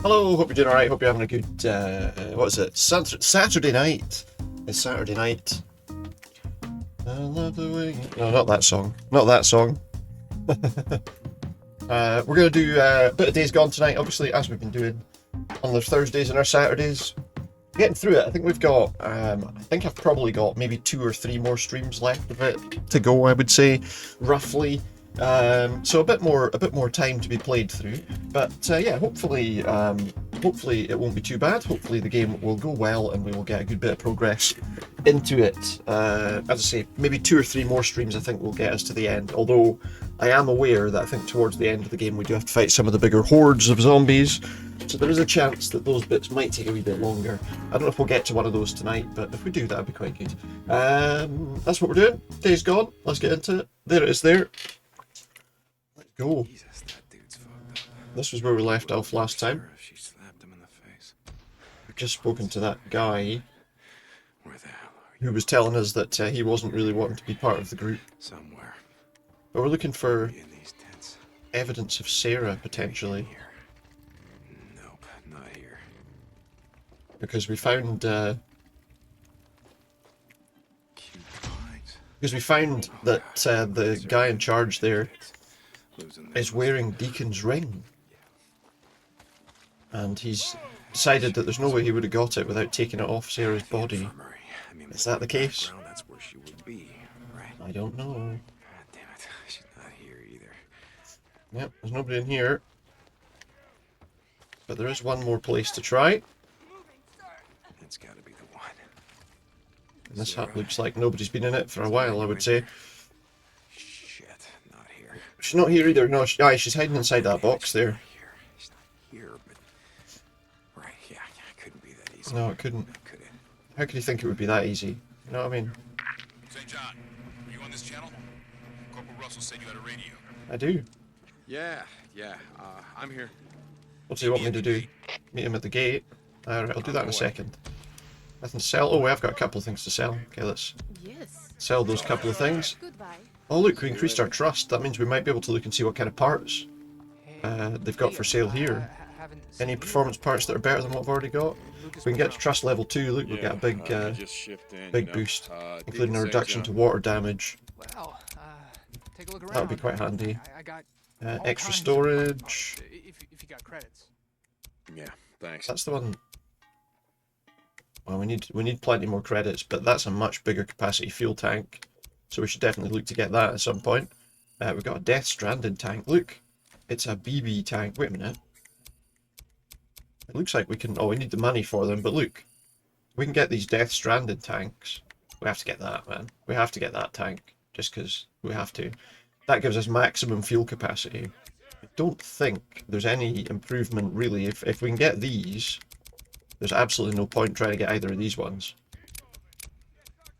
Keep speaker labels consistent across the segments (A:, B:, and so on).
A: Hello, hope you're doing alright, hope you're having a good, what is it, Saturday night. It's Saturday night. I love the way... No, not that song. Not that song. We're going to do a bit of Days Gone tonight, obviously, as we've been doing on our Thursdays and our Saturdays. Getting through it, I think we've got, I think I've probably got maybe 2 or 3 more streams left of it to go, I would say, roughly. So a bit more time to be played through, but yeah, hopefully it won't be too bad. Hopefully the game will go well and we will get a good bit of progress into it. As I say, maybe 2 or 3 more streams I think will get us to the end, although I am aware that I think towards the end of the game we do have to fight some of the bigger hordes of zombies, so there is a chance that those bits might take a wee bit longer. I don't know if we'll get to one of those tonight, but if we do, that'd be quite good. That's what we're doing. Days Gone. Let's get into it. There it is there. Go.
B: Jesus, that dude's fucked up.
A: This was where we left off last time.
B: She slapped him in the face.
A: We've just spoken to that guy
B: Where the hell are you?
A: who was telling us that he wasn't really wanting to be part of the group.
B: Somewhere.
A: But we're looking for
B: In these tents.
A: evidence of Sarah, potentially.
B: Here. Nope, not here.
A: Because we found...
B: Cute pines.
A: because we found that the guy in charge there is wearing Deacon's ring. And he's decided that there's no way he would have got it without taking it off Sarah's body. Is that the case?
B: That's where she would be, right?
A: I don't know.
B: God damn it. She's not here either.
A: Yep, there's nobody in here. But there is one more place to try.
B: It's gotta be the one.
A: And this hut looks like nobody's been in it for a while, I would say.
B: Shit, not here.
A: She's not here either. No, she's hiding inside that box there.
B: She's not here, but... Right, yeah, it couldn't be that easy.
A: No, it couldn't.
B: Could it?
A: How could you think it would be that easy? You know what I mean?
C: St. John, are you on this channel? Corporal Russell said you had a radio.
A: I do.
B: Yeah, I'm here.
A: What do you want me to do? Meet him at the gate? Alright, I'll do that in a second. Nothing to sell? Oh, we have got a couple of things to sell. Okay, let's sell those couple of things. Oh look, we increased our trust. That means we might be able to look and see what kind of parts they've got for sale here. Any performance parts that are better than what we've already got? We can get to trust level 2. Look, we've got a big boost, including a reduction to water damage.
D: Well, take a look around.
A: That would be quite handy.
D: I got
A: Extra storage.
D: if you got credits.
B: Yeah, thanks.
A: That's the one. Well, we need plenty more credits, but that's a much bigger capacity fuel tank, so we should definitely look to get that at some point. We've got a Death Stranding tank. Look, it's a BB tank. Wait a minute. It looks like we can... Oh, we need the money for them, but look. We can get these Death Stranding tanks. We have to get that, man. We have to get that tank, just because we have to. That gives us maximum fuel capacity. I don't think there's any improvement, really. If we can get these, there's absolutely no point trying to get either of these ones.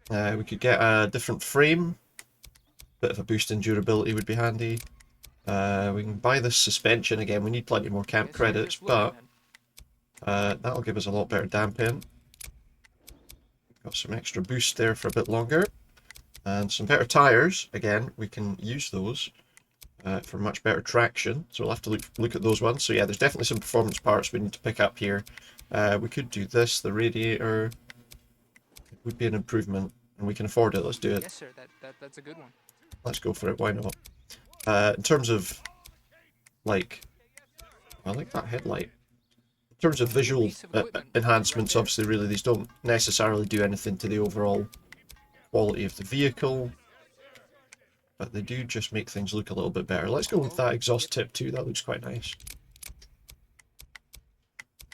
A: We could get a different frame. Bit of a boost in durability would be handy. We can buy this suspension again. We need plenty more camp credits, but that'll give us a lot better damping. Got some extra boost there for a bit longer. And some better tyres. Again, we can use those for much better traction. So we'll have to look at those ones. So yeah, there's definitely some performance parts we need to pick up here. We could do this, the radiator. It would be an improvement, and we can afford it. Let's do it.
D: Yes, sir. That's a good one.
A: Let's go for it. Why not? In terms of, like, I like that headlight. In terms of visual enhancements, obviously, really, these don't necessarily do anything to the overall quality of the vehicle, but they do just make things look a little bit better. Let's go with that exhaust tip too. That looks quite nice.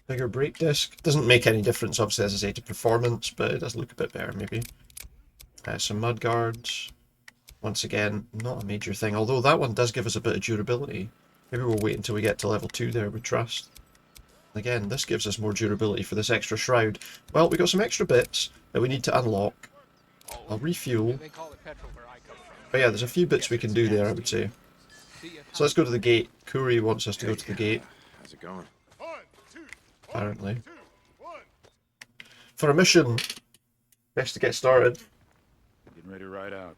A: Bigger brake disc. Doesn't make any difference, obviously, as I say, to performance, but it does look a bit better, maybe. Some mud guards. Once again, not a major thing, although that one does give us a bit of durability. Maybe we'll wait until we get to level 2 there with trust. Again, this gives us more durability for this extra shroud. Well, we got some extra bits that we need to unlock. I'll refuel.
D: They call it petrol where I come from.
A: But yeah, there's a few bits we can do there, I would say. So let's go to the gate. Kuri wants us to go to the gate,
B: How's it going?
A: apparently. For a mission, best to get started.
C: Getting ready to ride out.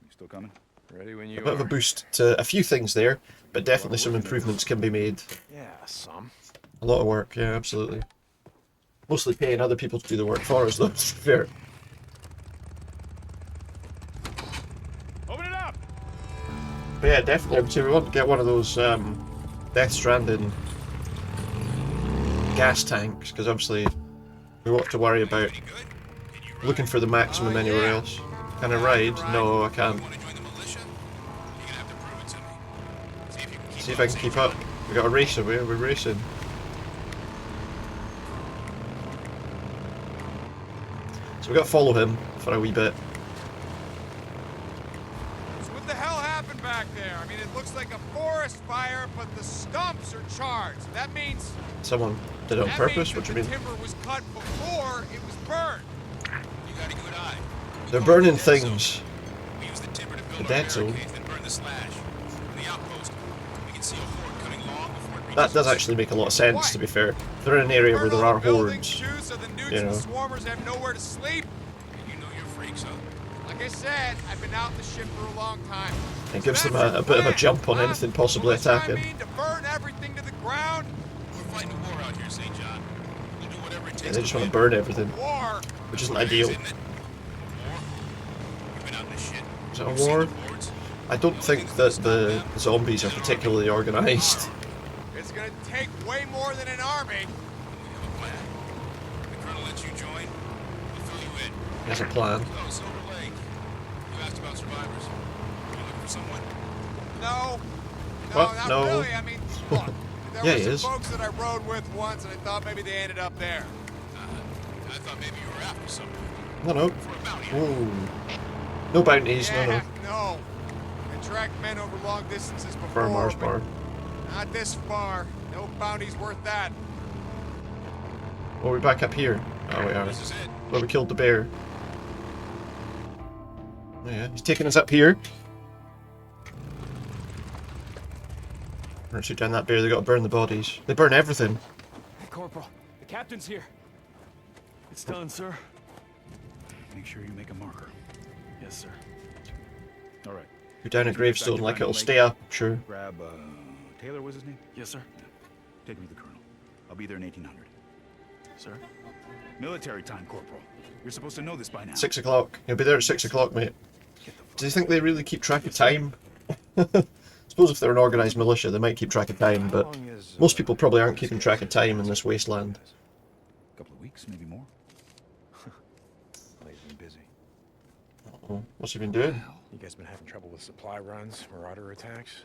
C: You still coming?
B: Ready when
A: A
B: you
A: bit of a
B: are.
A: boost to a few things there, but definitely some improvements can be made.
B: Yeah, some.
A: A lot of work, yeah, absolutely. Mostly paying other people to do the work for us, though, to be fair.
C: Open it up!
A: But yeah, definitely, so we want to get one of those Death Stranding gas tanks, because obviously we won't have to worry about
C: Any good? Can you ride?
A: looking for the maximum anywhere
B: yeah.
A: else. Can I ride? No, I can't.
C: You want to join the militia? You're gonna have to prove it to me. See if you can keep
A: See if
C: up,
A: I can
C: St.
A: keep
C: John.
A: up. We got a race away, we're racing. So we got to follow him for a wee bit.
B: So what the hell happened back there? I mean, it looks like a forest fire, but the stumps are charred. So that means
A: Someone did it on
B: that
A: purpose?
B: means
A: What
B: that
A: do you
B: the
A: mean?
B: timber was cut before it was burned.
C: You got a good eye. We
A: They're
C: call it
A: burning
C: the dead
A: things.
C: zone. We use the timber to build
A: The
C: our
A: dead zone.
C: barricades, then burn the slash. From the outpost, we can see a horde coming long before it reaches
A: That does
C: us.
A: actually make a lot of sense, to be fair. They're in an area where
B: Burn
A: there
B: all
A: are
B: the buildings,
A: hordes.
B: too, so the newts
A: you
B: and
A: know.
B: the swarmers have nowhere to sleep.
C: You know you're freaks, huh?
B: Like I said, I've been out in the ship for a long time.
A: It
B: So
A: gives them
B: that's
A: a
B: your
A: bit of a
B: plan,
A: jump on
B: huh?
A: anything possibly
B: Militia, I
A: attacking.
B: mean, to burn everything to the ground.
C: We're fighting a war out here, St. John. We'll do whatever it takes
A: Yeah, they just want
C: win.
A: to burn everything,
B: War.
A: which isn't
C: It is,
A: ideal.
C: isn't it? War? You've been out in the shit.
A: Is it a
C: You've seen
A: war?
C: the hordes.
A: I don't think that the zombies are particularly organised.
B: It's gonna take way more than an army.
C: We have a plan. The colonel lets you join. We'll fill you in.
A: There's a plan.
C: Oh, Silver Lake. You asked about survivors. You looking for someone?
B: No. No,
A: What?
B: not
A: No.
B: really. I mean, look. There
A: Yeah,
B: were
A: he
B: some
A: is.
B: folks that I rode with once, and I thought maybe they ended up there.
C: I thought maybe you were after someone.
A: No, no.
C: For a bounty.
A: Whoa. No bounties, no,
B: Yeah,
A: no.
B: no. I tracked men over long distances before,
A: For a Mars
B: but
A: bar.
B: not this far. No bounty's worth that.
A: Oh, we're back up here. Oh, we are.
C: This is it.
A: Well, we killed the bear. Oh, yeah, he's taking us up here. We're gonna shoot down that bear, they gotta burn the bodies. They burn everything.
E: Hey, Corporal, the captain's here. It's done, sir. Make sure you make a marker. Yes, sir. All right.
A: You're down a gravestone like it'll stay up, sure.
F: Grab, Taylor was his name?
E: Yes, sir.
F: Take me to the colonel. I'll be there in 1800.
E: Sir?
F: Military time, Corporal. You're supposed to know this by now.
A: 6 o'clock. You'll be there at 6 o'clock, mate. Do you think they really keep track of time? Suppose if they're an organised militia, they might keep track of time, but most people probably aren't keeping track of time in this wasteland.
F: A couple of weeks, maybe more.
G: Well, he's been busy.
A: Oh, what's he been doing?
G: You guys been having trouble with supply runs, marauder attacks?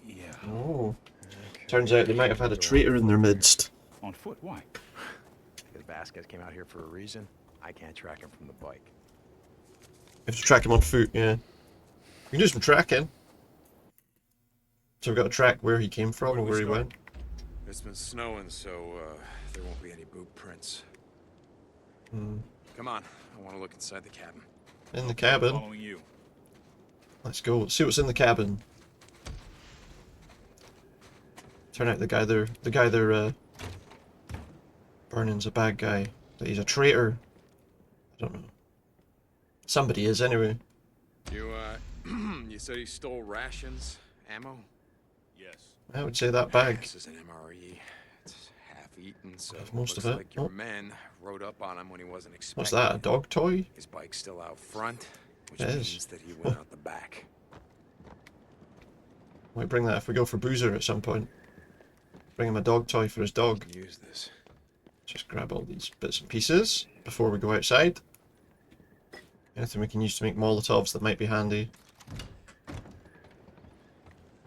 F: Yeah.
A: Oh, turns out they might have had a traitor in their midst.
F: On foot? Why?
G: Because Vasquez came out here for a reason. I can't track him from the bike.
A: You have to track him on foot, yeah. You can do some tracking. So we've got to track where he came from or where he went.
B: It's been snowing, so there won't be any boot prints.
A: Hmm.
B: Come on, I want to look inside the cabin.
A: In the cabin.
F: Following you.
A: Let's go. Let's see what's in the cabin. Turn out the guy they're burning's a bad guy. That he's a traitor. I don't know. Somebody is anyway.
B: You, you said he stole rations, ammo?
C: Yes.
A: I would say that bag.
B: This is an MRE. It's half-eaten, so
A: Have most of
B: looks
A: it.
B: like your
A: Oh.
B: men rode up on him when he wasn't expecting.
A: What's that? A dog toy?
B: His bike's still out front, which
A: It is.
B: means that he went out the back.
A: Might bring that if we go for Boozer at some point. Bring him a dog toy for his dog.
B: Use this.
A: Just grab all these bits and pieces before we go outside. Anything we can use to make Molotovs that might be handy.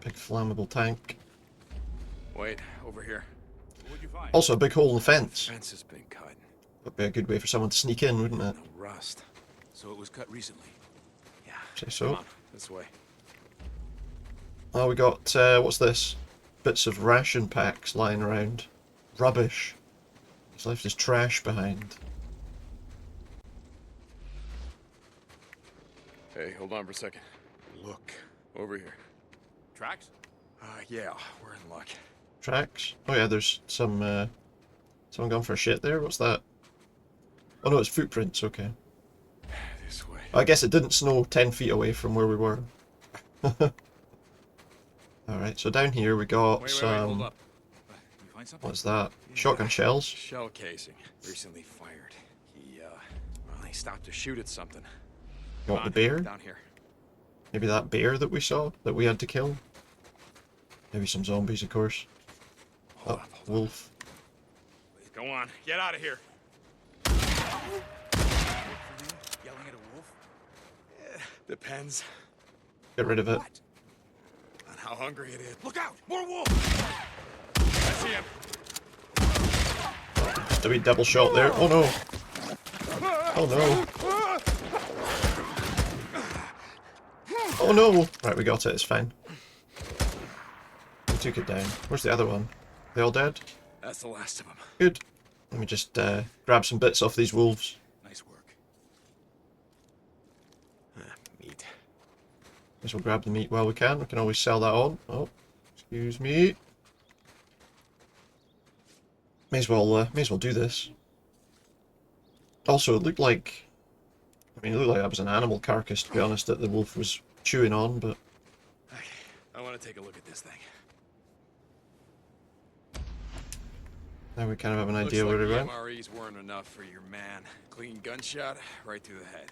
A: Big flammable tank.
B: Wait, over here.
F: What'd you find?
A: Also a big hole in the fence.
B: Fence has been cut.
A: Would be a good way for someone to sneak in, wouldn't it?
B: No rust.
C: So it was cut recently.
B: Yeah.
A: Say
B: Come
A: so.
B: on, this way.
A: Oh, we got, what's this? Bits of ration packs lying around. Rubbish. He's left his trash behind.
B: Hey, hold on for a second. Look, over here.
C: Tracks?
B: Yeah, we're in luck.
A: Tracks? Oh yeah, there's some, someone gone for a shit there? What's that? Oh no, it's footprints, okay.
B: This way.
A: I guess it didn't snow 10 feet away from where we were. Alright, so down here we got
C: Wait,
A: some...
C: hold up. find something?
A: What's that? Shotgun shells?
G: Shell casing. Recently fired. He stopped to shoot at something.
A: Got the bear?
G: Down here.
A: Maybe that bear that we saw, that we had to kill? Maybe some zombies, of course.
G: Hold
A: Oh,
G: up.
A: wolf.
G: Go on. Get out of here.
C: Yelling at a wolf?
G: Depends
A: Get rid of it.
C: What?
G: on how hungry it is.
C: Look out! More wolves!
G: I see him.
A: Just a wee double shot there. Oh no! Oh no! Oh no! Right, we got it, it's fine. We took it down. Where's the other one? They all dead?
G: That's the last of them.
A: Good. Let me just grab some bits off these wolves.
C: Nice work.
G: Meat.
A: Guess we'll grab the meat while we can. We can always sell that on. Oh, excuse me. May as well do this. Also, it looked like... I mean, it looked like that was an animal carcass, to be honest, that the wolf was chewing on, but...
G: Okay, I want to take a look at this thing.
A: Now we kind of have an idea
G: Looks
A: where
G: like
A: to
G: the
A: go.
G: MREs weren't enough for your man. Clean gunshot right through the head.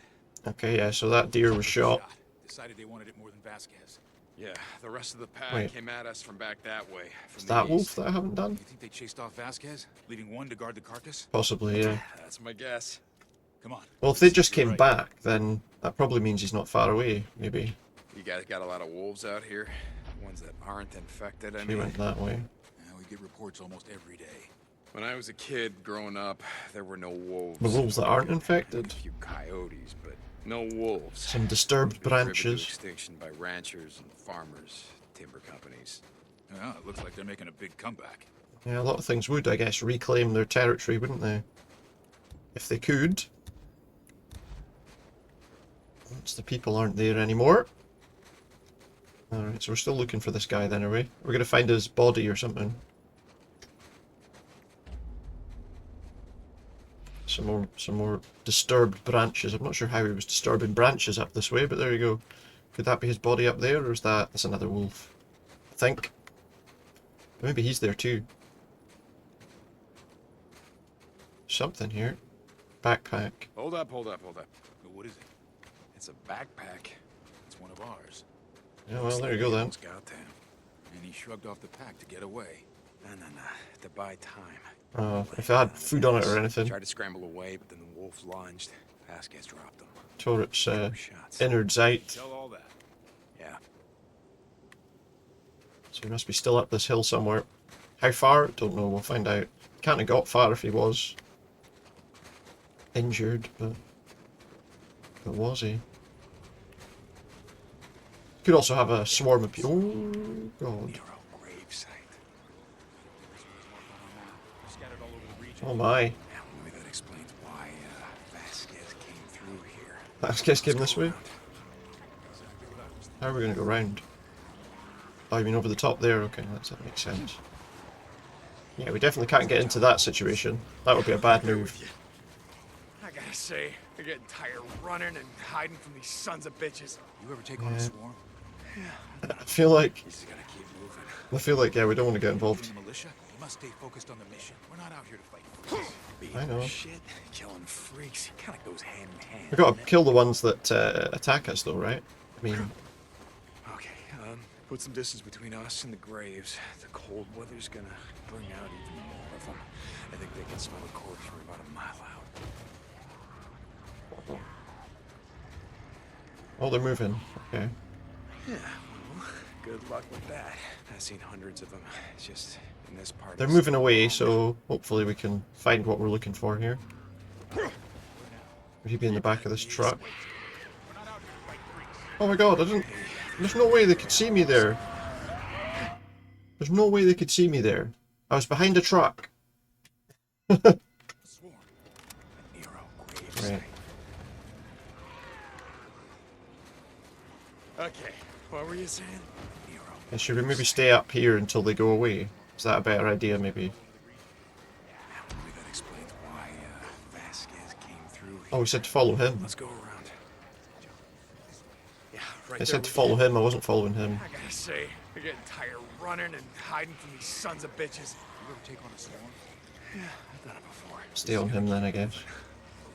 A: Okay, yeah, so that deer was shot.
C: Decided they wanted it more than Vasquez.
G: Yeah, the rest of the pack
A: Wait.
G: came at us from back that way. From
A: Is
G: the
A: that
G: east.
A: wolf that I haven't done?
C: You think they chased off Vasquez, leaving one to guard the carcass?
A: Possibly, yeah.
G: That's my guess.
C: Come on.
A: Well, if they just
C: You're
A: came
C: right.
A: back, then that probably means he's not far away, maybe.
G: You guys got a lot of wolves out here? Ones that aren't infected, I
A: He
G: mean.
A: went that way.
C: Yeah, we get reports almost every day.
G: When I was a kid growing up, there were no wolves.
A: The wolves that aren't
G: A
A: infected.
G: few coyotes, but no wolves.
A: Some disturbed
G: Been driven to
A: branches.
G: extinction by ranchers and farmers, timber companies.
C: Yeah, it looks like they're making a big comeback.
A: Yeah, a lot of things would, I guess, reclaim their territory, wouldn't they? If they could. Once the people aren't there anymore. Alright, so we're still looking for this guy then, are we? We're gonna find his body or something. Some more disturbed branches. I'm not sure how he was disturbing branches up this way, but there you go. Could that be his body up there, or is that's another wolf? I think. Maybe he's there too. Something here. Backpack.
G: Hold up.
C: But what is it?
G: It's a backpack.
C: It's one of ours.
A: Yeah, well, there you go then.
G: Scout them.
C: And he shrugged off the pack to get away.
G: No. To buy time.
A: If it had food on it or anything.
G: Tried to scramble away, but then the wolves lunged. Vasquez dropped them.
A: Tore its
G: Shots.
A: innards out.
C: Tell all that.
G: Yeah.
A: So he must be still up this hill somewhere. How far? Don't know, we'll find out. Can't have got far if he was injured, but was he? Could also have a swarm of people. Oh god.
G: Nero gravesite.
C: Scattered all over the region.
A: Oh my.
G: Yeah, maybe that explains why Vasquez came through here.
A: Vasquez came this way?
C: Exactly what I was thinking.
A: How are we going to go round? Oh, you mean over the top there? Okay, that makes sense. Yeah, we definitely can't get into that situation. That would be a bad move.
G: I gotta say, I'm getting tired of running and hiding from these sons of bitches.
C: You ever take on a swarm?
A: I feel like,
G: You just gotta keep moving.
A: yeah, we don't want to get involved.
C: In the militia, you must stay focused on the mission. We're not out here to fight.
G: Being
A: I know.
G: shit, killing freaks, kinda goes hand in hand.
A: We've got to kill the ones that attack us though, right? I mean,
G: Okay, put some distance between us and the graves. The cold weather's gonna bring out even more of them. I think they can smell the corpse from about a mile out.
A: oh, they're moving. Okay.
G: Yeah, well, good luck with that. I've seen hundreds of them. It's just in this part.
A: They're
G: of
A: moving away, so hopefully we can find what we're looking for here. Would he be in the back of this truck? Oh my god, I didn't... There's no way they could see me there. There's no way they could see me there. I was behind a truck.
C: Swarm.
G: Nero gravesite.
A: Right.
G: Okay, what were you saying? Nero.
A: And should we maybe stay up here until they go away? Is that a better idea, maybe?
G: Maybe that explains why Vasquez came through here.
A: Oh, we said to follow him.
G: Let's go around. Yeah, right
A: I
G: there
A: said to
G: with
A: follow
G: you.
A: him, I wasn't following him.
G: I gotta say, I'm getting tired of running and hiding from these sons of bitches.
C: You ever take on a swarm?
G: Yeah, I've done it before.
A: Stay on him then, I guess.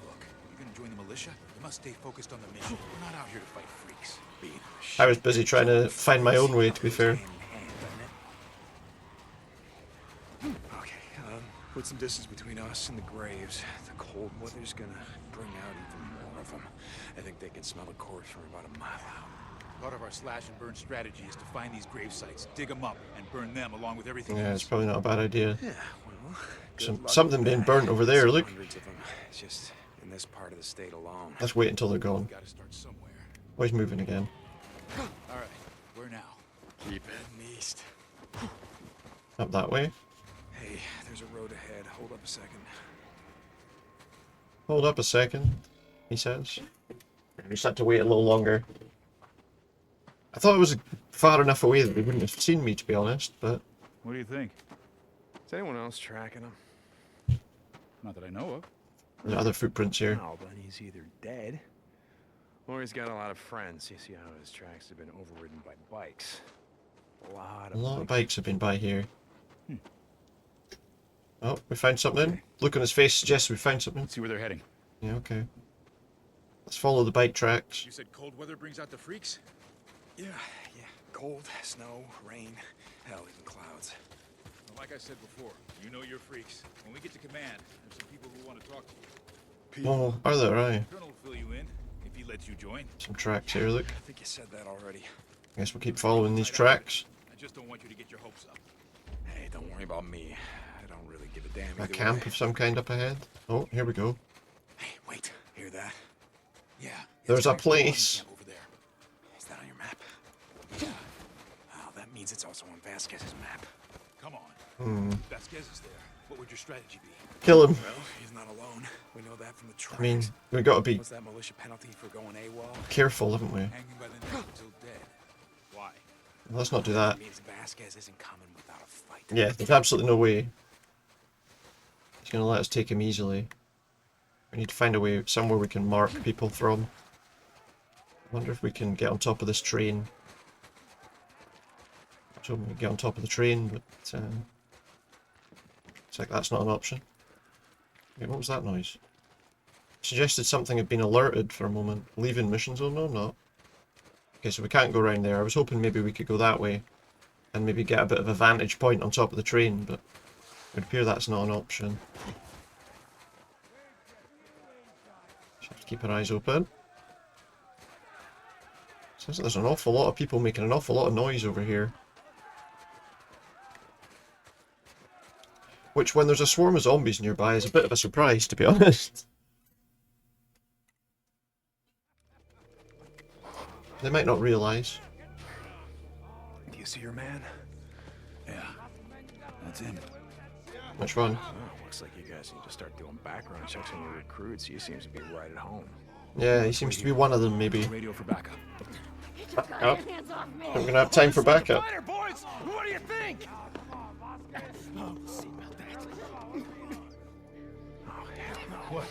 C: Look, you're gonna join the militia? You must stay focused on the mission. We're not out here to fight freaks.
G: Being
A: I was busy trying to find my own way, to be fair.
G: Okay, put some distance between us and the graves. The cold weather's gonna bring out even more of them. I think they can smell the corpse from about a mile out.
C: Part of our slash and burn strategy is to find these grave sites, dig them up, and burn them along with everything
A: Yeah,
C: else.
A: it's probably not a bad idea.
G: Yeah, well, good luck
A: Something
G: with
A: being
G: that.
A: burnt over there,
G: There's
A: look.
G: Hundreds of them. It's just in this part of the state alone.
A: Let's wait until they're gone.
C: Gotta start somewhere.
A: Oh, he's moving again.
C: Alright, where now?
G: Keep heading east.
A: Up that way.
G: Hey, there's a road ahead. Hold up a second.
A: Hold up a second, he says. We just had to wait a little longer. I thought it was far enough away that they wouldn't have seen me, to be honest, but...
F: What do you think?
G: Is anyone else tracking him?
F: Not that I know of.
A: There's other footprints here.
G: Well, then he's either dead, or he's got a lot of friends. You see how his tracks have been overridden by bikes. A lot
A: A lot of
G: of
A: bikes have been by here. Oh, we found something. Look on his face suggests we found something.
F: Let's see where they're heading.
A: Yeah, okay. Let's follow the bike tracks.
C: You said cold weather brings out the freaks?
G: Yeah. Cold, snow, rain, hell, even clouds.
C: Well, like I said before, you know you're freaks. When we get to command, there's some people who want to talk to you.
A: Oh, are there? Aye.
C: Colonel will fill you in, if he lets you join.
A: Some tracks here, look.
G: I think you said that already.
A: I guess we'll keep following these tracks.
C: I just don't want you to get your hopes up.
G: Hey, don't worry about me. I don't really give a damn
A: A
G: either
A: camp
G: way.
A: of some kind up ahead. Oh, here we go.
G: Hey, wait. Hear that?
C: Yeah.
A: There's a
C: that's right, the
A: place.
C: camp over there.
G: Is that on your map? Oh, that means it's also on Vasquez's map.
C: Come on. Vasquez is there. What would your strategy be?
A: Kill him.
G: Well, he's not alone. We know that from the tracks.
A: I mean, we've got to be
G: What's that militia penalty for going AWOL?
A: careful, haven't we?
C: Hanging by the neck until dead. Why?
A: Let's not do that.
G: It means Vasquez isn't coming without a fight.
A: Yeah, there's absolutely no way he's going to let us take him easily. We need to find a way, somewhere we can mark people from. I wonder if we can get on top of this train. So we can get on top of the train, but it's like that's not an option. Wait, what was that noise? Suggested something had been alerted for a moment. Leaving mission zone? No, not. Okay, so we can't go around there. I was hoping maybe we could go that way and maybe get a bit of a vantage point on top of the train, but it would appear that's not an option. Just have to keep our eyes open. Seems like there's an awful lot of people making an awful lot of noise over here. Which, when there's a swarm of zombies nearby, is a bit of a surprise, to be honest. They might not realise.
G: Do you see your man?
F: Yeah. That's him.
A: Which one?
G: Oh, looks like you guys need to start doing background checks on your recruits. He seems to be right at home.
A: Yeah, he seems to be one of them, maybe.
F: Radio for backup.
A: Oh, I'm gonna have time for backup.
E: Boys, what do you think?
G: Oh, hell no.
F: What?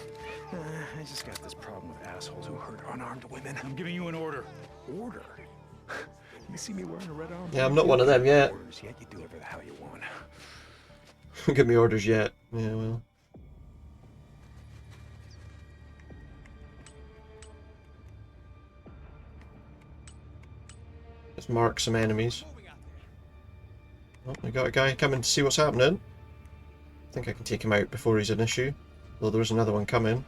G: I just got this problem with assholes who hurt unarmed women.
F: I'm giving you an order.
G: Order? You see me wearing a red arm?
A: Yeah, I'm not one of them yet.
G: Orders, yet you do whatever the hell you want.
A: Don't give me orders yet. Yeah, well. Let's mark some enemies. Oh, we got a guy coming to see what's happening. I think I can take him out before he's an issue. Though there is another one coming.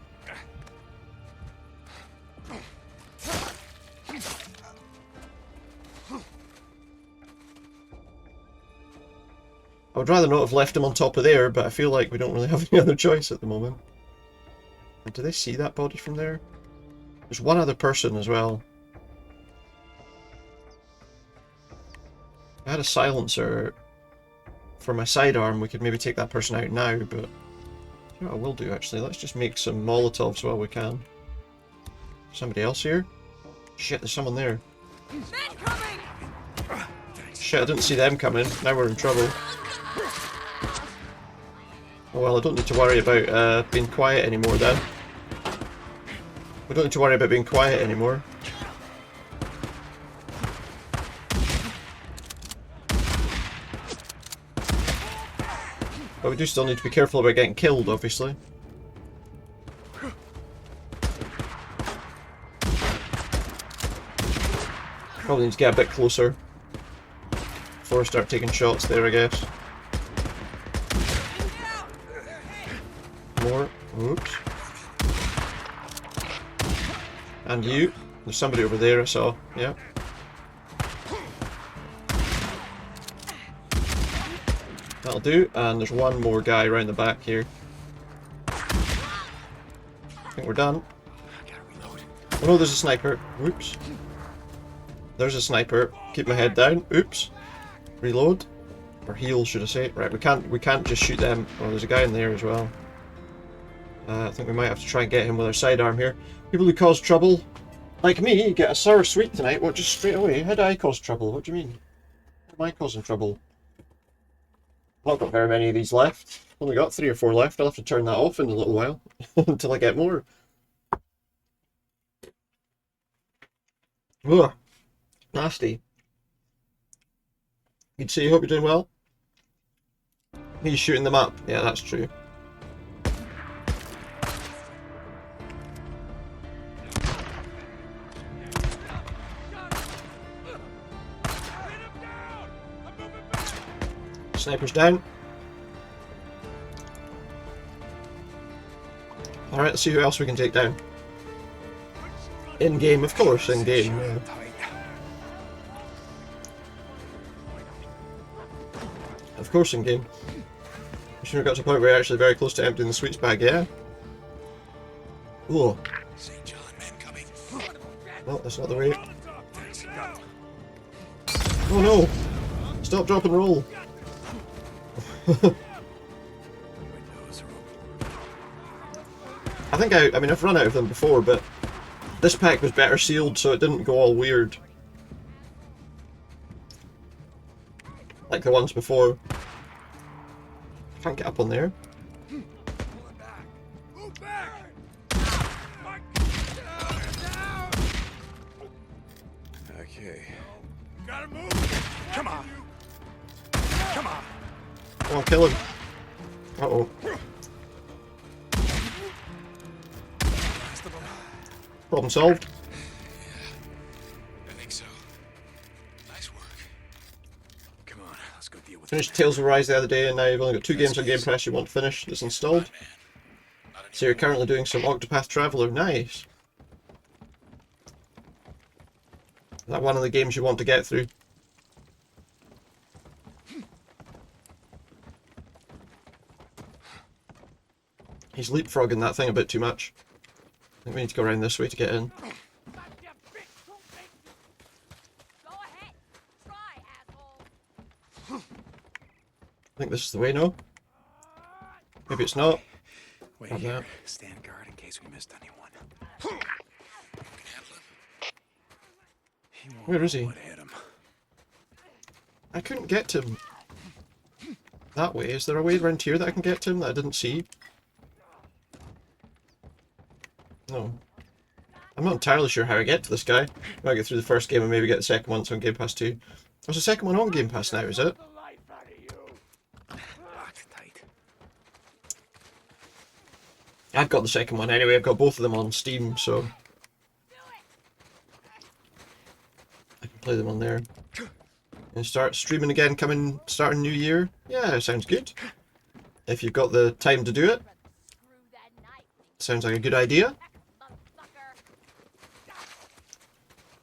A: I would rather not have left him on top of there, but I feel like we don't really have any other choice at the moment. Do they see that body from there? There's one other person as well. If I had a silencer for my sidearm, we could maybe take that person out now, but... You know what I will do, actually? Let's just make some Molotovs while we can. Somebody else here? Shit, there's someone there. Shit, I didn't see them coming. Now we're in trouble. Oh well, I don't need to worry about being quiet anymore then. We don't need to worry about being quiet anymore. But we do still need to be careful about getting killed, obviously. Probably need to get a bit closer before I start taking shots there, I guess. More. Oops. And you. There's somebody over there I saw. Yeah. That'll do. And there's one more guy around the back here. I think we're done. Oh no, there's a sniper. Whoops. There's a sniper. Keep my head down. Oops. Reload. Or heal, should I say. Right, we can't just shoot them. Oh, there's a guy in there as well. I think we might have to try and get him with our sidearm here. People who cause trouble, like me, get a sour sweet tonight. What, just straight away? How do I cause trouble? What do you mean? How am I causing trouble? I've not got very many of these left. Only got 3 or 4 left. I'll have to turn that off in a little while until I get more. Ugh. Nasty. You'd say, hope you're doing well. He's shooting them up. Yeah, that's true. Sniper's down. Alright, let's see who else we can take down. In game, of course, in game. Yeah. Of course, in game. We should have got to a point where we're actually very close to emptying the sweets bag, yeah? Ooh. No, that's not the way. Oh no! Stop, drop, and roll! I mean, I've run out of them before, but this pack was better sealed, so it didn't go all weird. Like the ones before. Can't get up on there.
G: Okay. Gotta move! Come on! Come on!
A: Come on, kill him. Uh-oh. Problem solved.
G: I think so. Nice work. Come on, let's go deal with it.
A: Finished Tales of Rise the other day, and now you've only got 2 games on Game Pass you want to finish. It's installed. So you're currently doing some Octopath Traveler. Nice. Is that one of the games you want to get through? He's leapfrogging that thing a bit too much. I think we need to go around this way to get in. I think this is the way, no? Maybe it's not.
G: Wait
A: Not
G: here.
A: that.
G: Stand guard in case we missed anyone.
A: Where is he?
G: Hit him.
A: I couldn't get to him. That way. Is there a way around here that I can get to him that I didn't see? No. I'm not entirely sure how I get to this guy. I might get through the first game and maybe get the second one on Game Pass 2. There's a second one on Game Pass now, is it?
G: Locked tight.
A: I've got the second one anyway. I've got both of them on Steam, so I can play them on there. And start streaming again starting New Year. Yeah, sounds good. If you've got the time to do it. Sounds like a good idea.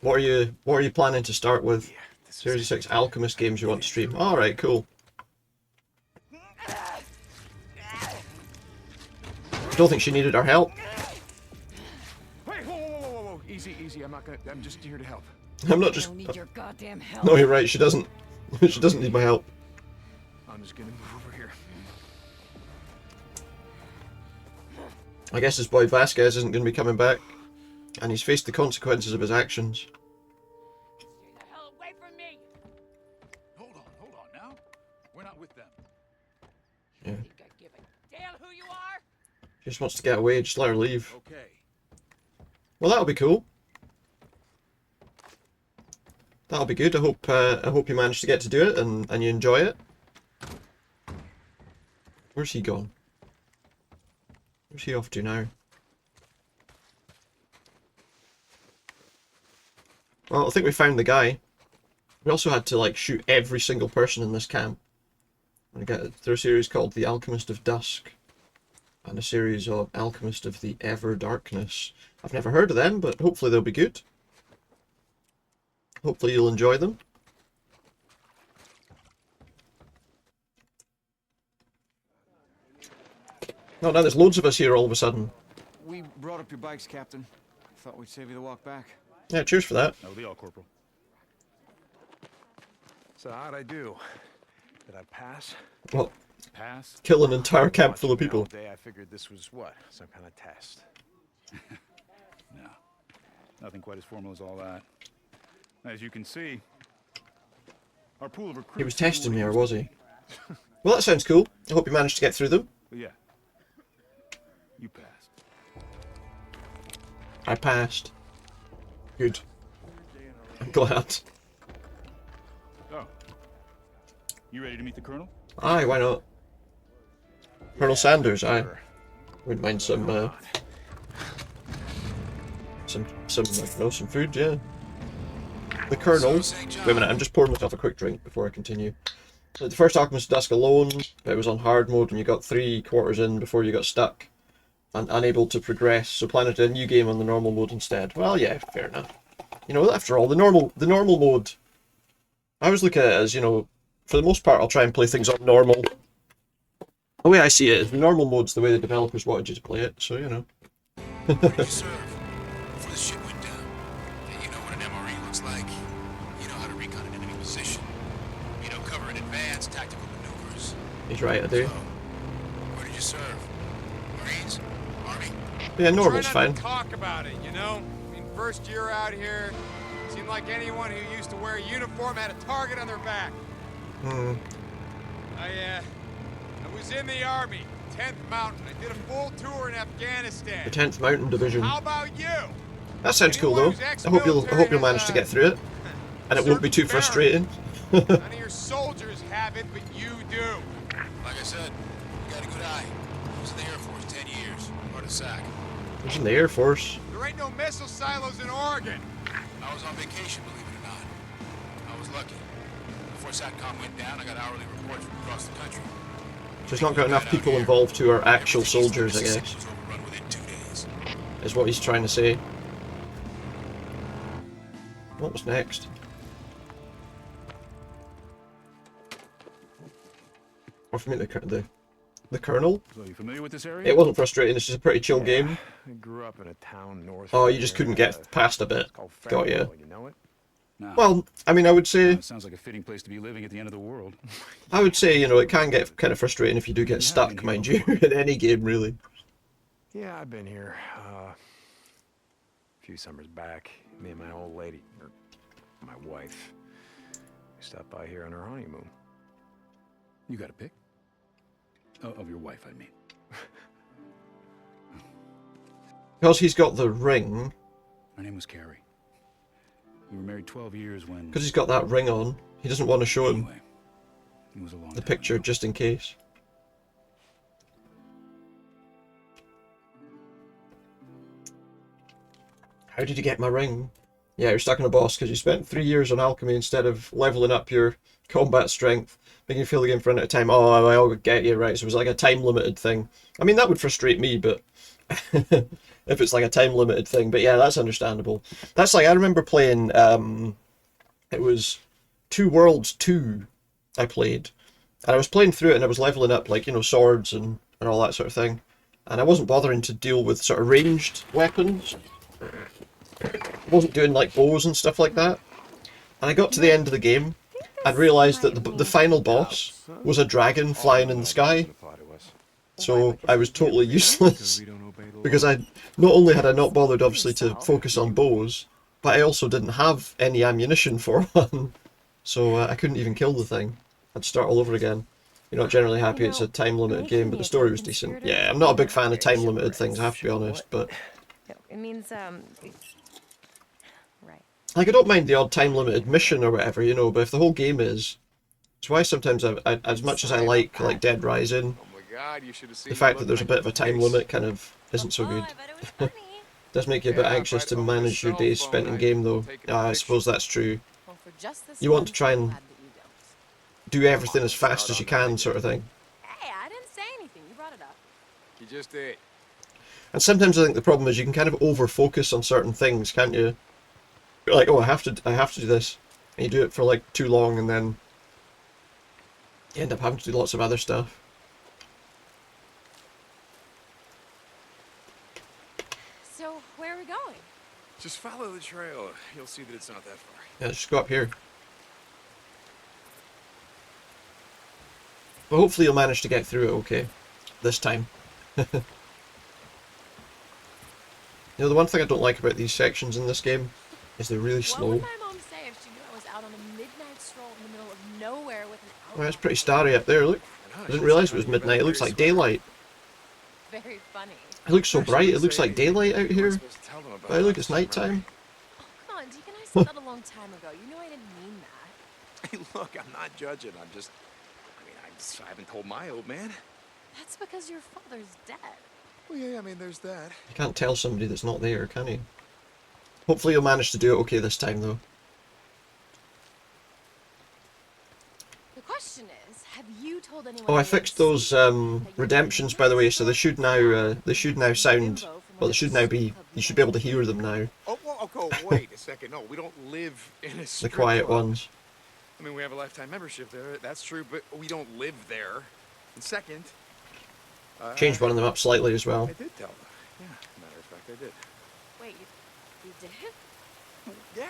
A: What are you planning to start with? Series 6 Alchemist games you want to stream. Alright, cool. Don't think she needed our help.
F: Wait, whoa. Easy. I'm just here to help.
A: I'm not just...
H: Don't need your goddamn help.
A: No, you're right, she doesn't. She doesn't need my help.
F: I'm just gonna move over here.
A: I guess his boy Vasquez isn't going to be coming back. And he's faced the consequences of his actions.
H: Stay the hell away from me.
C: Hold on now. We're not with them.
A: Yeah.
H: Think I give a damn who you are?
A: She just wants to get away, just let her leave.
C: Okay.
A: Well, that'll be cool. That'll be good. I hope you manage to get to do it and you enjoy it. Where's he gone? Where's he off to now? Well, I think we found the guy. We also had to like shoot every single person in this camp. And get through a series called The Alchemist of Dusk and a series of Alchemist of the Ever Darkness. I've never heard of them, but hopefully they'll be good. Hopefully you'll enjoy them. Oh, now there's loads of us here all of a sudden.
G: We brought up your bikes, Captain. Thought we'd save you the walk back.
A: Yeah, cheers for that.
E: That'll be all, Corporal.
F: So how'd I do? Did I pass?
A: Well,
E: Pass?
A: kill an entire camp full of
F: Watching me all
A: people.
F: day, I figured this was what? Some kind of test.
E: No. Nothing quite as formal as all that. As you can see, our pool of recruits...
A: He was testing me, or was he? Well, that sounds cool. I hope you managed to get through them.
E: Yeah. You passed.
A: I passed. Good. I'm glad.
E: Oh. You ready to meet the Colonel?
A: Aye, why not? Colonel Sanders, aye. Wouldn't mind some, I don't know, some food, yeah. The Colonel... Wait a minute, I'm just pouring myself a quick drink before I continue. So the first Alchemist of Dusk alone, it was on hard mode and you got 3/4 in before you got stuck and unable to progress, so planning a new game on the normal mode instead. Well, yeah, fair enough. You know, after all, the normal mode, I always look at it as, you know, for the most part I'll try and play things on normal. The way I see it is the normal mode's the way the developers wanted you to play it, so you know.
I: Where did you serve before the ship went down? Yeah, you know what an MRE looks like. You know how to recon an enemy position. You know, cover in advance tactical maneuvers.
A: He's right, I do.
I: So, where did you serve? Marines? Army?
A: Yeah, normal's
B: Try not
A: fine.
B: to talk about it, you know? I mean, first year out here, seemed like anyone who used to wear a uniform had a target on their back. I was in the Army, 10th Mountain. I did a full tour in Afghanistan.
A: The 10th Mountain Division.
B: How about you?
A: That sounds cool though. I hope you'll manage to get through it. And it won't be too frustrating.
B: None of your soldiers have it, but you do.
I: Like I said, you got a good eye. I was in the Air Force 10 years, part of SAC.
A: He's in the Air Force.
B: There ain't no missile silos in Oregon.
I: I was on vacation, believe it or not. I was lucky. Before SATCOM went down, I got hourly reports from across the country.
A: So he's not got enough people involved who are actual soldiers, I guess.
I: Was overrun within 2 days.
A: Is what he's trying to say. What was next? Or for me, the Colonel?
E: So you familiar with this area?
A: It wasn't frustrating, it's just a pretty chill game.
F: I grew up in a town north.
A: Oh,
F: of
A: you just
F: here,
A: couldn't get past a bit.
F: It's called
A: Got ya.
F: Farewell, you know it?
E: No.
A: Well, I mean, I would say,
E: Sounds like a fitting place to be living at the end of the world.
A: you know, it can get kind of frustrating if you do get stuck, mind you, in any game, really.
F: Yeah, I've been here a few summers back. Me and my old lady, or my wife, we stopped by here on our honeymoon.
E: You got a pic? Oh, of your wife, I mean.
A: Because he's got the ring,
E: Her name was Carrie. We were married 12 years when...
A: because he's got that ring on, he doesn't want to show him
E: Anyway, it was a long
A: the
E: time
A: picture
E: ago.
A: just in case. How did you get my ring? Yeah, you're stuck on a boss because you spent 3 years on alchemy instead of leveling up your combat strength, making you feel the game for a time. Oh, I'll get you, right. So it was like a time limited thing. I mean, that would frustrate me, but if it's like a time limited thing. But yeah, that's understandable. That's like, I remember playing, it was Two Worlds 2 I played. And I was playing through it and I was leveling up, like, you know, swords and all that sort of thing. And I wasn't bothering to deal with sort of ranged weapons. I wasn't doing like bows and stuff like that. And I got to the end of the game and realised that the final boss was a dragon flying in the sky. So I was totally useless. Because not only had I not bothered obviously to focus on bows, but I also didn't have any ammunition for one. So I couldn't even kill the thing. I'd start all over again. You're not generally happy it's a time limited game, but the story was decent. Yeah, I'm not a big fan of time limited things, I have to be honest, but
J: It means, right.
A: like I don't mind the odd time limited mission or whatever, you know, but if the whole game is, it's why sometimes as much as I like Dead Rising
G: God, you should have seen
A: The
G: me
A: fact that
G: look
A: there's a
G: like
A: bit of a time
G: face.
A: limit kind of isn't so good.
H: I bet it was funny.
A: Does make you a bit
G: Yeah, if
A: anxious
G: I'd
A: to
G: owned
A: manage
G: a
A: your
G: cell
A: days
G: phone,
A: spent in
G: I'd
A: game though.
G: taken a
A: I
G: picture.
A: suppose that's true.
H: Well, for just this
A: You want
H: once,
A: to try
H: I'm
A: and
H: glad that you don't.
A: do everything as
G: let's
A: fast
G: start
A: as you
G: on that
A: can,
G: again.
A: sort of thing.
H: Hey, I didn't say anything. You brought it up.
G: You just did.
A: And sometimes I think the problem is you can kind of over focus on certain things, can't you? You're like, oh, I have to do this, and you do it for like too long, and then you end up having to do lots of other stuff.
H: So, where are we going?
G: Just follow the trail. You'll see that it's not that far.
A: Yeah, let's just go up here. But hopefully you'll manage to get through it okay this time. You know, the one thing I don't like about these sections in this game is they're really
H: What
A: slow.
H: would my mom say if she knew I was out on a midnight stroll in the middle of nowhere with an
A: Well, it's
H: outlaw?
A: pretty starry up there, look. I didn't realise it was midnight, it looks like daylight.
H: Very funny.
A: It looks so bright, it looks like daylight out here. But look, it's night time.
H: Oh, come on, Deacon, I said that a long time ago. You know I didn't mean that.
G: Hey, look, I'm not judging. I haven't told my old man.
H: That's because your father's dead.
G: Well, yeah, I mean, there's that.
A: You can't tell somebody that's not there, can you? Hopefully you'll manage to do it okay this time, though.
H: The question is, have you told anyone?
A: Oh, I
H: in the
A: fixed
H: MC
A: those
H: that you
A: redemptions, by the way, so they should now sound, well, they should now be, you should be able to hear them now,
G: Oh, wait a second. No, we don't live in a
A: the
G: strip
A: quiet
G: club.
A: ones.
G: I mean, we have a lifetime membership there. That's true, but we don't live there. And second,
A: Changed one of them up slightly as well.
G: I did tell them. Yeah, matter of fact, I did.
H: Wait, you did?
G: Yeah.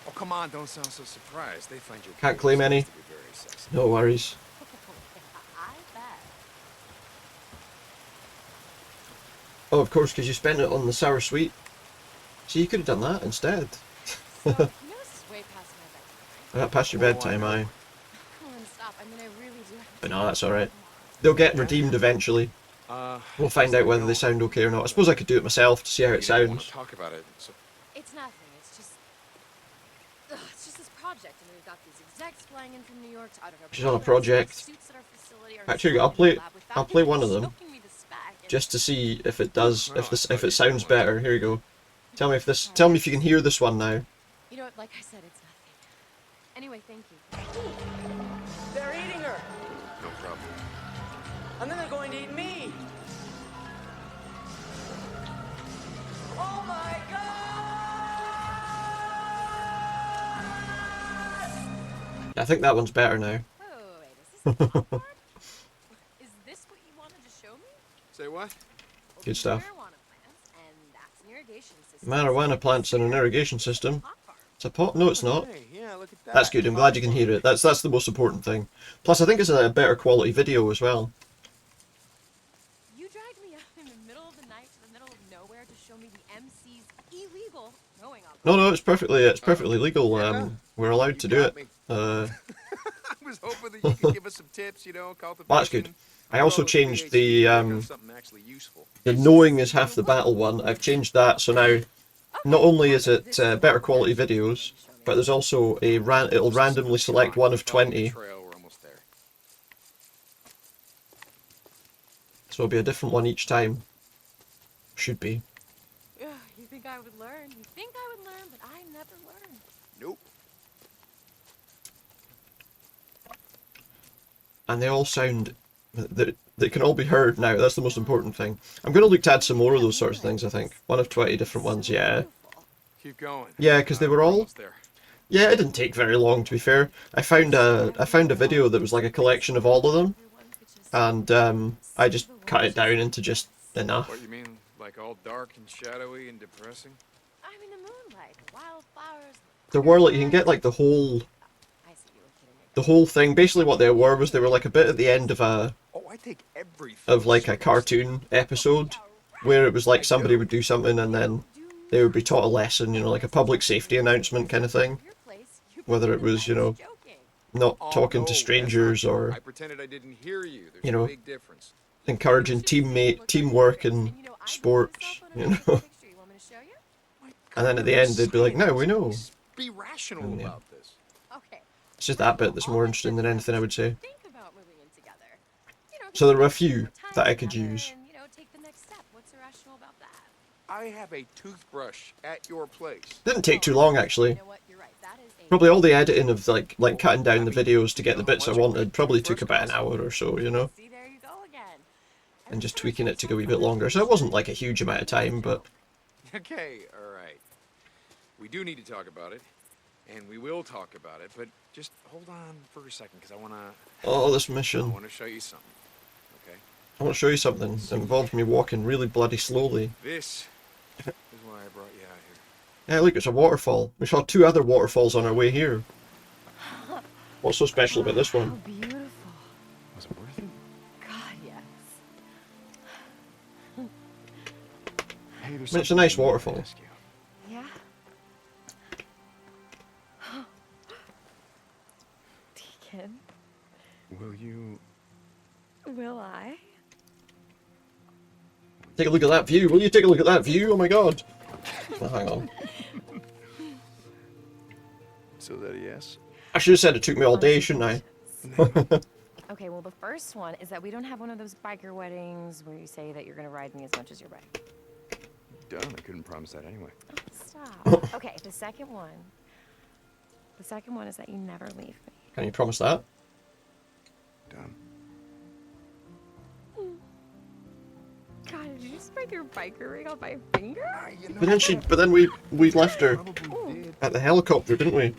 G: Oh, come on, don't sound so surprised. They find your
A: Can't claim any.
G: to be very sexy.
A: No worries.
H: I bet.
A: Oh, of course, because you spent it on the sour sweet. See, you could have done that instead.
H: So, you know this is way past my bedtime, right?
A: I got past your bedtime, aye.
H: Come on, stop. I mean, I really do have to
A: But no, that's alright. They'll get redeemed eventually. We'll find out whether they sound okay or not. I suppose I could do it myself to see how it
G: You don't want
A: sounds.
G: to talk about it. So
H: It's nothing. It's just this project, and we've got these execs flying in from New York to audit our
A: She's on a
H: programs,
A: project.
H: suits at our facility are
A: Actually,
H: installed in the lab
A: I'll
H: without
A: play
H: them
A: one of them,
H: smoking me the spec, and-
A: just to see if it does, if it sounds better. Here we go. Tell me if you can hear this one now.
H: You know what? Like I said, it's nothing. Anyway, thank you.
J: They're eating her,
G: no problem.
J: and then they're going to eat me. Oh my God!
A: I think that one's better now.
H: Wait, is this a top part? Is this what you wanted to show me?
G: Say what?
H: Well,
A: Good
H: these
A: stuff.
H: Marijuana plants, and that's an irrigation system.
A: Marijuana plants and an irrigation system.
H: Pot farm.
A: It's a pot? No, it's not.
G: Hey, yeah, look at that.
A: That's good. I'm glad you can hear it. That's the most important thing. Plus, I think it's a better quality video as well.
H: You dragged me out in the middle of the night to the middle of nowhere to show me the MC's illegal going on.
A: No, it's perfectly legal. We're allowed to do it.
G: me.
A: Uh,
G: I was hoping that you could give us some tips, you know, cultivation.
A: Well, that's good. I also changed the
G: something actually useful.
A: the knowing is half the battle one. I've changed that, so now not only is it better quality videos, but there's also it'll randomly select one of 20,
G: Trail, we're almost there.
A: so it'll be a different one each time. Should be.
H: Ugh, you think I would learn? You think I would learn, but I never learned.
G: Nope.
A: And they all sound, they can all be heard now. That's the most important thing. I'm going to look to add some more of those sorts of things, I think. One of 20 different ones, yeah.
G: Keep going.
A: Yeah, because they were all...
G: Almost there.
A: Yeah, it didn't take very long, to be fair. I found a video that was like a collection of all of them, and I just cut it down into just enough.
G: What, you mean, like all dark and shadowy and depressing?
H: I'm in the moonlight, wildflowers.
A: There were like, you can get like the whole
H: I see you were kidding me.
A: thing. Basically what they were was they were like a bit at the end of
G: Oh, I take everything.
A: like a cartoon episode, where it was like somebody would do something and then they would be taught a lesson, you know, like a public safety announcement kind of thing.
H: Your place, you
A: Whether it was, you know,
H: joking.
A: not
G: Oh,
A: talking
G: no,
A: to
G: that's
A: strangers
G: not true.
A: or
G: I pretended I didn't hear you. There's
A: you know,
G: a big difference.
A: encouraging teamwork and
H: You know, I
A: sports,
H: myself
A: you
H: on a
A: know.
H: picture. You want me to show you?
A: And then at the end they'd be like, no, we know.
G: Be rational
A: And, yeah.
G: about this.
H: Okay.
A: It's just that bit that's more interesting than anything I would say.
H: Think about moving in together. You know,
A: So there were a few that I could use.
H: And, you know, take the next step. What's irrational about that?
G: I have a toothbrush at your place.
A: Didn't take too long
H: You
A: actually.
H: know what? You're right. That is a
A: Probably all the editing of like cutting down the videos to get the bits I wanted probably took about an hour or so, you know,
H: See, there you go again.
A: and just tweaking it to go a wee bit longer. So it wasn't like a huge amount of time, but
G: Okay, all right. We do need to talk about it, and we will talk about it, but just hold on for a second, because I want
A: this mission.
G: to show you something, okay?
A: I want to show you something that involves me walking really bloody slowly.
G: This is why I brought you out here.
A: Yeah, look, it's a waterfall. We saw 2 other waterfalls on our way here. What's so special about this
H: How
A: one?
H: beautiful.
F: Was it worth it?
H: God, yes.
F: Hey, there's
A: I mean, it's a
F: something
A: nice
F: I wanted to
A: waterfall.
F: ask you.
H: Yeah. Deacon,
F: Will you...
H: will I?
A: Take a look at that view. Will you take a look at that view? Oh my god. Oh, hang on.
F: So that a yes?
A: I should have said it took me all day, shouldn't I?
H: Okay, well, the first one is that we don't have one of those biker weddings where you say that you're going to ride me as much as your bike.
F: Done. I couldn't promise that anyway.
H: Stop. Okay, the second one. The second one is that you never leave me.
A: Can you promise that?
F: Done.
H: God, did you just break your biker ring on my finger?
A: But then we left her at the helicopter, didn't we?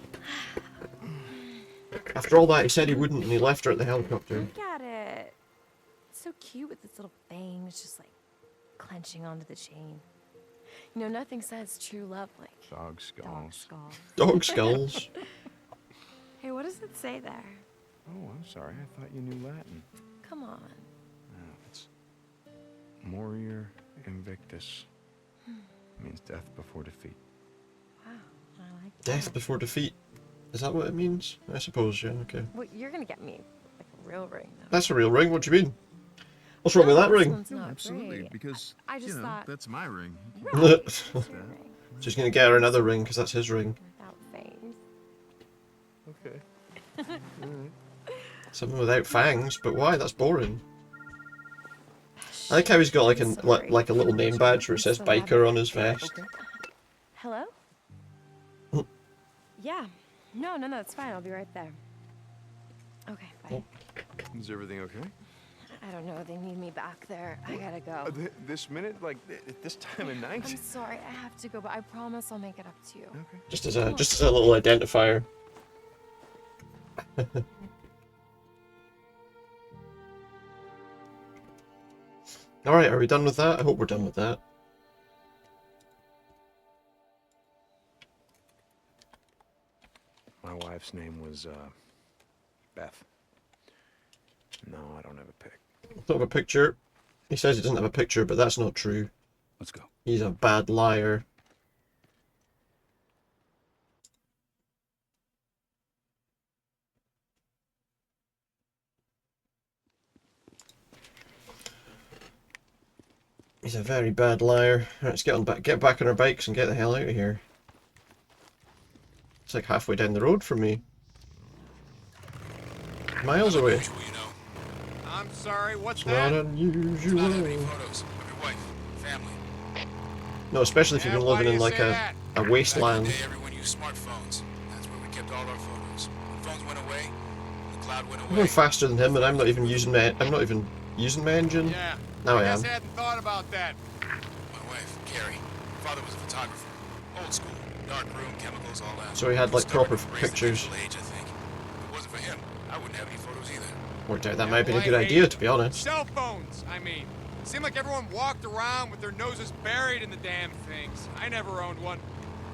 A: After all that, he said he wouldn't, and he left her at the helicopter.
H: Look at it. It's so cute with its little fangs just like clenching onto the chain. You know, nothing says true love like
F: Dog skulls.
H: dog skulls.
A: Dog skulls.
H: Hey, what does it say there?
F: Oh, I'm sorry. I thought you knew Latin.
H: Come on.
F: Oh, it's Morior Invictus. Means death before defeat.
H: Wow, I like that.
A: Death before defeat. Is that what it means? I suppose, yeah, okay.
H: Well, you're gonna get me like a real ring though.
A: That's a real ring, what do you mean? What's wrong with that
H: This
A: ring?
H: one's not great.
K: because
H: I just thought
K: that's my ring.
H: right, it's your ring
A: She's gonna get her another ring, because that's his ring.
H: without fangs.
F: Okay.
A: Something without fangs, but why? That's boring. I like how he's got like like a little name badge where it says biker on his vest.
H: Hello? Yeah. No, it's fine. I'll be right there. Okay, bye.
F: Is everything okay?
H: I don't know. They need me back there. I gotta go.
F: This minute? Like, at this time of night?
H: I'm sorry. I have to go, but I promise I'll make it up to you.
F: Okay.
A: Just as a little identifier. Alright, are we done with that? I hope we're done with that.
F: My wife's name was, Beth. No, I don't have a pic.
A: Don't have a picture. He says he doesn't have a picture, but that's not true.
E: Let's go.
A: He's a bad liar. He's a very bad liar. Right, let's get back on our bikes and get the hell out of here. It's like halfway down the road from me. Miles away.
I: Unusual, you know.
B: I'm sorry, what's
A: It's not
B: that?
I: Do not have any
A: unusual.
I: photos of your wife, family.
A: No, especially if you've been
B: Yeah, why
A: living
B: do
A: in
B: you
A: like
B: say
A: a
B: that?
A: a
I: Back in
A: wasteland.
I: the day, everyone used smartphones. That's where we kept all our photos. When phones went away, the cloud went
A: I'm
I: away.
A: going faster than him, and I'm not even using my engine.
B: Yeah.
A: Now I
B: guess
A: am.
B: I hadn't thought about that.
I: My wife, Carrie. Father was a photographer. Old school. Dark room, chemicals, all that.
A: So he had like
I: Stubborn,
A: proper
I: embraced the
A: pictures.
I: digital age, I think. If it wasn't for him, I wouldn't have any photos either.
A: Worked out that
B: Yeah,
A: might be a
B: well,
A: good
B: I
A: idea,
B: hate
A: to be honest.
B: Cell phones, I mean. It seemed like everyone walked around with their noses buried in the damn things. I never owned one.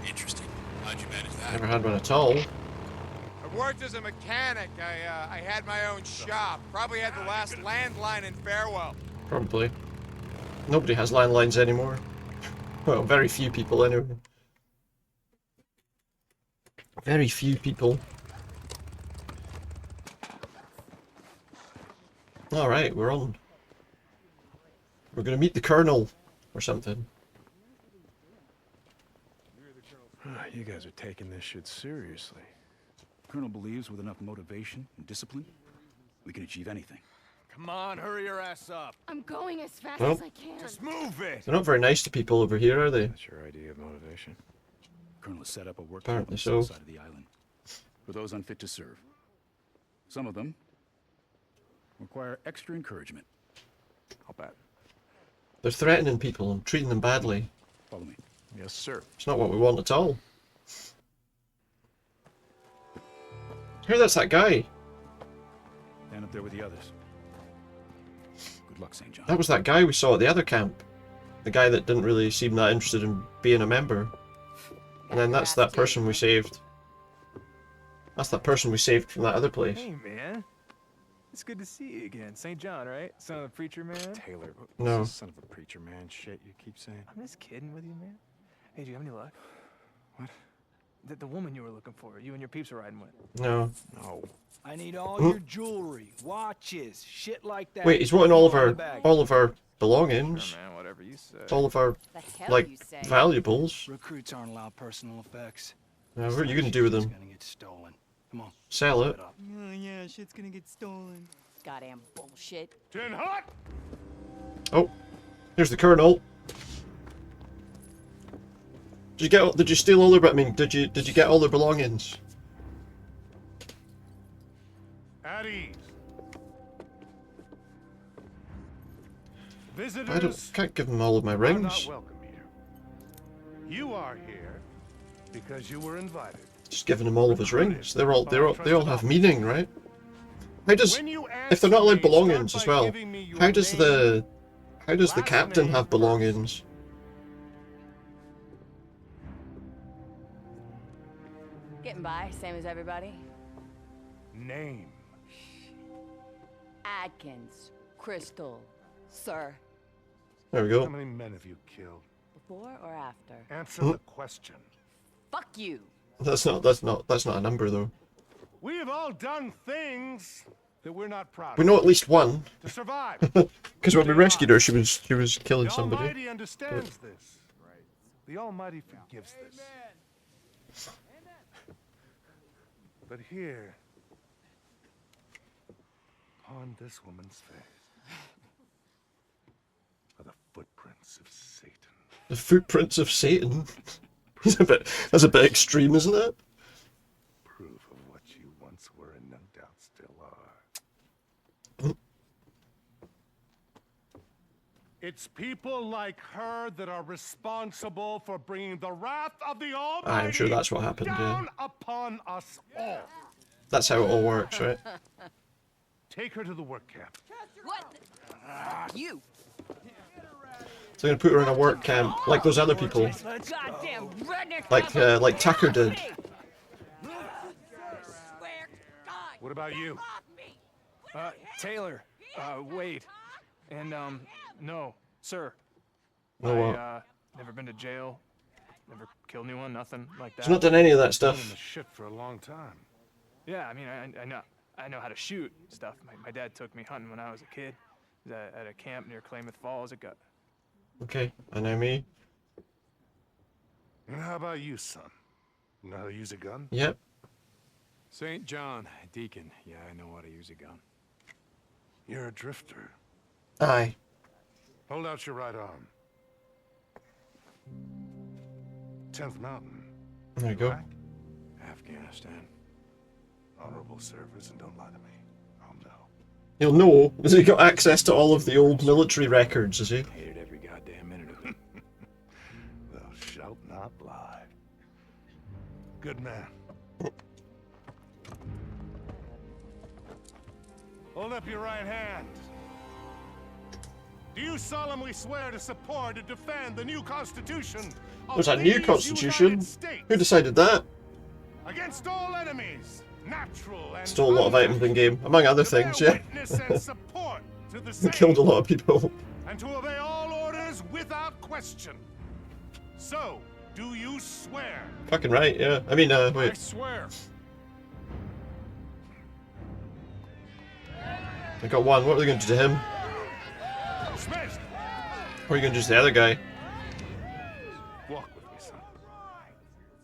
I: Interesting. How'd you manage that?
A: Never had one at all.
B: I worked as a mechanic. I had my own shop. Probably had the last landline in Farewell.
A: Probably. Nobody has landlines anymore. Well, very few people anyway. Very few people. Alright, we're on. We're gonna meet the Colonel or something.
F: You guys are taking this shit seriously.
E: Colonel believes with enough motivation and discipline, we can achieve anything. Come on, hurry your ass up.
H: I'm going as fast
A: Well,
H: as I can.
E: Just move it.
A: They're not very nice to people over here, are they?
F: That's your idea of motivation?
C: Colonel has set up a work camp
A: Apparently
C: on the
A: so.
C: south side of the island for those unfit to serve. Some of them require extra encouragement.
F: I'll bet.
A: They're threatening people and treating them badly.
C: Follow me.
F: Yes, sir.
A: It's not what we want at all. Here, that's that guy.
C: Stand up there with the others. Good luck, St. John.
A: That was that guy we saw at the other camp. The guy that didn't really seem that interested in being a member. And then that's that person we saved. That's that person we saved from that other place.
K: Hey, man. It's good to see you again. St. John, right? Son of the preacher man?
F: Taylor, what's
A: No.
F: this son of a preacher man shit you keep saying?
K: I'm just kidding with you, man. Hey, do you have any luck?
F: What?
K: The woman you were looking for, you and your peeps are riding with.
A: No.
F: No.
E: I need all your jewelry, watches, shit like that.
A: Wait, he's wanting all of our belongings.
K: Sure, man, whatever you say.
A: All of our
H: The hell
A: like
H: you say?
A: valuables.
E: Recruits aren't allowed personal effects.
A: Now, what are you gonna do with
E: It's
A: them?
E: gonna get stolen. Come on.
A: Sell it?
E: up.
J: Oh, yeah, shit's gonna get stolen.
H: Goddamn bullshit.
C: Tin hot!
A: Oh, here's the colonel. Did you steal all their? I mean, did you get all their belongings?
C: At ease.
A: I
C: Visitors
A: can't give them all of my
C: are
A: rings.
C: not welcome here. You are here because you were invited.
A: Just giving them all of his rings. They all have meaning, right? How does, if they're not allowed belongings as well, how does the captain have belongings?
H: Getting by, same as everybody.
C: Name.
H: Adkins, Crystal, sir.
A: There we
C: How
A: go.
C: many men have you killed?
H: Before or after?
C: Answer the question.
H: Fuck you.
A: That's not a number though.
C: We have all done things that we're not proud
A: We
C: of.
A: know at least one,
C: To survive.
A: because when we rescued her, she was killing
C: The
A: somebody.
C: Almighty understands this. The Almighty forgives this. But here, on this woman's face, are the footprints of Satan.
A: The footprints of Satan. That's a bit extreme, isn't it?
C: Proof of what you once were and no doubt still are. It's people like her that are responsible for bringing the wrath of the Almighty
A: I'm sure that's what happened, yeah.
C: down upon us all.
A: That's how it all works, right?
C: Take her to the work camp.
H: What? You.
A: So they're gonna put her in a work camp like those other people,
H: Goddamn redneck.
A: like Tucker did.
C: What about you?
K: Taylor, wait. And, no, sir.
A: No, what?
K: I, never been to jail. Never killed anyone, nothing like that.
A: He's not done any of that
C: Been
A: stuff.
C: in the shit for a long time.
K: Yeah, I mean, I know how to shoot stuff. My dad took me hunting when I was a kid. At a camp near Klamath Falls. It got...
A: Okay, I know me.
C: And how about you, son? You know how to use a gun?
A: Yep.
F: St. John, Deacon. Yeah, I know how to use a gun.
C: You're a drifter.
A: Aye.
C: Hold out your right arm. 10th Mountain.
A: There you go.
C: Iraq?
F: Afghanistan.
C: Honorable service, and don't lie to me. I'll know.
A: He'll know. Has he got access to all of the old military records, is he?
F: Hated every goddamn minute of it.
C: Thou shalt not lie. Good man. Hold up your right hand. Do you solemnly swear to support and defend the new Constitution of
A: There's a new
C: these
A: constitution?
C: United States
A: Who decided that?
C: against all enemies, natural and
A: Stole a lot of items in game, among other
C: to bear
A: things, yeah.
C: witness and support to the
A: He
C: same,
A: killed a lot of people.
C: and to obey all orders without question. So, do you swear?
A: Fucking right, yeah. I mean,
C: I
A: wait.
C: swear.
A: I got one. What are they going to do to him?
C: Smith,
A: What are you going to do to the other guy?
C: walk with me, son.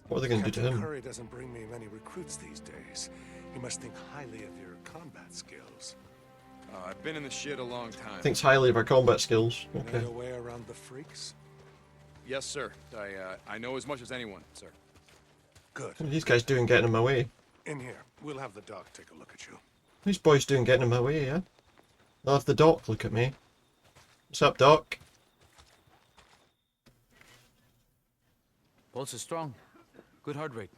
A: What are they going to do to
L: Captain
A: him?
L: Curry doesn't bring me many recruits these days. He must think highly of your combat skills.
G: I've been in the shit a long time.
A: Thinks highly of our combat skills.
L: You know
A: Okay.
L: your way around the freaks?
G: Yes, sir. I know as much as anyone, sir.
L: Good.
A: What are these guys doing getting in my way?
L: In here. We'll have the doc take a look at you.
A: These boys doing getting in my way, yeah? They'll have the doc look at me. What's up, doc?
M: Pulse is strong. Good heart rate.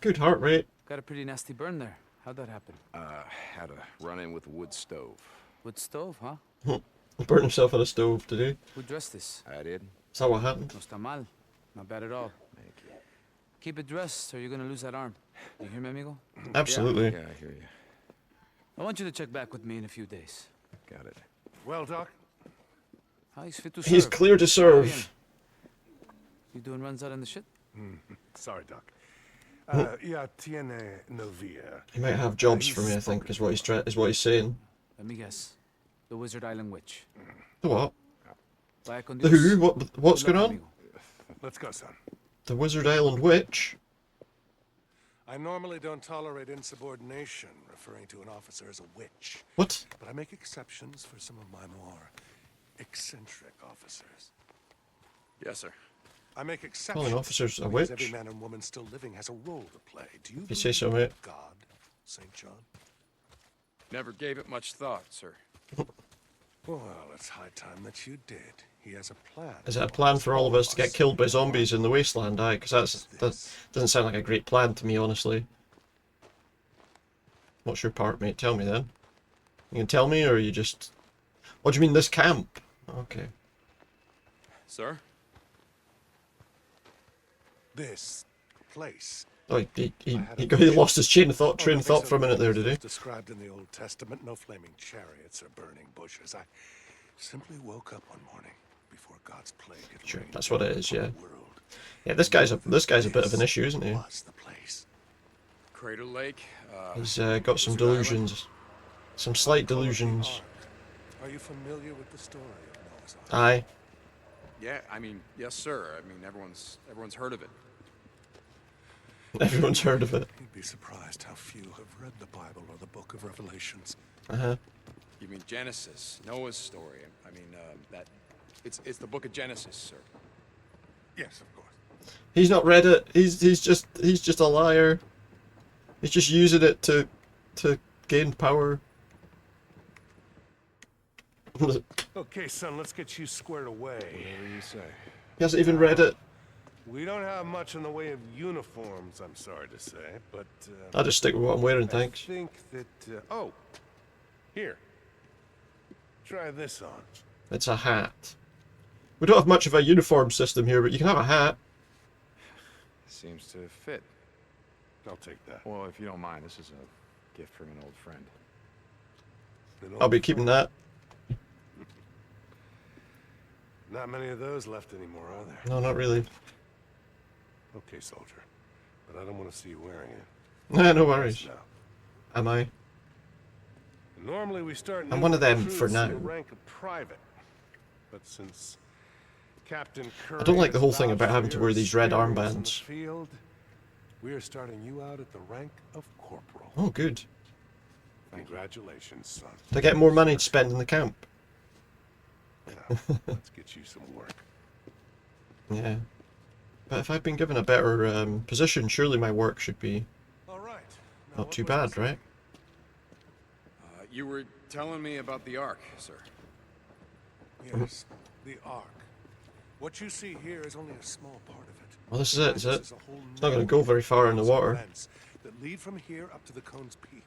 A: Good heart rate.
M: Got a pretty nasty burn there. How'd that happen?
F: Had a run-in with a wood stove.
M: Wood stove, huh?
A: He burnt himself on a stove today.
M: Who dressed this?
F: I did.
A: Is that what happened?
M: No está mal. Not bad at all.
F: Thank you.
M: Keep it dressed or you're gonna lose that arm. You hear me, amigo?
A: Absolutely.
F: Yeah, I hear you.
M: I want you to check back with me in a few days.
F: Got it.
L: Well, Doc,
M: He's fit to serve.
A: He's clear to serve.
M: You doing runs out in the shit?
L: sorry, Doc. Ya tiene novia.
A: He might have jobs for me, I think, is what he's saying.
M: Let me guess. The Wizard Island Witch.
A: The what?
M: Vaya con
A: The
M: Dios.
A: who? What's
M: Good
A: going
M: luck,
A: on?
M: amigo.
L: Let's go, son.
A: The Wizard Island Witch?
L: I normally don't tolerate insubordination, referring to an officer as a witch.
A: What?
L: But I make exceptions for some of my more eccentric officers.
G: Yes, sir.
L: I make exceptions.
A: Calling officers a
L: because
A: witch?
L: every man and woman still living has a role to play. Do you
A: If you say so,
L: believe
A: mate.
L: in God, St. John?
G: Never gave it much thought, sir.
L: Well, it's high time that you did. He has a plan.
A: Is it a plan for all of us to get killed by zombies in the wasteland? Aye, because that doesn't sound like a great plan to me, honestly. What's your part, mate? Tell me then. You can tell me, or you just... What do you mean, this camp? Okay.
G: Sir?
L: This place.
A: Oh, he lost his train of thought for a minute there, did he?
L: Described in the Old Testament, no flaming chariots or burning bushes. I simply woke up one morning before God's plague had
A: Sure,
L: rained
A: that's what it
L: down
A: is,
L: upon
A: yeah.
L: the world.
A: Yeah, this guy's a bit of an issue, isn't he?
L: Was the place.
G: Crater Lake.
A: He's got some delusions. Some slight delusions.
L: Are you familiar with the story of Noah's Ark?
A: Aye.
G: Yeah, I mean, yes, sir. I mean, everyone's heard of it.
A: Everyone's heard of it.
L: You'd be surprised how few have read the Bible or the Book of Revelations.
A: Uh-huh.
G: You mean Genesis, Noah's story? I mean, it's the book of Genesis, sir.
L: Yes, of course.
A: He's not read it. He's just a liar. He's just using it to gain power. He
L: Okay, son, let's get you squared away.
F: Whatever you say.
A: hasn't even read it.
L: We don't have much in the way of uniforms, I'm sorry to say, but
A: I'll just stick with what I'm wearing,
L: I
A: thanks.
L: think that oh, here. Try this on.
A: It's a hat. We don't have much of a uniform system here, but you can have a hat.
F: Seems to fit.
L: I'll take that.
F: Well, if you don't mind, this is a gift from an old friend.
A: I'll be keeping that.
L: Not many of those left anymore, are there?
A: No, not really.
L: Okay, soldier. But I don't want to see you wearing it.
A: Nah, no worries.
L: Now.
A: Am I?
L: Normally we start
A: I'm one of them
L: recruits
A: for
L: in
A: now.
L: the rank of private. But since Captain Curry
A: I don't like the
L: has
A: whole thing
L: vouched
A: about
L: for
A: having to
L: your
A: wear these red
L: experience in the
A: armbands.
L: field, we are starting you out at the rank of corporal.
A: Oh, good.
L: Congratulations, son.
A: To get more money to spend in the camp.
L: Now, let's get you some work.
A: Yeah. But if I've been given a better position, surely my work should be
L: All right. Now,
A: not
L: what
A: too
L: was I
A: bad,
L: saying?
A: right?
G: You were telling me about the Ark, sir.
L: Yes, the Ark. What you see here is only a small part of it.
A: Well, this is it, is it?
L: This is a whole
A: It's not going to go very far in the
L: network of
A: water.
L: events that lead from here up to the Cone's Peak.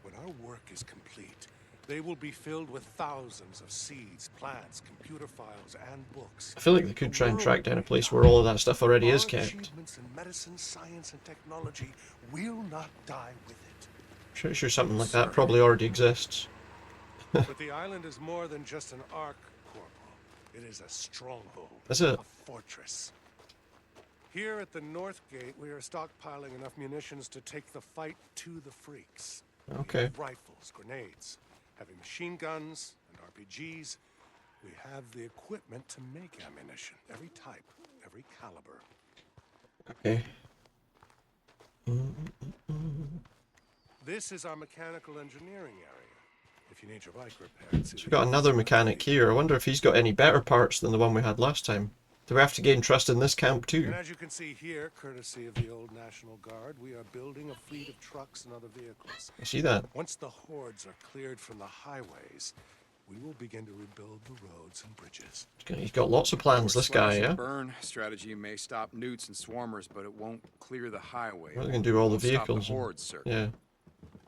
L: When our work is complete, they will be filled with thousands of seeds, plants, computer files, and books.
A: I feel like they could try and track down a place where all of that stuff already is
L: Our
A: kept.
L: achievements in medicine, science, and technology will not die with it.
A: Pretty sure something like that probably already exists.
L: But the island is more than just an ark, Corporal. It is a stronghold.
A: Is it?
L: A fortress. Here at the North Gate, we are stockpiling enough munitions to take the fight to the freaks.
A: Okay.
L: We have rifles, grenades, heavy machine guns, and RPGs. We have the equipment to make ammunition. Every type, every caliber.
A: Okay.
L: This is our mechanical engineering area. If you need your bike repaired,
A: So we've got another mechanic here. I wonder if he's got any better parts than the one we had last time. Do we have to gain trust in this camp too?
L: And as you can see here, courtesy of the old National Guard, we are building a fleet of trucks and other vehicles.
A: I see that.
L: Once the hordes are cleared from the highways, we will begin to rebuild the roads and bridges.
A: He's got lots of plans, this guy,
F: Slash and
A: yeah?
F: burn strategy may stop newts and swarmers, but it won't clear the highway.
A: Well, they can do all the
F: Won't stop
A: vehicles.
F: The hordes, sir.
A: Yeah.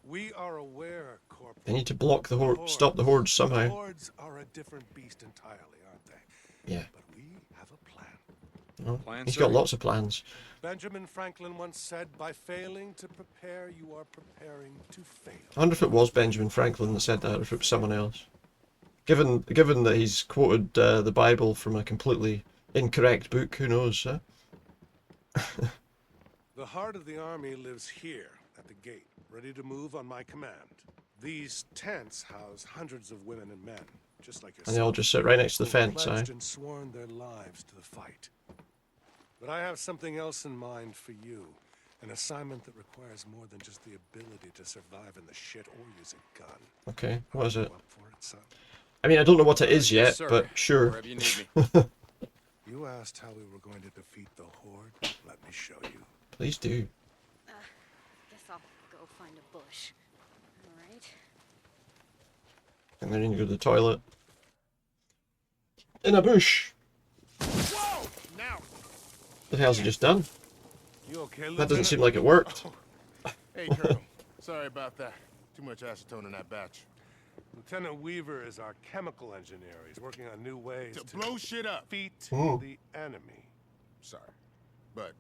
L: We are aware, Corporal.
A: They need to block the horde, stop the hordes
L: The
A: somehow.
L: hordes are a different beast entirely, aren't they?
A: Yeah.
L: But we have a plan.
A: Oh,
F: Plan,
A: he's
F: sir?
A: got lots of plans.
L: Benjamin Franklin once said, by failing to prepare, you are preparing to fail.
A: I wonder if it was Benjamin Franklin that said that, or if it was someone else. Given that he's quoted the Bible from a completely incorrect book, who knows, huh?
L: The heart of the army lives here, at the gate, ready to move on my command. These tents house hundreds of women and men, just like yourself.
A: And they all just sit right next to the
L: who have
A: fence,
L: pledged
A: aye?
L: and sworn their lives to the fight. But I have something else in mind for you. An assignment that requires more than just the ability to survive in the shit or use a gun.
A: Okay, what is
L: Are
A: it?
L: you up for it, son?
A: I mean, I don't know what it is yet,
F: Sir,
A: but sure.
F: wherever you need me.
L: You asked how we were going to defeat the horde. Let me show you.
A: Please do.
N: Guess I'll go find a bush. All right.
A: I'm going to go to the toilet. In a bush.
L: Whoa! Now.
A: What the hell's he just done?
L: You okay,
A: That
L: Lieutenant?
A: doesn't seem like it worked.
O: Hey, Colonel. Sorry about that. Too much acetone in that batch.
L: Lieutenant Weaver is our chemical engineer. He's working on new ways
O: To blow shit up.
L: defeat
A: Oh.
L: the enemy.
O: Sorry. But,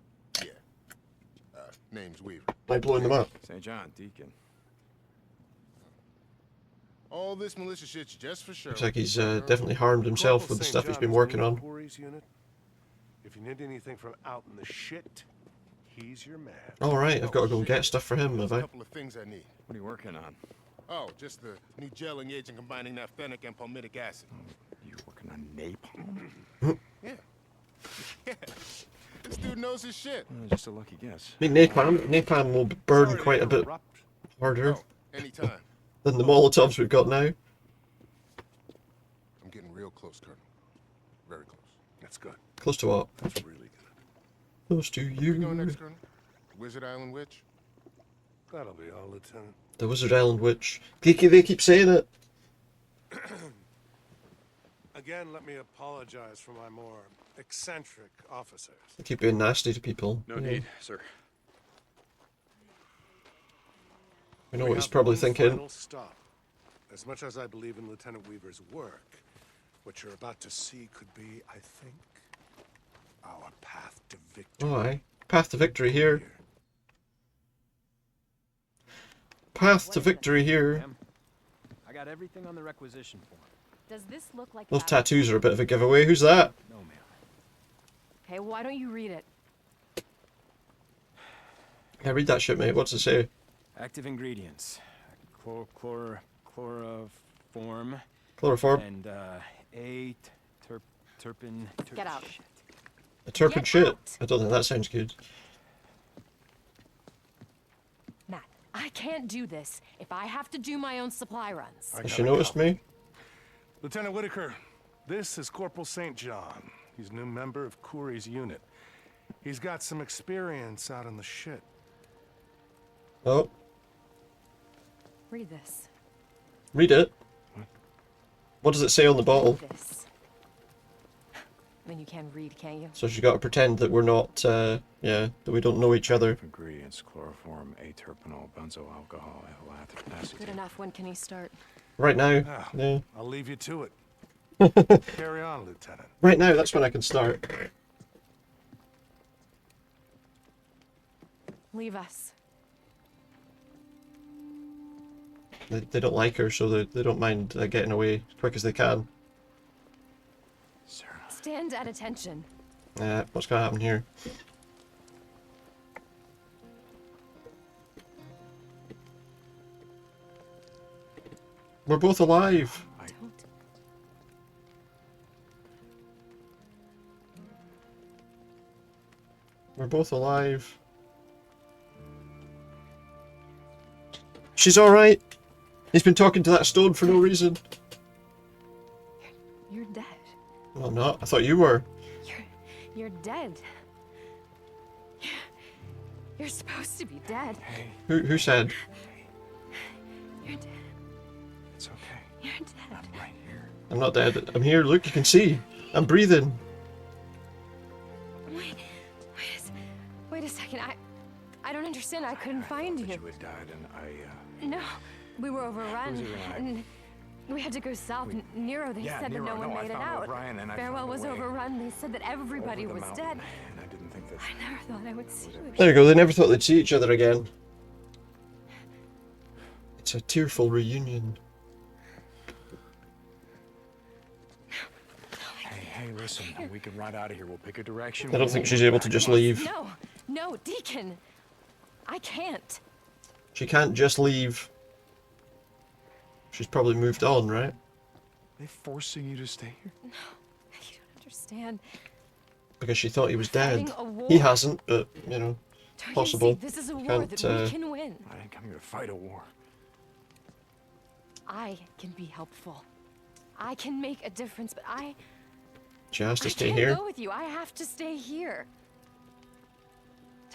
O: yeah. Name's Weaver.
A: By blowing them up.
F: St. John, Deacon.
O: All this militia shit's just for sure.
A: Looks like he's definitely harmed himself
L: Corporal
A: with the
L: St.
A: stuff he's
L: John
A: been
L: is
A: working
L: new to
A: on.
L: Corey's unit. If you need anything from out in the shit, he's your man.
A: Alright, I've got to go and get stuff for him, have
O: A
A: I?
O: couple of things I need.
F: What are you working on?
O: Oh, just the new gelling agent combining naphthenic and palmitic acid.
F: You working on napalm?
O: Yeah. Yeah. This dude knows his shit.
F: Just a lucky guess.
A: I mean, napalm will burn
L: Sorry to
A: quite a bit
L: interrupt.
A: harder
O: Oh, anytime.
A: than the Molotovs we've got now.
O: I'm getting real close, Colonel. Very close.
L: That's good.
A: Close to what?
L: That's really good.
A: Close to
O: Where you going
A: you.
O: next, Colonel? Wizard Island Witch?
L: That'll be all, Lieutenant.
A: The Wizard Island Witch. They keep saying it.
L: Again, let me apologize for my more eccentric officers.
A: They keep being nasty to people.
F: No
A: Yeah.
F: need, sir.
A: We know
L: We
A: what he's
L: have
A: probably
L: one
A: thinking.
L: final stop. As much as I believe in Lieutenant Weaver's work, what you're about to see could be, I think, our path to victory.
A: Oh, aye. Path to victory here. Path to victory here.
E: I got everything on the requisition form.
H: Does this look like
A: Those
H: battle?
A: tattoos are a bit of a giveaway. Who's that?
E: No, ma'am.
H: Okay, why don't you read it?
A: Yeah, read that shit, mate. What's it say?
E: Active ingredients: chloroform
A: Chloroform.
E: and terpin.
H: Get out.
A: A turpin
H: Get
A: shit.
H: out.
A: I don't think that sounds good.
H: Matt, I can't do this if I have to do my own supply runs.
L: I
A: Has she
L: gotta
A: noticed
L: go.
A: me?
L: Lieutenant Whitaker, this is Corporal St. John. He's a new member of Corey's unit. He's got some experience out in the shit.
A: Oh,
H: Read this.
A: read it. What does it say on the bottle?
H: This. I mean, you can read, can't you?
A: So she's got to pretend that we're not, yeah, that we don't know each other.
F: Ingredients: chloroform, aterpenol, benzoyl alcohol,
H: Good
F: acetate.
H: enough. When can he start?
A: Right now.
L: Ah,
A: Yeah.
L: I'll leave you to it. Carry on, Lieutenant.
A: Right now, that's when I can start.
H: Leave us.
A: They don't like her, so they don't mind getting away as quick as they can.
H: Stand at attention.
A: What's gonna happen here? We're both alive.
H: Don't.
A: We're both alive. She's alright. He's been talking to that stone for no reason.
H: You're dead.
A: Well, I'm not. I thought you were.
H: You're dead. You're supposed to be dead.
F: Hey.
A: Who said?
H: You're dead.
F: It's okay.
H: You're dead.
F: I'm right here.
A: I'm not dead. I'm here. Look, you can see. I'm breathing.
H: Wait a second. I don't understand. I couldn't find you.
F: You had died, and I.
H: No, we were overrun,
F: Who's overrun?
H: and we had to go south. Nero, they said
F: Nero,
H: that no one
F: I
H: made it
F: found
H: out.
F: O'Brien, and I
H: Farewell
F: found a
H: was
F: way
H: overrun. They said that everybody
F: over the
H: was
F: mountain,
H: dead.
F: And I didn't think that.
H: I never thought I would see you again.
A: There you go. They never thought they'd see each other again. It's a tearful reunion.
F: Hey, listen. We can ride out of here. We'll pick a direction.
A: I don't think she's able to just leave.
H: No, Deacon. I can't.
A: She can't just leave. She's probably moved on, right?
F: They forcing you to stay here?
H: No, you don't understand.
A: Because she thought he was dead.
H: Fighting a war.
A: He hasn't, but, you know,
H: Don't
A: possible.
H: you see? This is a war that we can win.
F: I didn't come here to fight a war.
H: I can be helpful. I can make a difference, but
A: She has to
H: I
A: stay
H: can't
A: here.
H: go with you. I have to stay here.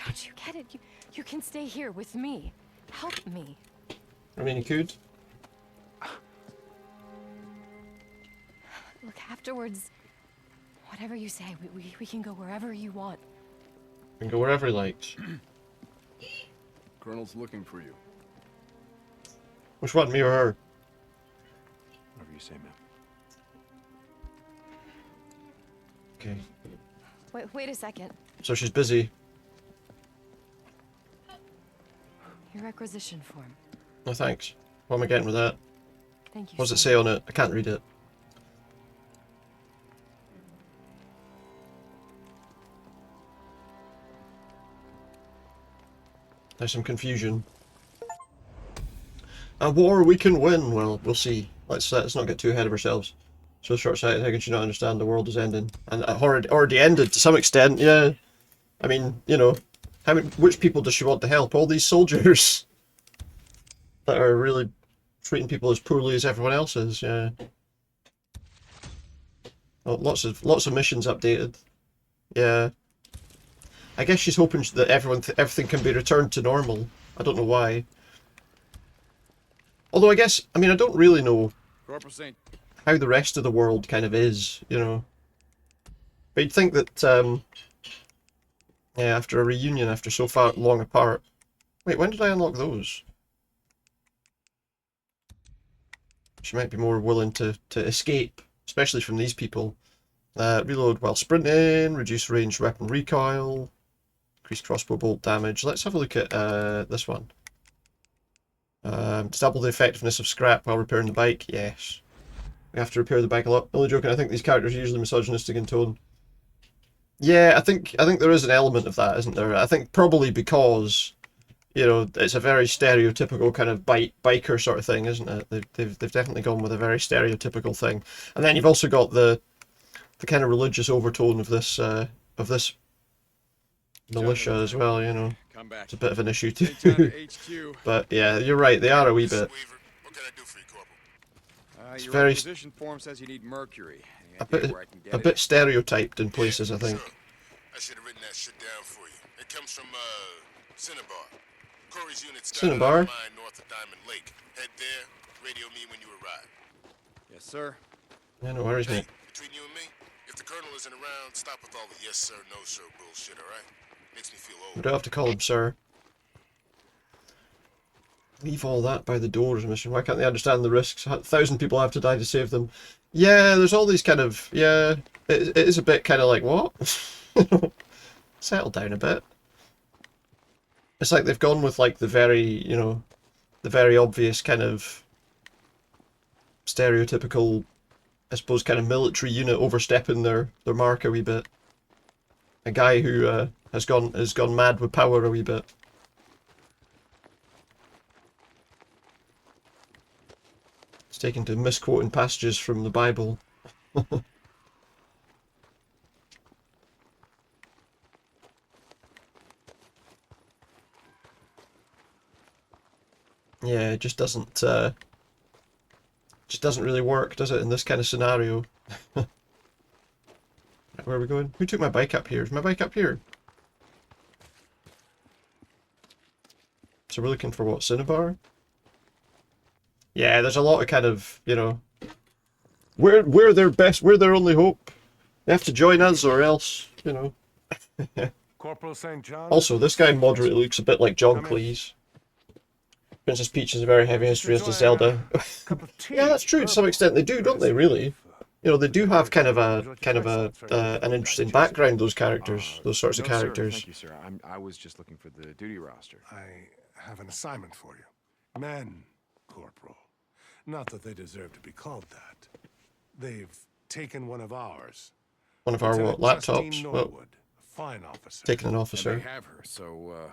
H: Don't you get it? You can stay here with me. Help me.
A: I mean, he could.
H: Look, afterwards, whatever you say, we can go wherever you want.
A: He can go wherever he likes.
C: Colonel's looking for you.
A: Which one, me or her?
F: Whatever you say, man.
A: Okay.
H: Wait a second.
A: So she's busy.
H: Your requisition form.
A: No thanks. What am I getting with that?
H: Thank you.
A: What does it
H: so
A: say on it? I can't read it. There's some confusion. A war we can win. Well, we'll see. Let's not get too ahead of ourselves. So short-sighted. How could you not understand the world is ending? And it already ended to some extent. Yeah. I mean, you know, which people does she want to help? All these soldiers that are really treating people as poorly as everyone else is. Yeah. Oh, lots of missions updated. Yeah. I guess she's hoping that everything can be returned to normal. I don't know why. Although I don't really know how the rest of the world kind of is, you know. But you'd think that, yeah, after a reunion, after so far long apart. Wait, when did I unlock those? She might be more willing to escape, especially from these people. Reload while sprinting, reduce ranged weapon recoil, increase crossbow bolt damage. Let's have a look at this one. Double the effectiveness of scrap while repairing the bike. Yes. We have to repair the bike a lot. Only joking, I think these characters are usually misogynistic in tone. Yeah, I think there is an element of that, isn't there? I think probably because, you know, it's a very stereotypical kind of biker sort of thing, isn't it? They've definitely gone with a very stereotypical thing. And then you've also got the kind of religious overtone of this militia as well, you know. It's a bit of an issue too. But yeah, you're right, they are a wee bit. It's
B: Your
A: very
B: requisition form says you need mercury.
A: a bit stereotyped in places, I think.
O: I should have written that shit down for you. It comes from Cinnabar. Corey's unit
A: Cinnabar?
O: mine north of Diamond Lake. Head there, radio me when you arrive.
B: Yes, sir.
A: Yeah, no worries, mate.
O: Between you and me, if the colonel isn't around, stop with all the yes sir, no sir bullshit, alright? Makes me feel old.
A: We don't have to call him sir. Leave all that by the doors, mission. Why can't they understand the risks? 1,000 people have to die to save them. Yeah, there's all these kind of... Yeah, it is a bit kind of like, what? Settle down a bit. It's like they've gone with like the very, you know, the very obvious kind of stereotypical, I suppose, kind of military unit overstepping their mark a wee bit. A guy who has gone mad with power a wee bit. It's taken to misquoting passages from the Bible. Yeah, it just doesn't doesn't really work, does it, in this kind of scenario? Right, where are we going? Who took my bike up here? Is my bike up here? So we're looking for what, Cinnabar? Yeah, there's a lot of kind of, you know, we're their best, we're their only hope. They have to join us or else, you know.
L: Corporal St. John.
A: Also, this guy moderately looks a bit like John Cleese. Princess Peach has a very heavy history, as does Zelda. Yeah, that's true to some extent. They do, don't they? Really, you know, they do have kind of an interesting background. Those characters, those sorts of characters.
F: Thank you, sir. I was just looking for the duty roster.
L: I have an assignment for you. Men, Corporal. Not that they deserve to be called that. They've taken one of ours.
A: One of our what, laptops? Well,
L: fine officer.
A: Taking an officer.
F: And they have her, so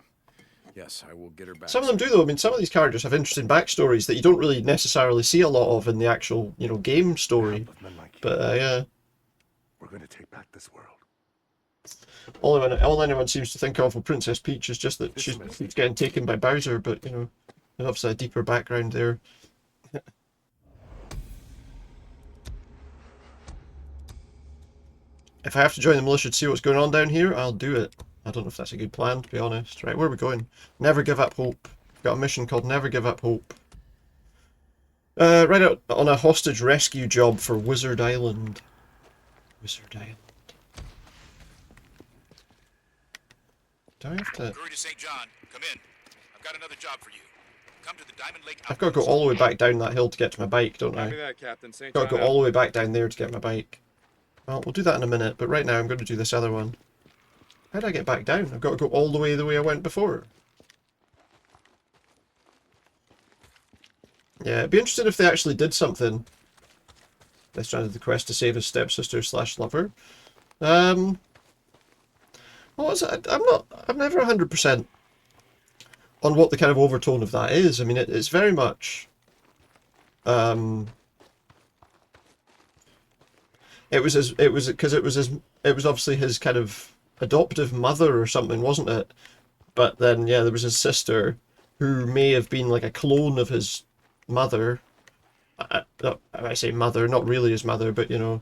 F: yes, I will get her back.
A: Some of them do, though. I mean, some of these characters have interesting backstories that you don't really necessarily see a lot of in the actual, you know, game story. But yeah.
L: We're going to take back this world.
A: All anyone seems to think of with Princess Peach is just that she's getting taken by Bowser, but, you know, there's obviously a deeper background there. If I have to join the militia to see what's going on down here, I'll do it. I don't know if that's a good plan, to be honest. Right, where are we going? Never give up hope. We've got a mission called Never Give Up Hope. Right out on a hostage rescue job for Wizard Island. Wizard Island. Do I have to...
I: Courier to St. John, come in. I've got another job for you. Come to the Diamond Lake.
A: I've got to go all the way back down that hill to get to my bike, don't I?
K: Copy that, Captain. St.
A: Got to
K: John
A: go all the way back down there to get my bike. Well, we'll do that in a minute, but right now I'm going to do this other one. How did I get back down? I've got to go all the way I went before. Yeah, it'd be interesting if they actually did something. They started the quest to save his stepsister / lover. What was it? I'm never 100% on what the kind of overtone of that is. I mean, it's very much, it was obviously his kind of adoptive mother or something, wasn't it? But then, yeah, there was his sister who may have been like a clone of his mother. I say mother, not really his mother, but, you know,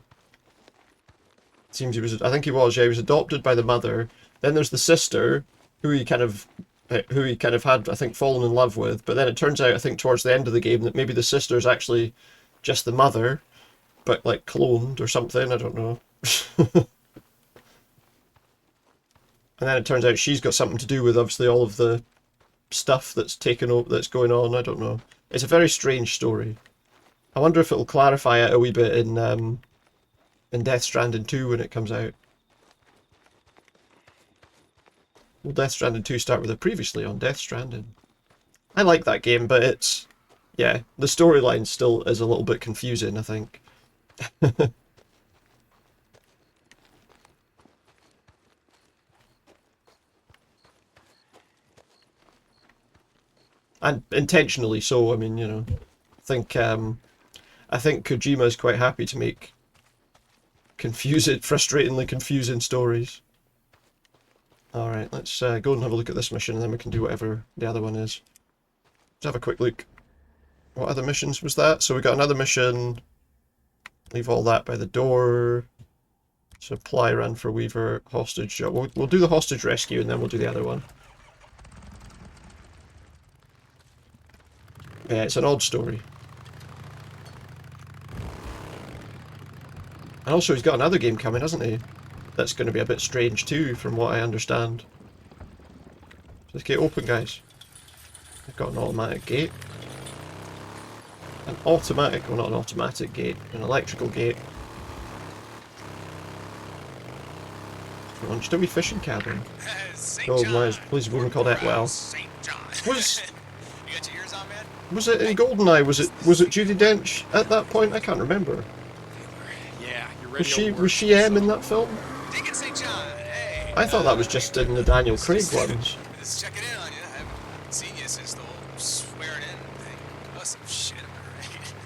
A: it seems he was, I think he was adopted by the mother. Then there's the sister who he kind of had, I think, fallen in love with. But then it turns out, I think, towards the end of the game that maybe the sister is actually just the mother, but like cloned or something. I don't know. And then it turns out she's got something to do with obviously all of the stuff that's taken over, that's going on. I don't know. It's a very strange story. I wonder if it'll clarify it a wee bit in Death Stranding 2 when it comes out. Will Death Stranding 2 start with a previously on Death Stranding? I like that game, but it's, yeah, the storyline still is a little bit confusing, I think. And intentionally so. I mean, you know, I think Kojima's quite happy to make frustratingly confusing stories. Alright, let's go and have a look at this mission, and then we can do whatever the other one is. Let's have a quick look. What other missions was that? So we got another mission. Leave all that by the door. Supply run for Weaver. Hostage. We'll do the hostage rescue, and then we'll do the other one. Yeah, it's an odd story. And also he's got another game coming, hasn't he? That's going to be a bit strange too, from what I understand. Let's get open, guys. I've got an automatic gate. An automatic, well not an automatic gate, an electrical gate. Launched a wee fishing cabin. Oh my, please a woman called Etwell. Was it in GoldenEye? Was it Judi Dench at that point? I can't remember.
G: Yeah, you're ready.
A: Was she M in that film? I thought that was just in the Daniel Craig ones.
I: Just checking in on you. I haven't seen you since the whole swearing in thing. Oh, some shit,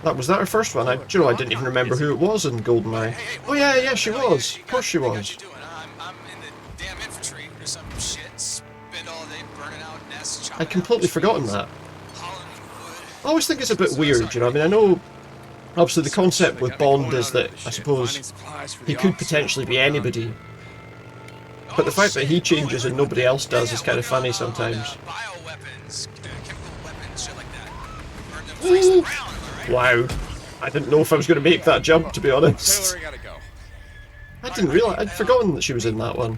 I: right?
A: Was that her first one? Do you know, I didn't even remember who it was in GoldenEye. Oh yeah, she was. Of course she was.
I: I'm in the damn infantry or some shit. Spend all day burning out nests.
A: I'd completely forgotten that. I always think it's a bit weird, you know. I mean, I know Obviously, the concept with Bond is that, I suppose, he could potentially be anybody. But the fact that he changes and nobody else does is kind of funny sometimes. Wow. I didn't know if I was going to make that jump, to be honest. I didn't realise. I'd forgotten that she was in that one.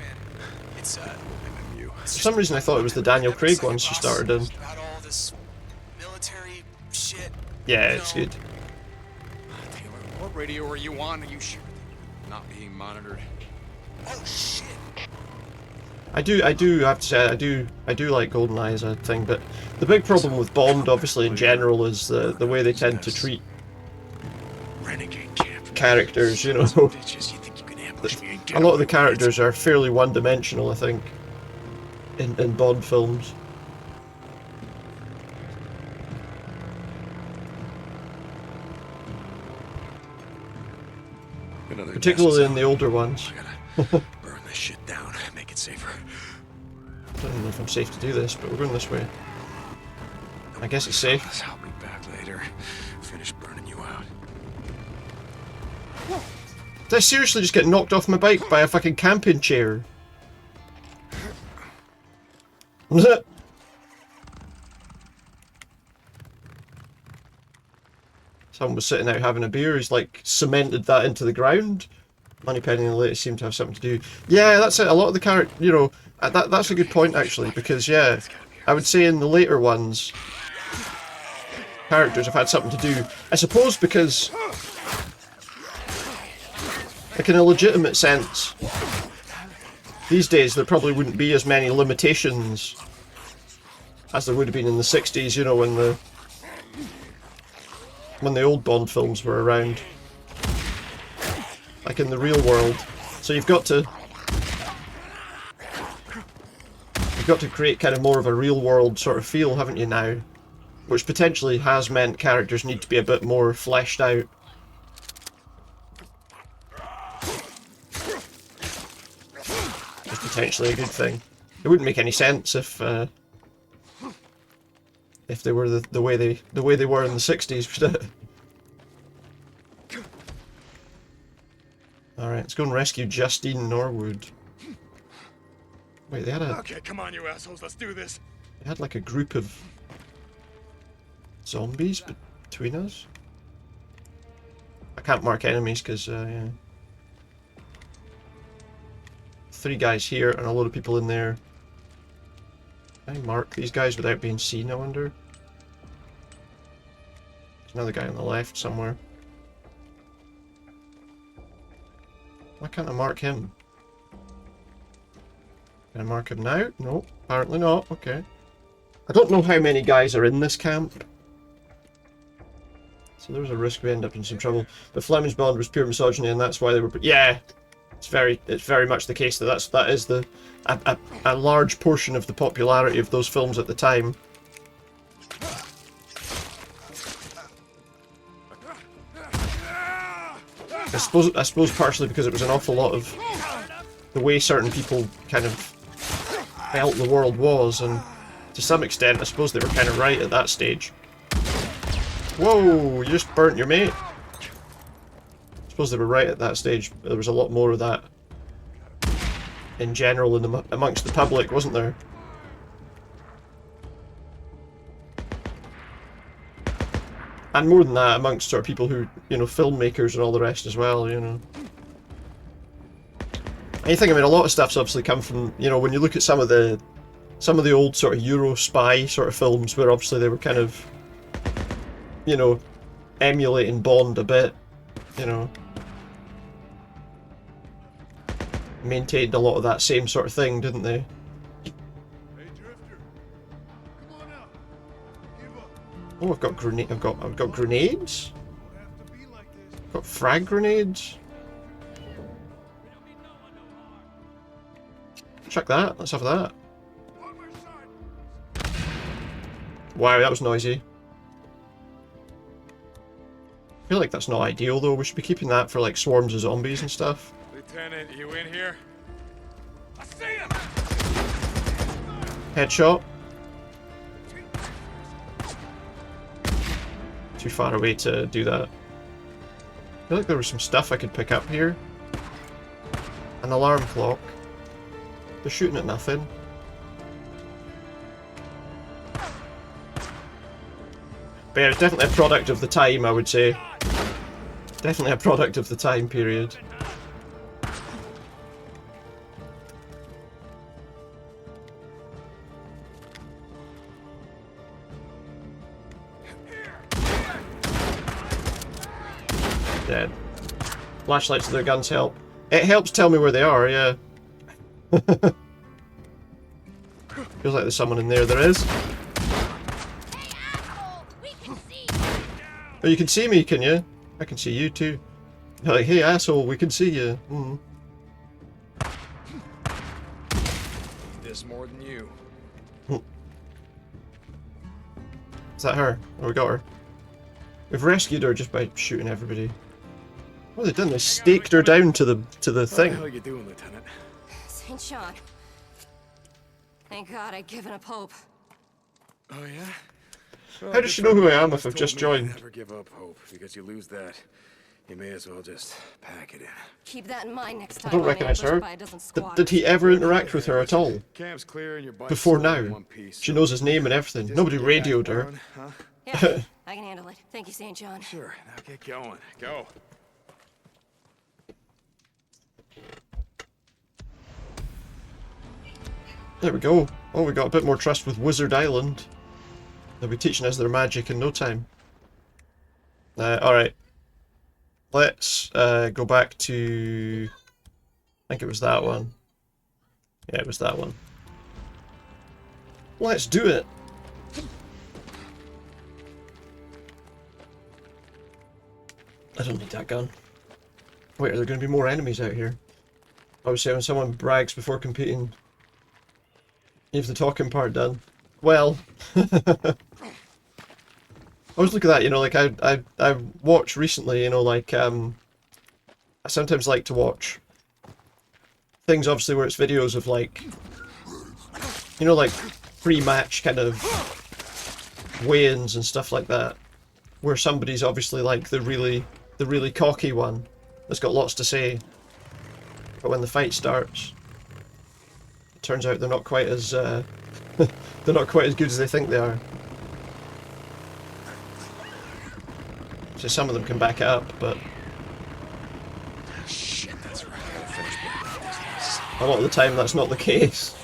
A: For some reason I thought it was the Daniel Craig one she started in. Yeah, it's good.
B: What radio are you on? Are you sure not being monitored? Oh shit!
A: I do have to say I do like GoldenEye as a thing, but the big problem with Bond, obviously in general, is the way they tend to treat characters. You know, a lot of the characters are fairly one-dimensional, I think, in Bond films. Particularly in the older ones.
G: Burn this shit down, make it safer.
A: I don't know if I'm safe to do this, but we're going this way. I guess it's safe.
G: I'll be back later. Finish burning you out.
A: Did I seriously just get knocked off my bike by a fucking camping chair? Someone was sitting out having a beer, he's like cemented that into the ground. Moneypenny and the latest seem to have something to do. Yeah, that's it. A lot of the character, you know, that's a good point actually, because yeah, I would say in the later ones, characters have had something to do. I suppose because, like in a legitimate sense, these days there probably wouldn't be as many limitations as there would have been in the 60s, you know, when the old Bond films were around. Like in the real world. So you've got to create kind of more of a real world sort of feel, haven't you now? Which potentially has meant characters need to be a bit more fleshed out. It's potentially a good thing. It wouldn't make any sense if they were the way they were in the 60s, would it? Alright, let's go and rescue Justine Norwood. Wait, they had a...
G: Okay, come on, you assholes, let's do this.
A: They had like a group of zombies between us. I can't mark enemies because, yeah. 3 guys here and a load of people in there. Can I mark these guys without being seen, I wonder? There's another guy on the left somewhere. Why can't I mark him? Can I mark him now? No, apparently not. Okay. I don't know how many guys are in this camp. So there's a risk we end up in some trouble. But Fleming's Bond was pure misogyny and that's why they were... Yeah! It's very much the case that is a large portion of the popularity of those films at the time. I suppose partially because it was an awful lot of the way certain people kind of felt the world was, and to some extent I suppose they were kind of right at that stage. Whoa, you just burnt your mate. I suppose they were right at that stage. There was a lot more of that in general amongst the public, wasn't there? And more than that, amongst sort of people who, you know, filmmakers and all the rest as well, you know. And you think, I mean, a lot of stuff's obviously come from, you know, when you look at some of the old sort of Euro spy sort of films where obviously they were kind of, you know, emulating Bond a bit, you know. Maintained a lot of that same sort of thing, didn't they? Oh, I've got grenades. I've got frag grenades. Check that. Let's have that. Wow, that was noisy. I feel like that's not ideal though. We should be keeping that for like swarms of zombies and stuff.
B: Lieutenant, you in here? I see him.
A: Headshot. Too far away to do that. I feel like there was some stuff I could pick up here. An alarm clock. They're shooting at nothing. But yeah, it's definitely a product of the time, I would say. Definitely a product of the time period. Dead. Flashlights to their guns help. It helps tell me where they are, yeah. Feels like there's someone in there. There is. Oh, you can see me, can you? I can see you too. They're like, hey asshole, we can see you. Mm.
F: This more than you.
A: Is that her? Oh, we got her. We've rescued her just by shooting everybody. What have they done? They staked her down to the thing.
F: What the hell are you doing, Lieutenant?
P: St. John. Thank God I'd given up hope.
F: Oh yeah? Well,
A: How does she know who I am if I've just joined?
F: Never give up hope, because you lose that, you may as well just pack it in.
P: Keep that in mind next time.
A: I don't recognise her. Did he ever interact with her at all?
F: Camp's clear and your bike's
A: Before
F: still in
A: now?
F: one piece,
A: She
F: so
A: knows his name and everything.
F: just
A: Nobody
F: get
A: radioed
F: back
A: her.
F: down, huh?
P: Yeah, I can handle it. Thank you, St. John.
F: Sure, now get going. Go.
A: There we go. Oh, we got a bit more trust with Wizard Island. They'll be teaching us their magic in no time. Alright. Let's go back to... I think it was that one. Yeah, it was that one. Let's do it! I don't need that gun. Wait, are there going to be more enemies out here? Obviously, when someone brags before competing, you have the talking part done. Well, I always look at that, you know, like I watched recently, you know, like I sometimes like to watch things, obviously, where it's videos of like, you know, like pre-match kind of weigh-ins and stuff like that, where somebody's obviously like the really cocky one that's got lots to say, but when the fight starts, it turns out they're not quite as they're not quite as good as they think they are. So some of them can back it up, but
F: Shit, that's right.
A: a lot of the time that's not the case.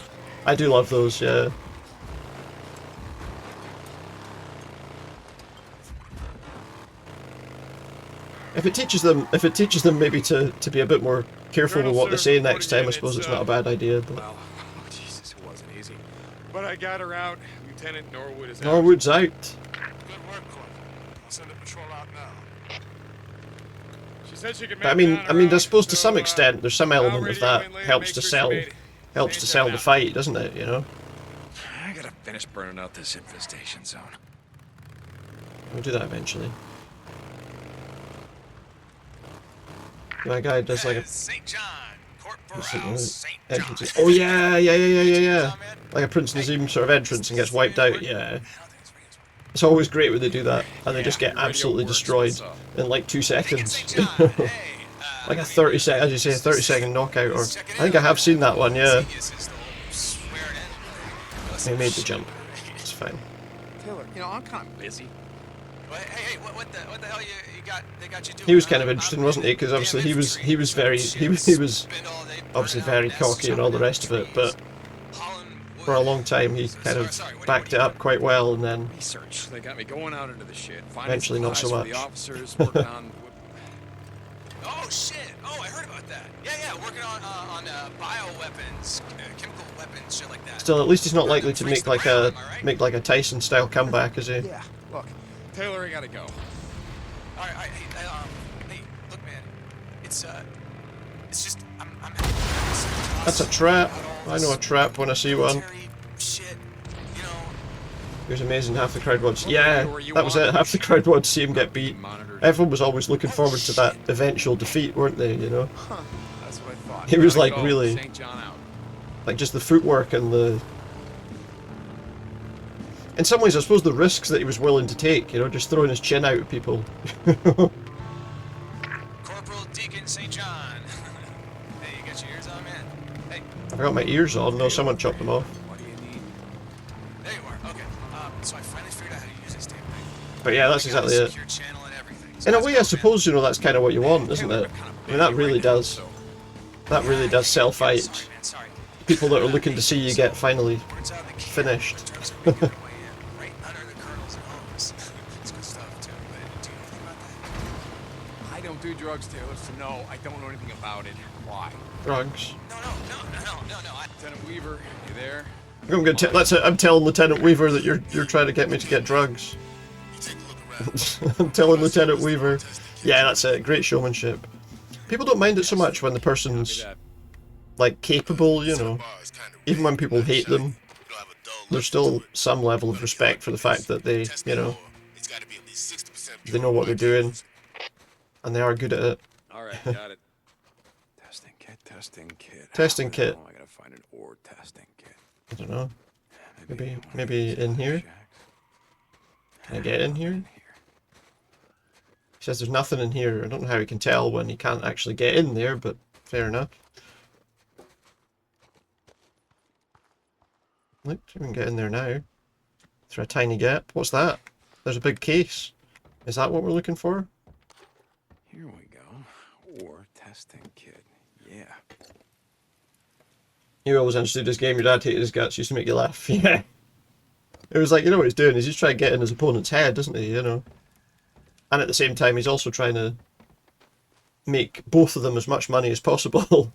A: I do love those, yeah. If it teaches them maybe to be a bit more careful with what they say next time, I suppose it's not a bad idea. But
F: Well, oh, Jesus, it wasn't easy.
G: But I got her out. Lieutenant Norwood is out.
A: Norwood's out.
O: Good work, Corporal. I'll send a patrol out now.
G: She said she could
A: But
G: make
A: I mean, I suppose to some extent there's some element of that helps to sell the fight, doesn't it? You know.
G: I gotta finish burning out this infestation zone.
A: We'll do that eventually. My guy does like a
I: St. John,
A: entrance. Oh yeah. Like a Prince Nazim sort of entrance and gets wiped out. Yeah. It's always great when they do that, and they just get absolutely destroyed in like 2 seconds. Like a 30-second, as you say, a 30-second knockout. Or I think I have seen that one. Yeah. He made the jump. It's fine.
G: Taylor, you know, I'm kind of busy.
I: Hey, what the hell you got? They got you doing?
A: He was kind of interesting, wasn't he? Because obviously he was obviously very cocky and all the rest of it, but for a long time he kind of backed it up quite well, and then
G: Research. They got me going out into the shit.
A: Eventually not so
G: supplies for
A: much.
G: The officers working on.
I: Oh shit! Oh, I heard about that. Yeah, working on bioweapons, chemical weapons, shit like that.
A: still, at least he's not likely to make like a Tyson style comeback, is he?
G: Yeah. Look, Taylor, I gotta go.
I: All right, hey, look, man, it's just I'm
A: That's a trap. I know a trap when I see one.
I: shit, you know.
A: It was amazing. Half the crowd wanted. Yeah, that was it. Half the crowd wanted to see him get beat. Everyone was always looking forward to that eventual defeat, weren't they? You know.
G: That's what I thought.
A: He was
G: Gotta
A: like
G: go.
A: really,
G: St. John out.
A: like just the footwork and the. In some ways, I suppose the risks that he was willing to take. You know, just throwing his chin out at people.
I: got your ears on, man? Hey.
A: I got my ears on. No, someone chopped them off.
I: What do you need? There you are. Okay. So I finally figured out how to use this damn thing.
A: But yeah, that's exactly it.
I: Secure channel and everything.
A: In a way, I suppose, you know, that's kind of what you want, isn't it? I mean, that really does. That really does sell Fight. People that are looking to see you get finally finished.
G: I don't do drugs, Taylor, so no, I don't know anything about it. Why?
A: Drugs.
I: No.
G: Lieutenant Weaver, you there?
A: I'm gonna I'm telling Lieutenant Weaver that you're trying to get me to get drugs. I'm telling Lieutenant Weaver. Yeah, that's it. Great showmanship. People don't mind it so much when the person's like capable, you know. Even when people hate them, there's still some level of respect for the fact that they, you know, they know what they're doing and they are good at it.
G: Alright, got it. Testing kit, testing kit.
A: Testing kit.
G: I gotta find an ore testing kit.
A: I don't know. Maybe in here? Can I get in here? He says there's nothing in here. I don't know how he can tell when he can't actually get in there, but fair enough. Look, we can get in there now. Through a tiny gap. What's that? There's a big case. Is that what we're looking for?
G: Here we go. Ore testing kit. Yeah.
A: You always understood this game. Your dad hated his guts. Used to make you laugh. Yeah. It was like, you know what he's doing? He's just trying to get in his opponent's head, doesn't he? You know. And at the same time, he's also trying to make both of them as much money as possible.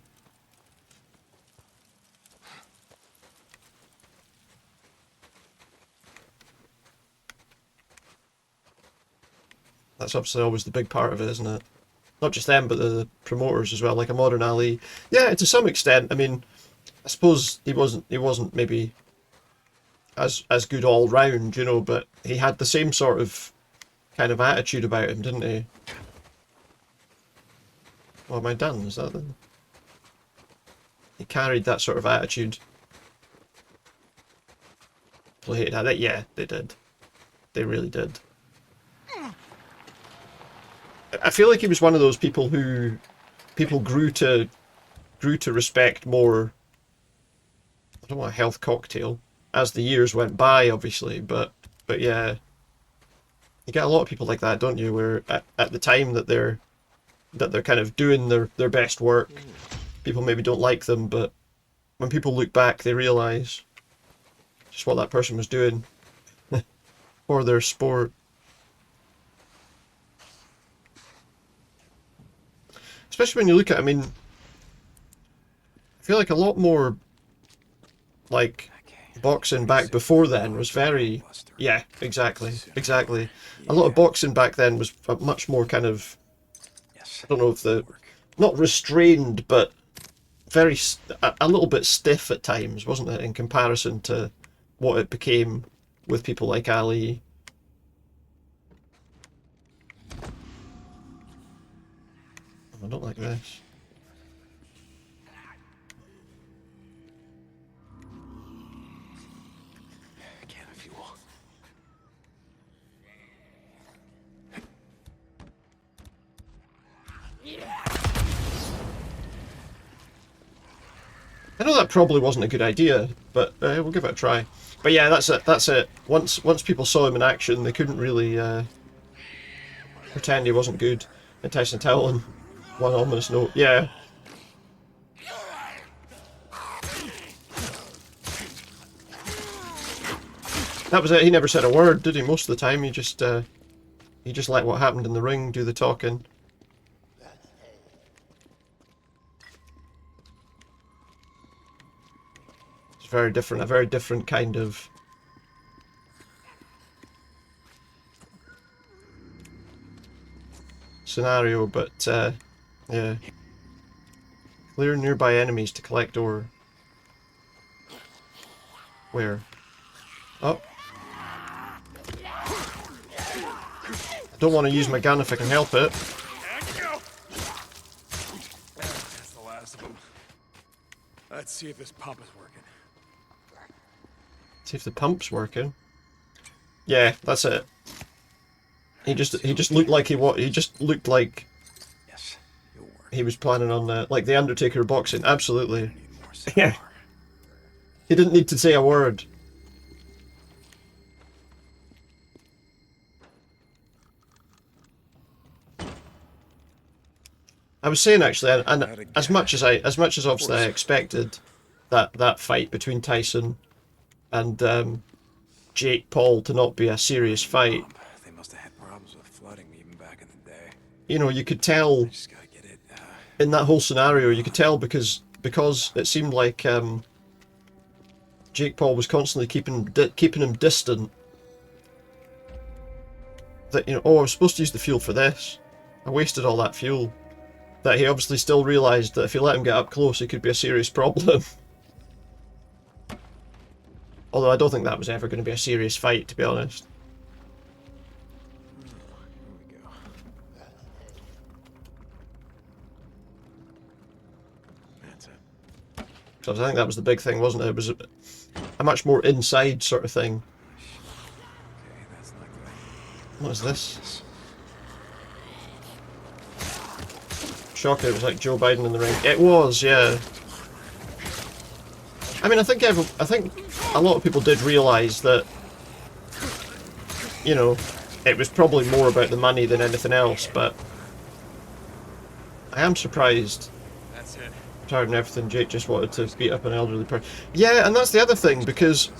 A: That's obviously always the big part of it, isn't it? Not just them, but the promoters as well. Like a Modern Ali. Yeah, to some extent. I mean, I suppose he wasn't maybe as good all round, you know, but he had the same sort of kind of attitude about him, didn't he? What am I done? Is that then? He carried that sort of attitude. People hated that. Yeah, they did. They really did. I feel like he was one of those people who people grew to respect more. I don't want a health cocktail as the years went by, obviously, but yeah, you get a lot of people like that, don't you? Where at the time that they're kind of doing their best work, people maybe don't like them, but when people look back, they realise just what that person was doing for their sport. Especially when you look at, I mean, I feel like a lot more, like, boxing back before then was very, yeah, exactly. A lot of boxing back then was much more kind of, I don't know if not restrained, but very, a little bit stiff at times, wasn't it, in comparison to what it became with people like Ali. I don't like this.
G: Can of fuel.
A: I know that probably wasn't a good idea, but we'll give it a try. But yeah, that's it. Once people saw him in action, they couldn't really pretend he wasn't good. And Tyson Towlin, one ominous note. Yeah. That was it. He never said a word, did he? Most of the time, he just let what happened in the ring do the talking. It's very different. A very different kind of scenario, but yeah. Clear nearby enemies to collect ore. Where? Oh. I don't want to use my gun if I can help it.
G: That's the last of them. Let's see if this pump is working.
A: See if the pump's working. Yeah, that's it. He just looked like he just looked like he was planning on like the Undertaker boxing. Absolutely. Yeah. He didn't need to say a word. I was saying actually, and as much as obviously I expected that fight between Tyson and Jake Paul to not be a serious fight.
F: They must have had problems with flooding even back in the day.
A: You know, you could tell in that whole scenario. You could tell because it seemed like Jake Paul was constantly keeping him distant. That, you know, oh, I was supposed to use the fuel for this. I wasted all that fuel. That he obviously still realised that if he let him get up close, it could be a serious problem. Although I don't think that was ever going to be a serious fight, to be honest. So I think that was the big thing, wasn't it? It was a much more inside sort of thing. What is this? Shocker, it was like Joe Biden in the ring. It was, yeah. I mean, I think a lot of people did realise that, you know, it was probably more about the money than anything else, but I am surprised.
K: That's it.
A: Tired and everything, Jake just wanted to beat up an elderly person. Yeah, and that's the other thing, because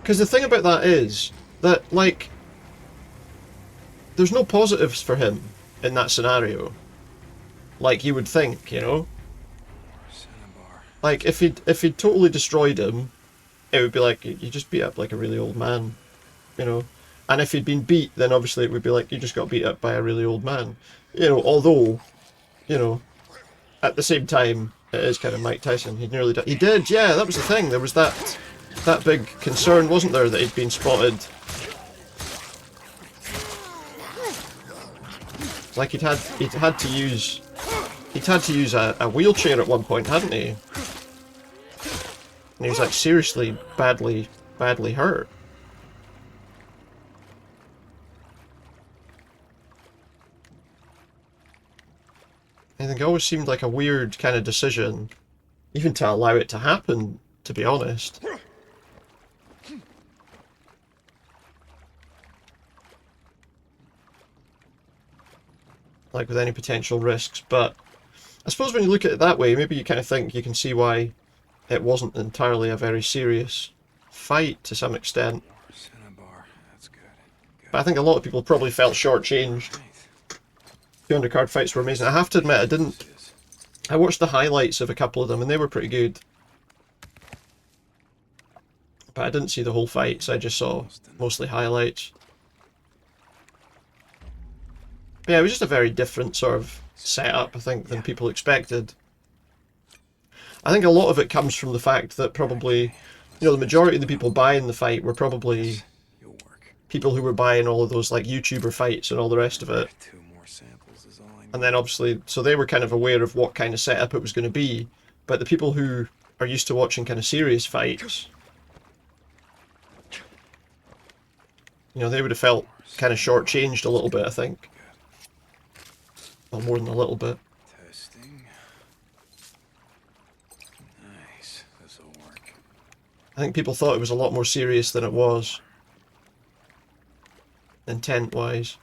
A: the thing about that is that, like, there's no positives for him in that scenario. Like you would think, you know? Like, if he'd totally destroyed him, it would be like, you just beat up like a really old man, you know? And if he'd been beat, then obviously it would be like, you just got beat up by a really old man. You know, although, you know, at the same time, it is kind of Mike Tyson. He nearly died. He did, yeah, that was the thing. There was that big concern, wasn't there, that he'd been spotted. Like he'd had to use a wheelchair at one point, hadn't he? And he was like seriously badly hurt. I think it always seemed like a weird kind of decision, even to allow it to happen, to be honest. Like with any potential risks, but I suppose when you look at it that way, maybe you kind of think you can see why it wasn't entirely a very serious fight to some extent. But I think a lot of people probably felt shortchanged. The undercard fights were amazing. I have to admit, I watched the highlights of a couple of them and they were pretty good. But I didn't see the whole fight, so I just saw mostly highlights. But yeah, it was just a very different sort of setup, I think, than people expected. I think a lot of it comes from the fact that probably, you know, the majority of the people buying the fight were probably people who were buying all of those like YouTuber fights and all the rest of it. And then obviously, so they were kind of aware of what kind of setup it was going to be, but the people who are used to watching kind of serious fights, you know, they would have felt kind of shortchanged a little bit, I think. Well, more than a little bit.
F: Testing. Nice. This'll work.
A: I think people thought it was a lot more serious than it was. Intent-wise.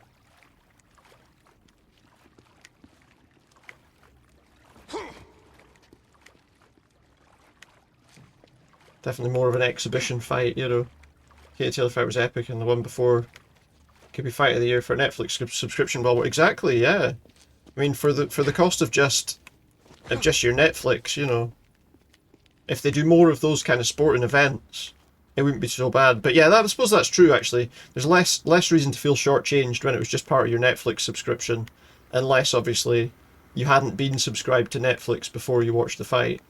A: Definitely more of an exhibition fight, you know. Katie Taylor fight was epic, and the one before could be fight of the year for a Netflix subscription. Well, exactly, yeah. I mean, for the cost of just your Netflix, you know, if they do more of those kind of sporting events, it wouldn't be so bad. But yeah, I suppose that's true. Actually, there's less reason to feel shortchanged when it was just part of your Netflix subscription, unless obviously you hadn't been subscribed to Netflix before you watched the fight,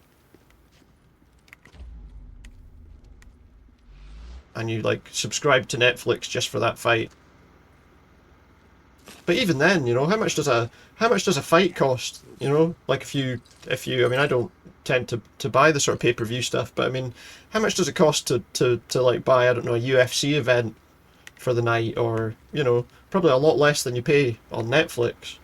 A: and you like subscribed to Netflix just for that fight. But even then, you know, how much does a fight cost? You know, like if you, I mean, I don't tend to buy the sort of pay-per-view stuff, but I mean, how much does it cost to like buy, I don't know, a UFC event for the night, or, you know, probably a lot less than you pay on Netflix.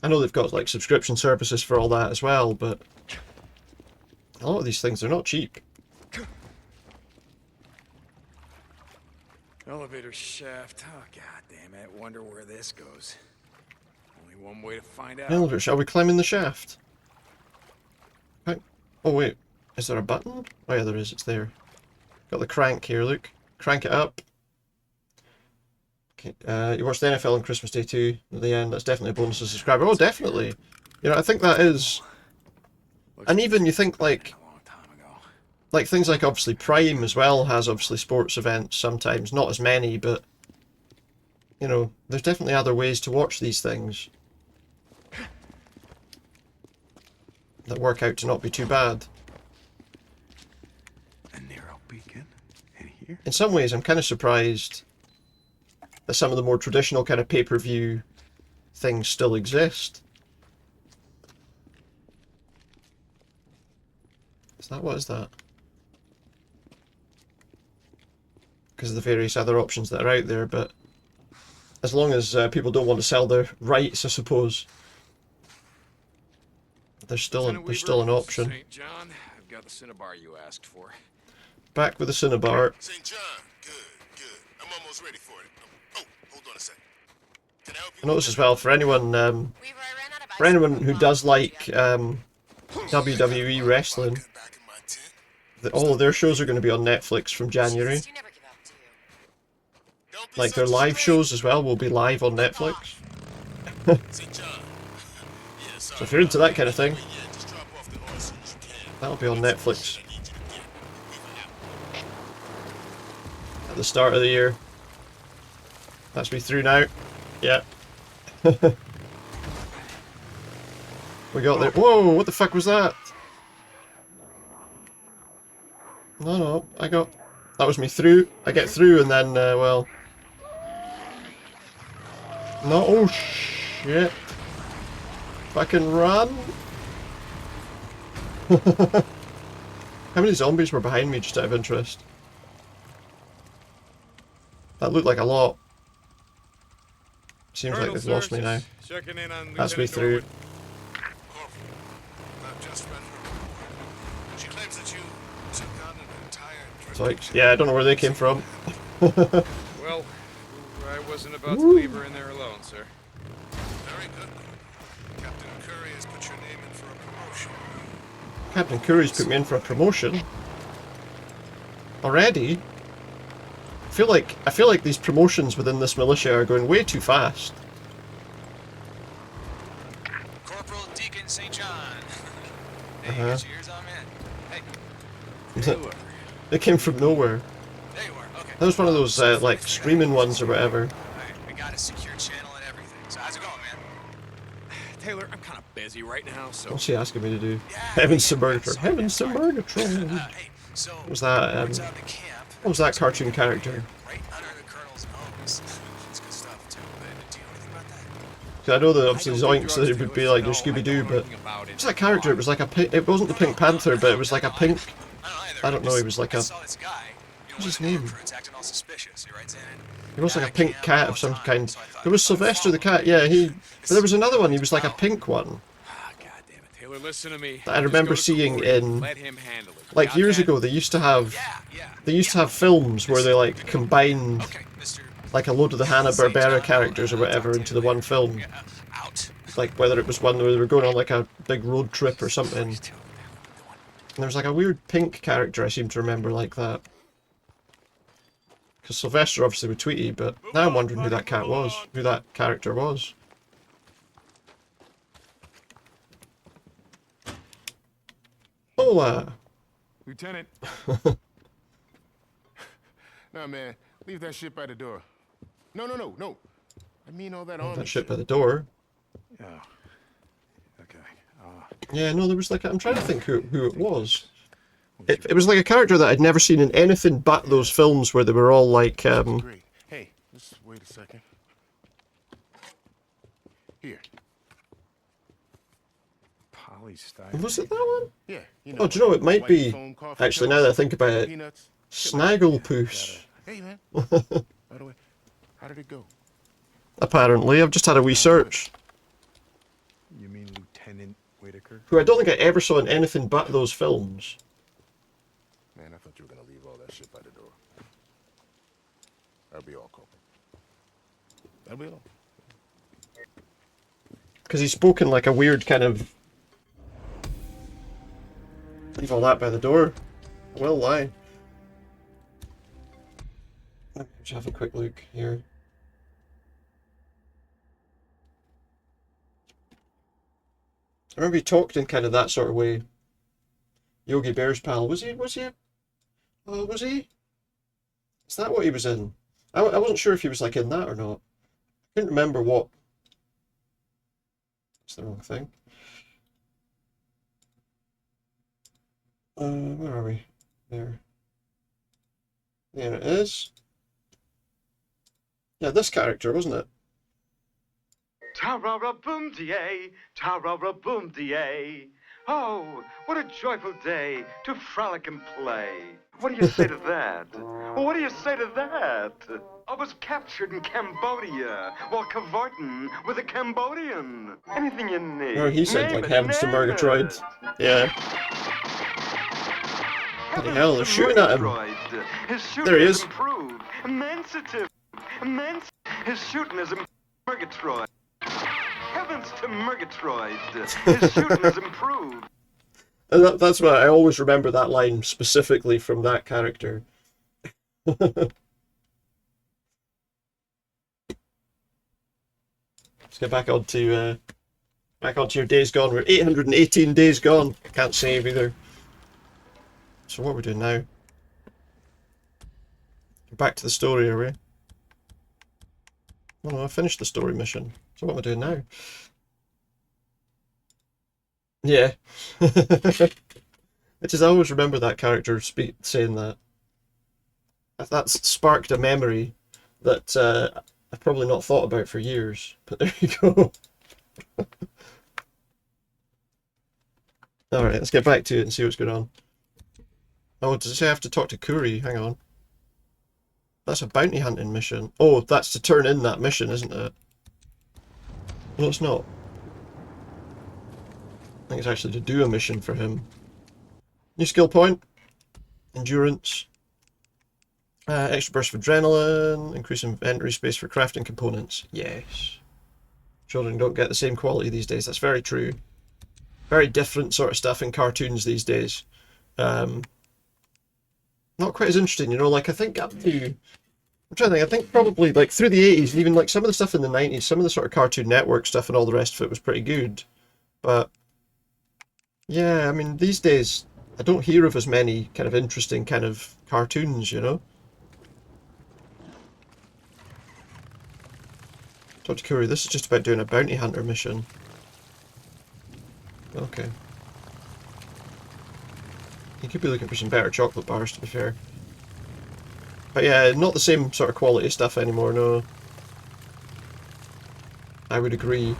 A: I know they've got like subscription services for all that as well, but a lot of these things, they're not cheap.
F: Elevator shaft. Oh, god damn it. Wonder where this goes. Only one way to find out.
A: Elevator, shall we climb in the shaft? Okay. Oh wait, is there a button? Oh yeah, there is, it's there. Got the crank here, look. Crank it up. Okay, you watched the NFL on Christmas Day too, at the end. That's definitely a bonus to subscriber. Oh, definitely! You know, I think that is... And even you think like things like obviously Prime as well has obviously sports events sometimes, not as many, but you know, there's definitely other ways to watch these things that work out to not be too bad.
F: A narrow beacon. And here?
A: In some ways, I'm kind of surprised that some of the more traditional kind of pay-per-view things still exist. Is that, what is that? Because of the various other options that are out there, but as long as people don't want to sell their rights, I suppose, there's still an option.
F: St. John, I've got the Cinnabar you asked for.
A: Back with the Cinnabar.
O: St. John, good. I'm almost ready for it. Oh, hold on a second. Can I help you?
A: I notice as well, for anyone who does like WWE wrestling, that all of their shows are going to be on Netflix from January. Like their live shows as well will be live on Netflix. So if you're into that kind of thing, that'll be on Netflix at the start of the year. That's me through now. Yeah. We got there. Whoa, what the fuck was that? No, that was me through. I get through and then, well... No, oh shit. Fucking run. How many zombies were behind me, just out of interest? That looked like a lot. Seems like they've lost me now. That's me through. Yeah, I don't know where they came from.
B: Well, I wasn't about to leave her in there alone, sir.
O: Very good. Captain Curry has put your name in for a promotion.
A: Captain Curry's put me in for a promotion. Already? I feel like these promotions within this militia are going way too fast.
I: Corporal Deacon St. John.
A: Hey, you got your ears on, man? Hey. They came from nowhere.
I: There you are. Okay.
A: That was one of those like streaming ones or whatever.
I: Alright, we got a secure channel and everything. So how's it going, man?
F: Taylor, I'm kind of busy right now, so...
A: What's he asking me to do? Heavens to Murgatroyd. Heavens to Murgatroyd. What was that? What was that cartoon character?
I: Right under the colonel's nose. It's good stuff too. But do you know anything about that?
A: Cause I know that obviously Zoinks that it would be like your Scooby-Doo, but what's that character? It was like a pink. It wasn't the Pink Panther, but it was like a pink. I don't know. He was like a. What's his name? He was like a pink cat of some kind. There was Sylvester the cat. Yeah, he. But there was another one. He was like a pink one.
F: Taylor, listen to me.
A: That I remember seeing in. Like years ago, they used to have. They used to have films where they like combined. Like a load of the Hanna-Barbera characters or whatever into the one film. Like whether it was one where they were going on like a big road trip or something. And there was like a weird pink character I seem to remember like that. Because Sylvester obviously with Tweety, but now I'm wondering who that cat was. Who that character was. Hola!
E: Lieutenant.
O: Nah, man, leave that shit by the door. No. I mean all that on
A: That shit by the door.
F: Yeah. Okay.
A: Yeah, no, there was like I'm trying to think who it was. It was like a character that I'd never seen in anything but those films where they were all like
O: Great. Hey, just wait a second. Here.
F: Polystyrene.
A: Was it that one?
O: Yeah. You
A: Oh, do you know, it might be actually now that I think about it, Snagglepuss.
O: Hey, man. By the way, how did it go?
A: Apparently, I've just had a wee search.
F: You mean Lieutenant Whitaker?
A: Who I don't think I ever saw in anything but those films.
O: Man, I thought you were gonna leave all that shit by the door. That'll be all, Corporal. That'll be all.
A: Because he's spoken like a weird kind of... Leave all that by the door. Well, lie. Let me just have a quick look here. I remember he talked in kind of that sort of way. Yogi Bear's pal. Was he? Was he? Was he? Is that what he was in? I wasn't sure if he was like in that or not. I couldn't remember what. It's the wrong thing. Where are we? There. There it is. Yeah, this character, wasn't it?
Q: Ta-ra-ra-boom-de-ay, ta-ra-ra-boom-de-ay. Oh, what a joyful day to frolic and play. What do you say to that? What do you say to that? I was captured in Cambodia while cavorting with a Cambodian. Anything you need.
A: Oh, he sounds like Heavens to Murgatroyd. Yeah. Bloody hell, they're shooting at him. There he is.
Q: Improved. Immensitive. Immense. His shooting is Murgatroyd. Heavens to Murgatroyd. His shooting is improved.
A: And that's why I always remember that line specifically from that character. Let's get back onto your Days Gone. We're 818 days gone. I can't save either. So what are we doing now? Back to the story, are we? Oh no, I finished the story mission. So what am I doing now? Yeah. I just always remember that character saying that. That's sparked a memory that I've probably not thought about for years. But there you go. Alright, let's get back to it and see what's going on. Oh, does it say I have to talk to Kuri? Hang on. That's a bounty hunting mission. Oh, that's to turn in that mission, isn't it? No, it's not. I think it's actually to do a mission for him. New skill point. Endurance. Extra burst of adrenaline. Increase inventory space for crafting components. Yes. Children don't get the same quality these days. That's very true. Very different sort of stuff in cartoons these days. Not quite as interesting, you know, like I think up to... I'm trying to think, I think probably like through the 80s, and even like some of the stuff in the 90s, some of the sort of Cartoon Network stuff and all the rest of it was pretty good. But yeah, I mean, these days, I don't hear of as many kind of interesting kind of cartoons, you know? Dr. Curry, this is just about doing a bounty hunter mission. Okay. You could be looking for some better chocolate bars, to be fair. But yeah, not the same sort of quality stuff anymore, no. I would agree.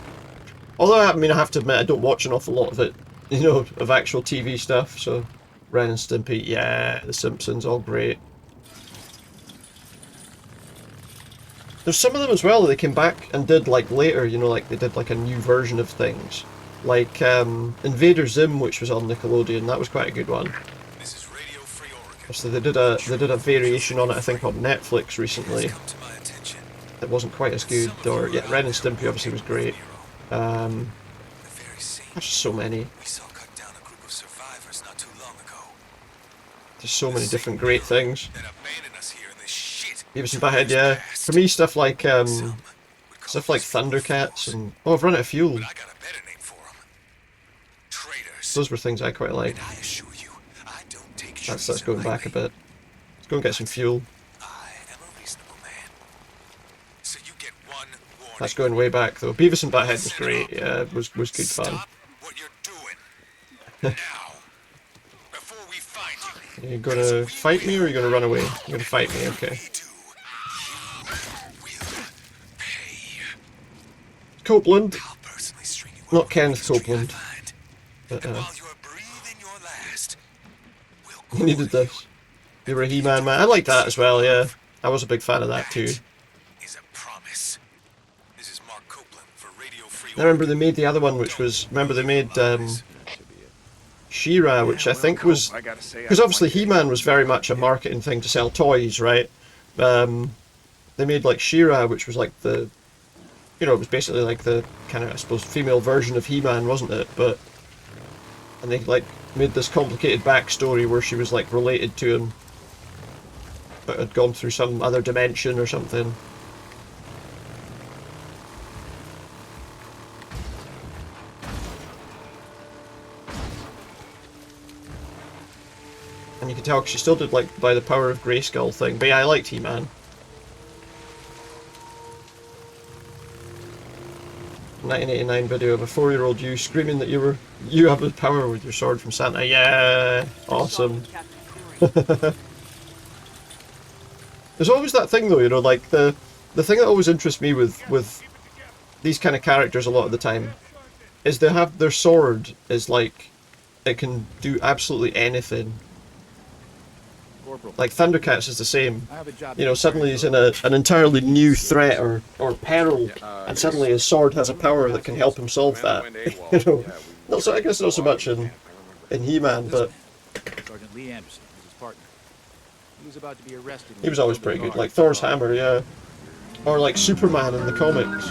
A: Although, I mean, I have to admit, I don't watch an awful lot of it, you know, of actual TV stuff, so... Ren and Stimpy, yeah, The Simpsons, all great. There's some of them as well that they came back and did, like, later, you know, like, they did, like, a new version of things. Like, Invader Zim, which was on Nickelodeon, that was quite a good one. So they did a variation on it, I think, on Netflix recently. It wasn't quite as good, or yeah, Ren and Stimpy obviously was great. There's just so many. There's so many different great things. Beavis and Butthead, yeah. For me, stuff like Thundercats and oh, I've run out of fuel. Those were things I quite liked. That's going back a bit. Let's go and get some fuel. That's going way back though. Beavis and Butthead was great. Yeah, it was good fun. Are you gonna fight me or are you gonna run away? You're gonna fight me, okay. Copeland. Not Kenneth Copeland. But, you needed this. You were a He-Man man. I like that as well, yeah. I was a big fan of that too.
I: Is a promise. This is Mark Copeland for Radio Free
A: I remember they made the other one, which was, remember they made She-Ra, which I think was, because obviously He-Man was very much a marketing thing to sell toys, right? They made like She-Ra, which was like the, you know, it was basically like the kind of, I suppose, female version of He-Man, wasn't it? But, and they like made this complicated backstory where she was like related to him, but had gone through some other dimension or something. And you can tell she still did like by the power of Grayskull thing. But yeah, I liked He-Man. 1989 video of a 4-year-old you screaming that you have the power with your sword from Santa. Yeah, awesome. There's always that thing though, you know, like the thing that always interests me with these kind of characters a lot of the time is they have their sword is like it can do absolutely anything. Like Thundercats is the same. You know, suddenly he's in an entirely new threat or peril, and suddenly his sword has a power that can help him solve that. You know, not so, I guess not so much in He-Man, but
C: Sergeant Lee Anderson was his partner. He was about to be arrested.
A: He was always pretty good. Like Thor's hammer, yeah, or like Superman in the comics.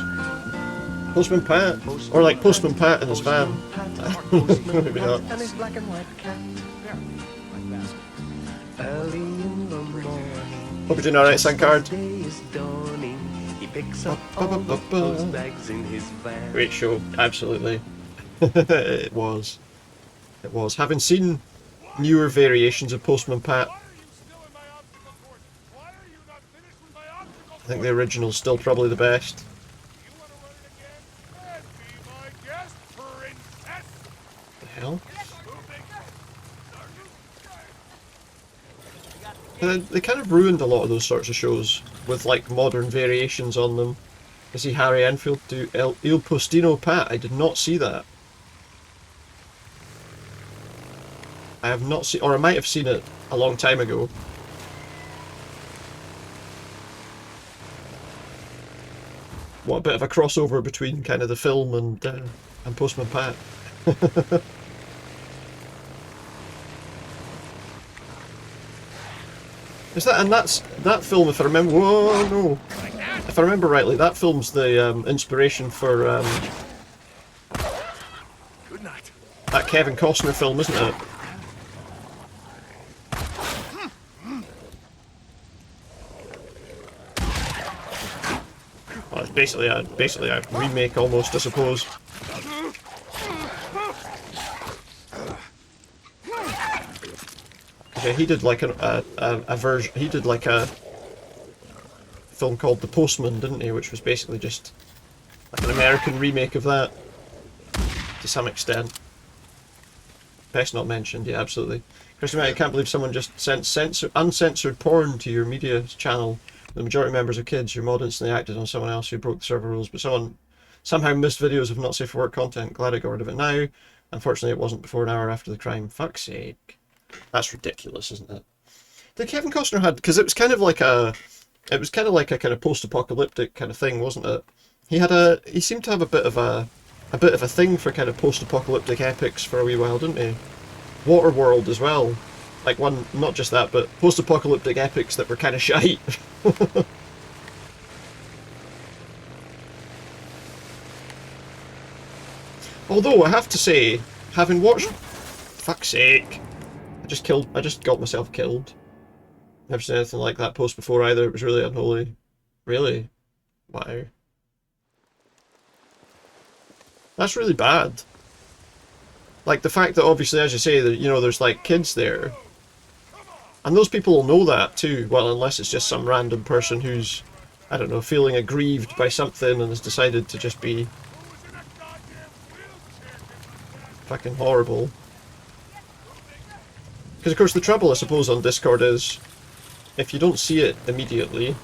A: Postman Pat, or like Postman Pat in his van. Maybe not.
R: And his black and white cat. Early in the morning.
A: Hope you're doing alright, Sankard.
R: He picks up all of those bags in his van.
A: Great show, absolutely. It was. It was. Having seen newer variations of Postman Pat, I think the original's still probably the best. The hell? They kind of ruined a lot of those sorts of shows with like modern variations on them. I see Harry Enfield do Il Postino Pat. I did not see that. I have not seen, or I might have seen it a long time ago. What a bit of a crossover between kind of the film and Postman Pat. Is that, and that film, if I remember, whoa, no. If I remember rightly, that film's the inspiration for that Kevin Costner film, isn't it? Well, it's basically a remake almost, I suppose. Yeah, he did like a version. He did like a film called The Postman, didn't he? Which was basically just like an American remake of that, to some extent. Best not mentioned. Yeah, absolutely. Christian, I can't believe someone just sent uncensored porn to your media channel. The majority of members are kids. Your mod instantly acted on someone else who broke the server rules, but someone somehow missed videos of not safe for work content. Glad I got rid of it now. Unfortunately, it wasn't before an hour after the crime. Fuck's sake. That's ridiculous, isn't it? Did Kevin Costner had, because it was kind of like a kind of post-apocalyptic kind of thing, wasn't it? He seemed to have a bit of a thing for kind of post-apocalyptic epics for a wee while, didn't he? Waterworld as well. Like one, not just that, but post-apocalyptic epics that were kind of shite. Although I have to say, having watched, fuck's sake. I just got myself killed. Never seen anything like that post before either. It was really unholy. Really? Wow. That's really bad. Like the fact that obviously, as you say, that you know there's like kids there, and those people will know that too. Well, unless it's just some random person who's, I don't know, feeling aggrieved by something and has decided to just be fucking horrible. Because of course the trouble, I suppose, on Discord is, if you don't see it immediately,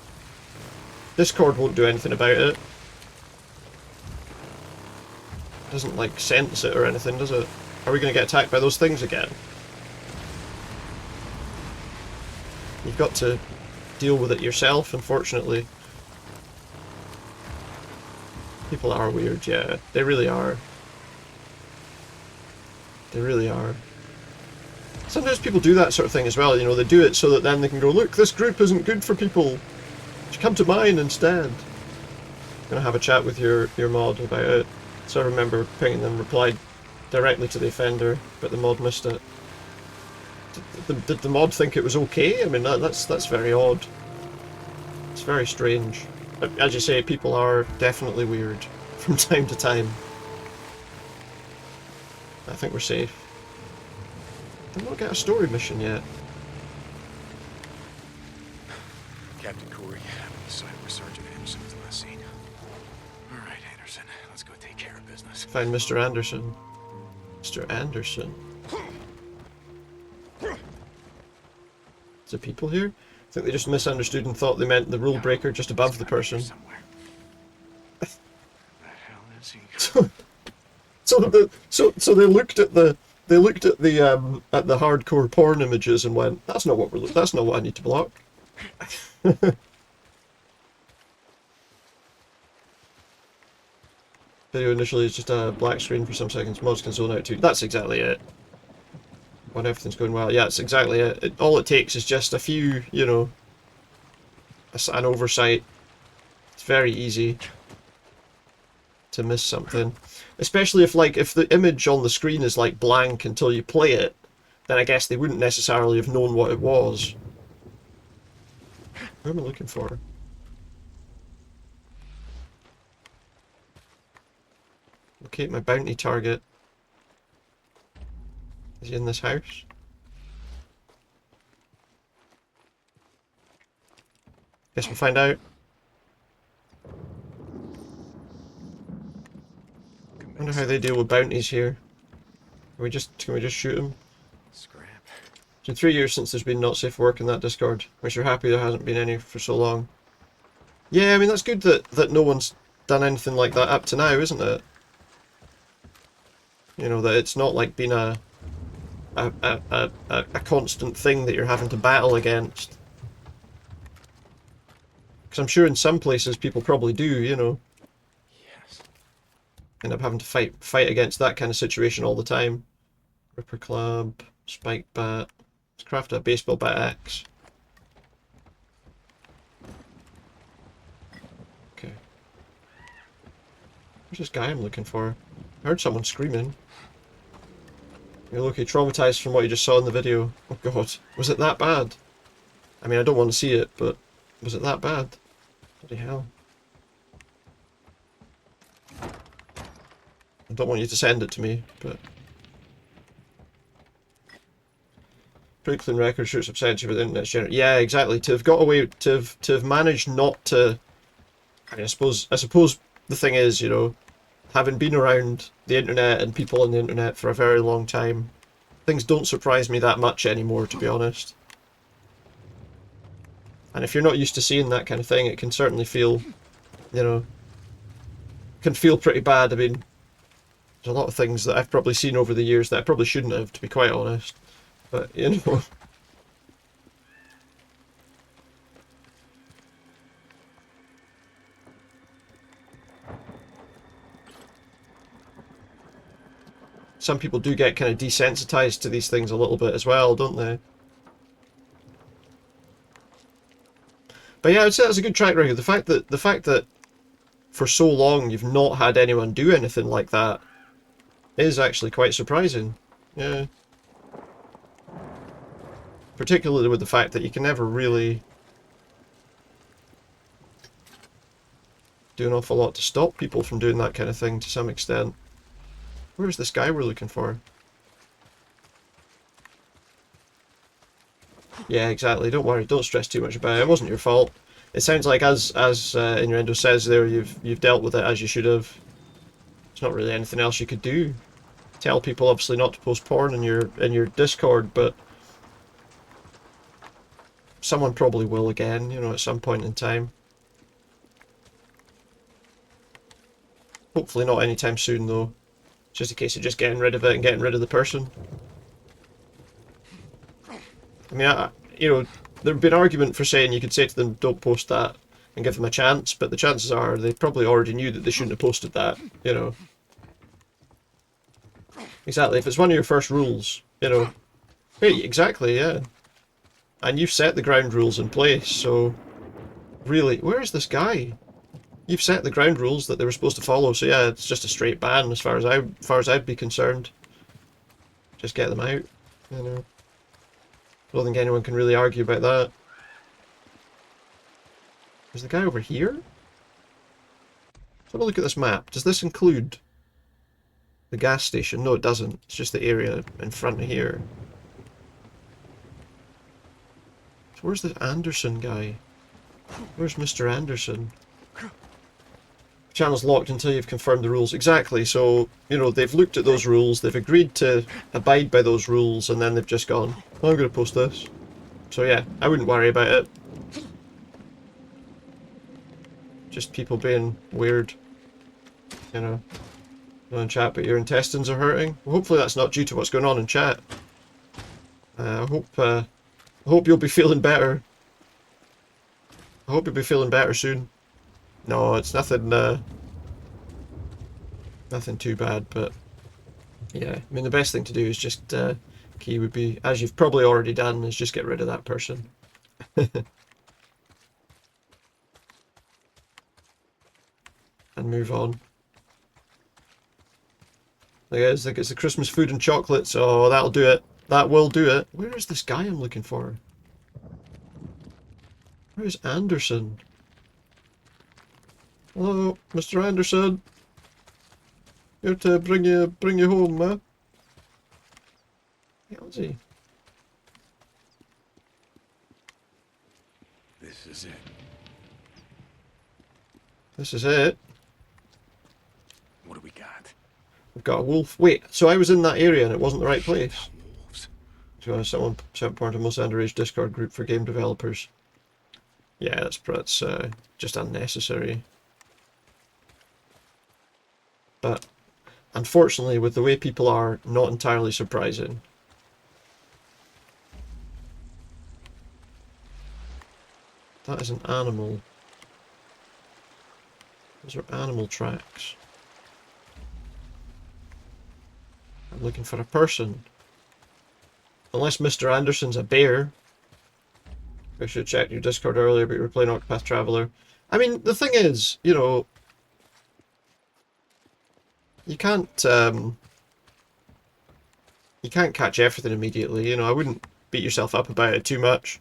A: Discord won't do anything about it. It doesn't, like, sense it or anything, does it? Are we going to get attacked by those things again? You've got to deal with it yourself, unfortunately. People are weird, yeah. They really are. They really are. Sometimes people do that sort of thing as well, you know, they do it so that then they can go, look, this group isn't good for people. You should come to mine instead. I'm gonna have a chat with your mod about it. So I remember pinging them, replied directly to the offender, but the mod missed it. Did the mod think it was okay? I mean, that's very odd. It's very strange. As you say, people are definitely weird from time to time. I think we're safe. Did not get a story mission yet.
F: Captain Corey, I'm on the site where Sergeant Anderson was last seen. All right, Anderson, let's go take care of business.
A: Find Mr. Anderson. Mr. Anderson. Is there people here? I think they just misunderstood and thought they meant the rule breaker just above the person. So they looked at the hardcore porn images and went, that's not what that's not what I need to block. Video initially is just a black screen for some seconds. Mods can zone out too. That's exactly it. When everything's going well. Yeah, that's exactly it. All it takes is just a few, you know, an oversight. It's very easy to miss something. Especially if the image on the screen is like blank until you play it, then I guess they wouldn't necessarily have known what it was. What am I looking for? Locate my bounty target. Is he in this house? Guess we'll find out. I wonder how they deal with bounties here. Can we just shoot them?
F: Scrap.
A: It's been 3 years since there's been not safe work in that Discord. Which you're happy there hasn't been any for so long. Yeah, I mean that's good that no one's done anything like that up to now, isn't it? You know, that it's not like been a constant thing that you're having to battle against. Because I'm sure in some places people probably do, you know.
F: Yes.
A: End up having to fight against that kind of situation all the time. Ripper Club, Spike Bat. Let's craft a baseball bat axe. Okay. Where's this guy I'm looking for? I heard someone screaming. You're okay, traumatized from what you just saw in the video. Oh god, was it that bad? I mean, I don't want to see it, but was it that bad? Bloody hell. I don't want you to send it to me, but... Pretty clean record, shoots obscenity with the internet's general. Yeah, exactly. To have got away, to have managed not to... I mean, I suppose the thing is, you know, having been around the internet and people on the internet for a very long time, things don't surprise me that much anymore, to be honest. And if you're not used to seeing that kind of thing, it can certainly feel, you know, can feel pretty bad. I mean, there's a lot of things that I've probably seen over the years that I probably shouldn't have, to be quite honest. But, you know... Some people do get kind of desensitized to these things a little bit as well, don't they? But yeah, I'd say that's a good track record. The fact that for so long you've not had anyone do anything like that is actually quite surprising. Yeah. Particularly with the fact that you can never really do an awful lot to stop people from doing that kind of thing to some extent. Where's this guy we're looking for? Yeah, exactly. Don't worry. Don't stress too much about it. It wasn't your fault. It sounds like, as Innuendo says there, you've dealt with it as you should have. There's not really anything else you could do. Tell people obviously not to post porn in your Discord, but someone probably will again, you know, at some point in time. Hopefully not anytime soon, though. It's just a case of just getting rid of it and getting rid of the person. I mean, you know, there would be an argument for saying you could say to them, don't post that, and give them a chance, but the chances are they probably already knew that they shouldn't have posted that, you know. Exactly, if it's one of your first rules, you know. Hey, exactly, yeah. And you've set the ground rules in place, so... Really, where is this guy? You've set the ground rules that they were supposed to follow, so yeah, it's just a straight ban as far as I'd be concerned. Just get them out, you know. I don't think anyone can really argue about that. Is the guy over here? Let's have a look at this map. Does this include the gas station? No, it doesn't. It's just the area in front of here. So where's the Anderson guy? Where's Mr. Anderson? Channel's locked until you've confirmed the rules. Exactly, so, you know, they've looked at those rules, they've agreed to abide by those rules, and then they've just gone, oh, I'm going to post this. So yeah, I wouldn't worry about it. Just people being weird. You know. In chat, but your intestines are hurting. Well, hopefully that's not due to what's going on in chat. I hope you'll be feeling better. I hope you'll be feeling better soon. No, it's nothing, nothing too bad, but yeah, I mean the best thing to do is just, key would be, as you've probably already done, is just get rid of that person. And move on. Like it's the Christmas food and chocolates. Oh, that'll do it. That will do it. Where is this guy I'm looking for? Where's Anderson? Hello, Mr. Anderson. Here to bring you home, man. How is he?
F: This is it.
A: This is it.
F: What do we got?
A: We've got a wolf. Wait, so I was in that area and it wasn't the right place. So someone sent part of the most underage Discord group for game developers. Yeah, that's just unnecessary. But unfortunately, with the way people are, not entirely surprising. That is an animal. Those are animal tracks. I'm looking for a person. Unless Mr. Anderson's a bear. I should have checked your Discord earlier, but you were playing Octopath Traveler. I mean, the thing is, you know, you can't catch everything immediately, you know, I wouldn't beat yourself up about it too much.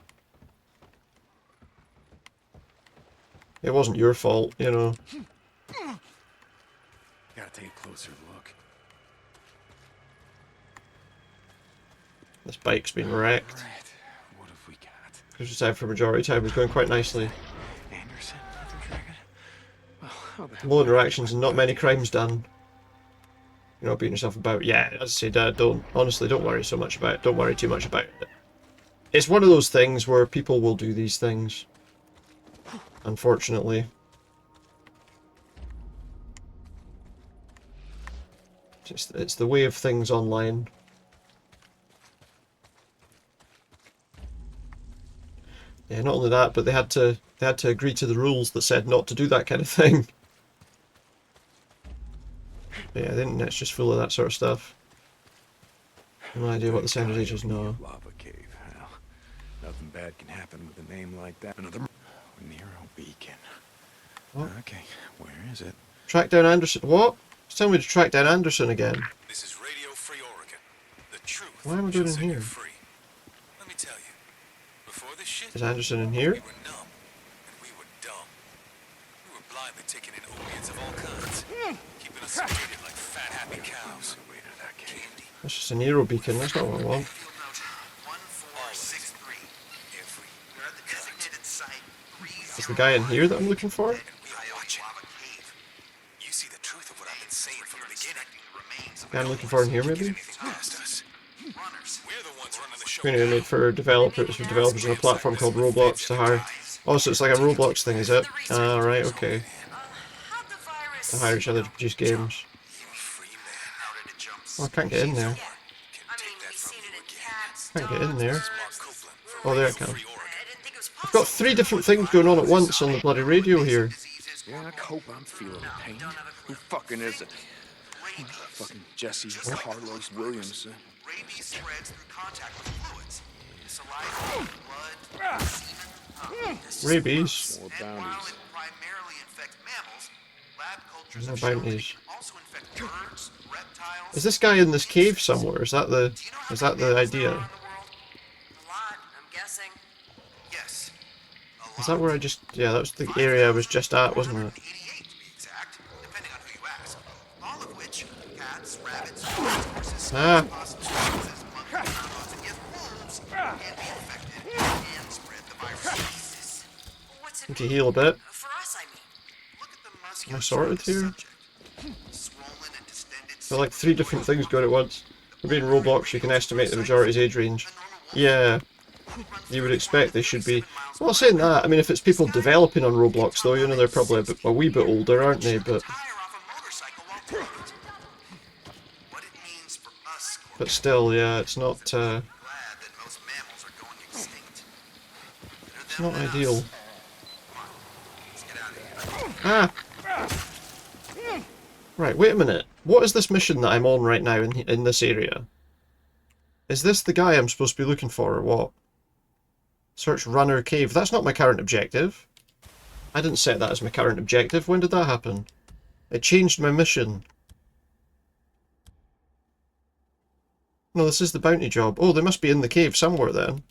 A: It wasn't your fault, you know.
F: Gotta take a closer look.
A: This bike's been wrecked.
F: Right. What have we got?
A: Because it's out for majority time, was going quite nicely.
F: Anderson, Leather Dragon. Well, how the hell
A: Low interactions and not many crimes done. You're not beating yourself about. Yeah, as I say, Dad, don't worry so much about it. Don't worry too much about it. It's one of those things where people will do these things. Unfortunately. It's the way of things online. Yeah, not only that, but they had to agree to the rules that said not to do that kind of thing. Yeah, the internet's just full of that sort of stuff. No idea what the Sound Age is now.
F: Lava cave. Well, nothing bad can happen with a name like that. Another Nero beacon.
A: What?
F: Okay, where is it?
A: Track down Anderson. What? It's telling me to track down Anderson again.
I: This is Radio Free Oregon. The truth.
A: Why am I doing in here?
I: Free. Let me tell you. Before this shit,
A: Is Anderson in here?
I: we were numb, and we were dumb. We were blindly taking in opiates of all kinds, keeping us sedated like fat, happy cows. Candy.
A: That's just a Nero beacon. That's not what I want. Is the guy in here that I'm looking for?
I: You see the truth of what I've been saying from the beginning.
A: The guy I'm looking for in here, maybe?
I: Past us. We're the ones running the show.
A: Community made for developers on a platform called Roblox to hire. Oh, so it's like a Roblox thing, is it? Ah, right, okay. To hire each other to produce games. Oh, I can't get in there. Can't get in there. Oh, there I can. I've got 3 different things going on at once on the bloody radio here.
G: Yeah, I hope I'm feeling the pain. Who fucking is it? Fucking Jesse Carlos Williamson.
I: Rabies spreads through contact with fluids. Saliva, blood, semen.
A: Rabies?
G: More bounties.
I: Primarily infects mammals. Lab cultures
A: No
I: have shown that it
A: bounties.
I: can also infect birds, reptiles.
A: Is this guy in this cave somewhere? Is that the idea?
P: I'm guessing.
I: Yes.
A: Is that where I just... yeah, that was the area I was just at, wasn't it?
I: Depending on who you ask. All of which, cats, rabbits, horses,
A: Ah.
I: possums, foxes, monkeys, cows, and yes, wolves, can be infected and spread the virus.
A: Need to heal a bit.
P: For us, I mean.
A: Am I sorted here? There are like 3 different things going at once. For being Roblox, you can estimate the majority's age range. Yeah. You would expect they should be... Well, saying that, I mean, if it's people developing on Roblox, though, you know, they're probably a wee bit older, aren't they? But still, yeah, it's not... it's not ideal. Ah! Right, wait a minute. What is this mission that I'm on right now in this area? Is this the guy I'm supposed to be looking for, or what? Search Runner Cave. That's not my current objective. I didn't set that as my current objective. When did that happen? It changed my mission. No, this is the bounty job. Oh, they must be in the cave somewhere then.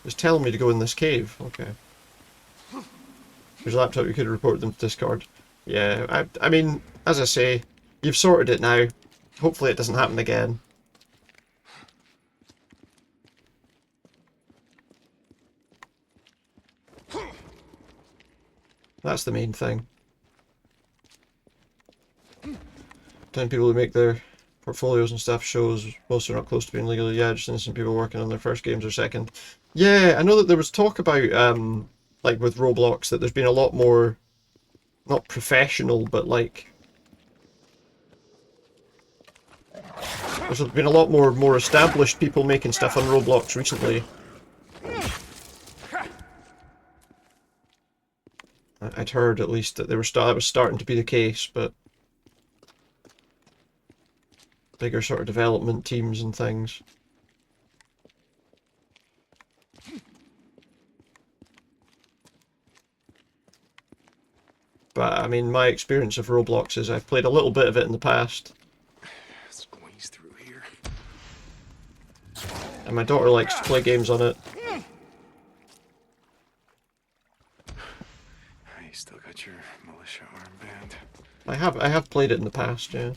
A: It's telling me to go in this cave. Okay. There's a laptop, you could report them to Discord. Yeah, I mean, as I say, you've sorted it now. Hopefully it doesn't happen again. That's the main thing. 10 people who make their portfolios and stuff shows most are not close to being legally. Yeah, just innocent people working on their first games or second. Yeah, I know that there was talk about, like with Roblox, that there's been a lot more, not professional, but like... there's been a lot more established people making stuff on Roblox recently. I'd heard at least that they were that was starting to be the case, but bigger sort of development teams and things. But I mean, my experience of Roblox is I've played a little bit of it in the past.
G: Squeeze through here.
A: And my daughter likes to play games on it.
G: You still got your militia armband.
A: I have played it in the past, yeah.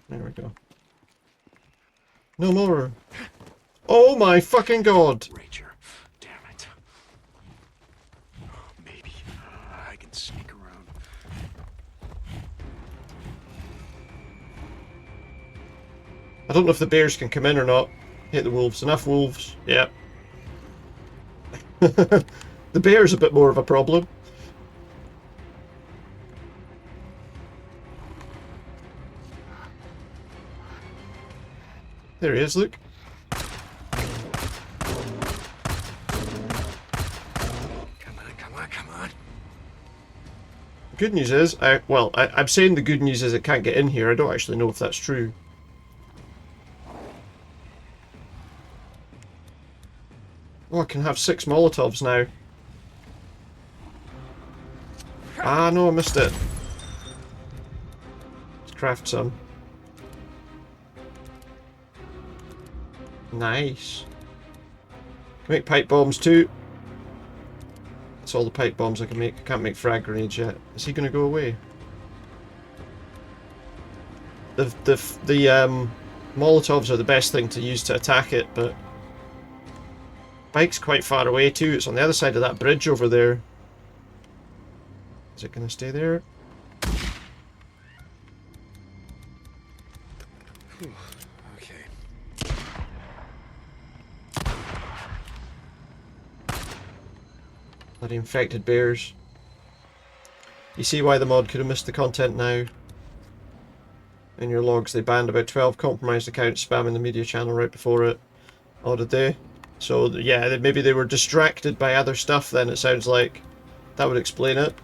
A: There we go. No more. Oh my fucking god!
G: Rager, damn it. Maybe I can sneak around.
A: I don't know if the bears can come in or not. Hit the wolves. Enough wolves. Yeah. The bear's a bit more of a problem. There he is, look.
G: Come on.
A: The good news is, I'm saying the good news is it can't get in here. I don't actually know if that's true. Oh, I can have 6 Molotovs now. Ah, no, I missed it. Let's craft some. Nice. Can make pipe bombs too. That's all the pipe bombs I can make. I can't make frag grenades yet. Is he gonna go away? The Molotovs are the best thing to use to attack it, but bike's quite far away too. It's on the other side of that bridge over there. Is it gonna stay there?
G: Okay.
A: Bloody infected bears. You see why the mod could have missed the content now? In your logs, they banned about 12 compromised accounts spamming the media channel right before it. Oh, did they? So, yeah, maybe they were distracted by other stuff then, it sounds like. That would explain it.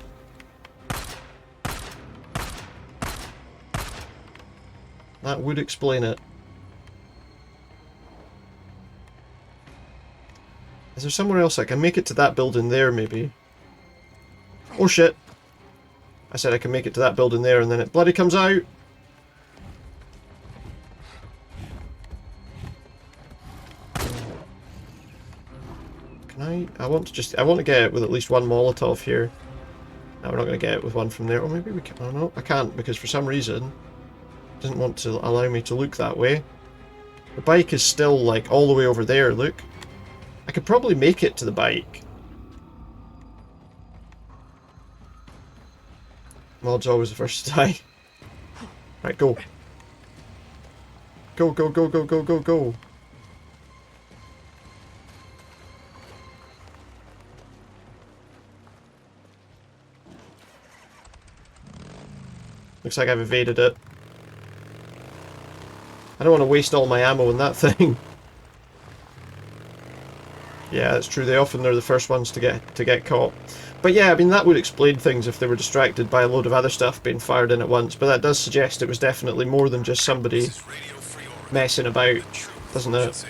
A: That would explain it. Is there somewhere else I can make it to that building there, maybe? Oh shit! I said I can make it to that building there and then it bloody comes out! Can I want to get it with at least one Molotov here. No, we're not going to get it with one from there. Or maybe we can. Oh no, I can't because for some reason it doesn't want to allow me to look that way. The bike is still like all the way over there, look. I could probably make it to the bike. Mod's always the first to die. Right, go. Go, go, go, go, go, go, go. Looks like I've evaded it. I don't want to waste all my ammo in that thing. Yeah, that's true. They often are the first ones to get caught. But yeah, I mean, that would explain things if they were distracted by a load of other stuff being fired in at once. But that does suggest it was definitely more than just somebody messing about, doesn't it?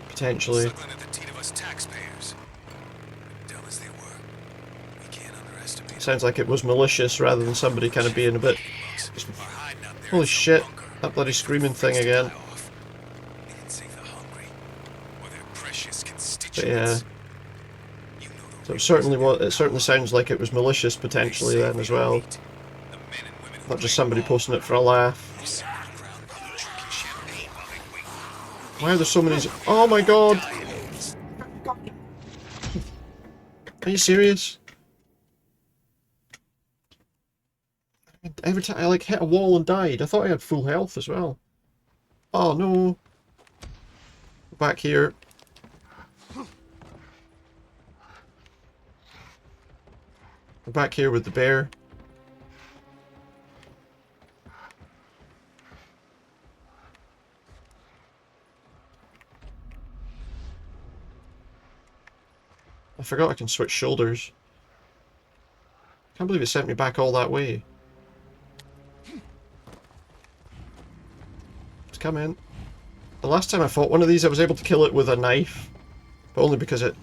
A: Potentially. Sounds like it was malicious rather than somebody kind of being a bit... Holy shit, that bloody screaming thing again. But yeah. So it certainly sounds like it was malicious potentially then as well. Not just somebody posting it for a laugh. Why are there so many... Oh my god! Are you serious? Every time I like hit a wall and died. I thought I had full health as well. Oh no. Back here. We're back here with the bear. I forgot I can switch shoulders. Can't believe it sent me back all that way. Let's come in. The last time I fought one of these I was able to kill it with a knife. But only because it...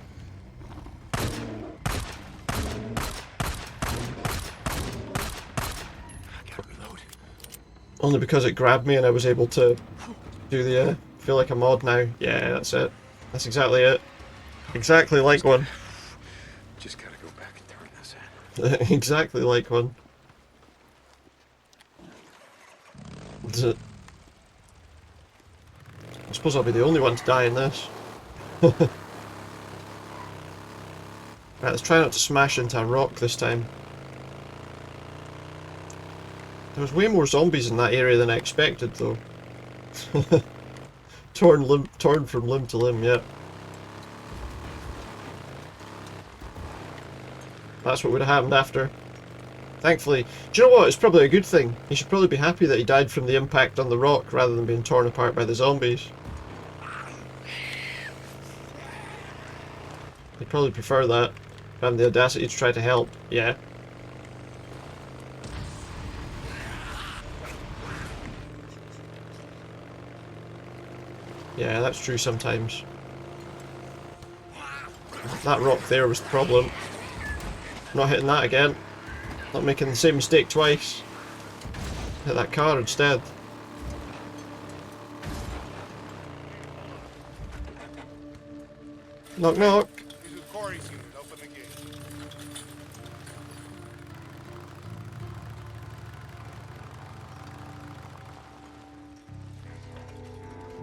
A: Only because it grabbed me and I was able to do the, feel like a mod now. Yeah, that's it. That's exactly it. Exactly like one.
F: Just gotta go back and turn this in.
A: Exactly like one. I suppose I'll be the only one to die in this. Right, let's try not to smash into a rock this time. There was way more zombies in that area than I expected, though. Torn from limb to limb, yeah. That's what would have happened after. Thankfully. Do you know what? It's probably a good thing. He should probably be happy that he died from the impact on the rock rather than being torn apart by the zombies. He'd probably prefer that. Having the audacity to try to help. Yeah. Yeah, that's true sometimes. That rock there was the problem. Not hitting that again. Not making the same mistake twice. Hit that car instead. Knock knock.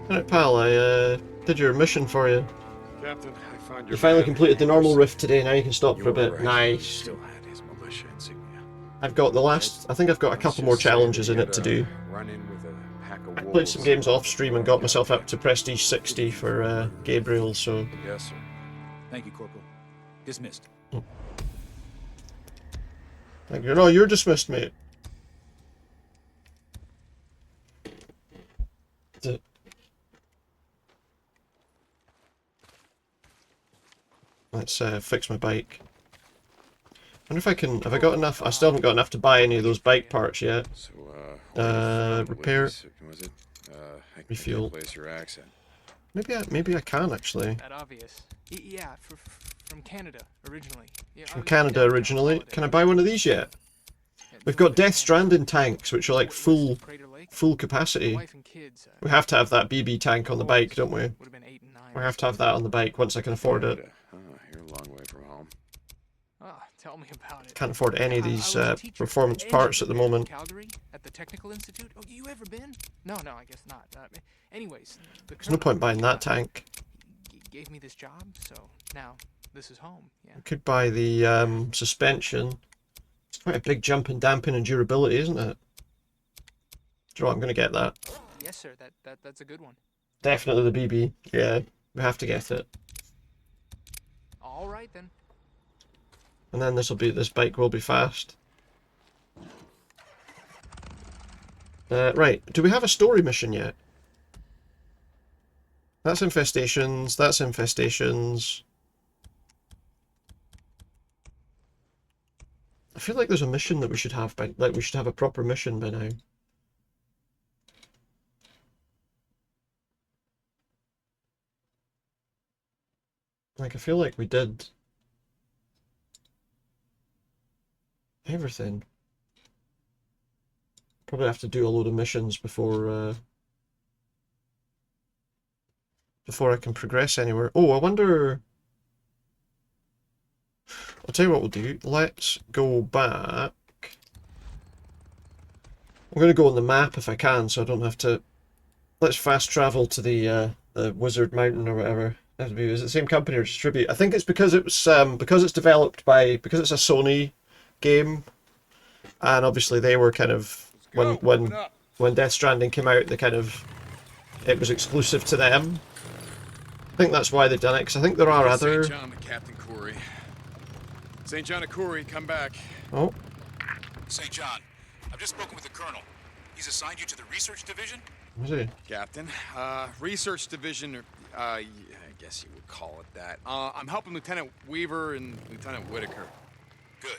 A: Alright pal, I did your mission for you.
F: Captain, I found your
A: You finally
F: man.
A: completed the normal rift today, now you can stop
F: You
A: for a
F: were
A: bit.
F: right.
A: Nice.
F: He still had his militia insignia.
A: I've got the last, I think I've got a couple more challenges in it to do.
F: Run in with a pack of
A: I played
F: wolves.
A: some games off stream and got myself up to Prestige 60 for Gabriel, so...
F: Yes, sir.
C: Thank you, Corporal. Dismissed.
A: Thank you. No, you're dismissed, mate. Let's fix my bike. I wonder if I can... Have I got enough? I still haven't got enough to buy any of those bike parts yet.
G: So,
A: repair.
G: Was it? I
A: Refuel.
G: can't place your accent.
A: Maybe I can actually.
D: That obvious. Yeah, from Canada originally. Yeah,
A: From Canada originally. Can I buy one of these yet? We've got Death Stranding tanks, which are like full capacity. We have to have that BB tank on the bike, don't we? We have to have that on the bike once I can afford it.
G: You're a long way from home.
D: Tell me about it.
A: Can't afford any of these performance parts at the moment.
D: Calgary at the Technical Institute. Oh, you ever been? No, I guess not. Anyways,
A: There's no point buying that tank.
D: Gave me this job, so now this is home. Yeah.
A: I could buy the suspension. It's quite a big jump in damping and durability, isn't it? Do you know what? I'm going to get that.
D: Yes, sir. That's a good one.
A: Definitely the BB. Yeah, we have to get it.
D: All right then.
A: And then this bike will be fast. Right, do we have a story mission yet? That's infestations, that's infestations. I feel like there's a mission that we should have we should have a proper mission by now. Like, I feel like we did everything. Probably have to do a load of missions before I can progress anywhere. Oh, I wonder... I'll tell you what we'll do. Let's go back. I'm going to go on the map if I can, so I don't have to... Let's fast travel to the Wizard Mountain or whatever. Is it the same company or distribute? I think it's because it was because it's developed by... Because it's a Sony game, and obviously they were kind of... When Death Stranding came out, it was exclusive to them. I think that's why they've done it, because I think there are other...
G: St. John to Captain Corey. St. John to Corey, come back.
A: Oh.
I: St. John, I've just spoken with the Colonel. He's assigned you to the Research Division?
A: Is he?
G: Captain. Research Division, or, I guess you would call it that. I'm helping Lieutenant Weaver and Lieutenant Whitaker.
I: Good.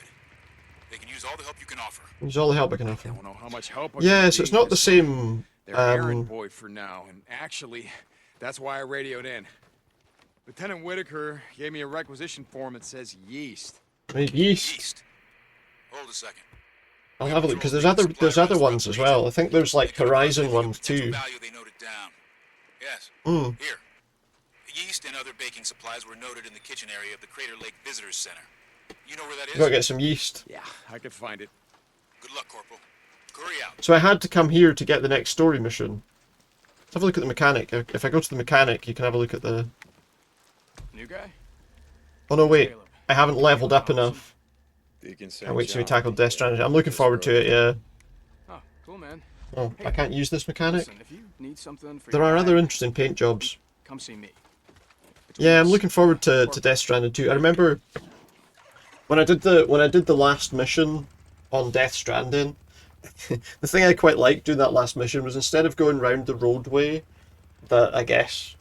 I: They can use all the help you can offer.
A: Use all the help I can offer.
G: I don't know how much help
A: Yeah, so it's not the same...
G: They're errand boy for now, and actually, that's why I radioed in. Lieutenant Whitaker gave me a requisition form that says yeast.
A: Yeast?
I: Hold a second.
A: I'll have a look, because there's other ones as well. I think there's like Horizon ones too.
I: They noted down. Yes.
A: Mm.
I: Here. Yeast and other baking supplies were noted in the kitchen area of the Crater Lake Visitors Center. You know where that is?
A: Gotta get some yeast.
G: Yeah, I could find it.
I: Good luck, Corporal. Curry out.
A: So I had to come here to get the next story mission. Let's have a look at the mechanic. If I go to the mechanic, you can have a look at the...
G: New guy?
A: Oh no, wait. I haven't leveled up enough.
G: Deacon St.
A: Can't wait till we
G: John.
A: tackle Death Stranding. I'm looking forward to it, yeah.
E: Oh, cool, man.
A: Oh, I can't use this mechanic?
E: Listen, if you need something for
A: There
E: your
A: are other
E: bag,
A: interesting paint jobs.
E: come see me.
A: Yeah, I'm looking forward to Death Stranding too. I remember when I did the last mission on Death Stranding, the thing I quite liked doing that last mission was instead of going round the roadway that I guess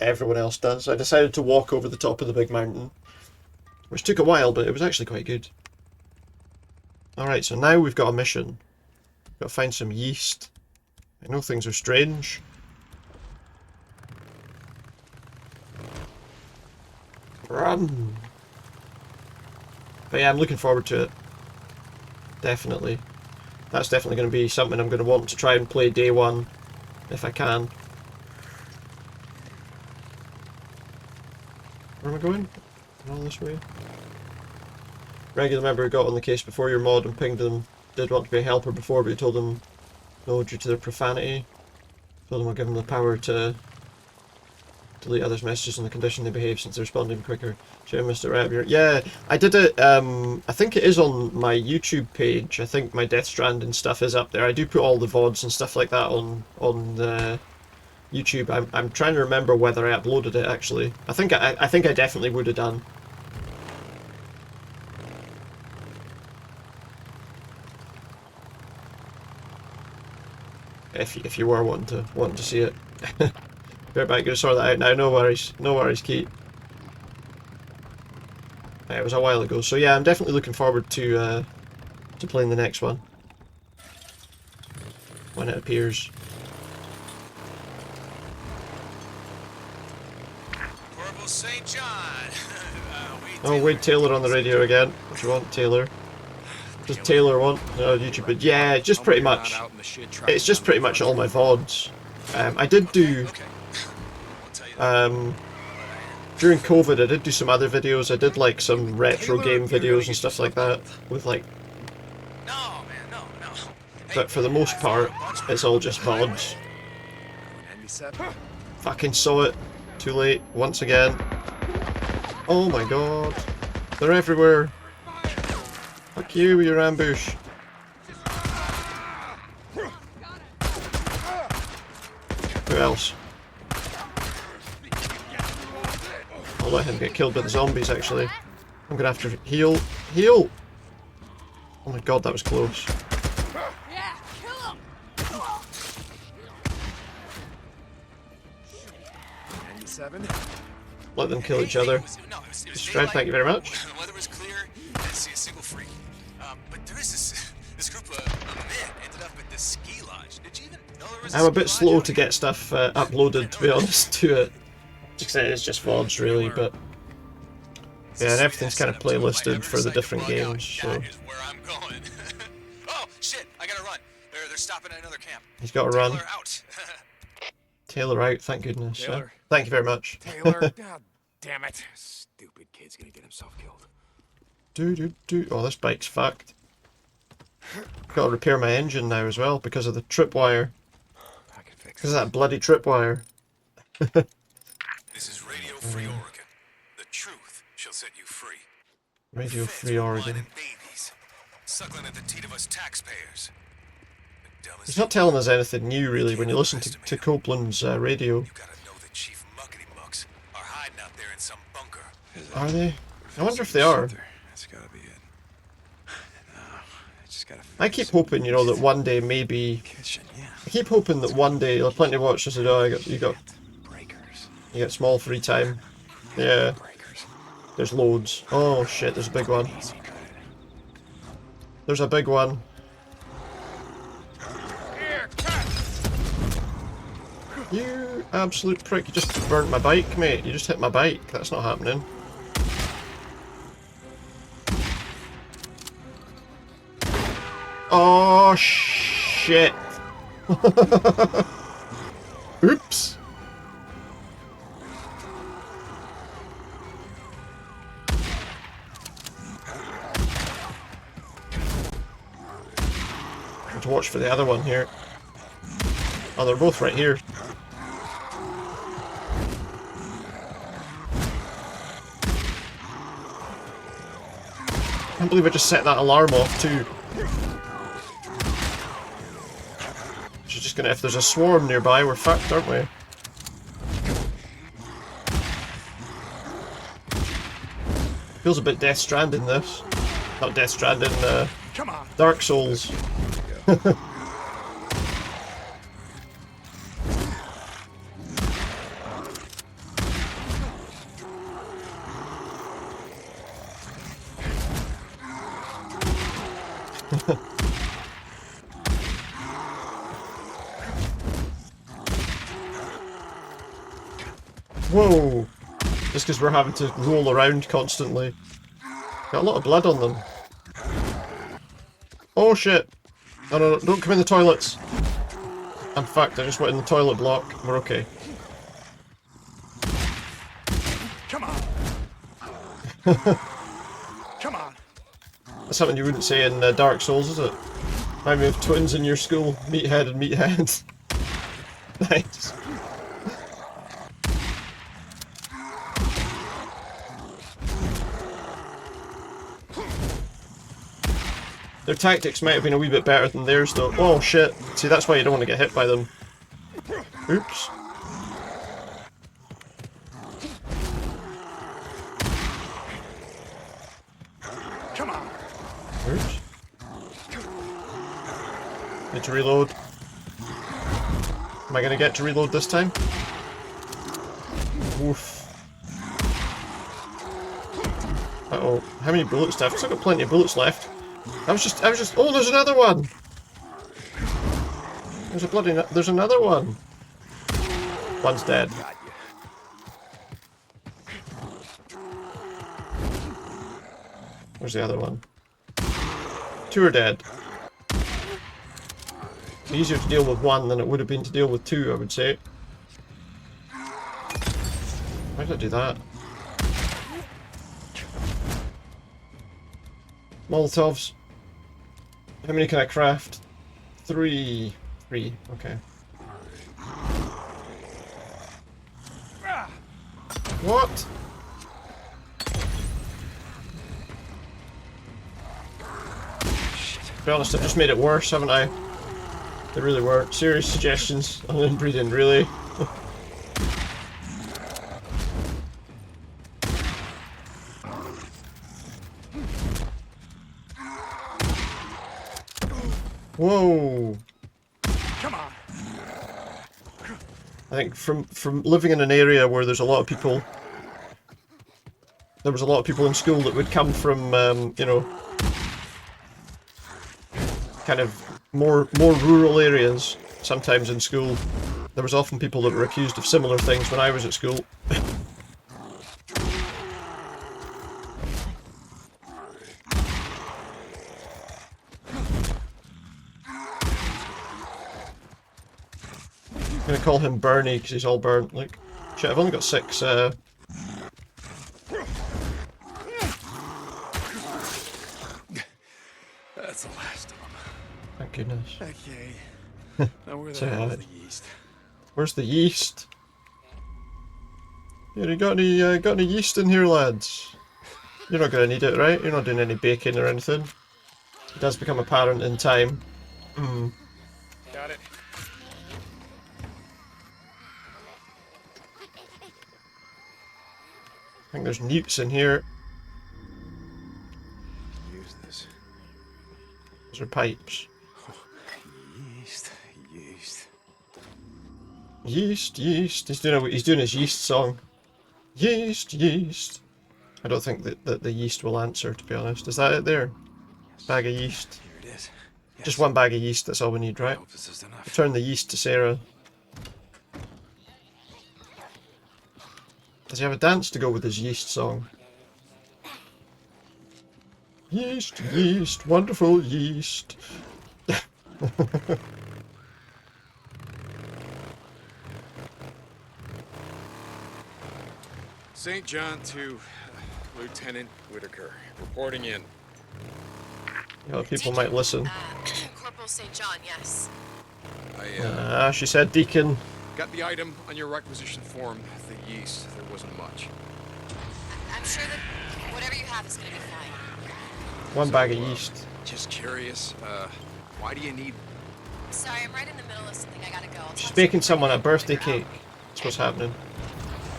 A: everyone else does, I decided to walk over the top of the big mountain, which took a while, but it was actually quite good. Alright, so now we've got a mission. We've got to find some yeast. I know things are strange. Run! But yeah, I'm looking forward to it. Definitely. That's definitely going to be something I'm going to want to try and play day one, if I can. Where am I going? All this way? Regular member who got on the case before your mod and pinged them did want to be a helper before, but you told them no due to their profanity. Told them I'll give them the power to delete others' messages on the condition they behave since they're responding quicker. Shame, Mr. Rap. Yeah, I did it. I think it is on my YouTube page. I think my Death Stranding stuff is up there. I do put all the VODs and stuff like that on YouTube. I'm trying to remember whether I uploaded it actually. I think I definitely would have done. If you were wanting to see it. Bear back, gonna sort that out now. No worries, Keith. It was a while ago, so yeah, I'm definitely looking forward to playing the next one when it appears.
I: Corporal St. John.
A: Oh, Wade Taylor on the radio again. What do you want, Taylor? Does Taylor want YouTube? But yeah, just pretty much. It's just pretty much all my VODs. I did do during COVID. I did do some other videos. I did like some retro game videos and stuff like that with like. But for the most part, it's all just VODs. Fucking saw it. Too late. Once again. Oh my god. They're everywhere. Fuck you with your ambush. Who else? I'll let him get killed by the zombies, actually. I'm gonna have to heal. Heal! Oh my god, that was close. Let them kill each other. Strive, thank you very much.
I: The weather was clear. I didn't see a single freak. But there is this group of men ended up at this ski lodge. Did you even know there was
A: I'm a bit slow to get stuff uploaded, to be honest, to it. It's just VODs, really, but... Yeah, and everything's kind of playlisted for the different games, so...
I: Oh, shit, I gotta run. They're stopping at another camp.
A: He's got to run.
I: Taylor out.
A: Taylor out, thank goodness.
F: Taylor.
A: Thank you very much.
F: Taylor, god damn it. Stupid kid's gonna get himself killed.
A: Oh, this bike's fucked. Gotta repair my engine now as well, because of the tripwire. Because of that bloody tripwire.
I: This is Radio Free Oregon. The truth shall set you free.
A: Radio Free Oregon.
I: Babies, suckling at the teat of us taxpayers.
A: He's not telling us anything new, really, when you listen to Copeland's radio.
I: Are hiding out there in some bunker.
A: Are they? I wonder if they are.
F: That's gotta be it. No, I just gotta.
A: I keep hoping, you know, that one day maybe. I keep hoping that one day, like Plenty Watch said, oh, you got small free time. Yeah. There's loads. Oh shit, there's a big one. There's a big one. You absolute prick, you just burnt my bike, mate. You just hit my bike. That's not happening. Oh, shit. Oops. I have to watch for the other one here. Oh, they're both right here. I can't believe I just set that alarm off too. She's just gonna, if there's a swarm nearby, we're fucked, aren't we? Feels a bit Death Stranding, this. Not Death Stranding, Dark Souls. Whoa! Just because we're having to roll around constantly. Got a lot of blood on them. Oh shit! No, no, no, don't come in the toilets! In fact, I just went in the toilet block. We're okay.
F: Come on! Come on!
A: That's something you wouldn't say in Dark Souls, is it? Remind me of twins in your school. Meathead and Meathead. Nice. Their tactics might have been a wee bit better than theirs though. Oh shit. See, that's why you don't want to get hit by them. Oops.
F: Come on.
A: Oops. Need to reload. Am I gonna get to reload this time? Oof. Uh-oh. How many bullets left? I've still got plenty of bullets left. I was just... Oh, there's another one! There's another one! One's dead. Where's the other one? 2 are dead. Easier to deal with 1 than it would have been to deal with 2, I would say. Why did I do that? Molotovs. How many can I craft? 3. 3, okay. What? To be honest, I've just made it worse, haven't I? They really were. Serious suggestions on inbreeding, really. Whoa!
B: Come on.
A: I think from living in an area where there's a lot of people, there was a lot of people in school that would come from, you know, kind of more rural areas. Sometimes in school, there was often people that were accused of similar things when I was at school. I'm gonna call him Bernie because he's all burnt. Like, shit, I've only got 6.
G: That's the last of them.
A: Thank goodness.
G: Okay. Now where the
A: So,
G: hell is the yeast?
A: Where's the yeast? Yeah, you got any yeast in here, lads? You're not gonna need it, right? You're not doing any baking or anything. It does become apparent in time. Hmm.
G: Got it.
A: I think there's newts in here.
G: Use this.
A: Those are pipes.
G: Yeast. Yeast.
A: Yeast, yeast. He's doing his yeast song. Yeast, yeast. I don't think that the yeast will answer, to be honest. Is that it there? Bag of yeast.
G: Here it is. Yes.
A: Just 1 bag of yeast, that's all we need, right?
G: I hope this is enough.
A: Return the yeast to Sarah. Does he have a dance to go with his yeast song? Yeast, yeast, wonderful yeast.
G: St. John to Lieutenant Whitaker. Reporting in.
A: You know, people might listen.
S: Corporal St. John, yes.
A: She said Deacon.
G: Got the item on your requisition form, the yeast. There wasn't much.
S: I'm sure that whatever you have is going to be fine.
A: 1 bag of yeast.
G: Just curious, why do you need...
S: Sorry, I'm right in the middle of something. I gotta go.
A: She's baking someone a birthday cake. That's what's happening.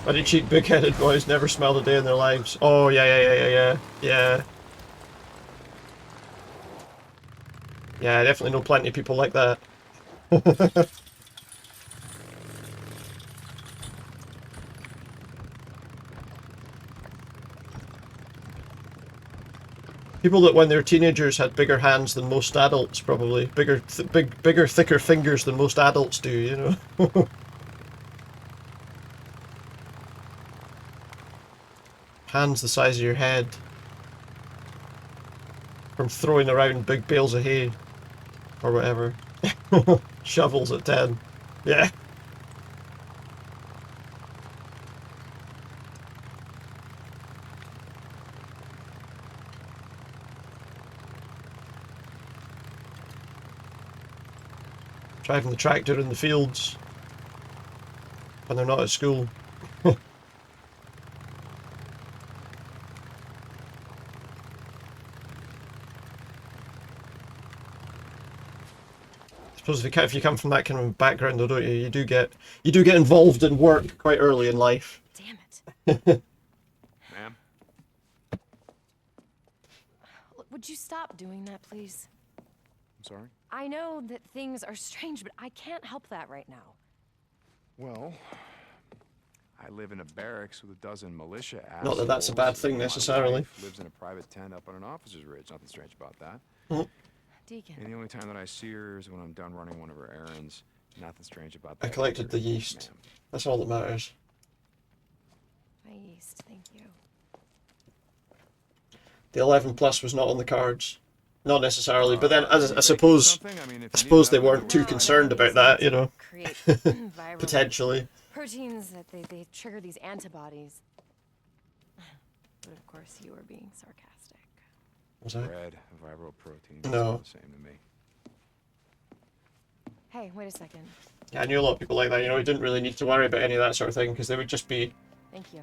A: Bloody cheap big-headed boys never smelled a day in their lives. Oh, yeah. Yeah, I definitely know plenty of people like that. People that when they were teenagers had bigger hands than most adults, probably. Bigger, thicker fingers than most adults do, you know? Hands the size of your head. From throwing around big bales of hay. Or whatever. Shovels at 10. Yeah. Driving the tractor in the fields when they're not at school. I suppose if you come from that kind of background, though, don't you? You do get involved in work quite early in life.
H: Damn it.
G: Ma'am?
H: Would you stop doing that, please?
G: I'm sorry?
H: I know that things are strange, but I can't help that right now.
F: Well, I I live in a barracks with a dozen militia assholes.
A: Not that that's a bad thing
F: My
A: necessarily.
F: wife lives in a private tent up on an officer's ridge. Nothing strange about that.
H: Deacon.
F: And the only time that I see her is when I'm done running one of her errands. Nothing strange about
A: I
F: that.
A: collected the yeast. That's all that matters.
H: My yeast, thank you.
A: The 11 plus was not on the cards. Not necessarily, but then I suppose they weren't too concerned about that, you know.
H: Create viral
A: Potentially.
H: proteins that they trigger these antibodies. But of course, you were being sarcastic.
A: Was I?
F: Bread, viral protein.
A: No.
F: The same to me.
H: Hey, wait a second.
A: Yeah, I knew a lot of people like that, you know, we didn't really need to worry about any of that sort of thing, because they would just be...
H: Thank you.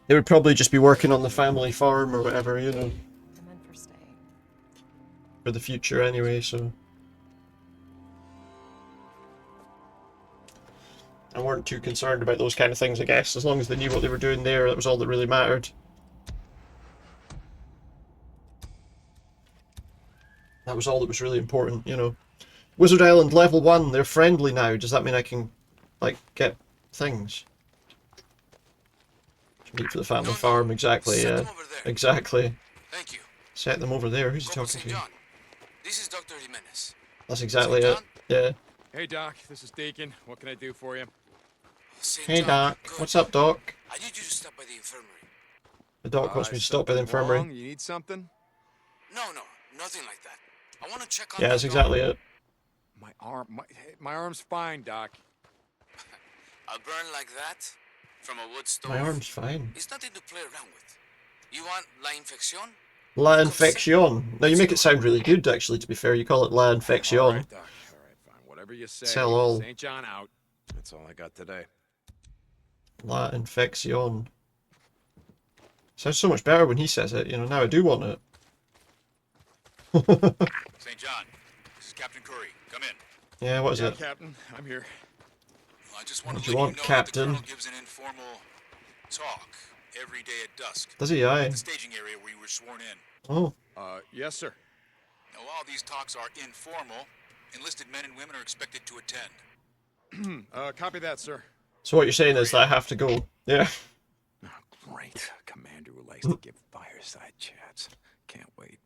A: They would probably just be working on the family farm or whatever, you know.
H: I'm in for staying.
A: For the future anyway, so... I weren't too concerned about those kind of things, I guess. As long as they knew what they were doing there, that was all that really mattered. That was all that was really important, you know. Wizard Island level 1, they're friendly now. Does that mean I can, like, get things? Meat for the family farm, exactly, yeah. Exactly.
I: Thank you.
A: Set them over there. Who's he
I: Corporal
A: talking
I: St.
A: to?
I: John, this is Dr. Jimenez.
A: That's exactly it. Yeah.
B: Hey, Doc. This is Deacon. What can I do for you?
I: St.
A: Hey,
I: John,
A: Doc.
I: good.
A: What's up, Doc?
I: I need you to stop by the infirmary.
A: The doc wants me to stop by the infirmary.
B: Wrong? You need something?
I: No, nothing like that. I want to check on
A: Yeah, that's exactly it.
B: My arm's fine, Doc.
I: A burn like that from a wood stove.
A: My arm's fine.
I: It's nothing to play around with. You want la infección?
A: La infección. Now you make it sound really good, actually, to be fair. You call it la infección.
B: All right, Doc. All right, fine. Whatever you say.
A: Sell all.
B: St. John out. That's all I got today.
A: La infección. Sounds so much better when he says it, you know, now I do want it.
C: St. John, this is Captain Curry. Come in.
A: Yeah, what is it?
B: Captain, I'm here.
I: Well, I just want
A: What
I: to
A: do you
I: let
A: want,
I: you know
A: Captain?
I: that the Colonel gives an informal talk every day at dusk.
A: Does he? Aye.
I: At the staging area where you were sworn in.
A: Oh.
B: Yes, sir.
I: Now, while these talks are informal, enlisted men and women are expected to attend.
B: Copy that, sir.
A: So what you're saying is that I have to go. Yeah.
F: Great. A commander who likes to give fireside chats. Can't wait.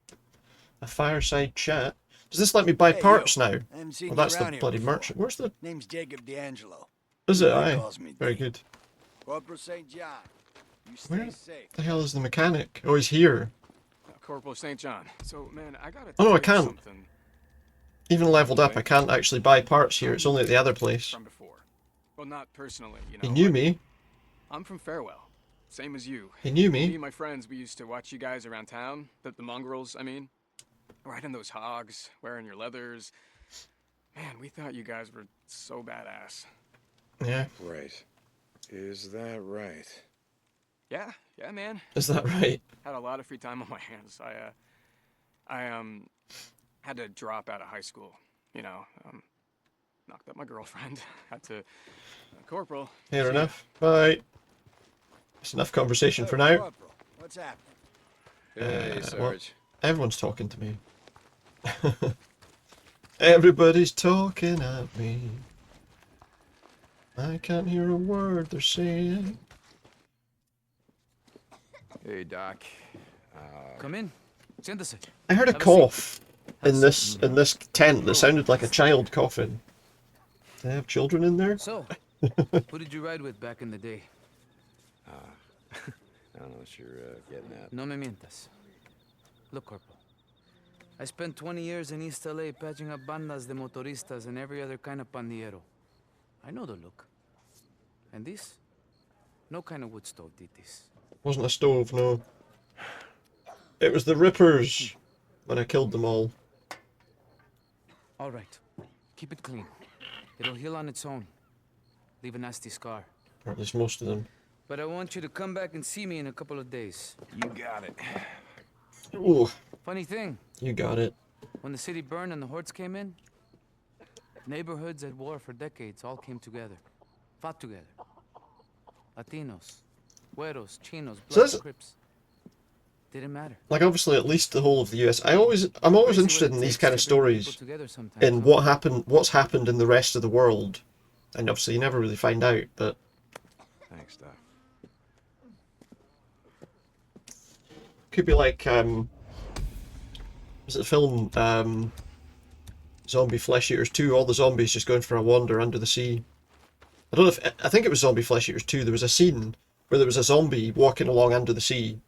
A: A fireside chat. Does this let me buy parts now?
T: haven't seen
A: Well,
T: you
A: that's the
T: around here
A: bloody
T: before.
A: merchant. Where's the...
T: Name's Jacob D'Angelo.
A: Is it?
T: Everybody
A: Aye.
T: calls me
A: Very
T: Dave.
A: good.
T: Corporal St. John. You stay
A: Where
T: safe.
A: the hell is the mechanic? Oh, he's here.
K: Corporal St. John. So, man, I gotta
A: Oh no, I
K: tell you
A: can't.
K: something
A: Even leveled up, I can't actually buy parts here. It's only at the other place.
K: from before. Well, not personally, you know.
A: He knew
K: but
A: me.
K: I'm from Farewell. Same as you.
A: He knew me.
K: Me and my friends, we used to watch you guys around town. The mongrels, I mean. Riding those hogs, wearing your leathers. Man, we thought you guys were so badass.
A: Yeah.
F: Right. Is that right?
K: Yeah, man.
A: Is that right?
K: Had a lot of free time on my hands. I had to drop out of high school. You know, knocked up my girlfriend. Had to, Corporal.
A: Fair
K: see ya.
A: enough. Bye. That's enough conversation for now.
T: Corporal, what's happening?
B: Hey,
A: Well,
B: Sarge.
A: everyone's talking to me. Everybody's talking at me. I can't hear a word they're saying.
F: Hey, Doc.
M: Come in. Siéntese.
A: I heard a
M: Have a
A: cough in this tent that sounded like a child coughing. Do they have children in there?
M: So, who did you ride with back in the day?
F: I don't know what you're getting at.
M: No me mientas. Look, Corporal. I spent 20 years in East LA patching up bandas de motoristas and every other kind of pandillero. I know the look. And this? No kind of wood stove did this.
A: Wasn't a stove, no. It was the Rippers when I killed them all.
M: All right. Keep it clean. It'll heal on its own. Leave a nasty scar.
A: Or at least most of them.
M: But I want you to come back and see me in a couple of days.
F: You got it.
A: Ooh,
M: Funny thing,
A: you got it.
M: when the city burned and the hordes came in, neighborhoods at war for decades all came together. Fought together. Latinos, Güeros, Chinos,
A: So
M: Bloods,
A: that's-
M: Crips. Didn't matter.
A: Like, obviously, at least the whole of the US. I'm always interested in these kind of stories, in what's happened in the rest of the world, and obviously you never really find out. But
F: Thanks, Doc.
A: Could be like was it the film Zombie Flesh Eaters 2? All the zombies just going for a wander under the sea. I don't know if I think it was Zombie Flesh Eaters 2. There was a scene where there was a zombie walking along under the sea,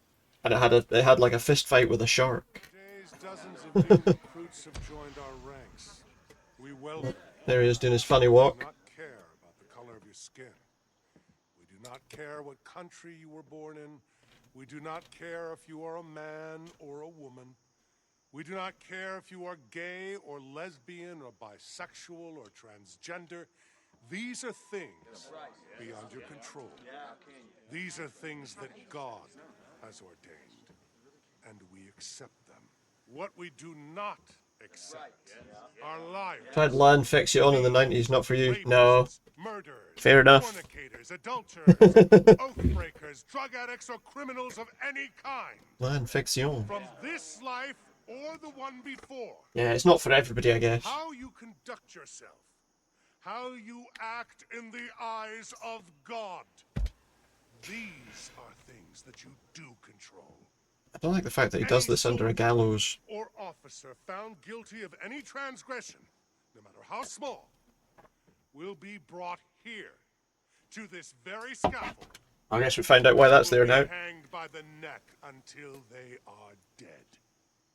A: and it had like a fist fight with a shark.
L: Dozens of new recruits have joined our ranks. We welcome.
A: There he is doing his funny
L: We
A: walk.
L: do not care about the color of your skin. We do not care what country you were born in. We do not care if you are a man or a woman. We do not care if you are gay or lesbian or bisexual or transgender. These are things beyond your control. These are things that God has ordained, and we accept them. What we do not accept are liars.
A: Tried land fixion in the 90s, not for you. No. Fair enough.
L: Fornicators, adulterers, oath breakers, drug addicts, or criminals of any kind.
A: Land fixion.
L: From this life or the one before.
A: Yeah, it's not for everybody, I guess.
L: How you conduct yourself, how you act in the eyes of God. These are things that you do control.
A: I don't like the fact that he does this under a gallows.
L: Or officer found guilty of any transgression, no matter how small, will be brought here to this very scaffold.
A: I guess we find out why that's there now.
L: Hanged by the neck until they are dead.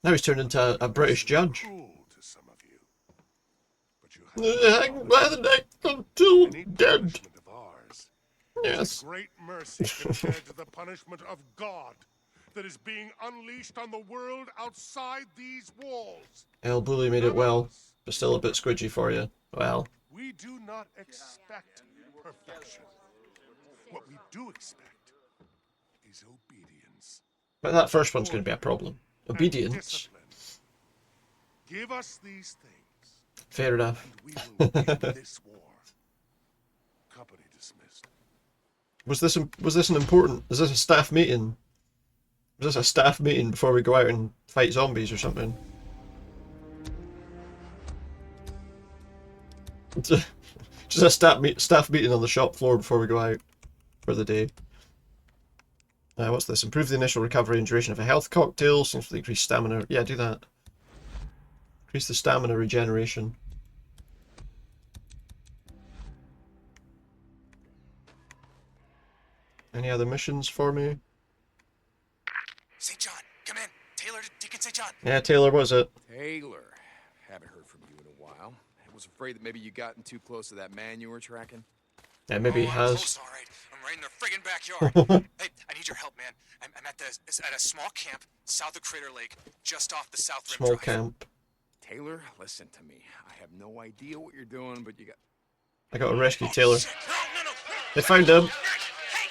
A: Now he's turned into a British judge. Hanged by the neck until dead. Yes.
L: Great mercy compared to the punishment of God that is being unleashed on the world outside these walls.
A: El Bully made it well, but still a bit squidgy for you. Well.
L: We do not expect perfection. What we do expect is obedience.
A: But that first one's going to be a problem. Obedience.
L: Give us these things.
A: Fair enough.
L: We will win this war. Company dismissed.
A: Was this an important? Is this a staff meeting? Was this a staff meeting before we go out and fight zombies or something? Just a staff meeting on the shop floor before we go out for the day. What's this? Improve the initial recovery and duration of a health cocktail. Seems to increase stamina. Yeah, do that. Increase the stamina regeneration. Any other missions for me?
I: St. John, come in. Taylor to Deacon St. John.
A: Yeah, Taylor, what is it?
F: Taylor. Haven't heard from you in a while. I was afraid that maybe you gotten too close to that man you were tracking.
A: Yeah, maybe he has.
I: Close, all right. I'm right in their friggin' backyard. Hey, I need your help, man. I'm at a small camp south of Crater Lake, just off the South Rim
A: Small
I: Drive.
A: camp.
F: Taylor, listen to me. I have no idea what you're doing, but you got...
A: I gotta rescue Taylor. They found him.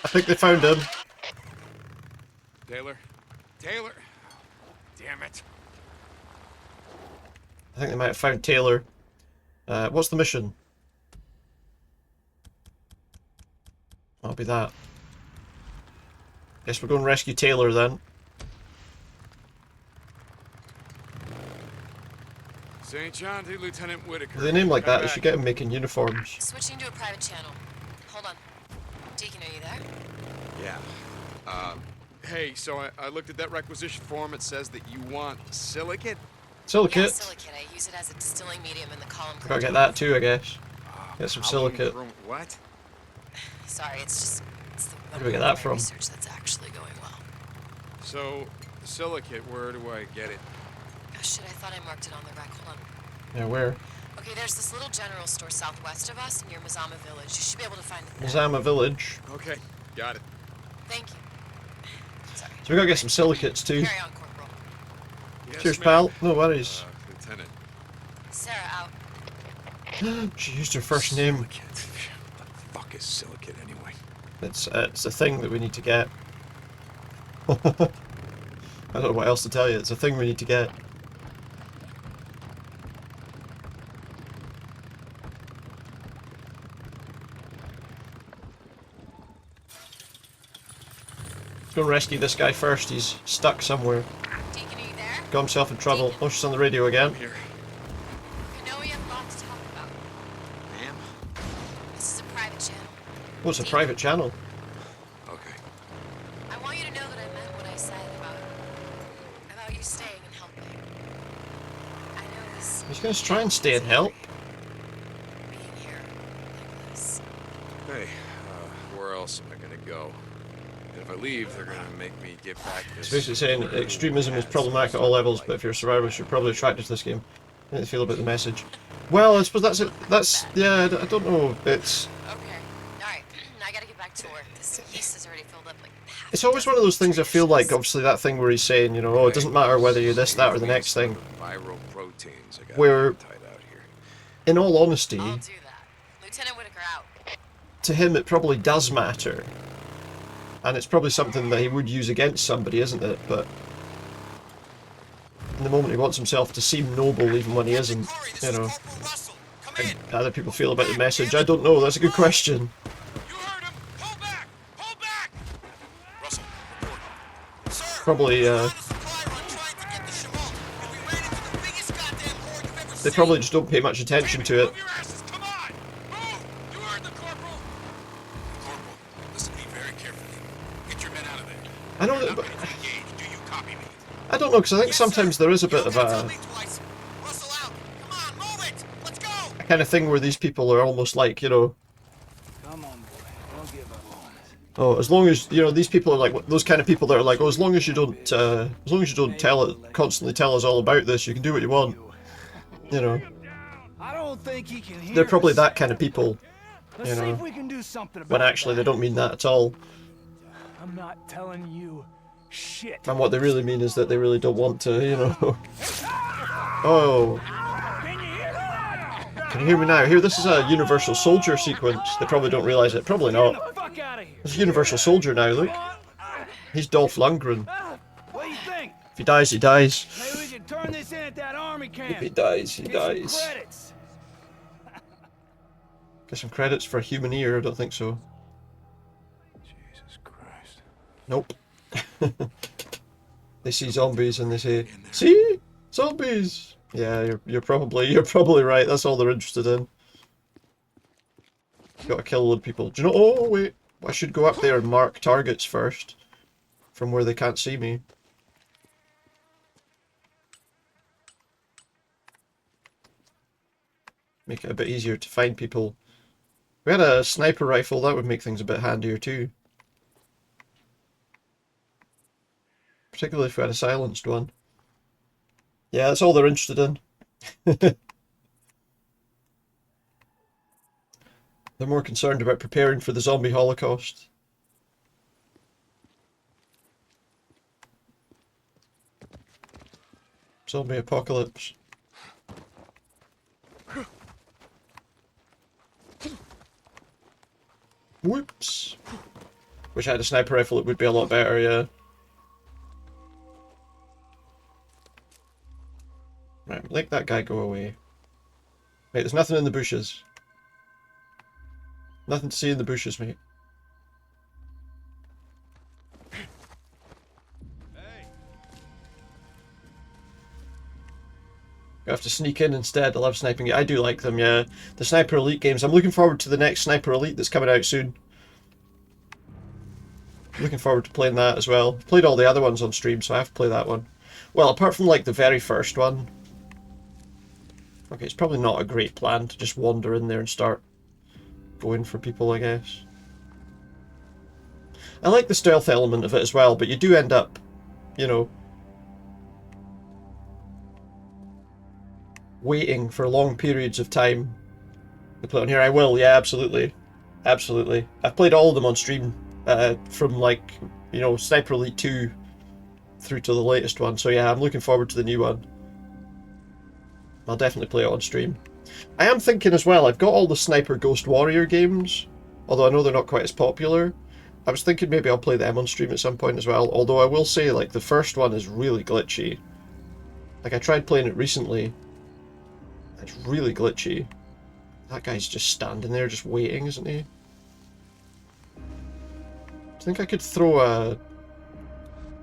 A: I think they found him.
F: Taylor? Taylor? Damn it.
A: I think they might have found Taylor. What's the mission? I'll be that. Guess we're going to rescue Taylor then.
F: St. John to Lieutenant Whitaker.
A: With a name like that, they should get him making uniforms.
S: Switching to a private channel. Hold on. Deacon, are you there?
F: Yeah. Hey, so I looked at that requisition form. It says that you want silicate?
A: Silicate?
S: Yeah, silicate. I use it as a distilling medium in the column.
A: I gotta get that too, I guess. Get some silicate.
F: What?
S: Sorry, it's the
A: Where do we get that from?
S: research that's actually going well.
F: So, silicate, where do I get it?
S: Oh shit, I thought I marked it on the rack. Hold on.
A: Yeah, where?
S: Okay, there's this little general store southwest of us near Mazama Village. You should be able to find it there.
A: Mazama Village.
F: Okay, got it.
S: Thank you. Sorry.
A: So we gotta get some silicates too.
S: Carry on, Corporal.
F: Yes,
A: Cheers,
F: ma'am.
A: pal. No worries.
F: Lieutenant.
S: Sarah out.
A: She used her first name.
F: Silicate. What the fuck is silicate anyway?
A: It's a thing that we need to get. I don't know what else to tell you. It's a thing we need to get. Let's go rescue this guy first. He's stuck somewhere.
S: Deacon, are you there?
A: Got himself in trouble. Oh, she's on the radio again.
F: Here.
S: I know we have a lot to talk about.
F: Ma'am?
S: This is a private channel.
A: Oh, it's a private channel.
F: Okay.
S: I want you to know that I meant what I said about you staying and helping? I know this.
A: He's going to try and stay and help.
S: Being here, Nicholas.
F: Hey, where else am I gonna go? And if I leave, they're gonna make me get back this...
A: It's basically saying extremism is problematic at all levels, but if you're a survivor, you're probably attracted to this game. How do you feel about the message? Well, I suppose that's it. That's, yeah, I don't know. It's...
S: Okay, alright. I gotta get back to work. This yeast is already filled up like half.
A: It's always one of those things I feel like, obviously, that thing where he's saying, you know, oh, it doesn't matter whether you're this, that, or the next thing. Where, in all honesty,
S: I'll do that. Lieutenant Whitaker out.
A: to him it probably does matter. And it's probably something that he would use against somebody, isn't it? But in the moment he wants himself to seem noble even when he isn't, you know. And how other people feel about the message, I don't know, that's a good question. Probably, they probably just don't pay much attention to it. I know that, but I don't know, because I think sometimes there is a bit of a kind of thing where these people are almost like, you know, oh, as long as, you know, these people are like those kind of people that are like, oh, as long as you don't constantly tell us all about this, you can do what you want. You know,
E: I don't think he can hear
A: they're probably
E: us.
A: that kind of people.
E: Let's
A: You
E: see
A: know,
E: if we can do something about
A: when actually they don't mean that at all.
E: I'm not telling you shit.
A: And what they really mean is that they really don't want to, you know. Oh. Can you hear me now? Here, this is a Universal Soldier sequence. They probably don't realise it. Probably not. There's a Universal Soldier now, look. He's Dolph Lundgren.
E: What do you think?
A: If he dies, he dies.
E: Maybe we should turn this in at that army camp.
A: If he dies, he
E: Get some
A: dies.
E: credits.
A: Get some credits for human ear? I don't think so.
F: Jesus Christ.
A: Nope. They see zombies and they say, "See? Zombies!" Yeah, you're probably right. That's all they're interested in. Gotta kill a load of people. Do you know? Oh wait, I should go up there and mark targets first, from where they can't see me. Make it a bit easier to find people. If we had a sniper rifle, that would make things a bit handier too. Particularly if we had a silenced one. Yeah, that's all they're interested in. They're more concerned about preparing for the zombie holocaust. Zombie apocalypse. Whoops. Wish I had a sniper rifle, it would be a lot better, yeah. Right, let that guy go away. Mate, there's nothing in the bushes. Nothing to see in the bushes, mate. You have to sneak in instead. I love sniping. I do like them, yeah. The Sniper Elite games. I'm looking forward to the next Sniper Elite that's coming out soon. Looking forward to playing that as well. Played all the other ones on stream, so I have to play that one. Well, apart from like the very first one. Okay, it's probably not a great plan to just wander in there and start going for people, I guess. I like the stealth element of it as well, but you do end up, you know, waiting for long periods of time to play on here. I will, yeah, absolutely. Absolutely. I've played all of them on stream, from like, you know, Sniper Elite 2 through to the latest one, so yeah, I'm looking forward to the new one. I'll definitely play it on stream. I am thinking as well, I've got all the Sniper Ghost Warrior games, although I know they're not quite as popular. I was thinking maybe I'll play them on stream at some point as well, although I will say, like, the first one is really glitchy. Like, I tried playing it recently. It's really glitchy. That guy's just standing there, just waiting, isn't he? I think I could throw a...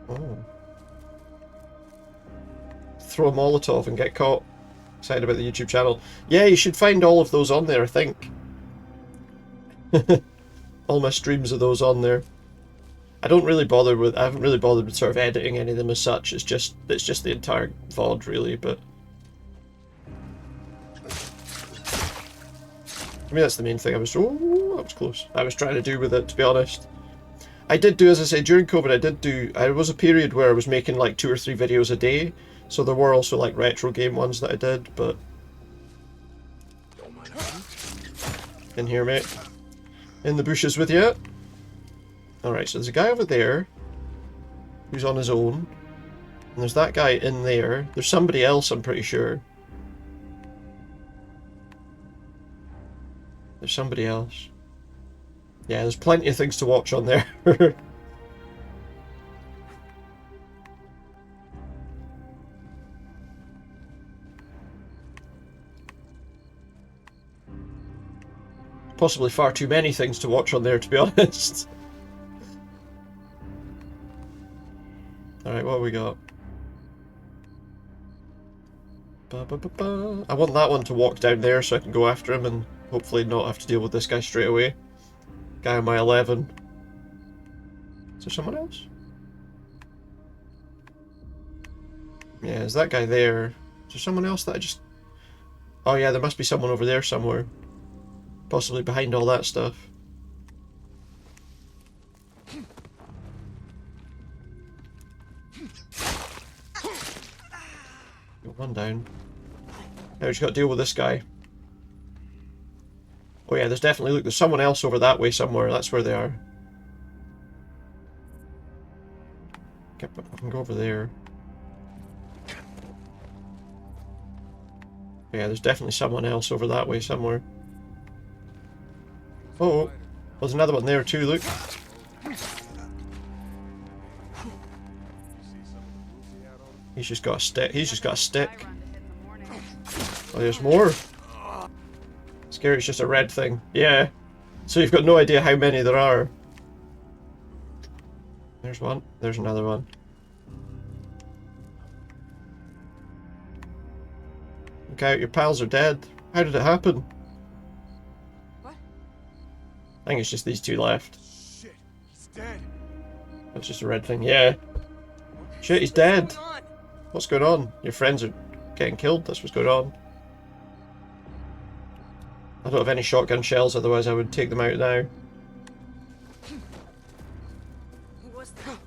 A: Oh. Throw a Molotov and get caught. Excited about the YouTube channel. Yeah, you should find all of those on there, I think. All my streams of those on there. I haven't really bothered with sort of editing any of them as such. It's just the entire VOD really, but I mean that's the main thing that was close. I was trying to do with it, to be honest. I did do, as I say, during COVID, there was a period where I was making like 2 or 3 videos a day, so there were also like retro game ones that I did, but in here, mate. In the bushes with you. Alright, so there's a guy over there who's on his own. And there's that guy in there. There's somebody else, I'm pretty sure. There's somebody else. Yeah, there's plenty of things to watch on there. Possibly far too many things to watch on there, to be honest. Alright, what have we got? I want that one to walk down there so I can go after him and hopefully not have to deal with this guy straight away. Guy on my 11. Is there someone else? Yeah, is that guy there? Is there someone else that I just... Oh yeah, there must be someone over there somewhere. Possibly behind all that stuff. Got one down. Now we just got to deal with this guy. Oh yeah, there's definitely... Look, there's someone else over that way somewhere. That's where they are. I can go over there. Yeah, there's definitely someone else over that way somewhere. Oh, there's another one there too, look. He's just got a stick. He's just got a stick. Oh, there's more. Scary, it's just a red thing. Yeah. So you've got no idea how many there are. There's one. There's another one. Look out, your pals are dead. How did it happen? What? I think it's just these 2 left.
G: Shit, he's dead.
A: That's just a red thing. Yeah. Shit, he's dead. What's going on? Your friends are getting killed. That's what's going on. I don't have any shotgun shells, otherwise I would take them out now.
P: Who was that?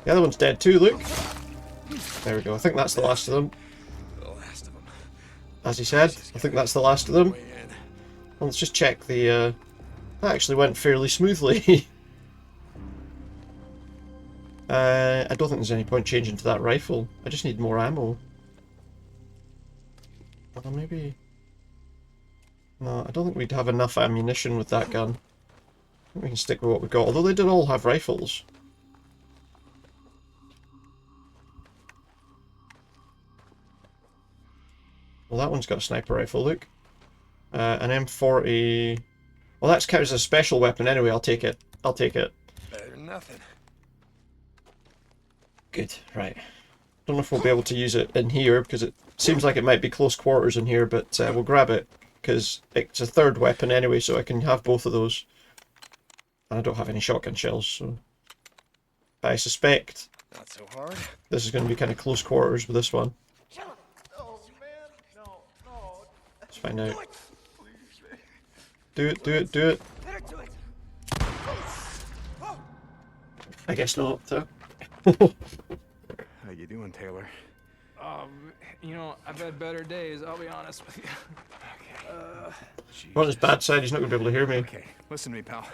A: The other one's dead too, look. There we go. I think that's the last of them. As he said, I think that's the last of them. Well, let's just check the... That actually went fairly smoothly. I don't think there's any point changing to that rifle. I just need more ammo. Well, maybe... No, I don't think we'd have enough ammunition with that gun. I think we can stick with what we've got, although they did all have rifles. Well, that one's got a sniper rifle, look. An M40... Well, that's counted as a special weapon anyway, I'll take it. I'll take it.
G: Better than nothing.
A: Good, right. Don't know if we'll be able to use it in here, because it seems like it might be close quarters in here, but we'll grab it, because it's a 3rd weapon anyway, so I can have both of those. And I don't have any shotgun shells, so... I suspect...
G: Not so hard.
A: This is going to be kind of close quarters with this one. Let's find out. Do it, do it, do it. I guess not, so.
F: How you doing, Taylor?
M: You know, I've had better days, I'll be honest with you.
A: On his bad side, he's not going to be able to hear me.
F: Okay, listen to me, pal.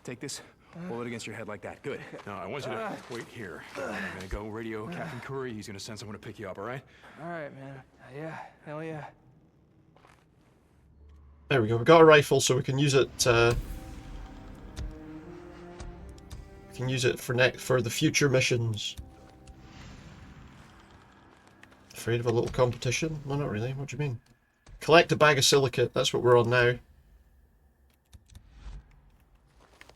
F: Take this, hold it against your head like that. Good. Now, I want you to wait here. I'm gonna go radio Captain Curry. He's gonna send someone to pick you up, all right?
M: All right, man. Yeah, hell yeah.
A: There we go. We've got a rifle, so we can use it. We can use it for the future missions. Afraid of a little competition? Well, not really. What do you mean? Collect a bag of silicate. That's what we're on now.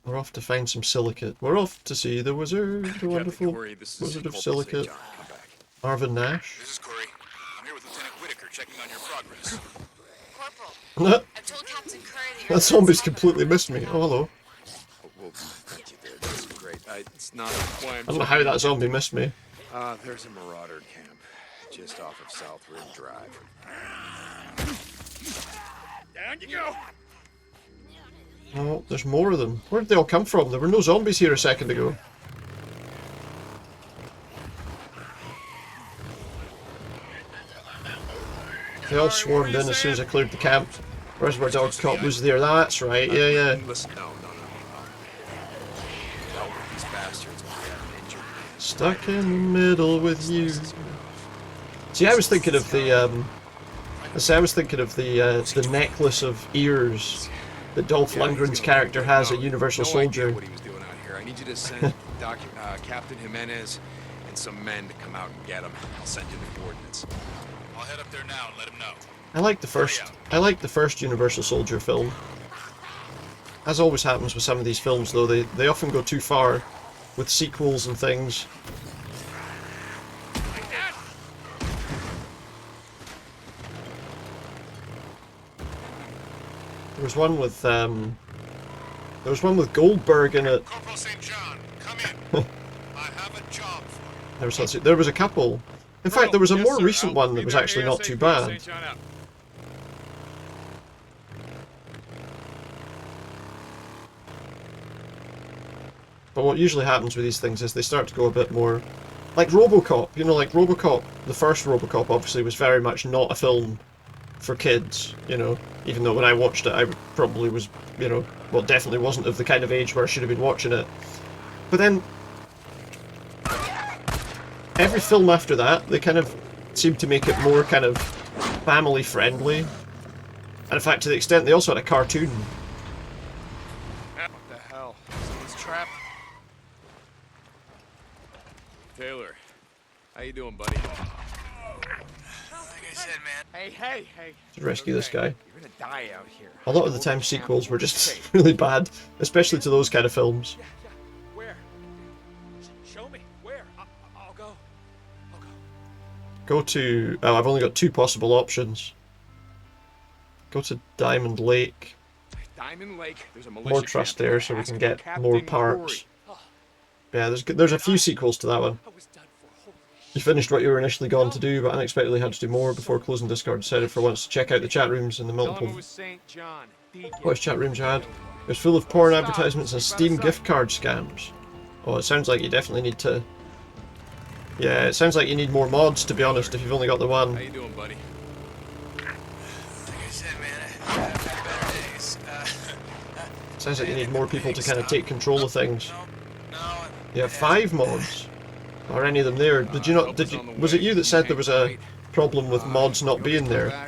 A: We're off to find some silicate. We're off to see the wizard, the wonderful wizard of silicate. Marvin Nash.
I: This is Corey. I'm here with Lieutenant Whitaker, checking on your progress.
S: Corporal, I've told Captain Curry that
A: That zombie's completely missed me. Oh, hello.
F: Oh, well, thank you there. This is great. It's not why I'm
A: I don't know how that zombie missed me.
F: There's a marauder camp just off of South Rim Drive.
B: Down you go.
A: Oh, there's more of them. Where did they all come from? There were no zombies here a second ago. They all swarmed in as soon as I cleared the camp. Reservoir Dog Cop was there. That's right. Yeah, yeah.
F: Listen, no. These bastards will get injured.
A: Stuck in the middle with you. See, I was thinking of the the necklace of ears that Dolph Lundgren's character has at Universal Soldier.
F: What he was doing out here. I need you to send Captain Jimenez and some men to come out and get him. I'll send you the coordinates.
I: I'll head up there now and let him know.
A: I like the first Universal Soldier film. As always happens with some of these films, though, they often go too far with sequels and things. There was one with Goldberg in it.
I: Corporal St. John, come in. I have a job for you.
A: There was a couple. In fact, there was a more recent one that was actually not too bad. But what usually happens with these things is they start to go a bit more... Like RoboCop, you know, like RoboCop, the first RoboCop obviously was very much not a film for kids, you know, even though when I watched it I probably was, you know, well, definitely wasn't of the kind of age where I should have been watching it. But then, every film after that, they kind of seemed to make it more kind of family friendly. And in fact, to the extent they also had a cartoon.
E: What the hell? Someone's trapped? Taylor, how you doing, buddy?
I: Like I said, man.
E: Hey.
A: To rescue this guy.
F: You're gonna die out here.
A: A lot of the time sequels were just really bad, especially to those kind of films.
E: Where? Show me. Where? I'll go.
A: Go to... Oh, I've only got two possible options. Go to Diamond Lake.
F: Diamond Lake. There's a militia
A: More trust
F: camp.
A: there so we
F: Ask
A: can get
F: Captain
A: more parts.
F: Corey.
A: Yeah, there's a few sequels to that one. You finished what you were initially gone to do, but unexpectedly had to do more before closing Discord. Decided for once to check out the chat rooms and the multiple voice chat rooms you had. It was full of porn advertisements and Steam gift card scams. Oh, it sounds like you definitely need to... Yeah, it sounds like you need more mods, to be honest, if you've only got the one.
E: How you doing, buddy?
I: Like I said, man, I've had better days.
A: Sounds like you need more people to kind of take control of things.
I: No.
A: You have 5 mods. Are any of them there? Did you not? Was it you that said there was a problem with mods not being there?
I: No,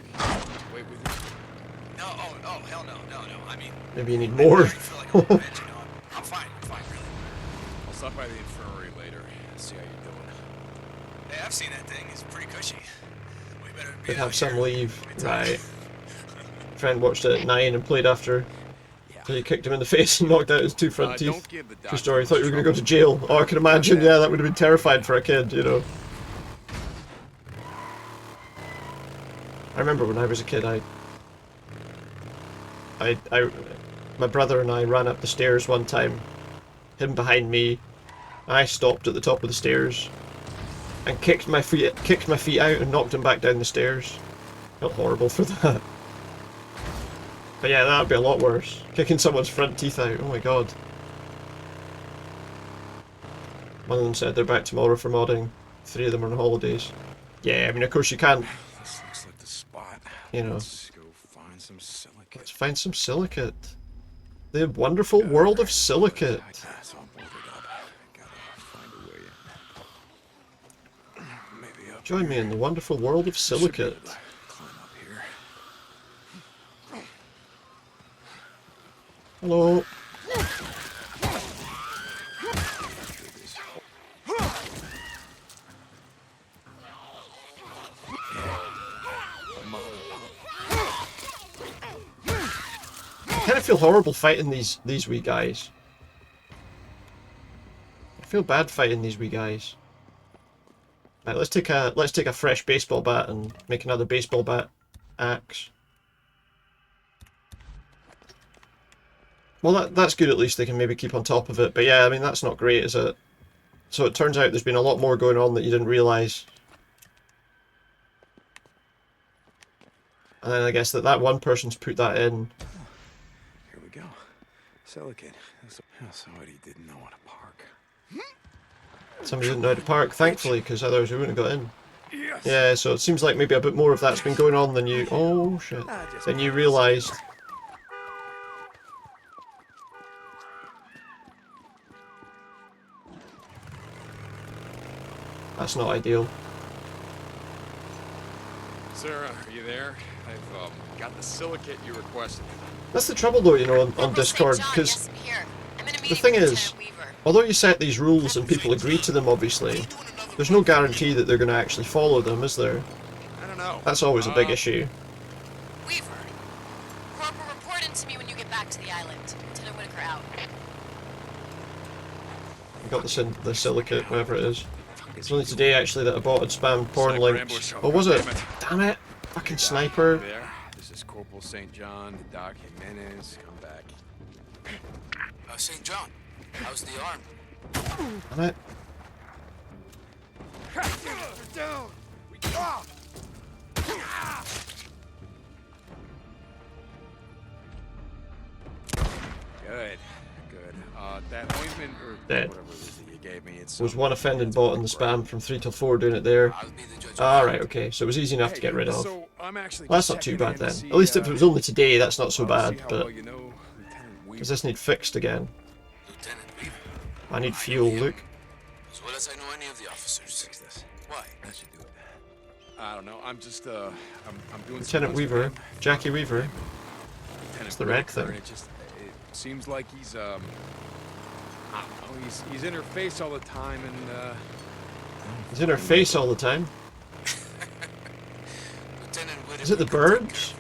I: oh, hell no. I mean,
A: Maybe you need more.
I: I'm fine, really.
E: I'll stop by the infirmary later. See how you're doing.
I: Hey, I've seen that thing. It's pretty cushy. We better be
A: Could
I: out
A: have some
I: here.
A: leave. Right. Friend watched it at 9 and played after. So you kicked him in the face and knocked out his 2 front teeth. True story. Thought you were going to go to jail. Oh, I can imagine. Yeah, that would have been terrifying for a kid, you know. I remember when I was a kid, my brother and I ran up the stairs one time. Him behind me. I stopped at the top of the stairs and kicked my feet out and knocked him back down the stairs. Felt horrible for that. But yeah, that would be a lot worse. Kicking someone's front teeth out, oh my god. One of them said they're back tomorrow for modding. 3 of them are on holidays. Yeah, I mean, of course you can't.
F: This looks like the spot.
A: You know.
F: Let's go find some silicate.
A: Let's find some silicate. The wonderful world of silicate.
F: It's all boarded up. Gotta find a way in. Maybe up
A: Join me in the wonderful world of silicate.
F: Climb up here.
A: Hello. I kind of feel horrible fighting these wee guys. I feel bad fighting these wee guys. Right, let's take a fresh baseball bat and make another baseball bat axe. Well, that's good. At least they can maybe keep on top of it. But yeah, I mean that's not great, is it? So it turns out there's been a lot more going on that you didn't realise. And then I guess that one person's put that in.
F: Here we go. Silicate. Somebody didn't know how to park.
A: Somebody didn't know how to park, thankfully, because otherwise we wouldn't have got in.
F: Yes.
A: Yeah, so it seems like maybe a bit more of that's been going on than you... Oh, shit. Than you realised. That's not ideal.
G: Sarah, are you there? I've got the silicate you requested.
A: That's the trouble though, you know, on Discord, because the thing is, although you set these rules and people agree to them, obviously, there's no guarantee that they're going to actually follow them, is there?
G: I don't know.
A: That's always a big issue.
S: Weaver, Corporal, report in to me when you get back to the island. Lieutenant Whitaker out.
A: I got the silicate, whatever it is. It's only today, actually, that I bought and spammed porn links. Oh, was it? Damn it! Fucking sniper.
G: There. This is Corporal St. John, Doc Jimenez. Come back.
I: St. John, how's the arm?
A: Damn it.
B: Down.
G: Good. Good. That ointment or
A: Dead.
G: whatever it is that you gave me, it's
A: Was one offending bot in the spam from 3 till 4 doing it there. Alright, okay, so it was easy enough to get rid of.
G: So I'm actually
A: Well, that's not too bad then. At least if it was only today, that's not so bad, but... Does this need fixed again? I need fuel, Luke.
I: As well as I know any of the officers.
G: Fix this.
I: Why?
G: I should do it. I don't know. I'm just I'm doing.
A: Lieutenant Weaver, Jackie Weaver. It's the red thing.
G: It seems like he's I don't know, he's in her face all the time and
A: He's in her face all the time. Is it the birds?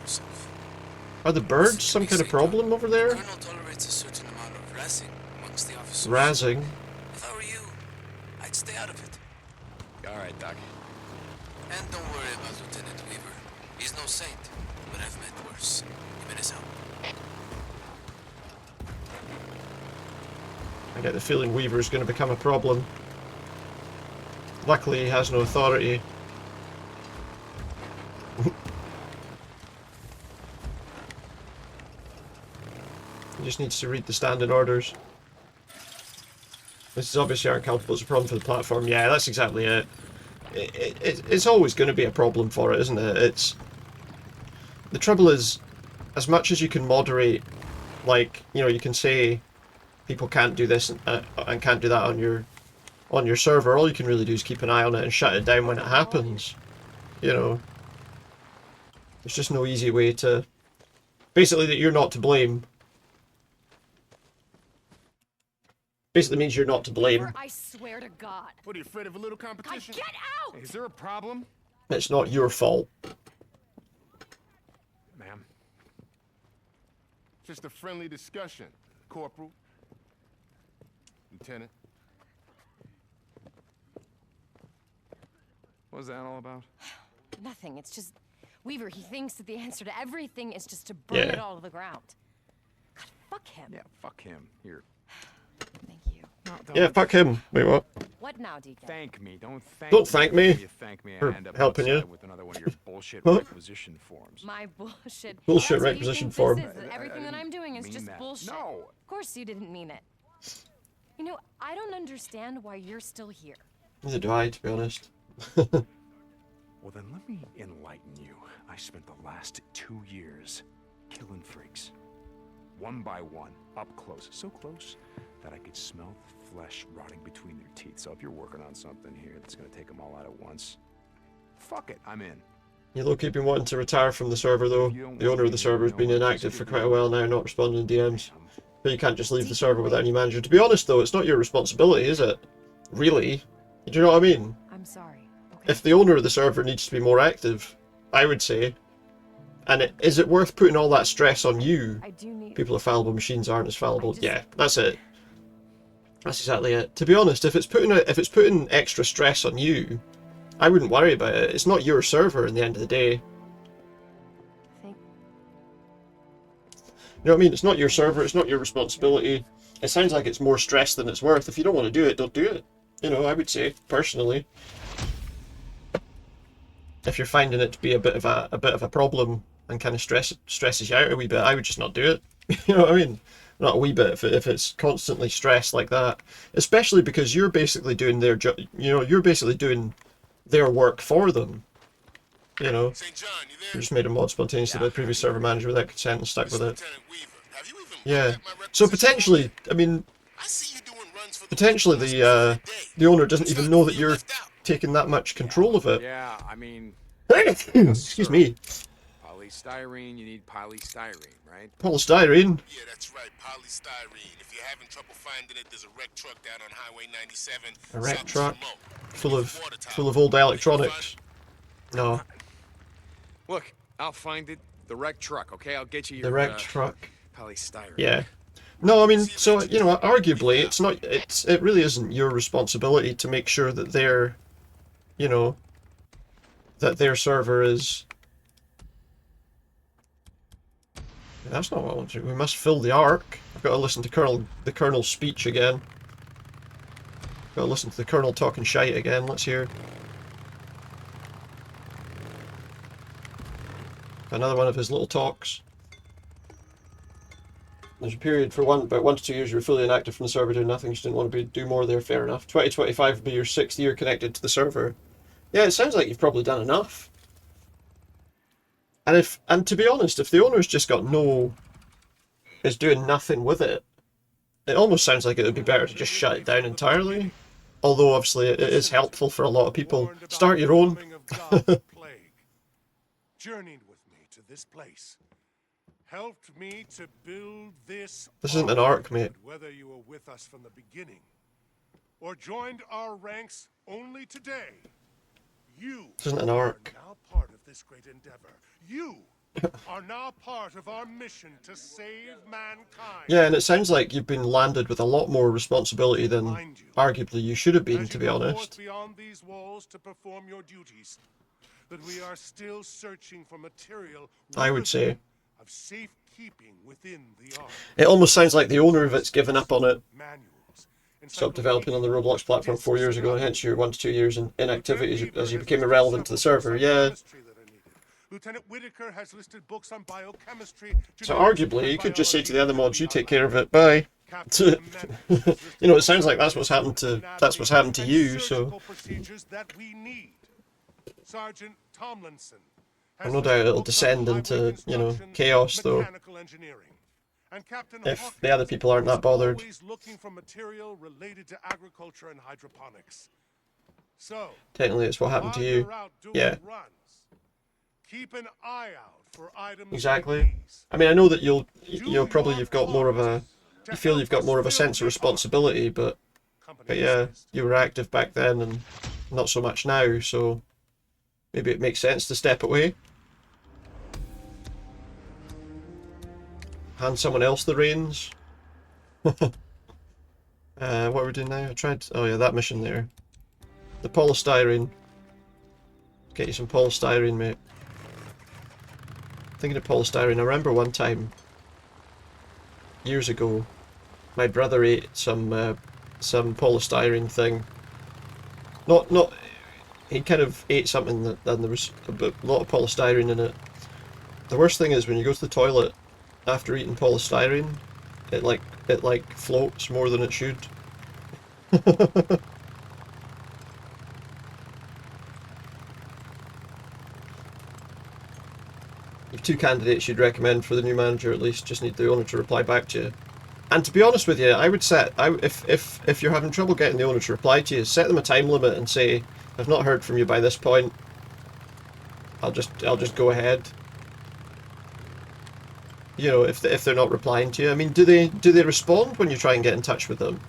A: Are the birds some kind of problem over there?
I: Colonel tolerates a certain amount of razzing amongst the officers.
A: Razzing.
I: If I were you, I'd stay out of it.
G: All right, Doc.
I: And don't worry about Lieutenant Weaver. He's no saint, but I've met worse. Jimenez out.
A: I get the feeling Weaver's going to become a problem. Luckily, he has no authority. He just needs to read the standing orders. This is obviously uncountable. It's a problem for the platform. Yeah, that's exactly it. It's always going to be a problem for it, isn't it? It's... The trouble is, as much as you can moderate, like, you know, you can say people can't do this and can't do that on your server, all you can really do is keep an eye on it and shut it down when it happens. You know? There's just no easy way to... Basically that you're not to blame. Basically means you're not to blame.
H: I swear to God.
G: What, are you afraid of a little competition?
H: Get out!
G: Is there a problem?
A: It's not your fault.
G: Ma'am.
O: Just a friendly discussion, Corporal. Lieutenant.
K: What was that all about?
H: Nothing. It's just... Weaver, he thinks that the answer to everything is just to burn it all to the ground. God, fuck him.
F: Yeah, fuck him. Here.
H: Thank you.
F: No,
A: Yeah, fuck him. Wait, what?
H: What now, Deacon?
F: Thank me. Don't
A: thank me.
F: You thank me, I
A: For
F: end up
A: helping you.
F: outside with another one of your bullshit
A: Huh?
F: requisition forms.
H: My bullshit.
A: Bullshit
H: That's what you
A: requisition
H: think
A: form.
H: This is, that everything that I'm doing is
F: mean
H: just
F: that.
H: bullshit.
F: No.
H: Of course you didn't mean it. You know, I don't understand why you're still here.
A: Neither do I, to be honest.
F: Well, then let me enlighten you. I spent the last 2 years killing freaks. One by one, up close. So close that I could smell the flesh rotting between their teeth. So if you're working on something here that's going to take them all out at once, fuck it, I'm in.
A: You low-key been wanting to retire from the server though. The owner of the server has been inactive for quite a while now, not responding to DMs. But you can't just leave the server without any manager. To be honest though, it's not your responsibility, is it? Really? Do you know what I mean?
H: I'm sorry.
A: If the owner of the server needs to be more active, I would say. And is it worth putting all that stress on you?
H: I do need...
A: People are fallible, machines aren't as fallible. Yeah, that's it. That's exactly it. To be honest, if it's putting extra stress on you, I wouldn't worry about it. It's not your server in the end of the day. You know what I mean? It's not your server, it's not your responsibility. It sounds like it's more stress than it's worth. If you don't want to do it, don't do it. You know, I would say, personally. If you're finding it to be a bit of a problem and kind of stresses you out a wee bit, I would just not do it. You know what I mean? Not a wee bit, if it's constantly stressed like that. Especially because you're basically doing their job, you know, you're basically doing their work for them. You know, you just made a mod spontaneously by the previous server manager without consent and stuck with it. Yeah. So potentially, I mean, potentially the owner doesn't even know that you're taking that much control of it.
F: Yeah, I mean...
A: Excuse me.
F: Polystyrene, you need polystyrene, right?
A: Polystyrene?
O: Yeah, that's right, polystyrene. If you're having trouble finding it, there's a wrecked truck down on Highway 97.
A: A wrecked truck? Full of old electronics? No.
F: Look, I'll find it. The wrecked truck, okay? I'll get you your...
A: The wrecked truck?
F: Polystyrene.
A: Yeah. No, I mean, so, you know, arguably, it really isn't your responsibility to make sure that their, you know, that their server is... That's not what I want to do. We must fill the arc. I've got to listen to the Colonel's speech again. Got to listen to the Colonel talking shite again. Let's hear. Another one of his little talks. There's a period for about 1 to 2 years you were fully inactive from the server doing nothing. You just didn't want to do more there. Fair enough. 2025 will be your 6th year connected to the server. Yeah, it sounds like you've probably done enough. And to be honest, if the owner's just got is doing nothing with it, it almost sounds like it would be better to just shut it down entirely. Although obviously it is helpful for a lot of people. Start your own.
L: Journeyed with me to this place. Helped me to build this.
A: This isn't an arc, mate.
L: Whether you were with us from the beginning or joined our ranks only today, you
A: This isn't an arc.
L: are now part of this great endeavor. You are now part of our mission to save mankind.
A: Yeah, and it sounds like you've been landed with a lot more responsibility than arguably you should have been, to be honest.
L: Beyond these walls to perform your duties, but we are still searching for material
A: I would say.
L: Of safekeeping within the ark.
A: It almost sounds like the owner of it's given up on it. Stopped developing on the Roblox platform 4 years ago, and hence your 1 to 2 years in inactivity as you became irrelevant to the server. Yeah.
L: Lieutenant Whitaker has listed books on biochemistry.
A: So arguably, you could just say to the other mods, "You take care of it. Bye." You know, it sounds like that's what's happened to you. So.
L: Sergeant Tomlinson.
A: And no doubt it'll descend into, you know, chaos though. If the other people aren't that bothered.
L: Looking for material related to agriculture and hydroponics. So,
A: technically it's what happened to you. Yeah.
L: Keep an eye out for items.
A: Exactly. I mean, I know that you've got more of a, you feel you've got more of a sense of responsibility, but yeah, you were active back then and not so much now, so maybe it makes sense to step away. Hand someone else the reins. What are we doing now? Oh yeah, that mission there. The polystyrene. Get you some polystyrene, mate. Thinking of polystyrene, I remember one time, years ago, my brother ate some polystyrene thing. He kind of ate something that there was a lot of polystyrene in it. The worst thing is when you go to the toilet after eating polystyrene, it like floats more than it should. You've 2 candidates you'd recommend for the new manager at least. Just need the owner to reply back to you. And to be honest with you, I would if you're having trouble getting the owner to reply to you, set them a time limit and say, "I've not heard from you by this point. I'll just go ahead." You know, if they're not replying to you. I mean, do they respond when you try and get in touch with them?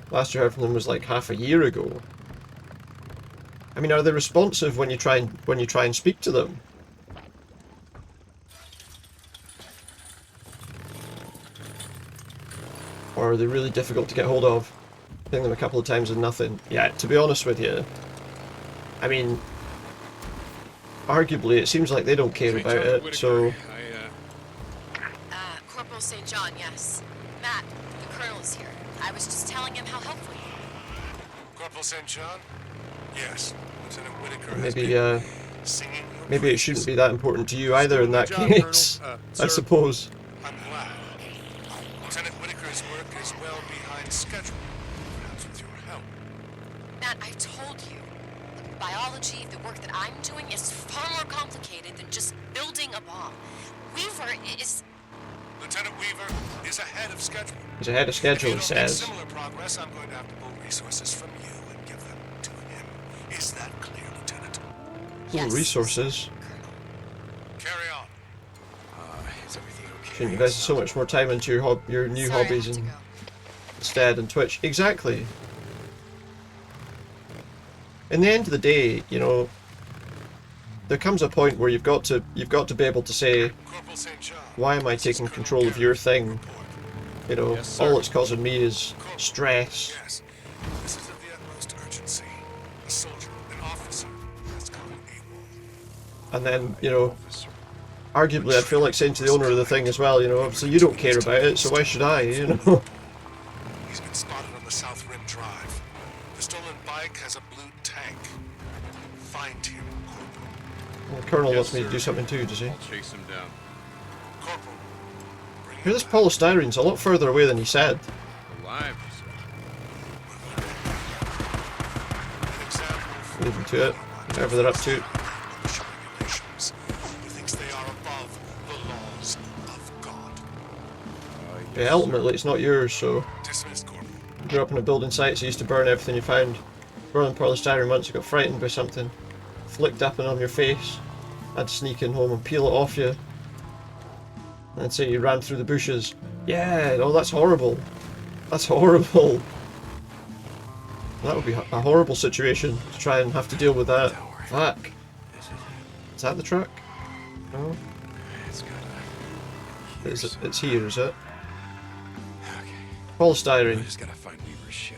A: Last you heard from them was like half a year ago. I mean, are they responsive when you try and speak to them? Or are they really difficult to get hold of? Hitting them a couple of times and nothing. Yeah, to be honest with you, I mean, arguably it seems like they don't care about it, so...
S: Corporal St. John, yes. Matt, the Colonel is here. I was just telling him how helpful you are.
O: Corporal St. John? Yes. Lieutenant Whitaker
A: Maybe, maybe it shouldn't be that important to you either in that case, I suppose.
O: I'm glad. Lieutenant Whitaker's work is well behind schedule. Perhaps with your help.
S: Matt, I told you. Biology, the work that I'm doing, is far more complicated than just building a bomb. Weaver is...
O: Lieutenant Weaver is ahead of schedule.
A: He's ahead of schedule, he
O: If you don't make
A: says.
O: similar progress, I'm going to have to pull resources from you and give them to him. Is that clear, Lieutenant?
A: Ooh, resources.
O: Carry on.
G: Is everything okay?
A: Shouldn't invest so much more time into your new hobbies and instead on Twitch. Exactly. In the end of the day, you know, there comes a point where you've got to be able to say, why am I taking control of your thing? You know, all it's causing me is stress.
O: Yes. This is of the utmost urgency. A soldier, an officer, has gone AWOL.
A: And then, you know, arguably I'd feel like saying to the owner of the thing as well, you know, obviously you don't care about it, so why should I, you know?
O: He's been spotted on the South Rim Drive. The stolen bike has a blue tank. Find him, Corporal.
A: Well, the Colonel wants me to do something too, does he?
B: I'll chase him down.
O: Corporal.
A: Here, this polystyrene's a lot further away than he said.
B: Alive,
A: Leave him to it, whatever they're up to.
O: Regulations. He thinks they are above the laws of God.
A: Yeah, ultimately it's not yours, so...
O: Dismissed, Corporal.
A: You grew up in a building site, so you used to burn everything you found. Burning polystyrene once you got frightened by something. Flicked up and on your face. Had to sneak in home and peel it off you. And say you ran through the bushes. Yeah, oh that's horrible. That's horrible. That would be a horrible situation to try and have to deal with that. Fuck. Is that the truck? No? It's here, is it? Polystyrene.
G: Just gotta find Weaver's shit.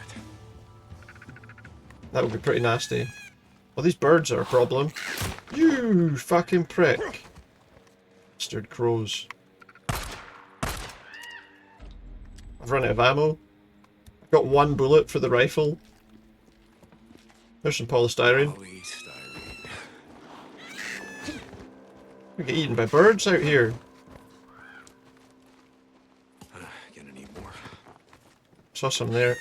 A: That would be pretty nasty. Well, these birds are a problem. You fucking prick. Bastard crows. I've run out of ammo. I've got one bullet for the rifle. There's some polystyrene. We get eaten by birds out here.
G: Gonna need more.
A: Saw some there.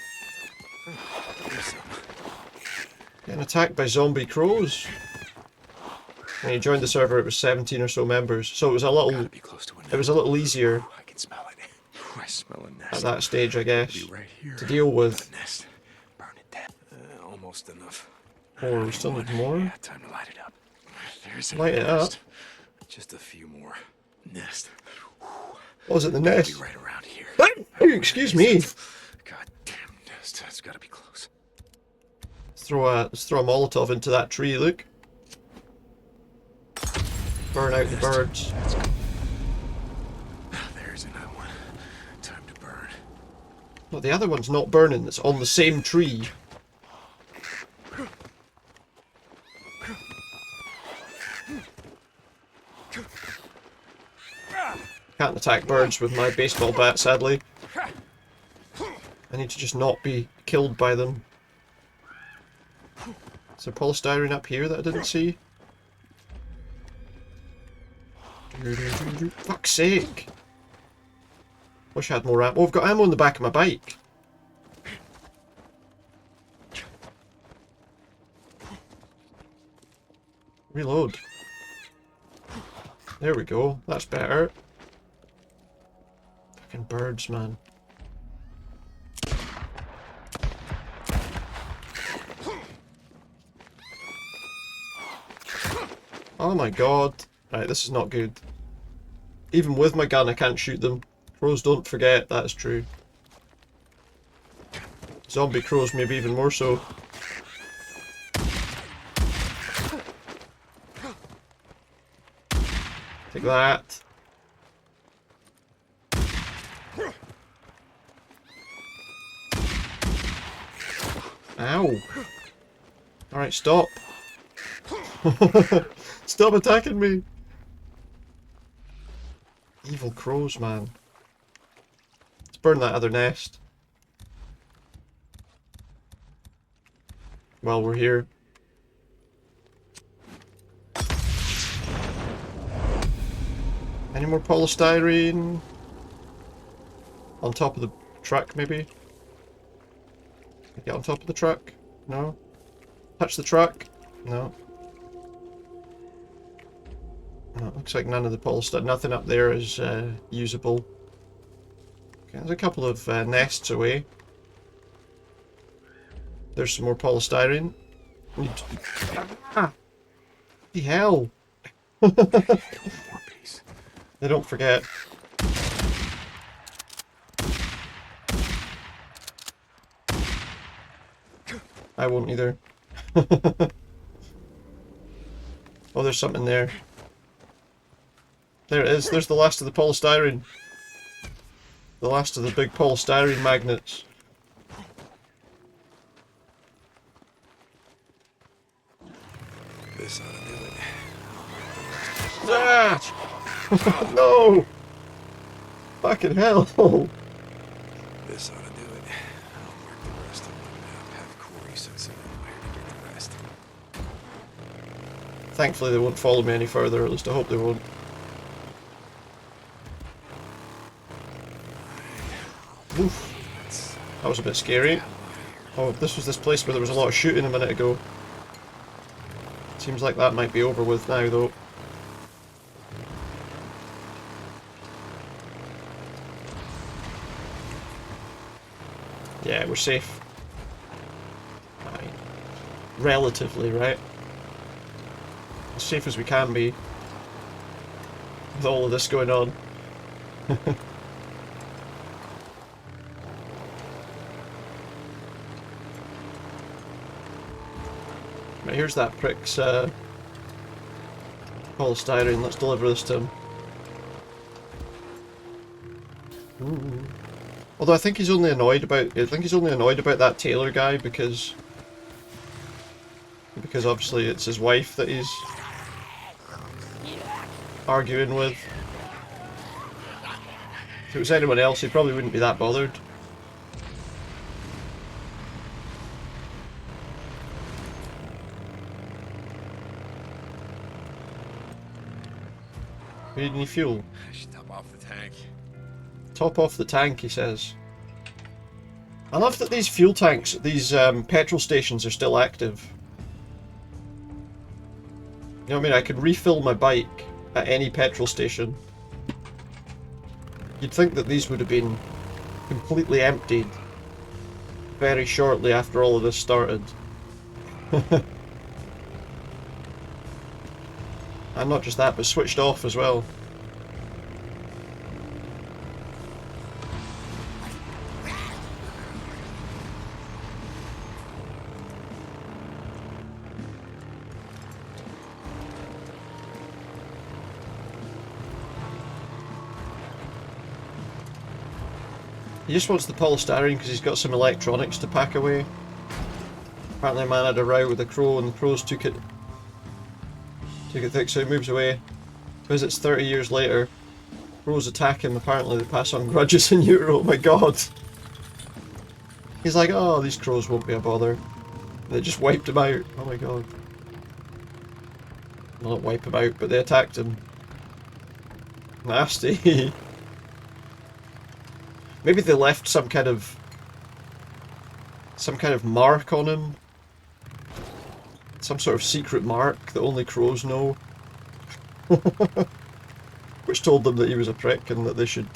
A: Getting attacked by zombie crows. When you joined the server, it was 17 or so members, so it was a little. It was a little easier.
G: I can smell it. I smell a nest.
A: At that stage, I guess,
G: Right here.
A: to deal with.
G: Nest. Burn it down. Almost enough.
A: Or we still need more.
G: Yeah, time to light it up. There's a
A: Light it up.
G: nest. Just a few more. Nest.
A: What was it, the nest?
G: Be right around here.
A: Hey, excuse me.
G: Goddamn nest. That's gotta be close.
A: Let's throw a Molotov into that tree. Look. Burn out the birds.
G: There's another one. Time to burn.
A: Well, the other one's not burning. It's on the same tree. Can't attack birds with my baseball bat, sadly. I need to just not be killed by them. Is there polystyrene up here that I didn't see? Fuck's sake! Wish I had more ammo. Oh, I've got ammo in the back of my bike. Reload. There we go. That's better. Fucking birds, man. Oh my god. Right, this is not good. Even with my gun, I can't shoot them. Crows don't forget, that's true. Zombie crows maybe even more so. Take that. Ow. Alright, stop. Stop attacking me. Evil crows, man. Let's burn that other nest. While we're here. Any more polystyrene? On top of the truck, maybe? Get on top of the truck? No? Touch the truck? No. Oh, it looks like none of the polystyrene, nothing up there is usable. Okay, there's a couple of nests away. There's some more polystyrene. Ah! The hell! They don't forget. I won't either. Oh, there's something there. There it is. There's the last of the polystyrene. The last of the big polystyrene magnets.
G: This ought to do it.
A: Ah! No! Fucking hell!
G: This ought to do it. I'll mark the rest of the map. Have Corey send some wire to get the rest.
A: Thankfully they won't follow me any further, at least I hope they won't. Oof. That was a bit scary. Oh, this was this place where there was a lot of shooting a minute ago. Seems like that might be over with now, though. Yeah, we're safe. Right. Relatively, right? As safe as we can be. With all of this going on. Right, here's that prick's polystyrene. Let's deliver this to him. Ooh. Although I think he's only annoyed about that tailor guy because obviously it's his wife that he's arguing with. If it was anyone else, he probably wouldn't be that bothered. We need any fuel?
G: I should top off the tank.
A: Top off the tank, he says. I love that these fuel tanks, these petrol stations are still active. You know what I mean? I could refill my bike at any petrol station. You'd think that these would have been completely emptied very shortly after all of this started. And not just that, but switched off as well. He just wants the polystyrene because he's got some electronics to pack away. Apparently a man had a row with a crow and the crows took it thick, so he moves away. Visits 30 years later. Crows attack him, apparently they pass on grudges in utero. Oh my god. He's like, oh, these crows won't be a bother. And they just wiped him out. Oh my god. Well, not wipe him out, but they attacked him. Nasty. Maybe they left some kind of mark on him. Some sort of secret mark that only crows know. Which told them that he was a prick and that they should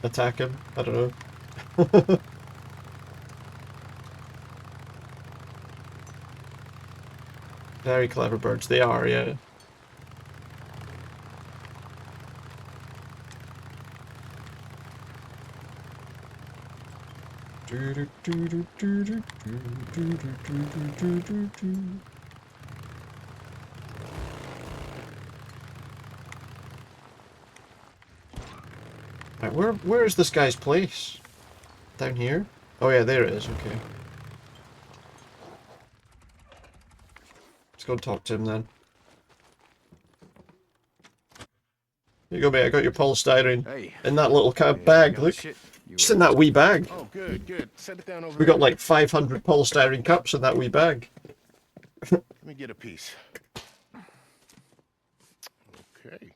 A: attack him. I don't know. Very clever birds. They are, yeah. Right, where is this guy's place? Down here? Oh yeah, there it is, okay. go and talk to him then. Here you go, mate. I got your polystyrene in that little bag. Look, just in that wee bag.
O: Oh, good, good. Set it down over
A: We got like 500 polystyrene cups in that wee bag.
O: Let me get a piece. Okay.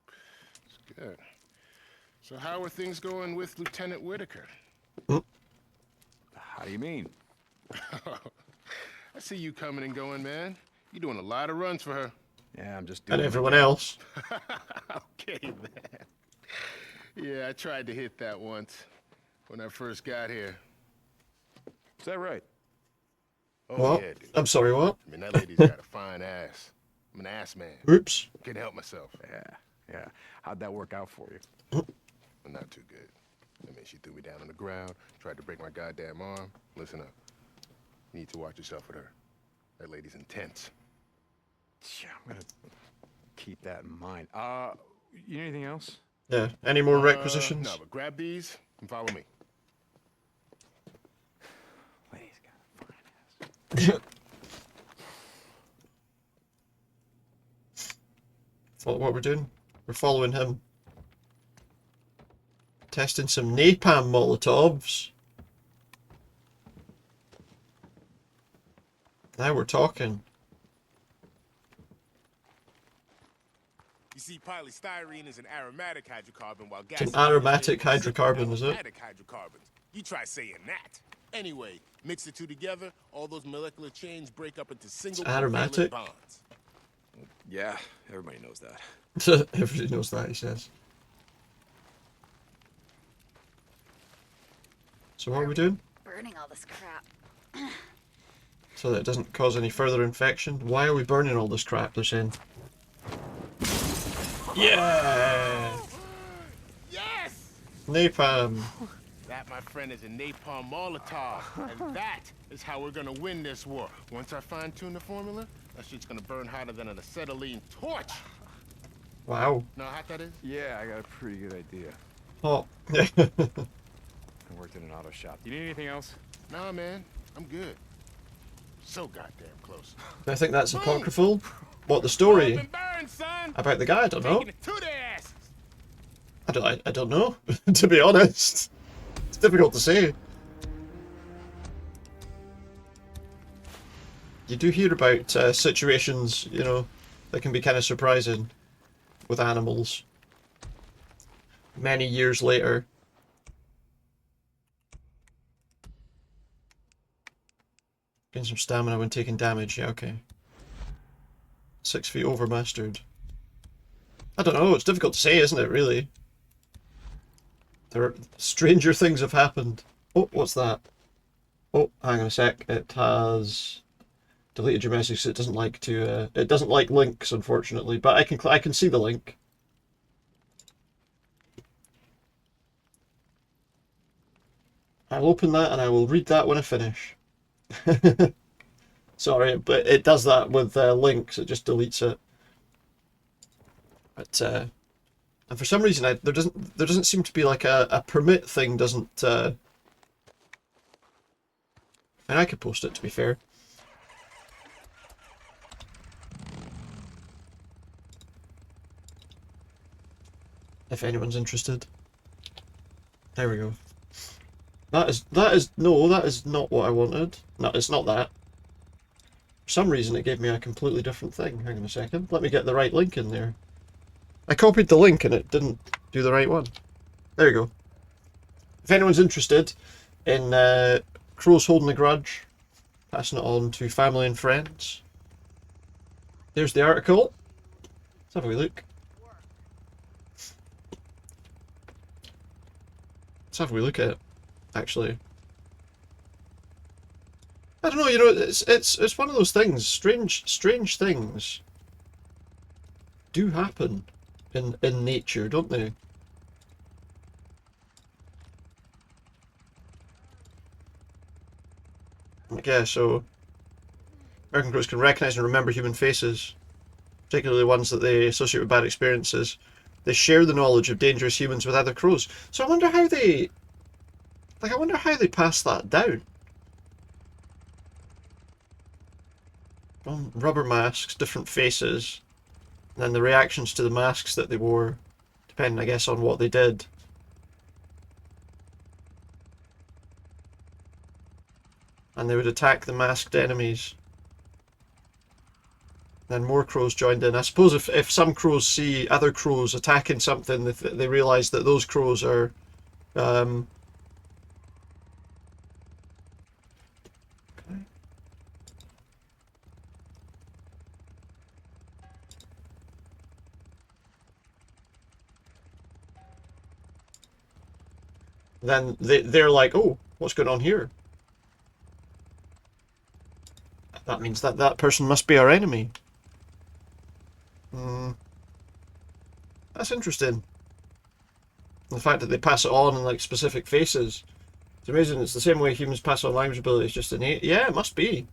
O: That's good. So how are things going with Lieutenant Whitaker?
F: How do you mean?
O: I see you coming and going, man. You're doing a lot of runs for her.
F: Yeah, I'm just doing
A: And everyone else.
O: Okay, man. Yeah, I tried to hit that once when I first got here.
F: Is that right?
O: Oh,
A: What?
O: yeah, dude.
A: I'm sorry, what?
O: I mean, that lady's got a fine ass. I'm an ass man.
A: Oops.
O: Can't help myself.
F: Yeah. How'd that work out for you?
O: Well, not too good. I mean, she threw me down on the ground, tried to break my goddamn arm. Listen up. You need to watch yourself with her. That lady's intense.
F: Yeah, I'm gonna keep that in mind. You need anything else?
A: Yeah. Any more requisitions?
O: No, but grab these and follow me.
A: What we're doing? We're following him. Testing some napalm Molotovs. Now we're talking.
U: You see, polystyrene is an aromatic hydrocarbon, while
A: It's an
U: gasoline
A: aromatic
U: is made from
A: hydrocarbon, is it?
U: aromatic hydrocarbons. You try saying that. Anyway, mix the two together, all those molecular chains break up into single
A: aromatic?
U: covalent bonds.
F: Yeah, everybody knows that.
A: Everybody knows that, he says. So what are we doing?
N: Burning all this crap.
A: So that it doesn't cause any further infection? Why are we burning all this crap, they're saying? Yeah!
U: Yes!
A: Napalm!
U: That, my friend, is a napalm Molotov. And that is how we're gonna win this war. Once I fine-tune the formula, that shit's gonna burn hotter than an acetylene torch.
A: Wow.
U: Know how hot that is?
F: Yeah, I got a pretty good idea.
A: Hot.
F: I worked in an auto shop. Do you need anything else?
U: Nah, man. I'm good. So goddamn close.
A: I think that's apocryphal. What, the story?
U: Burn, son.
A: About the guy? I don't know.
U: Taking it to their asses.
A: I don't know, to be honest. It's difficult to say. You do hear about situations, you know, that can be kind of surprising with animals. Many years later. Gain some stamina when taking damage, yeah, okay. 6 feet overmastered. I don't know, it's difficult to say, isn't it, really? Stranger things have happened. Oh, what's that? Oh, hang on a sec. It has deleted your message, so it doesn't like to. It doesn't like links, unfortunately. But I can see the link. I'll open that and I will read that when I finish. Sorry, but it does that with links. It just deletes it. But and for some reason, there doesn't seem to be like a permit thing. Doesn't. And I could post it, to be fair. If anyone's interested. There we go. That is not what I wanted. No, it's not that. For some reason it gave me a completely different thing. Hang on a second. Let me get the right link in there. I copied the link and it didn't do the right one. There you go. If anyone's interested in Crows Holding a Grudge, passing it on to family and friends. There's the article. Let's have a wee look. Let's have a wee look at it, actually. I don't know, you know, it's one of those things. Strange things do happen in nature, don't they? Yeah, so American crows can recognize and remember human faces, particularly ones that they associate with bad experiences. They share the knowledge of dangerous humans with other crows. So I wonder how they pass that down. rubber masks, different faces, and then the reactions to the masks that they wore, depending, I guess, on what they did. And they would attack the masked enemies. Then more crows joined in. I suppose if some crows see other crows attacking something, they realise that those crows are... Okay. Then they're like, oh, what's going on here? That means that that person must be our enemy. That's interesting. The fact that they pass it on in like specific faces. It's amazing. It's the same way humans pass on language abilities, just innate. Yeah, it must be.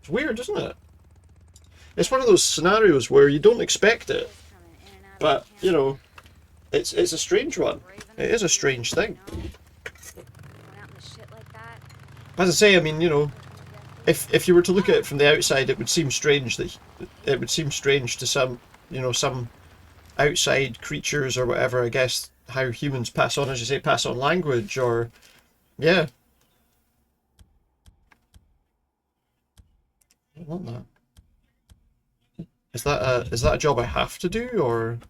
A: It's weird, isn't it? It's one of those scenarios where you don't expect it, but you know, it's a strange one. It is a strange thing. As I say, I mean, you know, if you were to look at it from the outside, it would seem strange to some, you know, some outside creatures or whatever. I guess how humans pass on, as you say, pass on language, or yeah. I want that. Is that a job I have to do, or it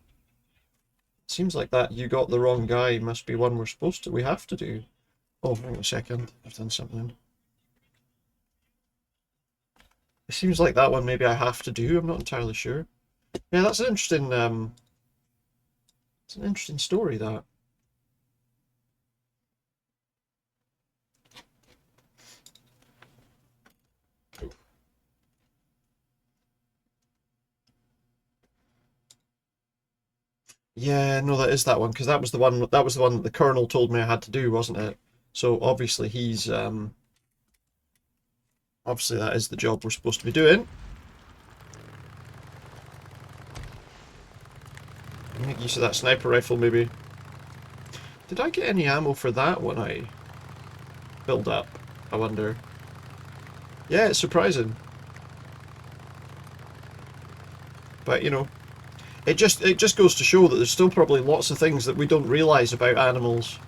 A: seems like that you got the wrong guy must be one we have to do. Oh, hang on a second, I've done something. It seems like that one maybe I have to do, I'm not entirely sure. Yeah, that's an interesting it's an interesting story, that. Yeah, no, that is that one, because that was the one that the Colonel told me I had to do, wasn't it? So obviously he's obviously that is the job we're supposed to be doing. Make use of that sniper rifle, maybe. Did I get any ammo for that when I build up? I wonder. Yeah, it's surprising. But you know, it just goes to show that there's still probably lots of things that we don't realise about animals.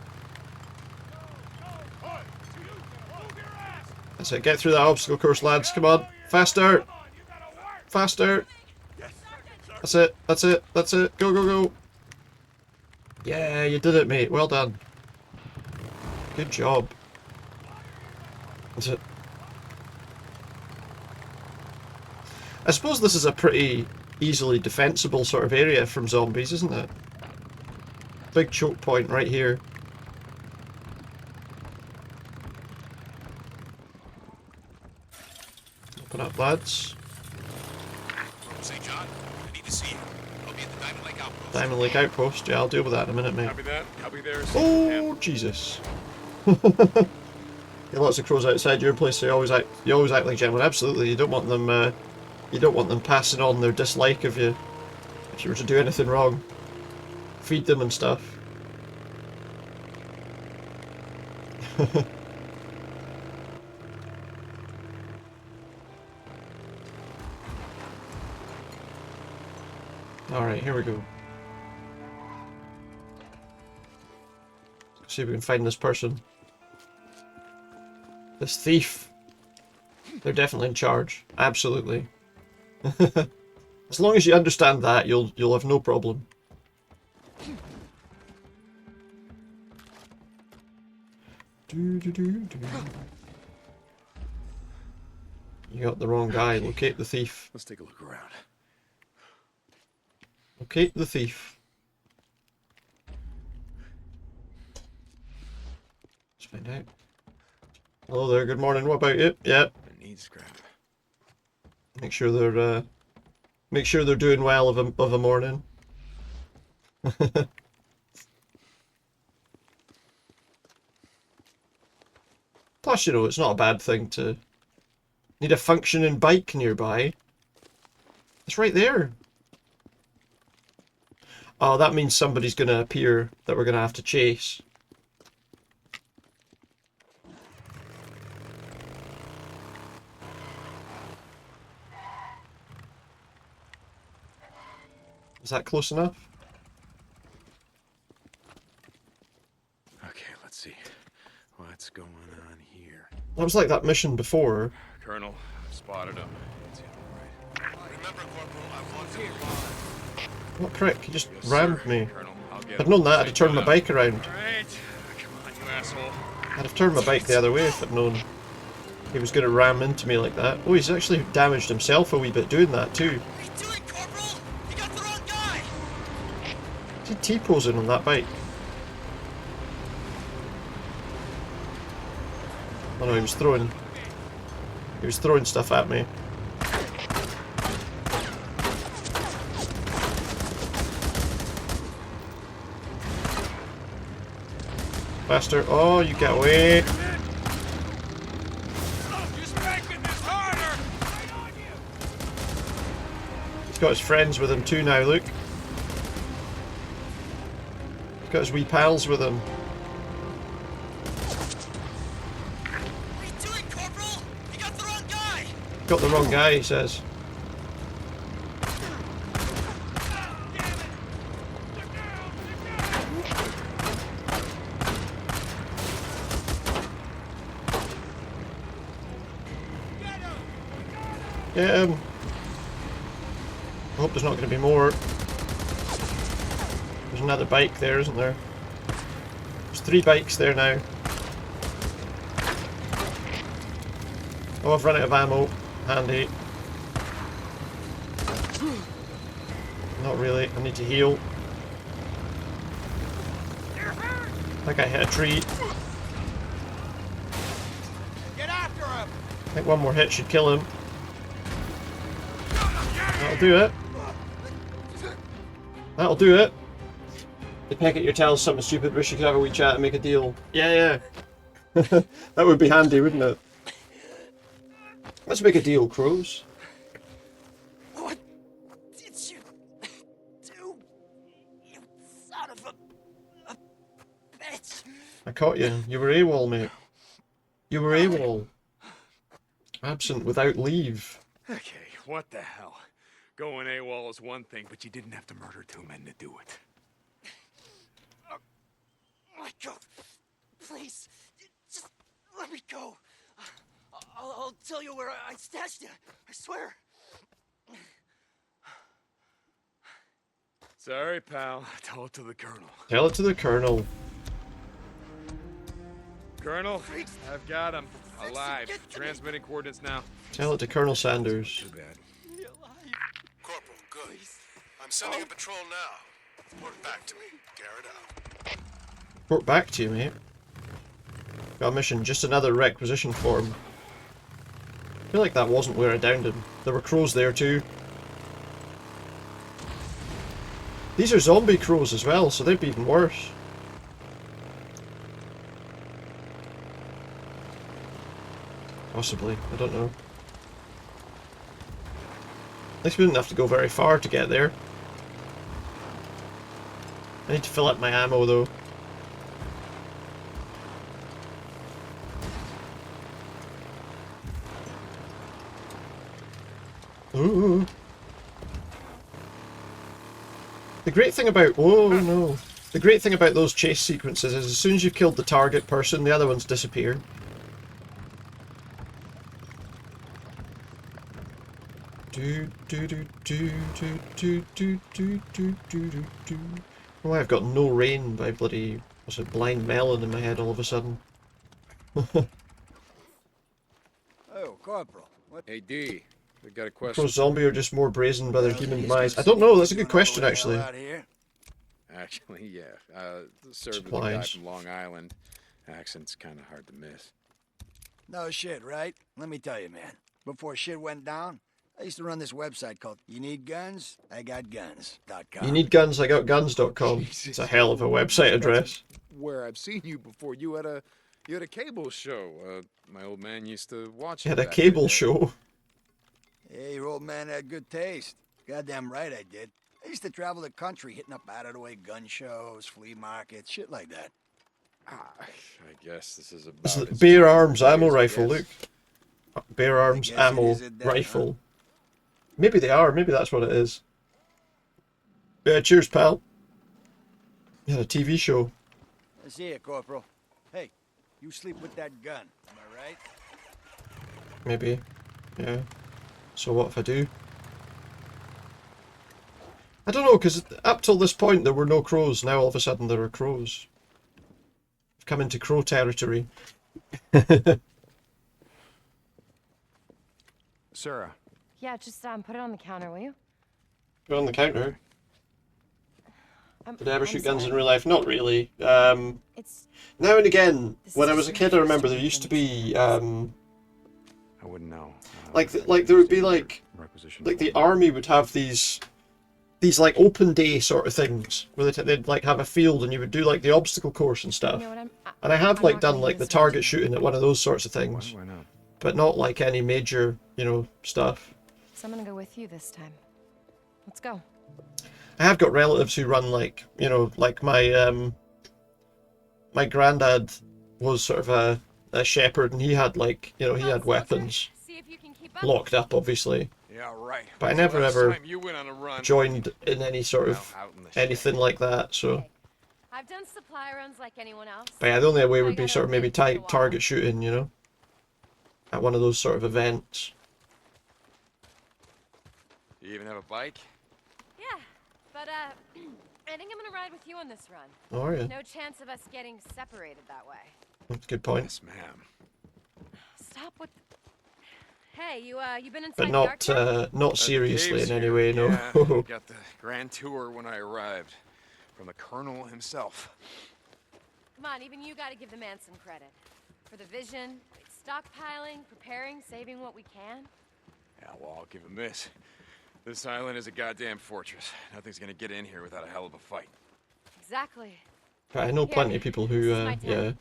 A: That's it, get through that obstacle course, lads, come on. Faster! Faster! That's it, that's it, that's it, go, go, go! Yeah, you did it, mate, well done. Good job. That's it. I suppose this is a pretty easily defensible sort of area from zombies, isn't it? Big choke point right here. Open up, lads.
I: St. John, I need to see you. I'll be at the Diamond Lake Outpost.
A: Diamond Lake Outpost, yeah, I'll deal with that in a minute, mate.
G: Copy that. Copy there.
A: Oh, Jesus. Yeah, lots of crows outside your place, so you always act like gentlemen. Absolutely, you don't want them passing on their dislike of you if you were to do anything wrong. Feed them and stuff. Alright, here we go. Let's see if we can find this person. This thief. They're definitely in charge. Absolutely. As long as you understand that, you'll have no problem. You got the wrong guy. Locate the thief.
G: Let's take a look around.
A: Locate the thief. Let's find out. Hello there, good morning. What about you? Yeah.
G: Needs scrap.
A: Make sure they're doing well of a morning. Plus, you know, it's not a bad thing to need a functioning bike nearby. It's right there. Oh, that means somebody's going to appear that we're going to have to chase. Is that close enough?
F: Okay, let's see. What's going on here?
A: That was like that mission before.
F: Colonel, spotted him.
I: Remember, Corporal, I want here.
A: What prick? He just rammed me.
F: Colonel, I'll get
A: If I'd
F: him.
A: known that, I'd have turned my bike around.
F: Alright. Come on, you asshole.
A: I'd have turned my bike the other way if I'd known he was going to ram into me like that. Oh, he's actually damaged himself a wee bit doing that too. Is he T-posing on that bike? Oh no, he was throwing stuff at me. Faster. Oh, you get away. He's got his friends with him too now, look. He's got his wee pals with him. Got the wrong guy, he says. Get him. I hope there's not going to be more. There's another bike there, isn't there? There's 3 bikes there now. Oh, I've run out of ammo. Handy. Not really. I need to heal. I think I hit a tree.
B: Get after him!
A: I think one more hit should kill him. That'll do it. That'll do it. They peck at your tail something stupid, wish you could have a wee chat and make a deal. Yeah, yeah. That would be handy, wouldn't it? Let's make a deal, Crows.
T: What did you do? You son of a bitch.
A: I caught you. You were AWOL, mate. You were AWOL. Absent without leave.
F: Okay, what the hell? Going AWOL is one thing, but you didn't have to murder 2 men to do it.
T: Michael, please, just let me go. I'll tell you where I stashed you. I swear.
F: Sorry, pal. Tell it to the Colonel.
A: Tell it to the Colonel.
F: Colonel, I've got him. Alive. Transmitting coordinates now.
A: Tell it to Colonel Sanders.
F: Too bad.
I: Corporal, good. I'm sending a patrol now. Report back to me. Garrett out.
A: Report back to you, mate. Got a mission, just another requisition form. I feel like that wasn't where I downed him. There were crows there too. These are zombie crows as well, so they'd be even worse. Possibly, I don't know. At least we didn't have to go very far to get there. I need to fill up my ammo though. Ooh. The great thing about the great thing about those chase sequences is as soon as you've killed the target person, the other ones disappear. Oh, I've got no rain by bloody what's it, blind melon in my head all of a sudden.
T: Oh, Corporal. What?
F: Hey, D. We got a
A: Pro
F: question.
A: zombie are just more brazen by their human demise. I don't know, that's a good question actually.
F: Actually, yeah. Served with a guy from Long Island. Accent's kind of hard to miss.
T: No shit, right? Let me tell you, man. Before shit went down, I used to run this website called You Need Guns? I Got Guns.com.
A: You need guns, I got guns.com. It's a hell of a website address.
F: Where I've seen you before. You had a cable show. My old man used to watch.
A: You had a cable show.
T: Hey, your old man had good taste. Goddamn right I did. I used to travel the country hitting up out-of-the-way gun shows, flea markets, shit like that.
F: I guess this is
A: This
F: about
A: is Bear Arms ammo
F: I
A: rifle,
F: guess.
A: look. Bear Arms ammo rifle. Maybe they are, maybe that's what it is. Yeah, cheers, pal. You had a TV show.
T: I see you, Corporal. Hey, you sleep with that gun, am I right?
A: Maybe. Yeah. So what if I do? I don't know, because up till this point there were no crows. Now all of a sudden there are crows. I've come into crow territory.
F: Sarah.
H: Yeah, just put it on the counter, will you?
A: Put it on the counter. Did I ever
H: I'm
A: shoot guns in
H: sorry.
A: real life? Not really.
H: It's
A: Now and again,
H: This
A: when
H: is
A: I was a kid, I remember there used to be
F: I wouldn't know.
A: like there would be like the army would have these like open day sort of things where they'd like have a field and you would do like the obstacle course and stuff.
H: You know what,
A: And I have
H: I'm
A: like
H: not
A: done
H: gonna
A: like the
H: use
A: target shooting at one of those sorts of things,
F: Why not?
A: but not like any major, you know, stuff.
H: So I'm gonna go with you this time. Let's go.
A: I have got relatives who run like, you know, like my granddad was sort of a shepherd and he had like, you know, he had weapons locked up obviously.
G: Yeah, right.
A: But I
G: When's the
A: never
G: last
A: ever
G: time you went on a run?
A: joined in any sort of
G: Out in the
A: anything like that, so.
H: I've done supply runs like anyone else.
A: But yeah, the only way
H: I
A: would be
H: gotta
A: sort of maybe
H: admit, it's been a while.
A: target shooting, you know? At one of those sort of events.
G: You even have a bike?
H: Yeah, but I think I'm gonna ride with you on this run.
A: Oh, are you?
H: No chance of us getting separated that way.
A: That's a good point.
G: Yes, ma'am.
H: Stop with. Hey, you been inside
A: But
H: the Ark yet?
A: not seriously
G: Dave's
A: in any
G: here.
A: way, no.
G: Yeah, got the grand tour when I arrived. From the Colonel himself.
H: Come on, even you gotta give the man some credit. For the vision, stockpiling, preparing, saving what we can.
G: Yeah, well, I'll give him this. This island is a goddamn fortress. Nothing's gonna get in here without a hell of a fight.
H: Exactly.
A: But I know plenty of people who,
H: my
A: yeah,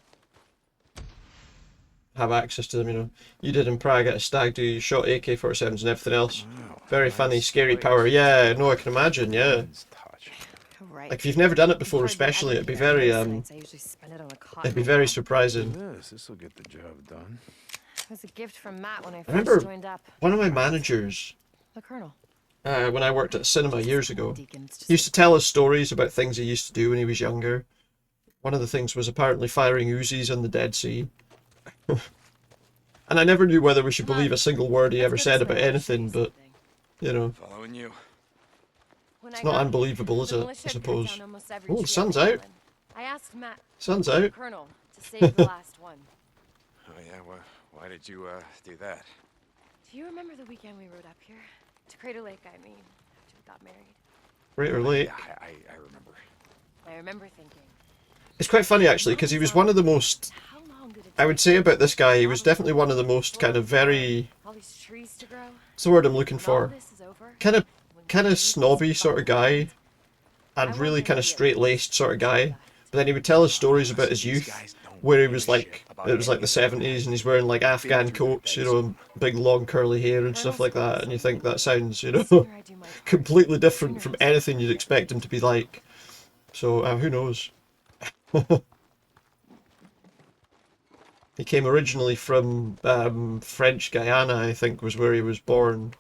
A: have access to them, you know. You did in Prague at a stag do, you shot AK-47s and everything else. Very funny, scary power. Yeah, no, I can imagine, yeah.
H: Right.
A: Like, if you've never done it before, especially, it'd be very, it'd be very surprising.
C: This will get the job done.
H: It was a gift from Matt when I
A: I
H: first
A: remember
H: joined up.
A: one of my managers,
H: The Colonel.
A: when I worked at a cinema years ago, he used to tell us stories about things he used to do when he was younger. One of the things was apparently firing Uzis on the Dead Sea. And I never knew whether we should believe a single word he ever said about anything, but, you know,
G: Following you.
A: it's not unbelievable, is it? I suppose. Oh, the sun's out.
H: I asked Matt,
A: Sun's
H: the
A: out.
H: Colonel, to save the last one.
G: Oh, yeah, well, why did you, do that?
H: Do you remember the weekend we rode up here? To Crater Lake, I mean, after we got married.
A: Crater Lake.
G: Yeah, I remember.
H: I remember thinking,
A: It's quite funny, actually, because he was one of the most... I would say about this guy, he was definitely one of the most kind of very...
H: all these trees to grow.
A: What's the word I'm looking
H: When all
A: for?
H: this is over,
A: Kind of snobby sort of guy, and really kind of straight-laced sort of guy. But then he would tell us stories about his youth, where he was like, it was like the 70s, and he's wearing like Afghan coats, you know, and big long curly hair and stuff like that, and you think that sounds, you know, completely different from anything you'd expect him to be like. So, who knows? He came originally from French Guiana, I think, was where he was born.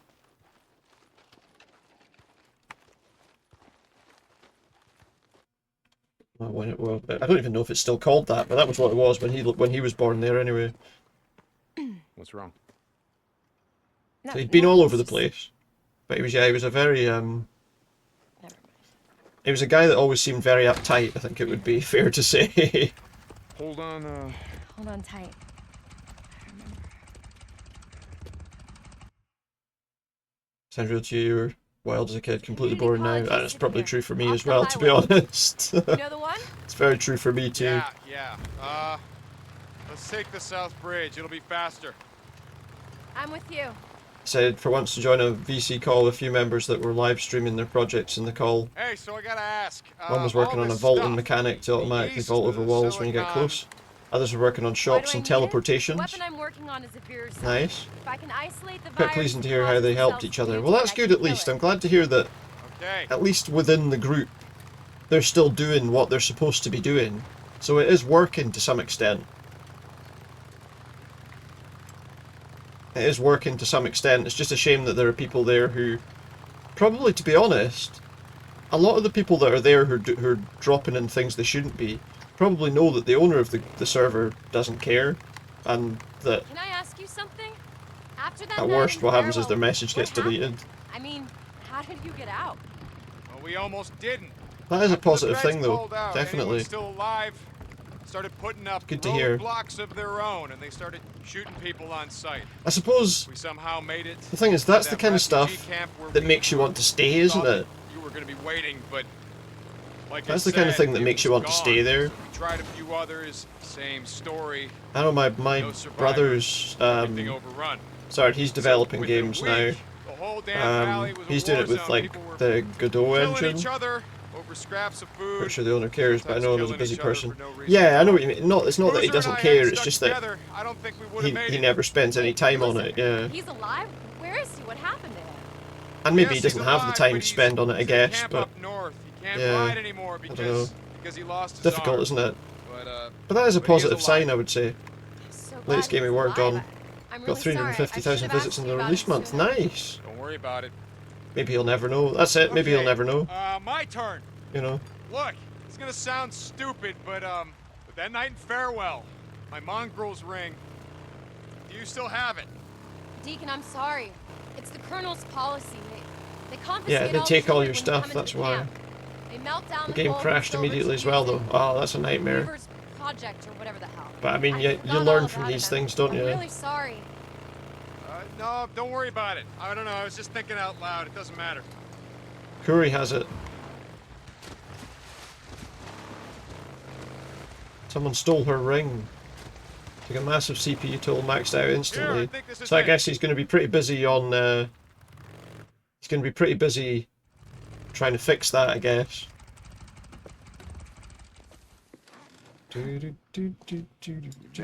A: Well, I don't even know if it's still called that, but that was what it was when he was born there anyway.
C: What's wrong?
A: So he'd been all over the place, but he was a very he was a guy that always seemed very uptight. I think it would be fair to say.
C: Hold on.
H: Hold on tight.
A: Sounds real to you. You were wild as a kid, completely boring now. And it's probably true for me as well, to be honest.
H: You know the one?
A: It's very true for me too.
B: Yeah. Let's take the South Bridge. It'll be faster.
H: I'm with you.
A: Said for once to join a VC call with a few members that were live streaming their projects in the call.
B: Hey, so I gotta ask.
A: One was working
B: all
A: on a
B: this
A: vaulting
B: stuff,
A: mechanic to automatically
B: east
A: vault
B: of
A: over
B: the
A: walls when you get
B: Silicon-
A: close. Others were working on shops and teleportations.
H: The weapon I'm working on is a virus.
A: Nice.
H: If I can isolate the
A: Quite
H: virus
A: pleasing to
H: that
A: hear how they
H: causes
A: helped
H: the
A: each
H: cells to
A: other. Well, that's
H: mutate, I
A: good
H: can
A: at least.
H: kill
A: I'm
H: it.
A: glad to hear that
B: Okay.
A: at least within the group they're still doing what they're supposed to be doing. So it is working to some extent. It is working to some extent. It's just a shame that there are people there who, probably to be honest, a lot of the people that are there who are dropping in things they shouldn't be probably know that the owner of the server doesn't care, and that
H: Can I ask you something? After that
A: at
H: night
A: worst
H: in
A: what happens is
H: Farewell,
A: their message
H: what
A: gets deleted.
H: happened? I mean, how did you get out?
B: Well, we almost didn't.
A: That is a
B: After the
A: positive
B: threats
A: thing though,
B: pulled out,
A: definitely.
B: anyone still alive started putting up
A: Good to hear.
B: roadblocks of their own, and they started shooting people on sight.
A: I suppose
B: We somehow made it.
A: the thing is,
B: to
A: that's the
B: that
A: kind of
B: refugee
A: stuff
B: camp where
A: that
B: we
A: makes you want to stay, isn't
B: thought
A: it?
B: you were going to be waiting, but like
A: That's
B: I
A: the kind of
B: said,
A: thing that
B: it
A: makes you
B: was
A: want to stay
B: gone.
A: there.
B: We tried a few others, same story.
A: I know my
B: No survivors,
A: brother's
B: everything overrun.
A: sorry, he's developing
B: within a
A: games
B: week,
A: now.
B: the whole damn valley was a
A: He's doing
B: war
A: it with
B: zone.
A: like
B: People were
A: the Godot
B: killing
A: engine.
B: each other over scraps of food.
A: Pretty sure the owner cares, but I
B: sometimes
A: know him as a
B: killing
A: busy
B: each other
A: person.
B: for no reason
A: Yeah,
B: at
A: I know
B: all.
A: what you mean. It's not that he
B: Boozer
A: doesn't
B: and I
A: care,
B: had
A: it's
B: stuck
A: just that
B: together, I don't think we would have made
A: he
B: it.
A: never spends any time on it, yeah.
H: He's alive? Where is he? What happened to him?
A: And maybe he
B: Yes,
A: doesn't
B: he's
A: have the
B: alive,
A: time
B: but
A: to spend on it, I
B: he's in
A: guess,
B: camp
A: but
B: up north. He can't
A: yeah,
B: ride anymore
A: I don't know.
B: because he lost his
A: Difficult,
B: arm.
A: isn't it?
B: But
A: that is a
B: but he is
A: positive sign,
B: alive.
A: I would say.
H: So glad
A: Latest game we
H: he's
A: worked
H: alive.
A: on.
H: I'm
A: Got
H: really sorry. I
A: 350,000
H: should've
A: visits
H: asked
A: in
H: you
A: the
H: about
A: release
H: it
A: month.
H: sooner.
A: Nice!
B: Don't worry about it.
A: Maybe he'll never know. That's it, maybe he'll
B: Okay,
A: never know.
B: My turn.
A: You know.
B: Look, it's gonna sound stupid, but that night in Farewell, my mongrel's ring. Do you still have it?
H: Deacon, I'm sorry. It's the Colonel's policy. They confiscate
A: Yeah, they
H: all
A: take
H: the
A: all
H: jewelry
A: your
H: when you
A: stuff,
H: come into
A: that's
H: the
A: why.
H: camp. They melt down
A: The
H: the
A: game
H: gold
A: crashed
H: and silver
A: immediately
H: to
A: as well,
H: use
A: though.
H: in
A: Oh, that's a nightmare.
H: Weaver's project or whatever the hell.
A: But I mean, you
H: forgot
A: learn
H: all
A: from
H: about
A: these
H: it.
A: things, don't
H: I'm
A: you?
H: really sorry.
B: No, don't worry about it. I don't know, I was just thinking out loud. It doesn't matter.
A: Kuri has it. Someone stole her ring. Took a massive CPU tool, maxed out instantly. So I guess he's going to be pretty busy on. He's going to be pretty busy trying to fix that, I guess.
F: Been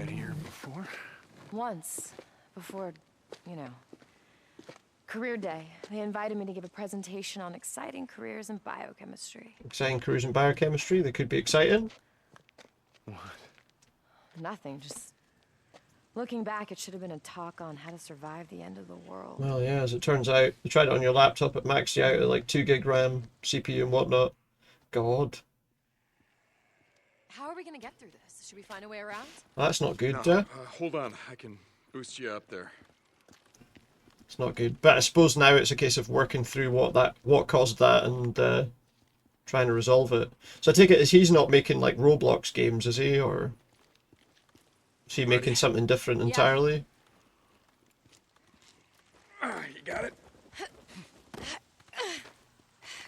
F: here before?
H: Once, before, you know, career day, they invited me to give a presentation on exciting careers in biochemistry.
A: Exciting careers in biochemistry. They could be exciting.
H: Nothing, just looking back, it should have been a talk on how to survive the end of the world.
A: Well, yeah, as it turns out, you tried it on your laptop, it maxed you out at like 2 gig RAM, CPU and whatnot. God.
H: How are we gonna get through this? Should we find a way around?
A: That's not good,
G: No, hold on. I can boost you up there.
A: It's not good. But I suppose now it's a case of working through what caused that and trying to resolve it. So I take it as he's not making like Roblox games, is he? Or is he making something different entirely?
G: You got it?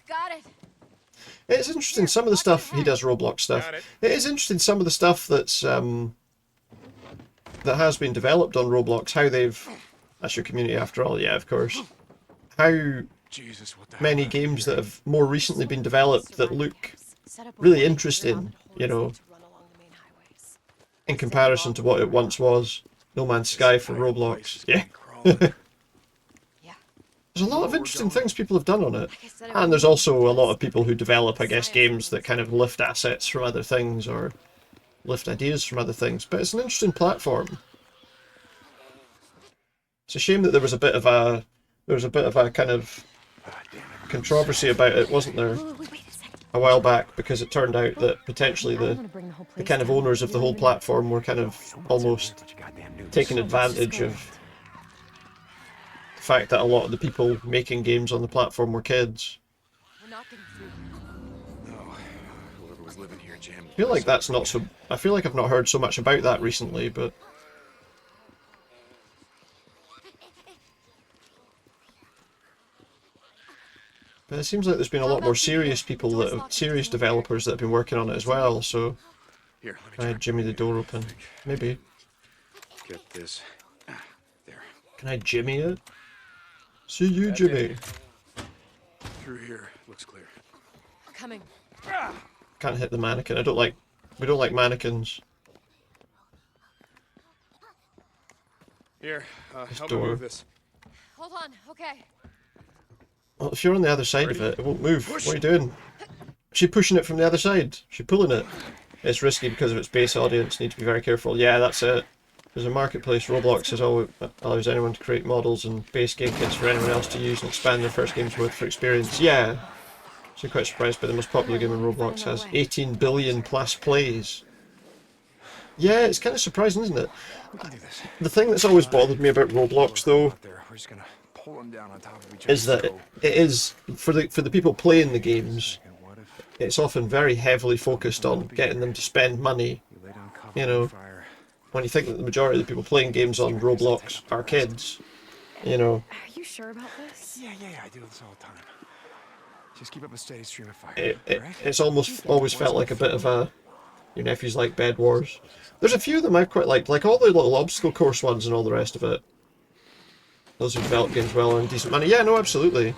H: Got it.
A: It's interesting, some of the stuff, he does Roblox stuff. It is interesting, some of the stuff that's, that has been developed on Roblox, how they've, that's your community after all, yeah, of course. How many games that have more recently been developed that look really interesting, you know, in comparison to what it once was. No Man's Sky for Roblox, yeah. There's a lot of interesting things people have done on it. And there's also a lot of people who develop, I guess, games that kind of lift assets from other things or lift ideas from other things. But it's an interesting platform. It's a shame that there was a bit of a kind of controversy about it, wasn't there? A while back, because it turned out that potentially the kind of owners of the whole platform were kind of almost taking advantage of the fact that a lot of the people making games on the platform were kids.
H: We're not getting through.
G: No. Whoever was living here jammed.
A: I feel like that's not so... I feel like I've not heard so much about that recently, but... But it seems like there's been a lot more serious people, serious developers that have been working on it as well, so...
G: Here,
A: Can I jimmy the door open? Maybe.
G: Get this.
A: Can I jimmy it? See you, Jimmy.
G: Through here. Looks clear.
H: Coming.
A: Can't hit the mannequin. We don't like mannequins.
G: Here, help
A: door.
G: me move this.
H: Hold on, okay.
A: Well, if you're on the other side of it, it won't move. What are you doing? She's pushing it from the other side. She's pulling it. It's risky because of its base audience. Need to be very careful. Yeah, that's it. There's a marketplace. Roblox allows anyone to create models and base game kits for anyone else to use and expand their first games with for experience. Yeah. So quite surprised by the most popular game in Roblox has 18 billion plus plays. Yeah, it's kind of surprising, isn't it? The thing that's always bothered me about Roblox, though,
F: We're just gonna pull them down on top of each other.
A: is that it is for the people playing the games. It's often very heavily focused on getting them to spend money. You know, when you think that the majority of the people playing games on Roblox are kids, you know.
H: Are you sure about this?
F: Yeah, I do this all the time. Just keep up a steady stream of fire.
A: It's almost always felt like a bit of a your nephews like Bed Wars. There's a few of them I've quite liked, like all the little obstacle course ones and all the rest of it. Those who develop games well earn decent money. Yeah, no, absolutely,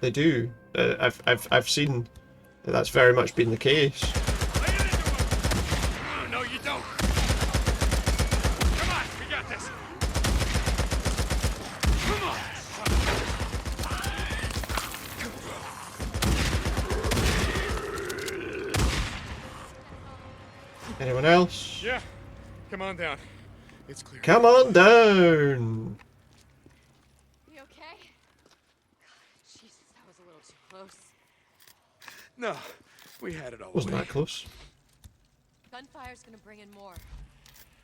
A: they do. I've seen that that's very much been the case.
B: No, you don't. Come on, we got this. Come on.
A: Anyone else?
B: Yeah, come on down. It's clear.
A: Come on down.
H: You okay? God, Jesus, that was a little too close.
G: No, we had it all.
A: Wasn't that close?
H: Gunfire's gonna bring in more.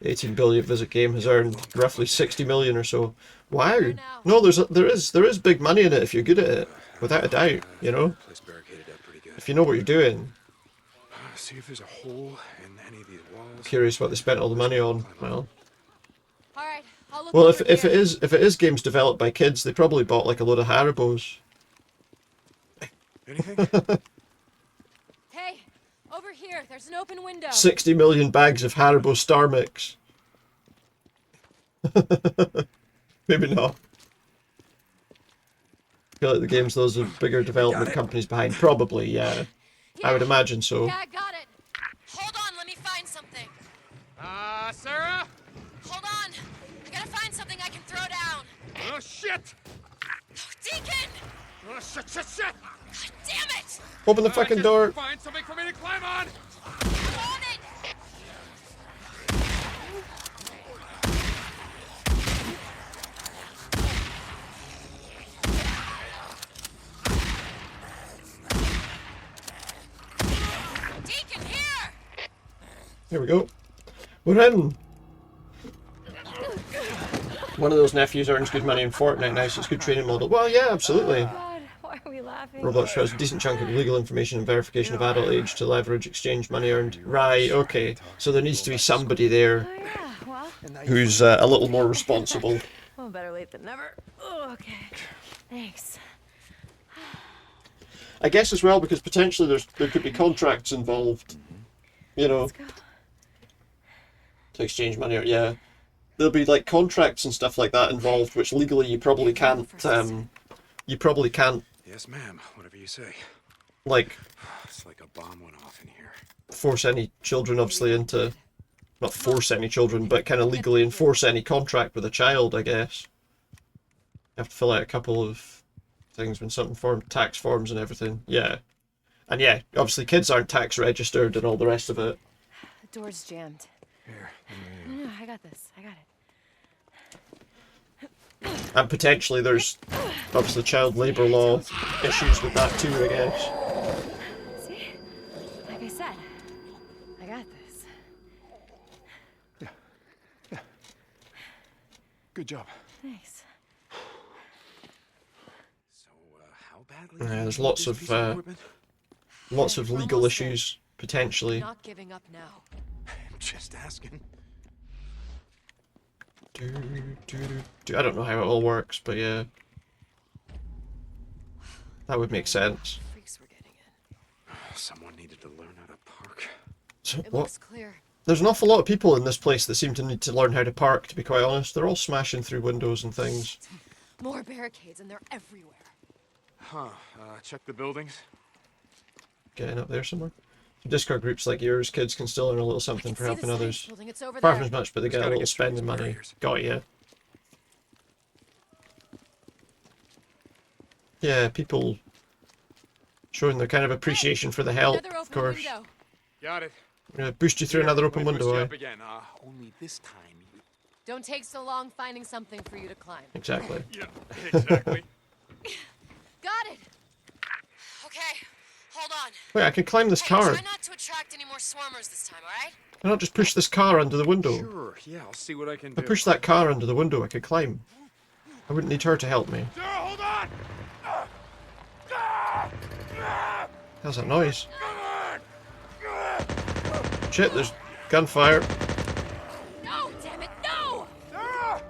A: The 18 billion visit game has earned roughly 60 million or so. Wow. No, there is big money in it if you're good at it, without a doubt. You know, if you know what you're doing.
F: See if there's a hole in any of these walls.
A: Curious what they spent all the money on. Well.
H: All right, I'll look
A: Well,
H: over
A: if
H: here.
A: it is games developed by kids, they probably bought like a load of Haribos.
F: Anything?
H: Hey, over here. There's an open window.
A: 60 million bags of Haribo Star Mix. Maybe not. I feel like the games those are bigger development companies behind. Probably, yeah. I would imagine so.
H: Yeah, I got it. Hold on, let me find something.
B: Sarah?
H: Hold on. I gotta find something I can throw down.
B: Oh, shit!
H: Deacon!
B: Oh, shit!
H: God damn it!
A: Open the fucking door.
B: Find something for me to climb on!
H: I'm on it! Deacon, here!
A: Here we go. We're in. One of those nephews earns good money in Fortnite now, so it's a good training model. Well, yeah, absolutely.
H: God, why are we laughing?
A: Roblox shows a decent chunk of legal information and verification of adult age to leverage exchange money earned. Right, okay. So there needs to be somebody there who's a little more responsible.
H: Well, better late than never. Oh, okay. Thanks.
A: I guess as well, because potentially there could be contracts involved, you know, to exchange money. Or, yeah, there'll be like contracts and stuff like that involved, which legally you probably can't. You probably can't.
F: Yes, ma'am. Whatever you say.
A: Like.
F: It's like a bomb went off in here.
A: Force any children, obviously, into. Not force any children, but kind of legally enforce any contract with a child, I guess. You have to fill out a couple of things when something tax forms and everything. Yeah. And yeah, obviously kids aren't tax registered and all the rest of it.
H: The door's jammed.
F: Here.
H: No, I got this. I got it.
A: And potentially there's obviously child labour law issues with that too, I guess.
H: See? Like I said, I got this.
F: Yeah. Good job.
H: Thanks.
F: So, how badly?
A: Yeah, there's lots of legal issues potentially.
H: Not giving up now.
F: I'm just asking.
A: I don't know how it all works, but yeah, that would make sense.
F: Someone needed to learn how to park.
A: So,
H: It
A: what?
H: looks clear.
A: There's an awful lot of people in this place that seem to need to learn how to park, to be quite honest. They're all smashing through windows and things.
H: More barricades, and they're everywhere.
F: Huh. Check the buildings.
A: Getting up there somewhere. Discord groups like yours, kids can still earn a little something for helping others.
H: Building. It's over
A: Far
H: there.
A: from as much, but they get a little spending money. Got ya. Yeah, people showing their kind of appreciation for the help,
H: Another
A: of
H: open
A: course.
H: window.
F: Got it.
A: I'm gonna boost you through another open window, eh?
F: Again. Only this time.
H: Don't take so long finding something for you to climb.
A: Exactly.
F: Yeah, exactly.
H: Got it. Okay,
A: Wait, I can climb this car.
S: Try not to attract any more swarmers this time, alright?
A: Why not just push this car under the window?
G: Sure, yeah, I'll see what I can
A: If I
G: do.
A: push that car under the window, I could climb. I wouldn't need her to help me.
B: Sarah, hold on!
A: How's that noise? Shit, there's gunfire.
S: No, damn it, no!
B: Sarah!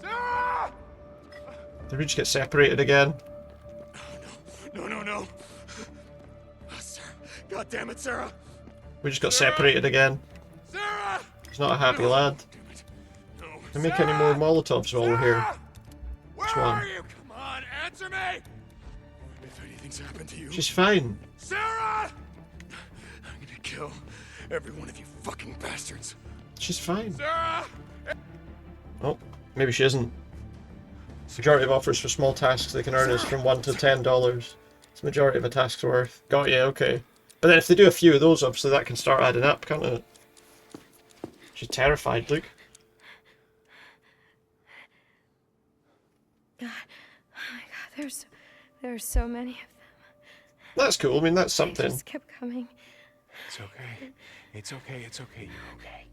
B: Sarah!
A: Did we just get separated again?
G: No, no, no. Oh, Sarah. God damn it, Sarah.
A: We just got separated again.
B: Sarah!
A: He's not a happy lad. Can we make any more Molotovs while we're here?
B: Where
A: This one.
B: are you? Come on, answer me!
G: If anything's happened to you,
A: She's fine.
B: Sarah!
G: I'm gonna kill every one of you fucking bastards.
A: She's fine.
B: Sarah!
A: Oh, maybe she isn't. Majority of offers for small tasks they can earn is from $1 to $10. It's the majority of a task's worth. Got you, okay. But then if they do a few of those, obviously that can start adding up, can't it? She's terrified, look.
H: God, oh my God, there are so many of them.
A: That's cool, I mean that's
H: They
A: something.
H: just kept coming.
G: It's okay. It's okay. It's okay. You're okay.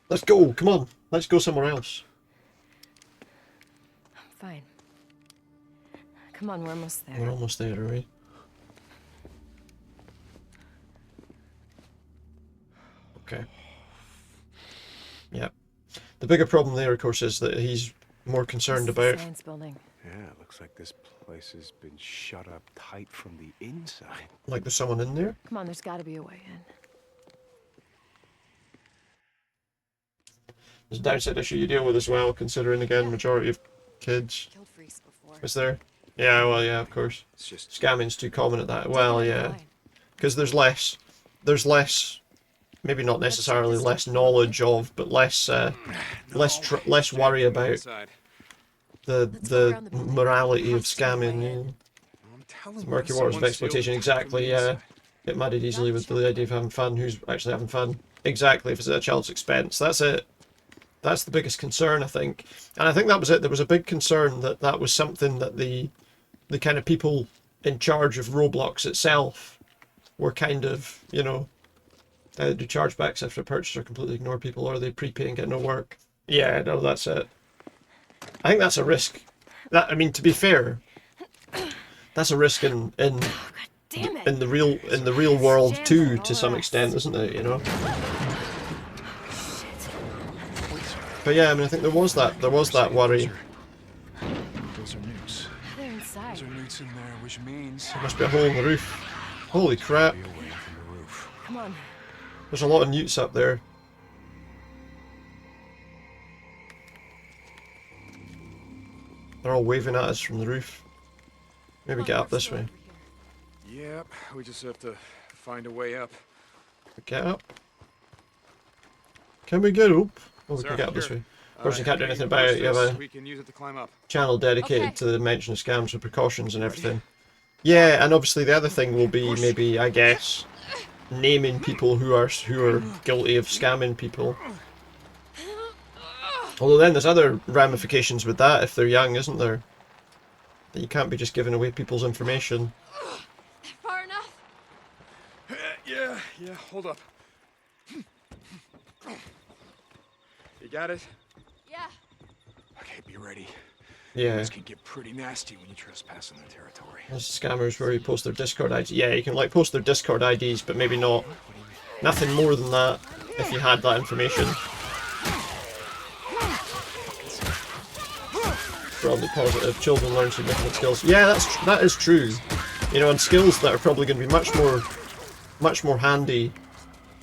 A: Let's go, come on. Let's go somewhere else.
H: I'm fine. Come on, we're almost there.
A: We're almost there, are we? Okay. Yep. The bigger problem there, of course, is that he's more concerned about...
H: Science building.
F: Yeah, it looks like this place has been shut up tight from the inside.
A: Like there's someone in there?
H: Come on, there's got to be a way in.
A: There's a downside issue you deal with as well, considering, again, majority of kids.
S: Killed freaks before.
A: Is there? Yeah, well, yeah, of course.
G: It's just...
A: Scamming's too common at that. Well, yeah. Because there's less, maybe not necessarily less knowledge of, but less worry about the morality of scamming. You know. It's murky waters of exploitation, exactly, yeah. Get married easily with the idea of having fun, who's actually having fun. Exactly, if it's at a child's expense. That's it. That's the biggest concern, I think. And I think that was it. There was a big concern that that was something that the kind of people in charge of Roblox itself were kind of, you know, either do chargebacks after purchase or completely ignore people, or they prepay and get no work. Yeah, no, that's it. I think that's a risk. That, I mean, to be fair, that's a risk in the real world too, to some extent, isn't it? You know. But yeah, I mean, I think there was that worry.
G: Those are nukes.
H: They're inside.
G: Those are nukes in there, which means...
A: There must be a hole in the roof. Holy crap.
H: Come on.
A: There's a lot of newts up there. They're all waving at us from the roof. Maybe get up this way.
G: Yep, we just have to find a way up.
A: Get up. Can we get up? Oh, we
G: Sir,
A: can get up this
G: here.
A: way. Of course, you can't do anything about it. You have a
G: We can use it to climb up.
A: channel dedicated to the mention of scams and precautions and everything. Yeah, and obviously the other thing will be maybe, I guess, naming people who are guilty of scamming people. Although then there's other ramifications with that if they're young, isn't there? That you can't be just giving away people's information.
H: Far enough?
G: Yeah, hold up. You got it?
H: Yeah.
G: Okay, be ready.
A: Yeah.
G: This can get pretty nasty when you trespass in their territory.
A: There's scammers where you post their Discord IDs. Yeah, you can like post their Discord IDs, but maybe not. Nothing more than that if you had that information. Broadly positive. Children learn significant skills. Yeah, that is true. You know, and skills that are probably going to be much more handy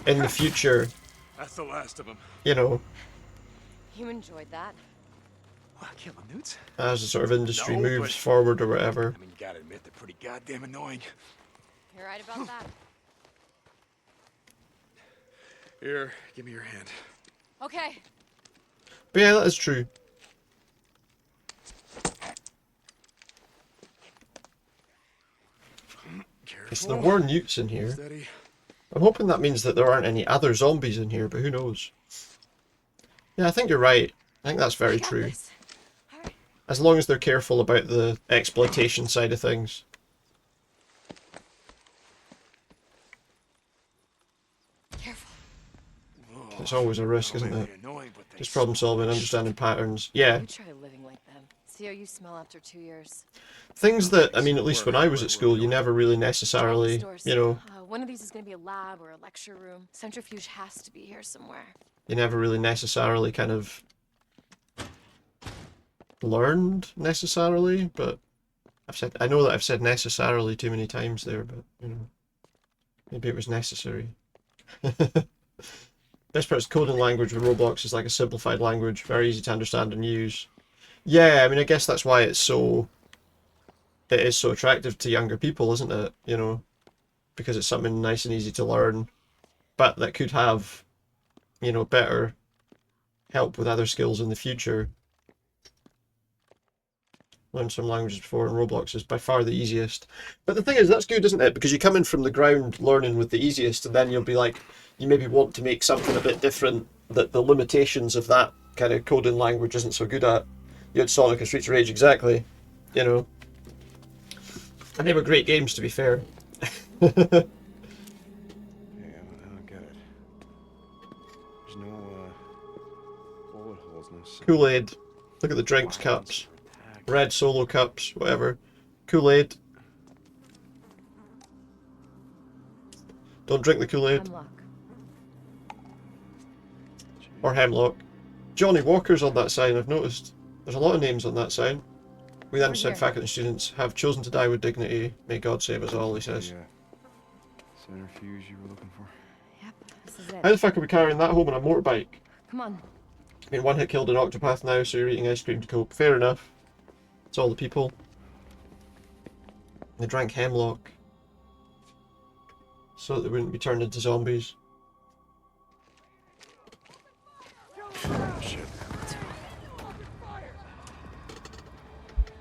A: in the future.
G: That's the last of them.
A: You know,
H: You enjoyed that?
G: What, killing newts?
A: as the sort of industry
G: No,
A: moves
G: but-
A: forward or whatever.
G: I mean, you gotta admit, they're pretty goddamn annoying.
H: You're right about that.
G: Here, give me your hand.
H: Okay.
A: But yeah, that is true. Because there were newts in here.
G: Steady.
A: I'm hoping that means that there aren't any other zombies in here, but who knows. Yeah, I think you're right. I think that's very true. As long as they're careful about the exploitation side of things. It's always a risk, isn't it? Just problem solving, understanding patterns. Yeah.
H: You try living like them. See how you smell after 2 years.
A: Things that, I mean, at least when I was at school, you never really necessarily, you know,
H: One of these is going to be a lab or a lecture room. Centrifuge has to be here somewhere.
A: you never really necessarily kind of learned necessarily, but I know that I've said necessarily too many times there, but, you know, maybe it was necessary. Best part is coding language with Roblox is like a simplified language, very easy to understand and use. Yeah, I mean, I guess that's why it is so attractive to younger people, isn't it? You know, because it's something nice and easy to learn, but that could have, you know, better help with other skills in the future. Learned some languages before, and Roblox is by far the easiest. But the thing is, that's good, isn't it? Because you come in from the ground learning with the easiest, and then you'll be like, you maybe want to make something a bit different that the limitations of that kind of coding language isn't so good at. You had Sonic and Streets of Rage, exactly. You know. And they were great games, to be fair.
F: Yeah, I don't get it. There's no bullet holes, no.
A: Kool-Aid. Look at the drinks cups. Red Solo cups, whatever. Kool-Aid. Don't drink the Kool-Aid. Or Hemlock. Johnny Walker's on that sign, I've noticed. There's a lot of names on that sign. We then said faculty and students have chosen to die with dignity. May God save us all, he says.
F: Centrifuge you were looking for?
H: Yep, this is it.
A: How the fuck are we carrying that home on a motorbike?
H: Come on.
A: I mean, one hit killed an octopath now, so you're eating ice cream to cope. Fair enough. It's all the people. They drank Hemlock. So that they wouldn't be turned into zombies.
F: Shit.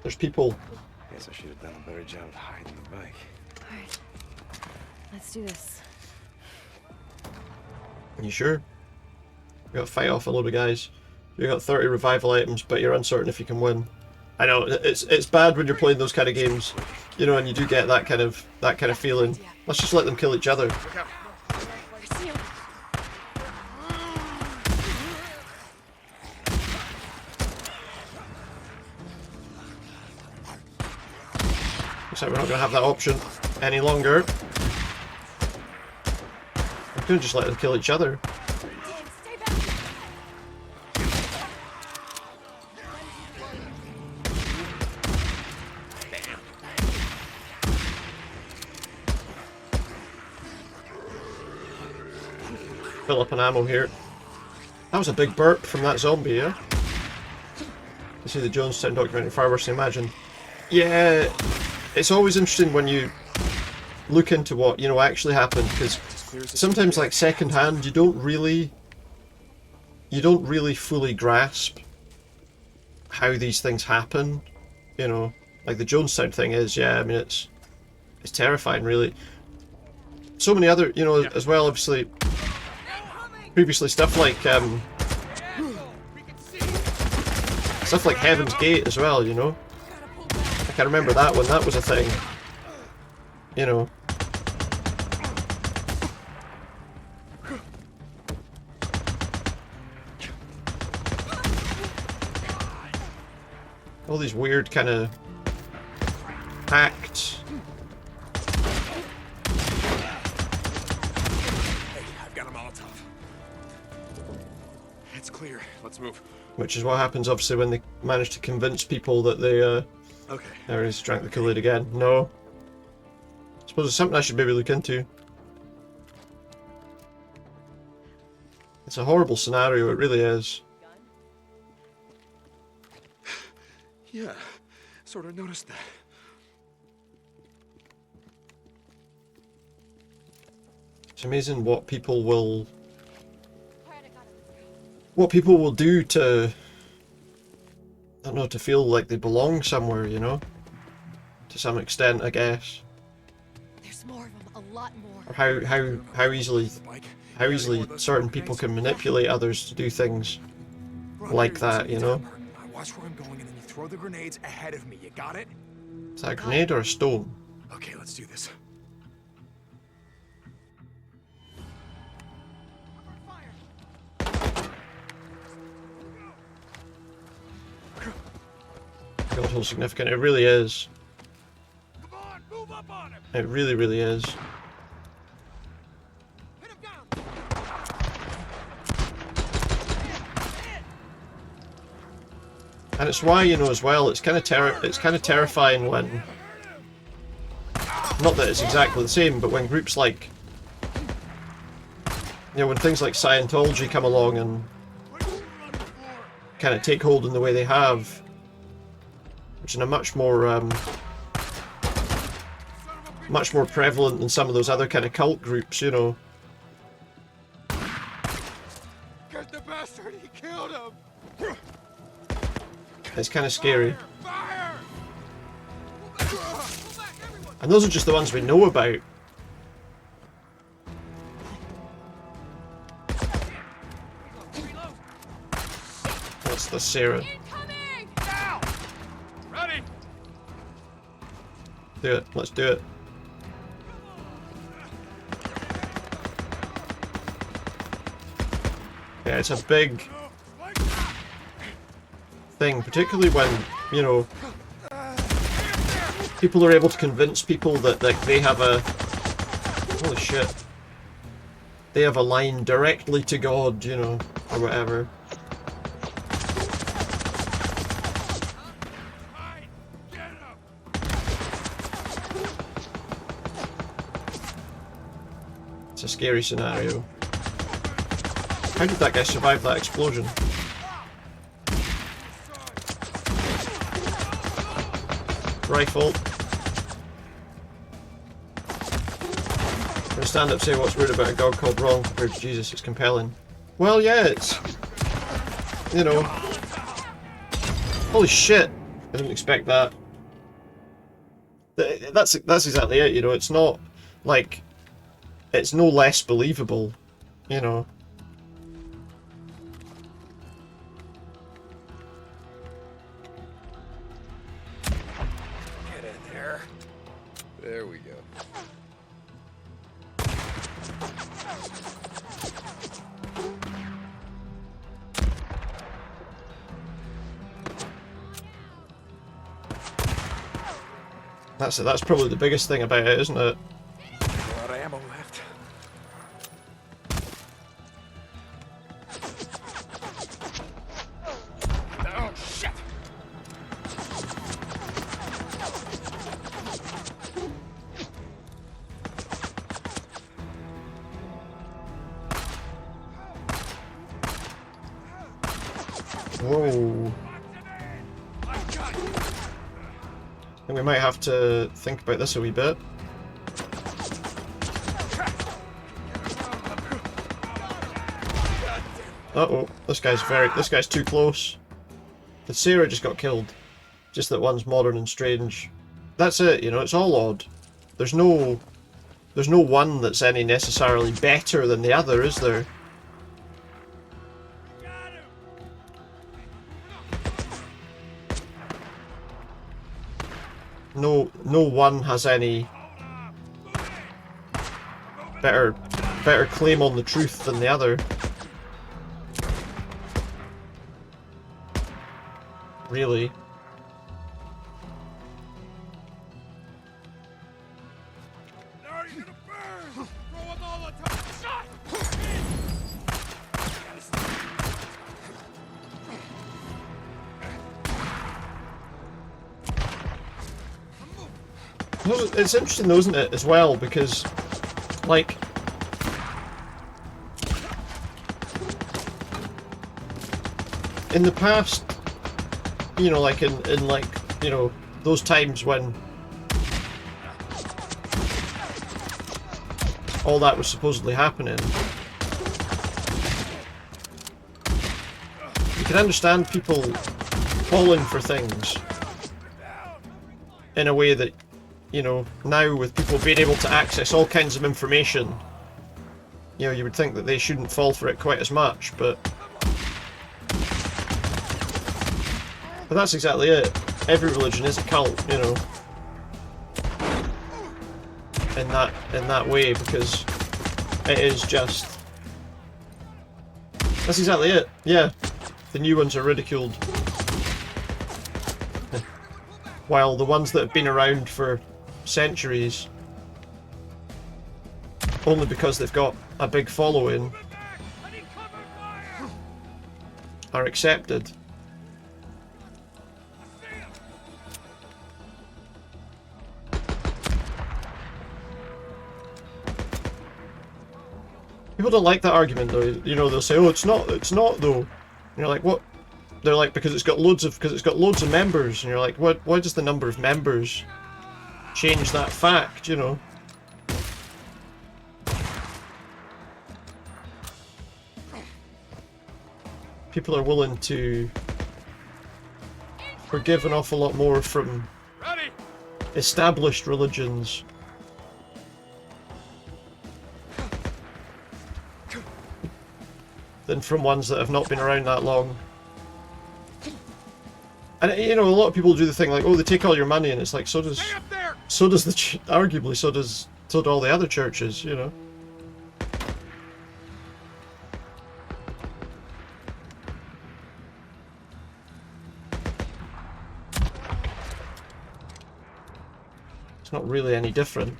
A: There's people.
F: Guess I should have done a better job of hiding the bike.
H: Alright. Let's do this.
A: You sure? You gotta fight off a load of guys. You got 30 revival items, but you're uncertain if you can win. I know, it's bad when you're playing those kind of games, you know, and you do get that kind of feeling. Let's just let them kill each other. Looks like we're not going to have that option any longer. I'm going to just let them kill each other. Fill up on ammo here. That was a big burp from that zombie, yeah? You see the Jonestown documentary, far worse than imagined. Yeah, it's always interesting when you look into what, you know, actually happened, because sometimes, like, secondhand, you don't really fully grasp how these things happen, you know? Like, the Jonestown thing is, yeah, I mean, it's terrifying, really. So many other, you know, as well, obviously, previously stuff like Heaven's Gate as well, you know? I can remember that when that was a thing. You know. All these weird kind of acts.
F: I've got a Molotov. It's clear. Let's move.
A: Which is what happens, obviously, when they manage to convince people that they,
F: Okay.
A: There he is, drank the Kool-Aid again. No. I suppose it's something I should maybe look into. It's a horrible scenario, it really is.
F: Yeah, sort of noticed that.
A: It's amazing what people will do to, I don't know, to feel like they belong somewhere, you know? To some extent, I guess.
H: There's more of them, a lot more.
A: Or how easily certain people can manipulate others to do things like that, you know?
G: Watch where I'm going and then you throw the grenades ahead of me. You got it?
A: Is that a grenade or a stone?
G: Okay, let's do this.
A: God, so significant. It really is. It really, really is. And it's why, you know, as well, it's kind of terrifying when, not that it's exactly the same, but when groups like, you know, when things like Scientology come along and kind of take hold in the way they have, which is a much more prevalent than some of those other kind of cult groups, you know.
B: Get the bastard! He killed him!
A: It's kind of scary. And those are just the ones we know about. That's the Sarah.
B: Ready?
A: Do it. Let's do it. Yeah, it's a big thing, particularly when, you know, people are able to convince people that they have a... Holy shit. They have a line directly to God, you know, or whatever. It's a scary scenario. How did that guy survive that explosion? Rifle. I'm gonna stand up and say what's weird about a God called wrong compared to Jesus. It's compelling. Well, yeah, it's... You know... Holy shit! I didn't expect that. That's exactly it, you know, it's not like... It's no less believable, you know.
G: Get in there.
O: There we go.
A: That's probably the biggest thing about it, isn't it?
G: A lot of ammo left.
B: Oh, shit!
A: Whoa. I think we might have to think about this a wee bit. Uh-oh, this guy's too close. The Sarah just got killed. Just that one's modern and strange. That's it, you know, it's all odd. There's no one that's any necessarily better than the other, is there? No one has any better claim on the truth than the other. Really. Well, it's interesting though, isn't it, as well, because, like, in the past, you know, like in like, you know, those times when all that was supposedly happening, you can understand people falling for things in a way that you know, now with people being able to access all kinds of information, you know, you would think that they shouldn't fall for it quite as much, but that's exactly it. Every religion is a cult, you know, in that way, because it is just... That's exactly it, yeah. The new ones are ridiculed. While the ones that have been around for centuries, only because they've got a big following, are accepted. People don't like that argument though, you know, they'll say, oh, it's not though. And you're like, what? They're like, because it's got loads of members, and you're like, what? Why does the number of members change that fact, you know? People are willing to forgive an awful lot more from established religions than from ones that have not been around that long. And you know, a lot of people do the thing like, oh, they take all your money, and it's like, so does arguably so do all the other churches, you know. It's not really any different.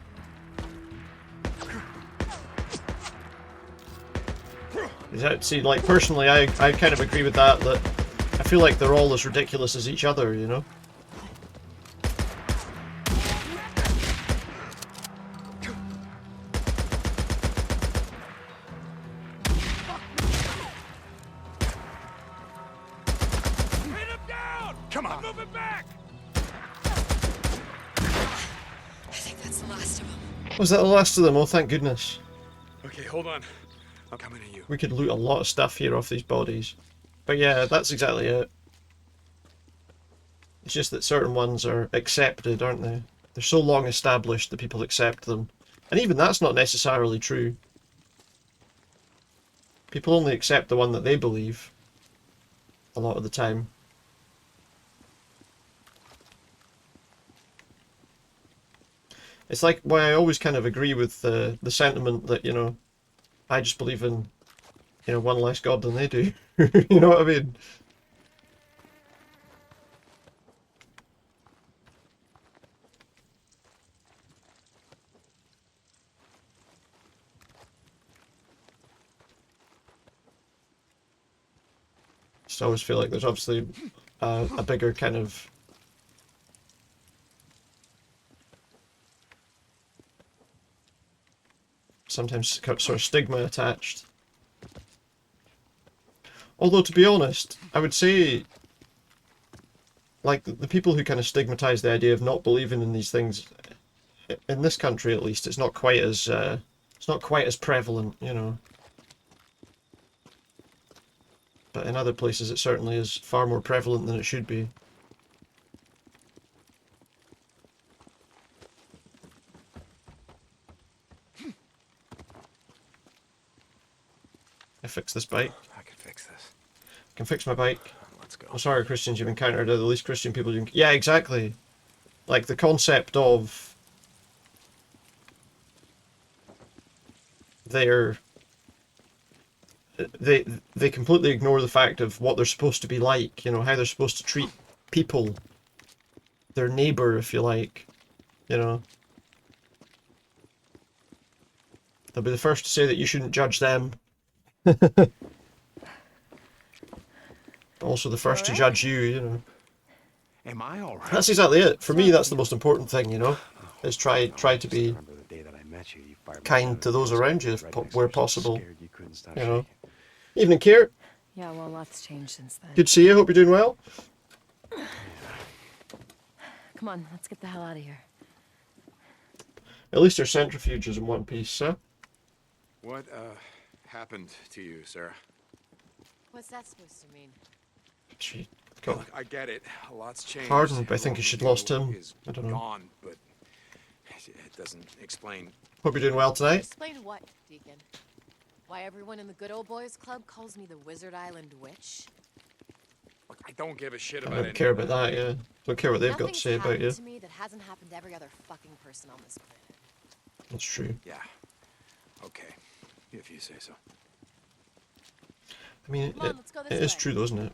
A: See, like, personally, I kind of agree with that I feel like they're all as ridiculous as each other, you know?
B: Come on! Move it back!
S: I think that's the last of them.
A: Was that the last of them? Oh, thank goodness.
G: Okay, hold on. I'm coming to you.
A: We could loot a lot of stuff here off these bodies. But yeah, that's exactly it. It's just that certain ones are accepted, aren't they? They're so long established that people accept them. And even that's not necessarily true. People only accept the one that they believe a lot of the time. It's like why I always kind of agree with the sentiment that, you know, I just believe in, you know, one less God than they do. You know what I mean? Just always feel like there's obviously a bigger kind of sometimes sort of stigma attached. Although, to be honest, I would say, like, the people who kind of stigmatize the idea of not believing in these things, in this country at least, it's not quite as prevalent, you know. But in other places it certainly is far more prevalent than it should be. I fix this bike.
G: I can fix this.
A: I can fix my bike.
G: Let's go.
A: I'm sorry, Christians you've encountered are the least Christian people you can... Yeah, exactly. Like, the concept of... They completely ignore the fact of what they're supposed to be like, you know, how they're supposed to treat people. Their neighbour, if you like, you know. They'll be the first to say that you shouldn't judge them. But also the first to judge you, you know.
G: Am I alright?
A: That's exactly it. For me, that's the most important thing, you know. Is try to be kind to those around you where possible. You know. Evening, Kier.
H: Yeah, well, lots changed since then.
A: Good to see you. Hope you're doing well.
H: Come on, let's get the hell out of here.
A: At least our centrifuge is in one piece, sir.
G: What, happened to you, Sarah?
H: What's that supposed to mean?
A: She
G: got... Look, I get it. A lot's changed.
A: Hardened, but I think she'd lost him. I don't know.
G: Gone, but it doesn't explain.
A: Hope you're doing well tonight.
S: Explain what, Deacon? Why everyone in the Good Old Boys Club calls me the Wizard Island Witch?
G: Look, I don't give a shit
A: I
G: about
A: don't care about that, yeah. Don't care what they've got to say about you.
S: Nothing's happened to me that hasn't happened to every other fucking person on this planet.
A: That's true.
G: Yeah. Okay. If you say so.
A: I mean,
S: Come on, let's go
A: it
S: this
A: is
S: way.
A: true though, isn't it?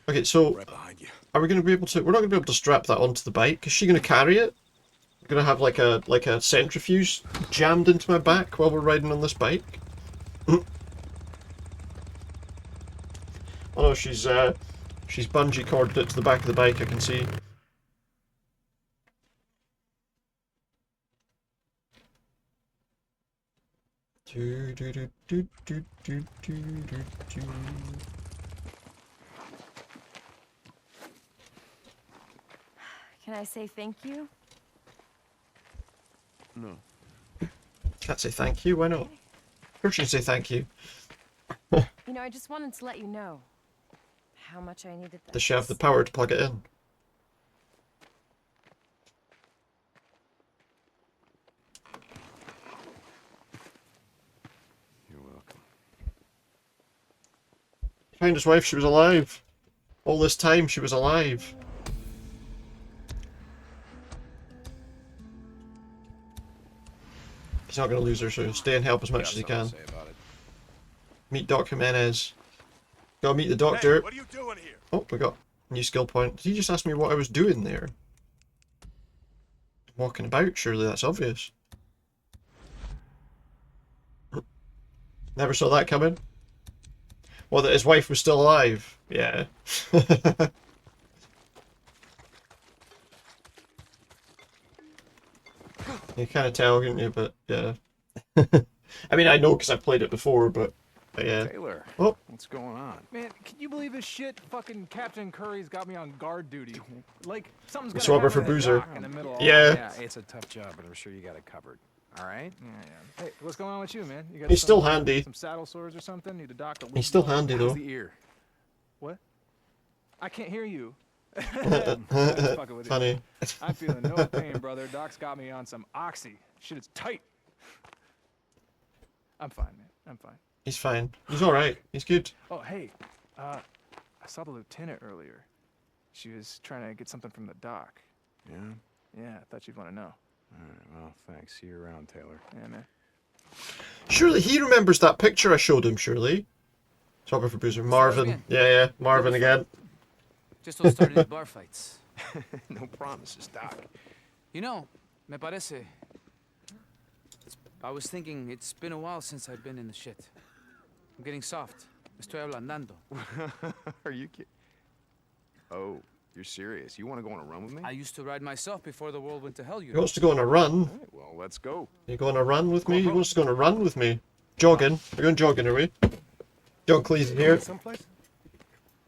A: Okay, so
G: Right behind you.
A: are we going to be able to? We're not going to be able to strap that onto the bike. Is she going to carry it? We're going to have like a centrifuge jammed into my back while we're riding on this bike. Oh no, she's bungee corded it to the back of the bike. I can see. Do, do, do, do, do, do, do, do, do.
H: Can I say thank you?
G: No.
A: Can't say thank you. Why not? Of course you can say thank you.
H: You know, I just wanted to let you know how much I needed this.
A: Does she have the power to plug it in?
G: You're welcome.
A: Find his wife, she was alive. All this time, she was alive. He's not going to lose her, so stay and help as much as he can. Meet Doc Jimenez. Gotta meet the doctor.
L: Hey, what are you doing here?
A: Oh, we got a new skill point. Did he just ask me what I was doing there? Walking about, surely that's obvious. Never saw that coming. Well, that his wife was still alive. Yeah. You kind of tell, couldn't you? But yeah. I mean, I know because I've played it before, but yeah.
G: Taylor,
A: Oh,
G: what's going on?
D: Man, can you believe this shit? Fucking Captain Curry's got me on guard duty. Like, something's
A: It's
D: gonna
A: over
D: happen
A: for
D: at the
A: Boozer.
D: dock in the middle of
A: Yeah.
G: Yeah, it's a tough job, but I'm sure you got it covered. All right?
D: Yeah. Hey, what's going on with you, man? You got
A: He's still
D: some-
A: handy.
D: Some saddle sores or something? Need a doctor?
A: He's still handy
G: How's
A: though.
G: the ear?
D: What? I can't hear you.
A: Funny.
D: I'm feeling no pain, brother. Doc's got me on some oxy. Shit is tight. I'm fine, man. I'm fine.
A: He's fine. He's alright. He's good.
D: Oh, hey. I saw the lieutenant earlier. She was trying to get something from the dock.
G: Yeah?
D: Yeah, I thought you'd want to know.
G: All right, well, thanks. See you around, Taylor.
D: Yeah, man.
A: Surely he remembers that picture I showed him, surely. Sorry for Boozer. Marvin. Yeah, Marvin again.
M: Just all started in bar fights.
G: No promises, Doc.
M: You know, me parece. I was thinking it's been a while since I've been in the shit. I'm getting soft. Estoy ablandando.
G: Are you kidding? Oh, you're serious? You want to go on a run with me?
M: I used to ride myself before the world went to hell, you
A: He
M: know.
A: wants to go on a run.
G: All right, well, let's go.
A: You go on a run with me? He wants to go on a run with me. Jogging. We're going jogging, are we? John Cleese here.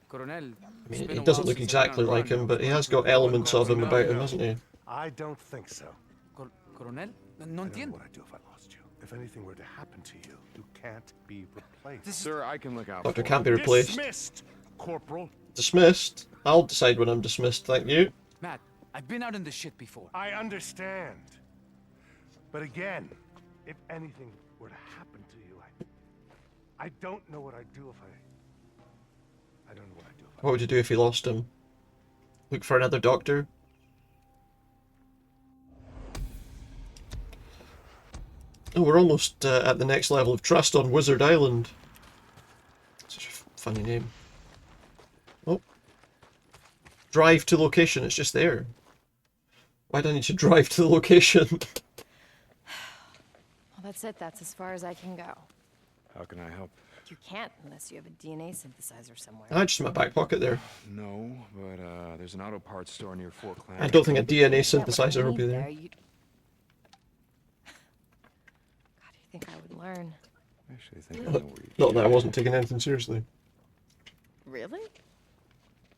M: Coronel.
A: I mean, he doesn't look exactly like him, but he has got elements of him about him, hasn't he?
L: I don't think so.
M: Coronel? No
L: I know
M: entiendo.
L: what I'd do if I lost you. If anything were to happen to you, you can't be replaced.
G: Sir, I can look out
A: Doctor
G: for
A: can't be
G: you.
A: replaced.
L: Dismissed, Corporal.
A: Dismissed? I'll decide when I'm dismissed, thank you.
M: Matt, I've been out in the shit before.
L: I understand. But again, if anything were to happen to you, I don't know what I'd do if I don't know what I'd do if
A: What would you do if you lost him? Look for another doctor? Oh, we're almost at the next level of trust on Wizard Island. Such a funny name. Oh. Drive to location, it's just there. Why do I need to drive to the location?
H: Well, that's it. That's as far as I can go.
G: How can I help?
H: You can't unless you have a DNA synthesizer somewhere.
A: Just in my back pocket there.
G: No, but there's an auto parts store near Fort Clan.
A: I don't think a DNA synthesizer will be there.
H: God, you think I would learn?
G: I actually think I know where you
A: Not that I wasn't taking anything seriously.
H: Really?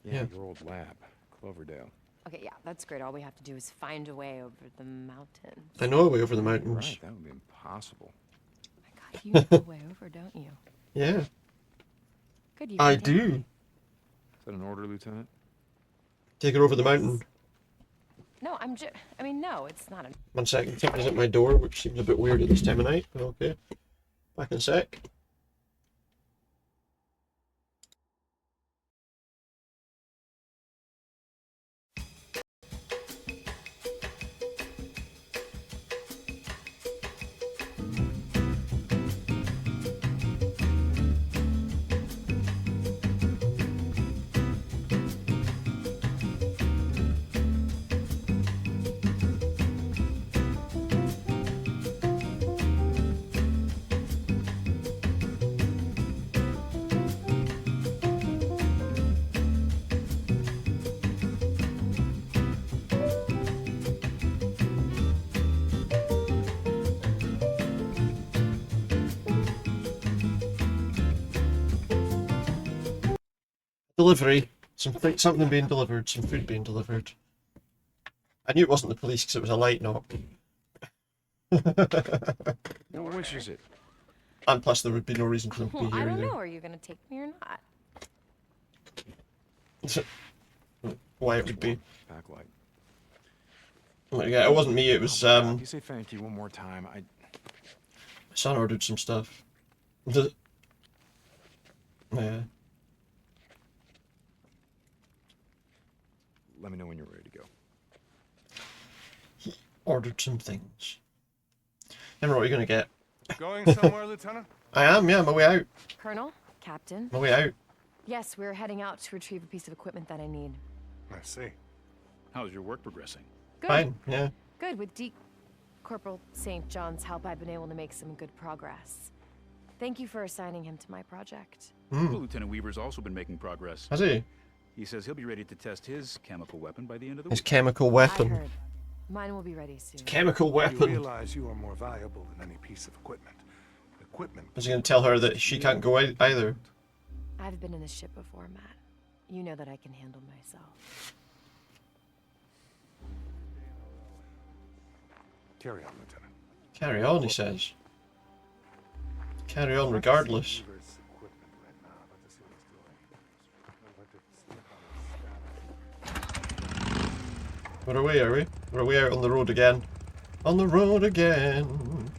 G: Yeah, your old lab, Cloverdale.
H: Okay, yeah, that's great. All we have to do is find a way over the mountains.
A: I know a way over the mountains.
G: Right, that would be impossible.
H: God, you know a way over, don't you?
A: Yeah.
H: Good, you
A: I
H: can take
A: do.
H: me.
G: Is that an order, Lieutenant?
A: Take her over the mountain.
H: No, I mean, no, it's not a...
A: 1 second, somebody's at my door, which seems a bit weird at this time of night. Okay. Back in a sec. Delivery. Something being delivered, some food being delivered. I knew it wasn't the police because it was a light knock.
F: Now, which is it?
A: And plus there would be no reason for them to be
H: Well,
A: here
H: I don't
A: either.
H: know. Are you gonna take me or not?
A: Why it would be.
F: Backlight.
A: Yeah, it wasn't me, it was
F: If you say thank you one more time,
A: my son ordered some stuff. Yeah.
F: Let me know when you're ready to go.
A: He ordered some things. Never know what you're gonna get.
G: Going somewhere, Lieutenant?
A: I am, yeah, my way out.
H: Colonel? Captain?
A: My way out.
H: Yes, we're heading out to retrieve a piece of equipment that I need.
G: I see.
C: How's your work progressing?
H: Good.
A: Fine, yeah.
H: Good. With Corporal St. John's help, I've been able to make some good progress. Thank you for assigning him to my project.
C: Well, Lieutenant Weaver's also been making progress.
A: Has he?
C: He says he'll be ready to test his chemical weapon by the end of the
A: His
C: week.
A: chemical
H: I
A: weapon.
H: heard. Mine will be ready soon.
A: Chemical
L: You
A: weapon.
L: realize you are more valuable than any piece of equipment. Equipment.
A: Is he gonna tell her that she can't go out either?
H: I've been in this ship before, Matt. You know that I can handle myself.
L: Carry on, Lieutenant.
A: Carry on, he says. Carry on regardless. Where are we, are we? We're way out on the road again. On the road again.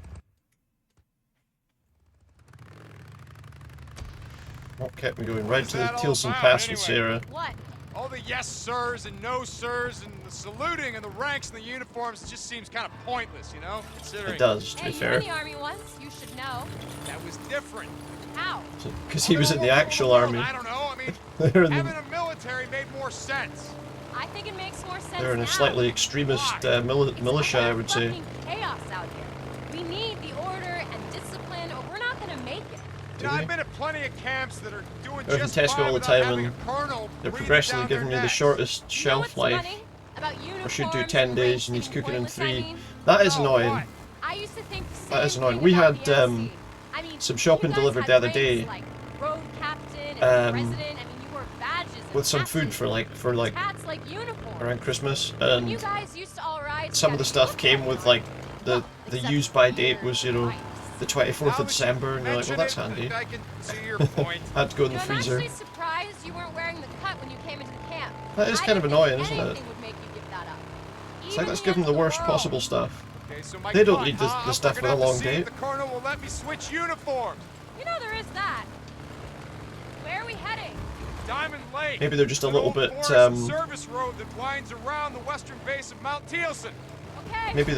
A: What kept me going? Right to the Tilson Pass with Sarah.
B: What? All the yes sirs and no sirs and the saluting and the ranks and the uniforms just seems kind of pointless, you know? Considering
A: It does, to be fair.
H: You were in the army once. You should know.
B: that was different.
H: How?
A: Because he was in the actual army.
B: I don't know. I mean,
A: They're in
B: having
A: the,
B: a military made more sense.
H: I think it makes more sense
A: they're in
H: now.
A: a slightly extremist militia, I would say.
H: Fucking chaos out here. We need the order and discipline, or we're not gonna make it.
B: You know, I've been at plenty of camps that are doing
A: They're in
B: just
A: Tesco
B: fine
A: all the
B: without
A: time
B: having
A: and
B: a colonel
A: they're
B: breathing
A: progressively
B: down
A: giving
B: their
A: you the
B: necks.
A: shortest shelf life. Or should do 10 days and he's cooking in 3. That is annoying.
H: I used to think the same
A: That is annoying.
H: thing
A: We
H: about
A: had
H: the MC. I mean,
A: some shopping
H: you guys
A: delivered
H: had
A: the other
H: ranks
A: day.
H: like road captain and president. I mean, you wore badges and
A: With some
H: hats
A: food
H: and
A: for like
H: hats like uniforms.
A: around Christmas,
H: And you
A: and
H: guys used to all ride
A: some of the stuff came with like the use by date was, you know, the 24th
B: Now
A: of December, and you're like, well, that's
B: mention it,
A: handy.
B: I can see your point.
A: Had to go in the
H: I'm
A: freezer.
H: actually surprised you weren't wearing the cut when you came into the camp.
A: That is
H: I
A: kind of
H: didn't
A: annoying,
H: think
A: isn't it?
H: anything would make you give that up.
A: It's like let's give them the worst possible stuff.
B: Okay, so my
A: They don't
B: cut,
A: need the
B: huh?
A: stuff
B: We're
A: with a
B: gonna have
A: long
B: to see if
A: date.
B: the colonel will let me switch uniforms.
H: You know there is that. Where are we heading?
B: Diamond Lake.
A: Maybe they're just a
B: An
A: little
B: old
A: bit,
B: forest service road that winds around the western base of Mount Thielsen.
H: Okay.
A: Maybe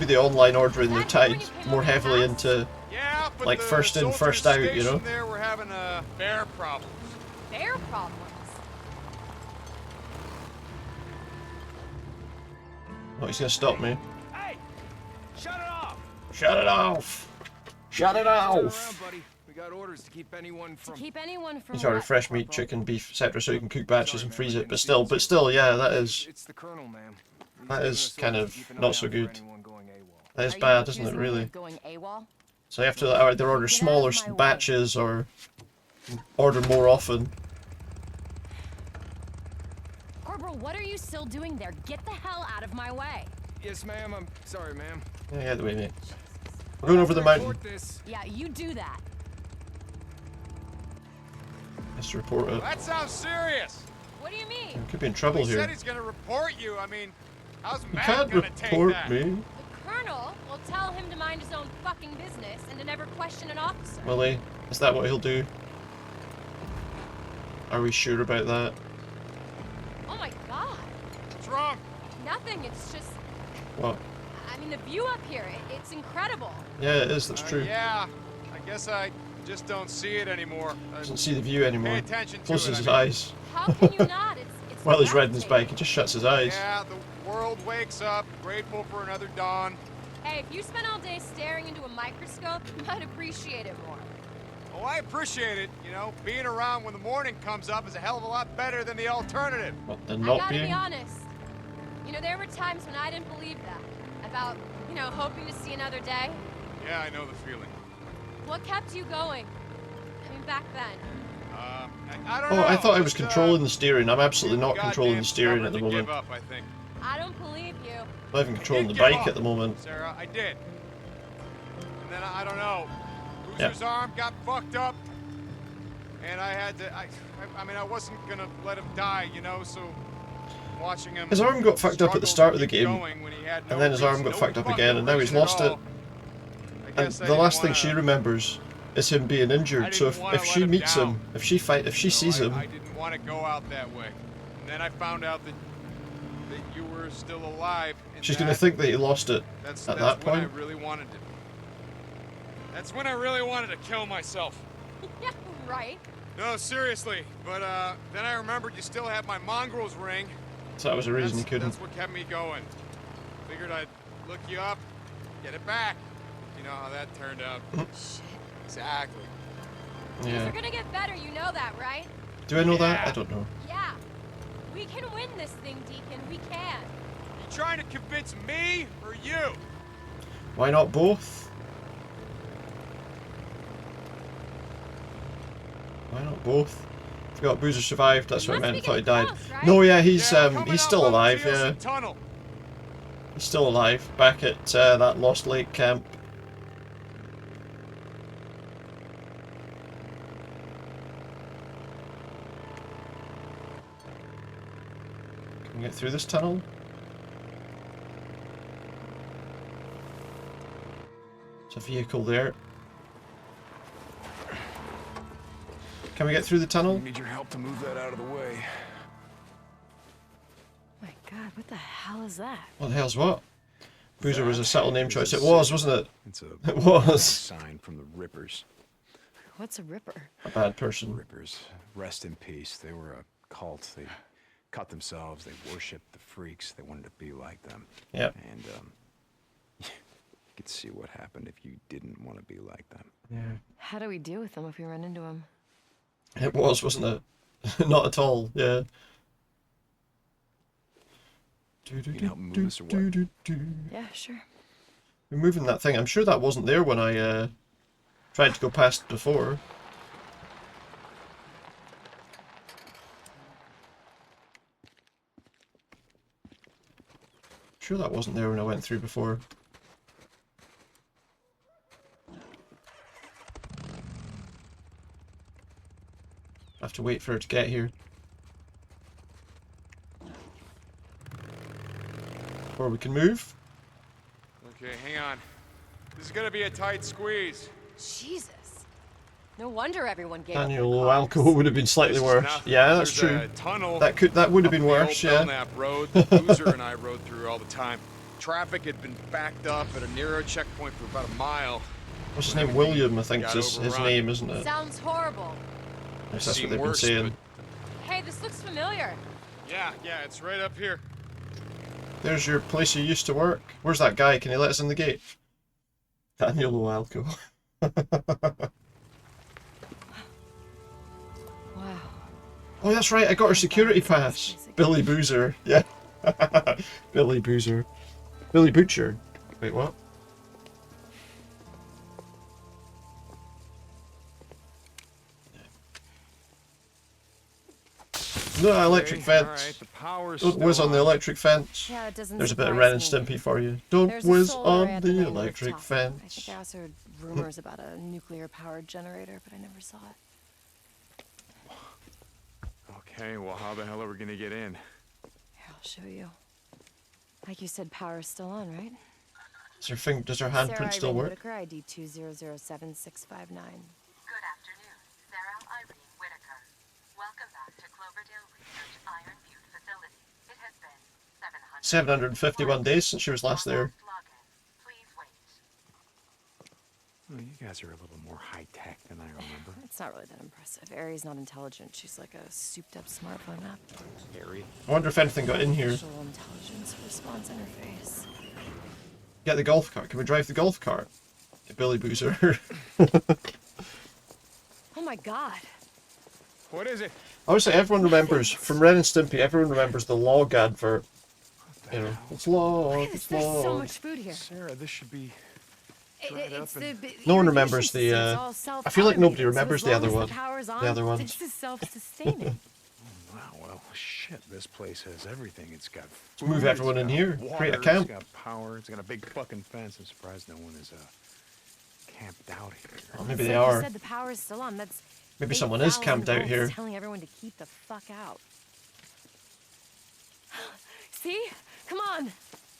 A: the online ordering they're tied more heavily into
B: Yeah, but
A: like
B: the
A: first in,
B: soldiers
A: first out, you know?
B: stationed there were having bear problems.
H: Bear problems.
A: Oh, he's gonna stop me.
E: Hey! Shut it off!
A: Shut it off! Shut it
E: Turn around,
A: off!
E: buddy. We got orders to keep anyone from...
H: Keep anyone from
A: He's already
H: what?
A: fresh meat, chicken, beef, etc., so you can cook batches and freeze it. But still, yeah, that is
E: It's the colonel, ma'am.
A: kind of not so good. That is
H: Are you
A: bad, isn't it?
H: accusing me
A: Really.
H: of going AWOL?
A: So you have to either order smaller batches or order more often.
H: Corporal, what are you still doing there? Get the hell out of my way.
E: Yes, ma'am. I'm sorry, ma'am.
A: Yeah, get the way, mate. We're going over the mountain.
E: Report this.
H: Yeah, you do that.
A: Let's report it.
B: That sounds serious.
H: What do you mean?
A: We could be in trouble
B: He said
A: here.
B: he's gonna report you. I mean, How's
A: You
B: Matt
A: can't
B: gonna take
A: report
B: that?
A: me.
H: The colonel will tell him to mind his own fucking business and to never question an officer.
A: Will he? Is that what he'll do? Are we sure about that?
H: Oh my god.
B: What's wrong?
H: Nothing, it's just...
A: What?
H: I mean, the view up here, it's incredible.
A: Yeah, it is. That's true.
B: Yeah, I guess I just don't see it anymore.
A: Doesn't see the view anymore.
B: Pay attention to
A: Closes
B: it,
A: his
B: I mean.
A: eyes.
H: How can you not? It's
A: While he's riding his bike, he just shuts his eyes.
B: Yeah, the world wakes up, grateful for another dawn.
H: Hey, if you spent all day staring into a microscope, you might appreciate it more.
B: Oh, I appreciate it. You know, being around when the morning comes up is a hell of a lot better than the alternative.
A: What, the
H: I
A: not
H: gotta
A: being?
H: be honest. You know, there were times when I didn't believe that. About, you know, hoping to see another day.
B: Yeah, I know the feeling.
H: What kept you going? I mean, back then.
B: I don't
A: Oh,
B: know.
A: I thought I was
B: just,
A: controlling the steering. I'm absolutely not
B: goddamn
A: controlling the steering at the
B: stubborn to
A: moment.
B: give up, I think.
H: I don't believe you.
A: I'm not even controlling the
B: Did give
A: bike
B: up,
A: at the moment.
B: Sarah, I did. And then I don't know.
A: Yeah.
B: Boozer's arm got fucked up, and I had to. I mean, I wasn't gonna let him die, you know. So watching him.
A: His arm got fucked up at the start of the game, and then his arm got fucked up again, and now he's lost it. And the last thing she remembers is him being injured. So if she meets him, if she sees him,
B: I didn't want to go out that way. And then I found out that you were still alive. And
A: she's gonna think that he lost it
B: that's
A: at that
B: when
A: point.
B: I really wanted to. That's when I really wanted to kill myself.
H: Yeah, right.
B: No, seriously. But then I remembered you still have my mongrel's ring.
A: So that was a reason he couldn't.
B: That's what kept me going. Figured I'd look you up, get it back. You know how that turned out.
H: Shit.
B: Exactly.
A: Yeah.
H: We're gonna get better, you know that, right?
A: Do I know that? I don't know.
H: Yeah. We can win this thing, Deacon. We can.
B: You trying to convince me or you?
A: Why not both? Why not both? Forgot Boozer survived. That's what I meant. I thought he died. No, yeah, he's still alive. Yeah,
B: Tunnel.
A: he's still alive. Back at that Lost Lake camp. Can we get through this tunnel? There's a vehicle there. Can we get through the tunnel?
G: I need your help to move that out of the way.
H: My God, what the hell is that?
A: What the hell's what? Boozer was a subtle name choice. It was, wasn't it?
G: It's a
A: It was.
G: sign from the Rippers.
H: What's a ripper?
A: A bad person.
G: Rippers, rest in peace. They were a cult. They cut themselves. They worshipped the freaks. They wanted to be like them.
A: Yep.
G: And you could see what happened if you didn't want to be like them.
A: Yeah.
H: How do we deal with them if we run into them?
A: It was, wasn't it? Not at all. Yeah.
G: You can help move us or what?
H: Yeah, sure.
A: We're moving that thing. I'm sure that wasn't there when I tried to go past before. Sure that wasn't there when I went through before. I have to wait for her to get here. Or we can move.
B: Okay, hang on. This is gonna be a tight squeeze.
H: Jesus. No wonder everyone gave
A: Daniel alcohol would have been slightly worse. Yeah, that's
B: There's
A: true.
B: a tunnel
A: That would have been
B: up the
A: worse.
B: old
A: Yeah.
B: Belknap Road that Boozer and I rode through all the time. Traffic had been backed up at a narrow checkpoint for about a mile.
A: What's his name? William, I think
B: Got
A: is his
B: overrun.
A: name, isn't it?
H: Sounds horrible.
A: Yes, that's what
B: Seen
A: they've been
B: worse,
A: saying.
H: Hey, this looks familiar.
B: Yeah, it's right up here.
A: There's your place you used to work. Where's that guy? Can you let us in the gate? Daniel Oalco.
H: Wow.
A: Oh, that's right. I got her security pass. Billy Boozer. Yeah. Billy Boozer. Billy Butcher. Wait, what? No, electric fence. Don't whiz on the electric fence.
H: Yeah, it doesn't
A: There's a bit of
H: surprise
A: Ren and
H: me.
A: Stimpy for you. Don't
H: There's a
A: whiz
H: solar
A: on
H: array at
A: the
H: main
A: electric
H: rooftop. I
A: fence.
H: think I also heard rumors about a nuclear-powered generator, but I never saw it.
F: Okay, well, how the hell are we gonna get in?
H: Here, I'll show you. Like you said, power's still on, right?
A: Does her handprint
H: Sarah
A: still
H: Irene
A: work?
H: Whitaker, ID 2007659.
J: Sarah Irene Whitaker. Welcome back to Cloverdale Research Iron Butte facility. It has been
A: 751 days since she was last there.
F: Well, you guys are a little more high-tech than I remember.
H: It's not really that impressive. Ari's not intelligent. She's like a souped-up smartphone app.
F: Ari?
A: I wonder if anything got in here.
H: Artificial intelligence response interface.
A: Get the golf cart. Can we drive the golf cart? Get Billy Boozer.
H: Oh my god.
K: What is it?
A: Obviously, everyone remembers, from Ren and Stimpy, everyone remembers the log advert. You know, it's log, it's
H: There's
A: log.
H: so much food here.
F: Sarah, this should be...
H: It's the
A: No one remembers the,
H: irrigation
A: I feel like nobody
H: system's
A: remembers
H: all
A: the other
H: self-automated,
A: one.
H: so as long as power's on,
A: The other ones.
H: This is self-sustaining.
F: Wow, well, shit, this place has everything. It's got
A: Let's move
F: food,
A: everyone
F: it's
A: in
F: got
A: here,
F: water,
A: create a camp.
F: It's got power, it's got a big fucking fence. I'm surprised no one is camped out here.
A: Well, maybe
H: It's
A: they
H: like you
A: are.
H: said, the power's still on. That's
A: Maybe someone is
H: 8,000
A: camped out
H: volts
A: here.
H: telling everyone to keep the fuck out. See? Come on.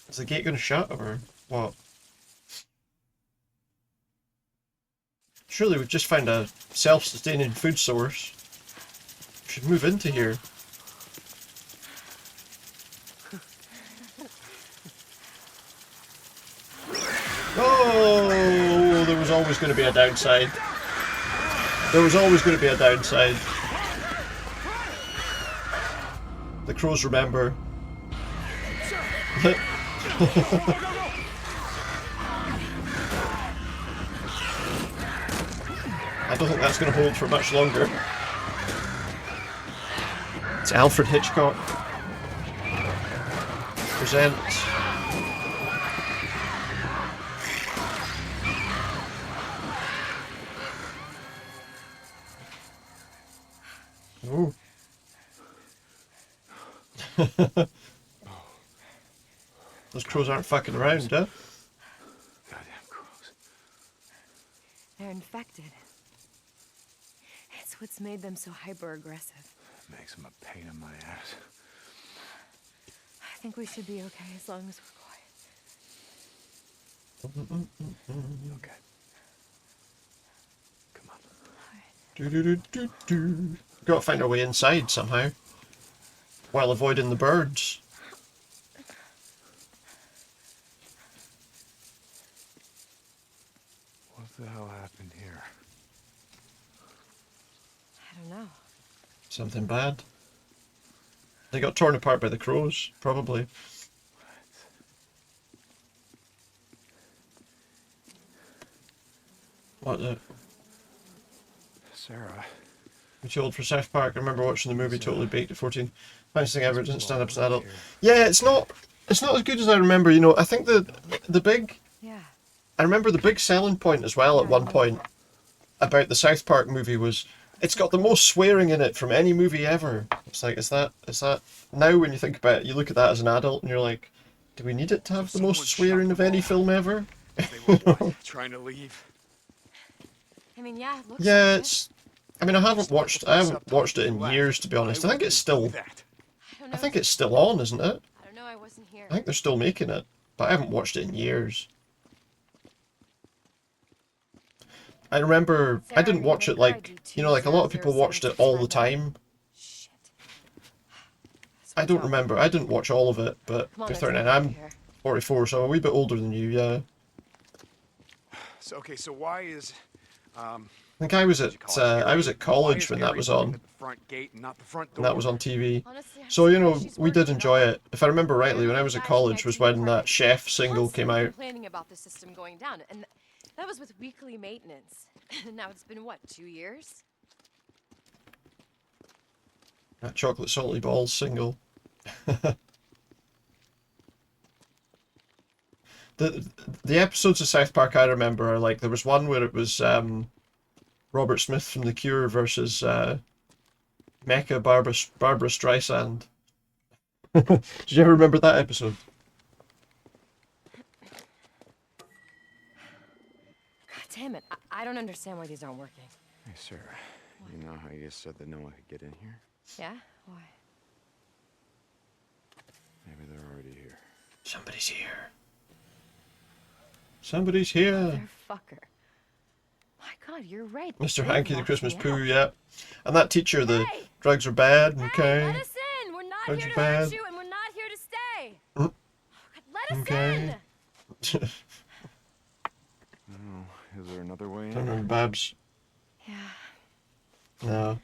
A: Is the gate going to shut or what? Surely we've just found a self-sustaining food source. We should move into here. Oh, there was always going to be a downside. There was always going to be a downside. The crows remember. I don't think that's going to hold for much longer. It's Alfred Hitchcock. Presents. Ooh. Those crows aren't fucking around, huh?
F: Goddamn crows.
H: They're infected. It's what's made them so hyper-aggressive.
F: Makes them a pain in my ass.
H: I think we should be okay as long as we're quiet.
F: Okay. Come on.
A: Do do do do do. Got to find our way inside somehow, while avoiding the birds.
F: What the hell happened here?
H: I don't know.
A: Something bad. They got torn apart by the crows, probably. What the?
F: Sarah.
A: I'm too old for South Park. I remember watching the movie Totally Baked at 14. Funniest thing ever, didn't stand up as an adult. Yeah, it's not as good as I remember, you know. I think the big...
H: Yeah.
A: I remember the big selling point as well at one point about the South Park movie was it's got the most swearing in it from any movie ever. It's like, is that now when you think about it, you look at that as an adult and you're like, do we need it to have the most swearing of any film ever?
G: They were what, trying to leave?
H: I mean, yeah, it looks
A: Yeah,
H: like
A: it's. I mean, I haven't watched it in years, to be honest. I think it's still. I think it's still on, isn't it?
H: I don't know, I wasn't here.
A: I think they're still making it, but I haven't watched it in years. I remember I didn't watch it like, you know, like a lot of people watched it all the time. I don't remember. I didn't watch all of it, but you're 39. I'm 44, so I'm a wee bit older than you, yeah.
G: So, okay, so why is...
A: I think I was at college when that was on.
G: Front gate and not the front door.
A: And that was on TV. So, you know, we did enjoy it. If I remember rightly, when I was at college was when that Chef single came out.
H: Complaining about the system going down, and that was with weekly maintenance. And now it's been what, 2 years?
A: That Chocolate Salty Balls single. The episodes of South Park I remember are like, there was one where it was Robert Smith from The Cure versus Mecha Barbara Streisand. Did you ever remember that episode?
H: God damn it, I don't understand why these aren't working.
F: Hey, Sarah. You know how you said that no one could get in here?
H: Yeah? Why?
F: Maybe they're already here.
A: Somebody's here. Somebody's here.
H: Motherfucker. My God, you're right.
A: Mr.
H: They
A: Hanky the
H: locked
A: Christmas
H: me
A: poo,
H: out.
A: yeah. And that teacher, the drugs are bad, okay.
H: Let us in. We're not
A: Drugs
H: here
A: are
H: to hurt
A: bad.
H: you, and we're not here to stay.
A: Mm.
H: Let us
A: Okay.
H: in.
G: Oh, is there another way
A: Don't
G: in?
A: remember Babs.
H: Yeah.
A: No.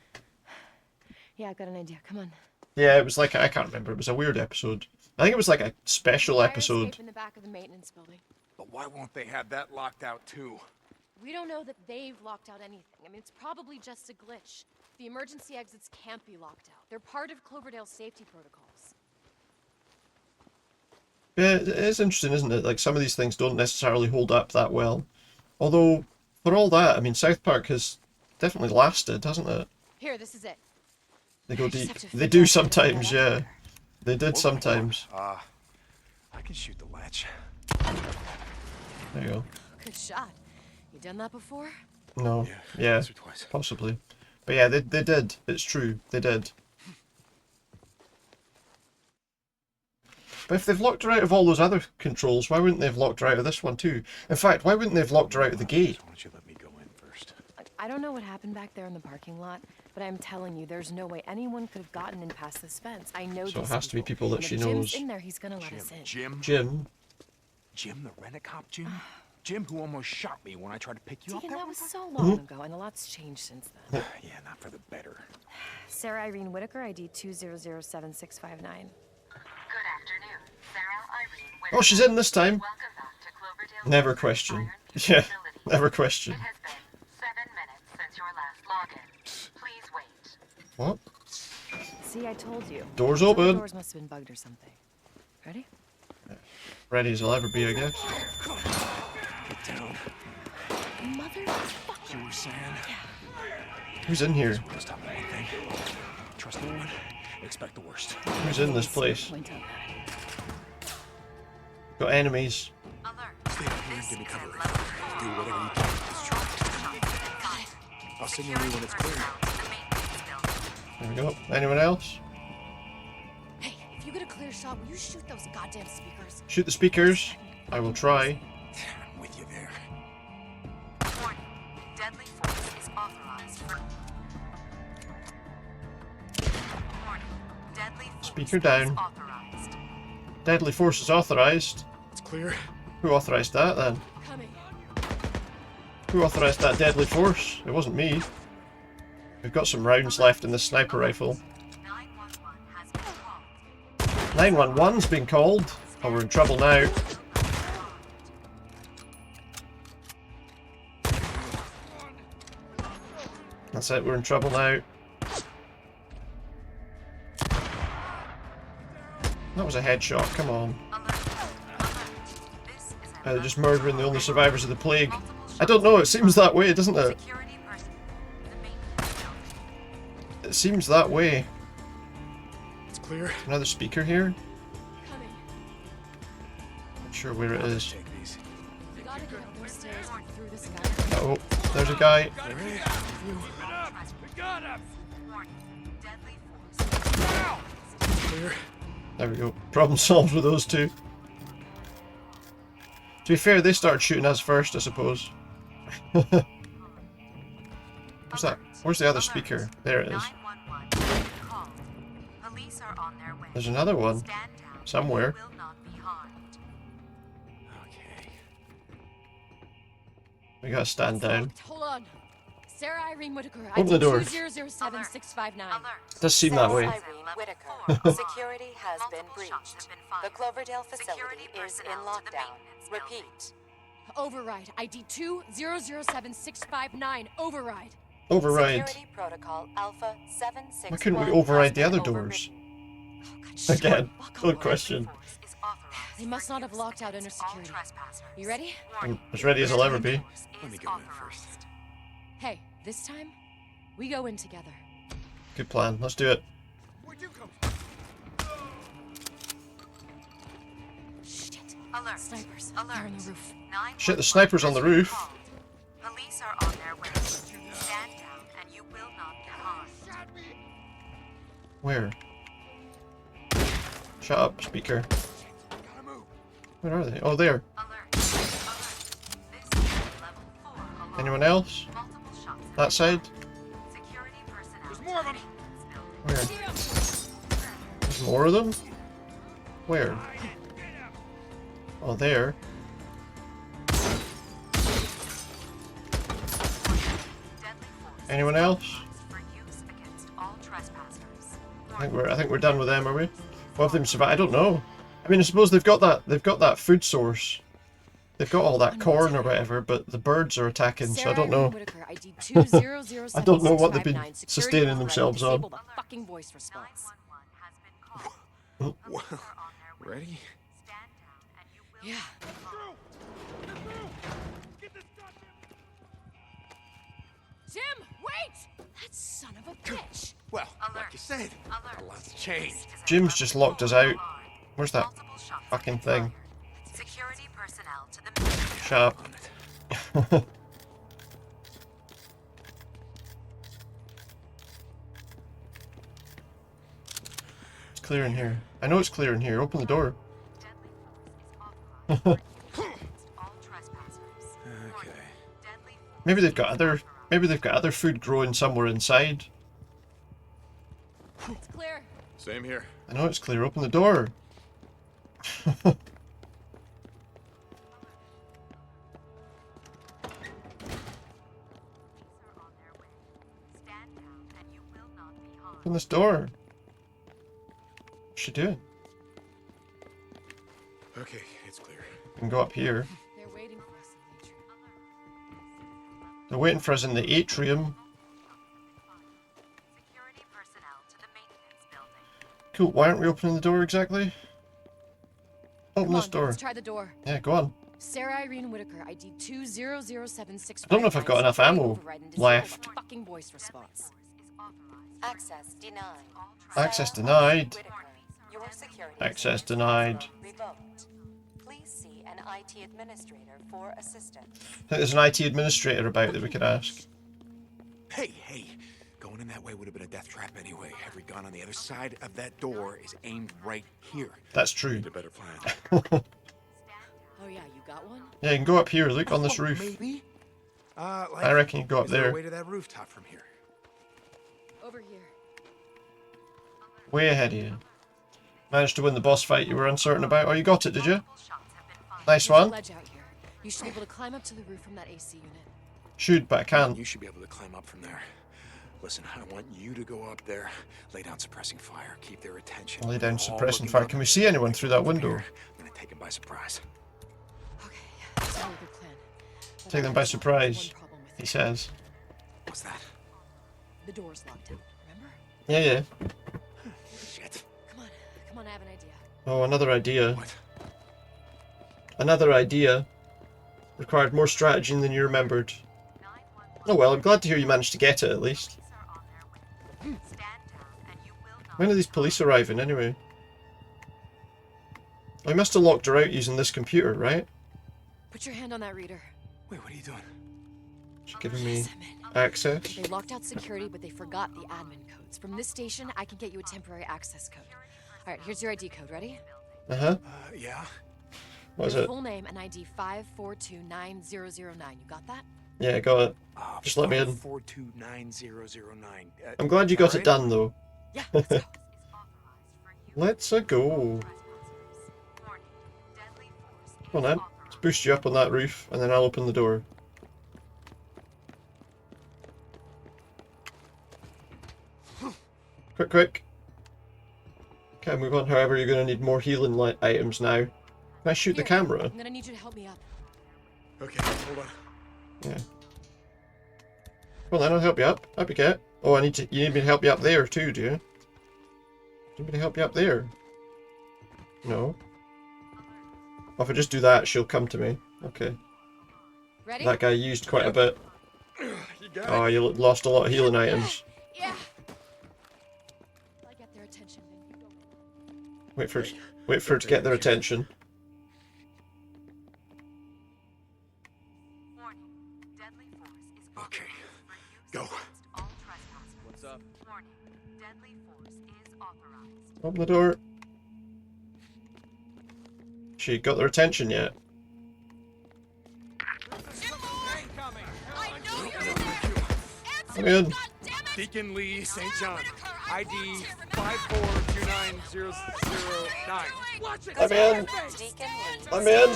H: Yeah, I got an idea. Come on.
A: Yeah, it was like, I can't remember. It was a weird episode. I think it was like a special
H: Fire
A: episode.
H: escape in the back of the maintenance building.
F: But why won't they have that locked out too?
H: We don't know that they've locked out anything. I mean, it's probably just a glitch. The emergency exits can't be locked out. They're part of Cloverdale's safety protocols.
A: Yeah, it is interesting, isn't it? Like, some of these things don't necessarily hold up that well. Although, for all that, I mean, South Park has definitely lasted, hasn't it?
H: Here, this is it.
A: They go
H: I just
A: deep.
H: have to
A: They
H: figure
A: do
H: out how to get
A: sometimes,
H: that
A: yeah.
H: up
A: They did sometimes.
F: I can shoot the latch.
A: There you go.
H: Good shot. You done that before?
A: No. Yeah,
F: once or twice.
A: possibly. But yeah, they did. It's true. They did. But if they've locked her out of all those other controls, why wouldn't they have locked her out of this one too? In fact, why wouldn't they have locked her out of the gate?
F: Why don't you let me go in first?
H: I don't know what happened back there in the parking lot, but I'm telling you, there's no way anyone could have gotten in past this fence. I know
A: So it
H: these
A: has to be people that
H: and
A: she
H: if Jim's
A: knows.
H: in there, he's gonna let us in.
F: Jim, the rent-a-cop Jim? Jim who almost shot me when I tried to pick you up.
H: Deacon, that was so
A: Hmm?
H: long ago, and a lot's changed since then.
F: Yeah, not for the better.
H: Sarah Irene Whitaker, ID 2007659.
A: Oh, she's in this time. Never question. Yeah, never question. What?
H: See, I told you.
A: Doors
H: Some of the
A: open.
H: doors must have been bugged or something. Ready?
A: Ready as I'll ever be, I guess.
F: Get down.
H: Motherfucker.
F: You were saying?
A: Who's in here?
F: Stop at one thing. Trust no one. Expect the worst.
A: Who's in this place? Got enemies.
F: Stay up here and give me cover. Do whatever you can with this truck. I'll signal you when it's clear.
A: There we go. Anyone else?
H: Hey, if you get a clear shot, will you shoot those goddamn speakers?
A: Shoot the speakers. I will try.
F: I'm with you there.
J: Warning. Deadly force is authorized for... Warning. Deadly force
A: Speaker
J: is
A: down.
J: authorized.
A: Deadly force is authorized.
F: It's clear.
A: Who authorized that then?
H: Coming.
A: Who authorized that deadly force? It wasn't me. We've got some rounds left in this sniper rifle. 911's been called. Oh, we're in trouble now. That's it, we're in trouble now. That was a headshot, come on. They're just murdering the only survivors of the plague. I don't know, it seems that way, doesn't it? It seems that way.
F: It's clear.
A: Another speaker here? Not sure where it is.
H: You gotta get up those stairs and through this guy.
A: Oh, there's a guy.
F: Clear.
A: There we go. Problem solved with those two. To be fair, they started shooting us first, I suppose. Where's that? Where's the other speaker? There it is.
J: Police are on their way.
A: There's another one.
J: Stand down.
A: Somewhere.
J: You will not be harmed.
A: We gotta stand down.
H: Hold on. Sarah Irene Whitaker,
A: Open the doors.
H: 2007659.
A: Does seem that way.
J: Irene Whitaker, security has been breached. The Cloverdale facility is in lockdown. Repeat.
H: Override. ID 2007659. Override.
A: Override.
J: Security protocol Alpha 761.
A: Why couldn't we override the other doors? Again, good question.
H: They must not have locked out inner security. You ready?
A: I'm as ready as I'll ever be.
F: Let me go in first.
H: Hey, this time, we go in together.
A: Good plan. Let's do it.
H: Shit.
J: Alert.
H: Snipers.
J: Alert.
H: They're on the roof.
A: Shit, the sniper's on the roof.
J: Police are on their way. Stand down and you will not be harmed.
A: Where? Shut up, speaker. Where are they? Oh, there. Anyone else? That side?
B: There's more of them.
A: Where? There's more of them? Where? Oh, there. Anyone else? I think we're done with them, are we? What have them survived? I don't know. I mean, I suppose they've got that food source. They've got all that corn or whatever, but the birds are attacking, so I don't know. I don't know what they've been sustaining themselves on.
F: Well, ready?
H: Yeah. Jim, wait! That son of a bitch!
F: Well, like you said, a lot's changed.
A: Jim's just locked us out. Where's that fucking thing?
J: Security personnel to the
A: Shut up. It's clear in here. I know it's clear in here. Open the door. Maybe they've got other food growing somewhere inside.
H: It's clear.
F: Same here.
A: I know it's clear. Open the door. Open this door. What's she doing?
F: Okay, it's clear.
A: We can go up here.
H: They're waiting for us in the atrium.
A: They're waiting for us in the atrium. Cool. Why aren't we opening the door exactly? Open this door.
H: Let's try the door.
A: Yeah, go on.
H: Sarah Irene Whitaker, ID 20076.
A: I don't know if I've got enough ammo left.
H: Fucking voice response.
J: Access denied.
A: Access denied.
J: Your security
A: Access denied.
J: revoked. Please see an IT administrator for assistance.
A: I think there's an IT administrator about that we could ask.
F: Hey, going in that way would have been a death trap anyway. Every gun on the other side of that door is aimed right here.
A: That's true.
F: Need a better plan.
H: Oh yeah, you got one?
A: Yeah, you can go up here. Look on this roof.
F: Maybe.
A: I reckon you go up
F: is there
A: there.
F: a way to that rooftop from here?
H: Over here.
A: Way ahead of you. Managed to win the boss fight you were uncertain about. Oh, you got it, did you? Nice
H: There's a
A: one.
H: ledge out here. You should be able to climb up to the roof from that AC unit.
A: Should, but I can't.
F: You should be able to climb up from there. Listen, I want you to go up there, lay down suppressing fire, keep their attention.
A: Lay down
F: All
A: suppressing
F: looking
A: fire.
F: up.
A: Can we see anyone through that window?
F: I'm gonna take them by surprise.
H: That's a really good plan. But
A: Take them by surprise, he says.
F: What's that?
H: The door's locked out, remember?
A: Yeah.
F: Shit.
H: Come on, I have an idea.
A: Oh, another idea. Another idea. Required more strategy than you remembered. Oh well, I'm glad to hear you managed to get it at least. When are these police arriving anyway? I must have locked her out using this computer, right?
H: Put your hand on that reader.
F: Wait, what are you doing?
A: She's giving me access.
H: They locked out security, but they forgot the admin codes. From this station, I can get you a temporary access code. All right, here's your ID code. Ready?
A: Uh-huh.
F: Yeah.
A: What is
H: Your
A: it?
H: full name and ID 5429009. You got that?
A: Yeah, I got it. Just let me in.
F: 42909.
A: I'm glad you got it done though.
H: Yeah.
A: Let's go. Come on then. Let's boost you up on that roof and then I'll open the door. Quick. Okay, move on. However, you're going to need more healing light items now. Can I shoot the camera?
H: I'm gonna need you to help me up.
F: Okay, hold on.
A: Yeah. Well then, I'll help you up. Up you get. Oh, you need me to help you up there too, do you? Need me to help you up there? No. Oh, if I just do that, she'll come to me. Okay.
H: Ready?
A: That guy used quite a bit.
F: You got
A: Oh, you lost a lot of healing items.
H: Yeah. I get their attention. Then you go.
A: Wait for it to get their attention.
F: Okay, go.
K: What's up?
A: Open the door. She got their attention yet? Come in.
G: Deacon Lee St. John, ID 5429009.
A: I'm in. I'm in.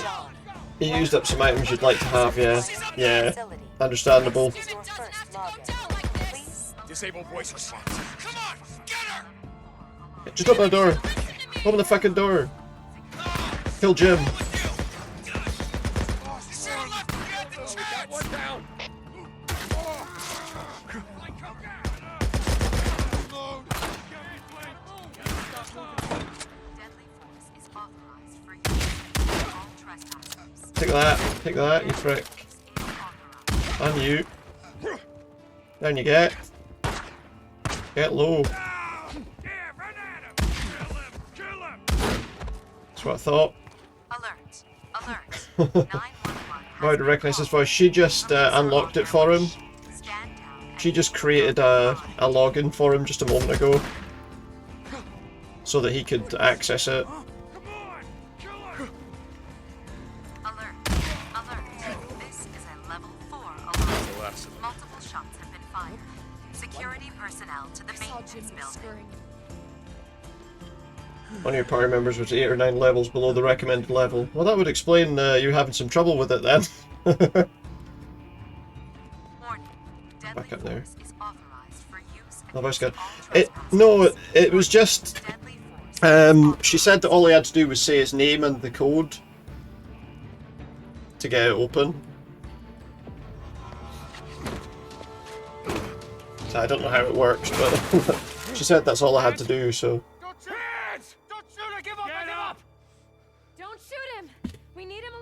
A: He used up some items you'd like to have, yeah. Yeah. Understandable.
G: Disable voice response. Come on, get her!
A: Just open the door. Open the fucking door. Kill Jim. Take that, you prick. And you. Down you get. Get low. That's what I thought. I would recognize this voice. She just unlocked it for him. She just created a login for him just a moment ago. So that he could access it. One of your party members was 8 or 9 levels below the recommended level. Well, that would explain you having some trouble with it then. Back up there. Oh, that's good. It was just... she said that all he had to do was say his name and the code to get it open. So I don't know how it works, but she said that's all I had to do, so...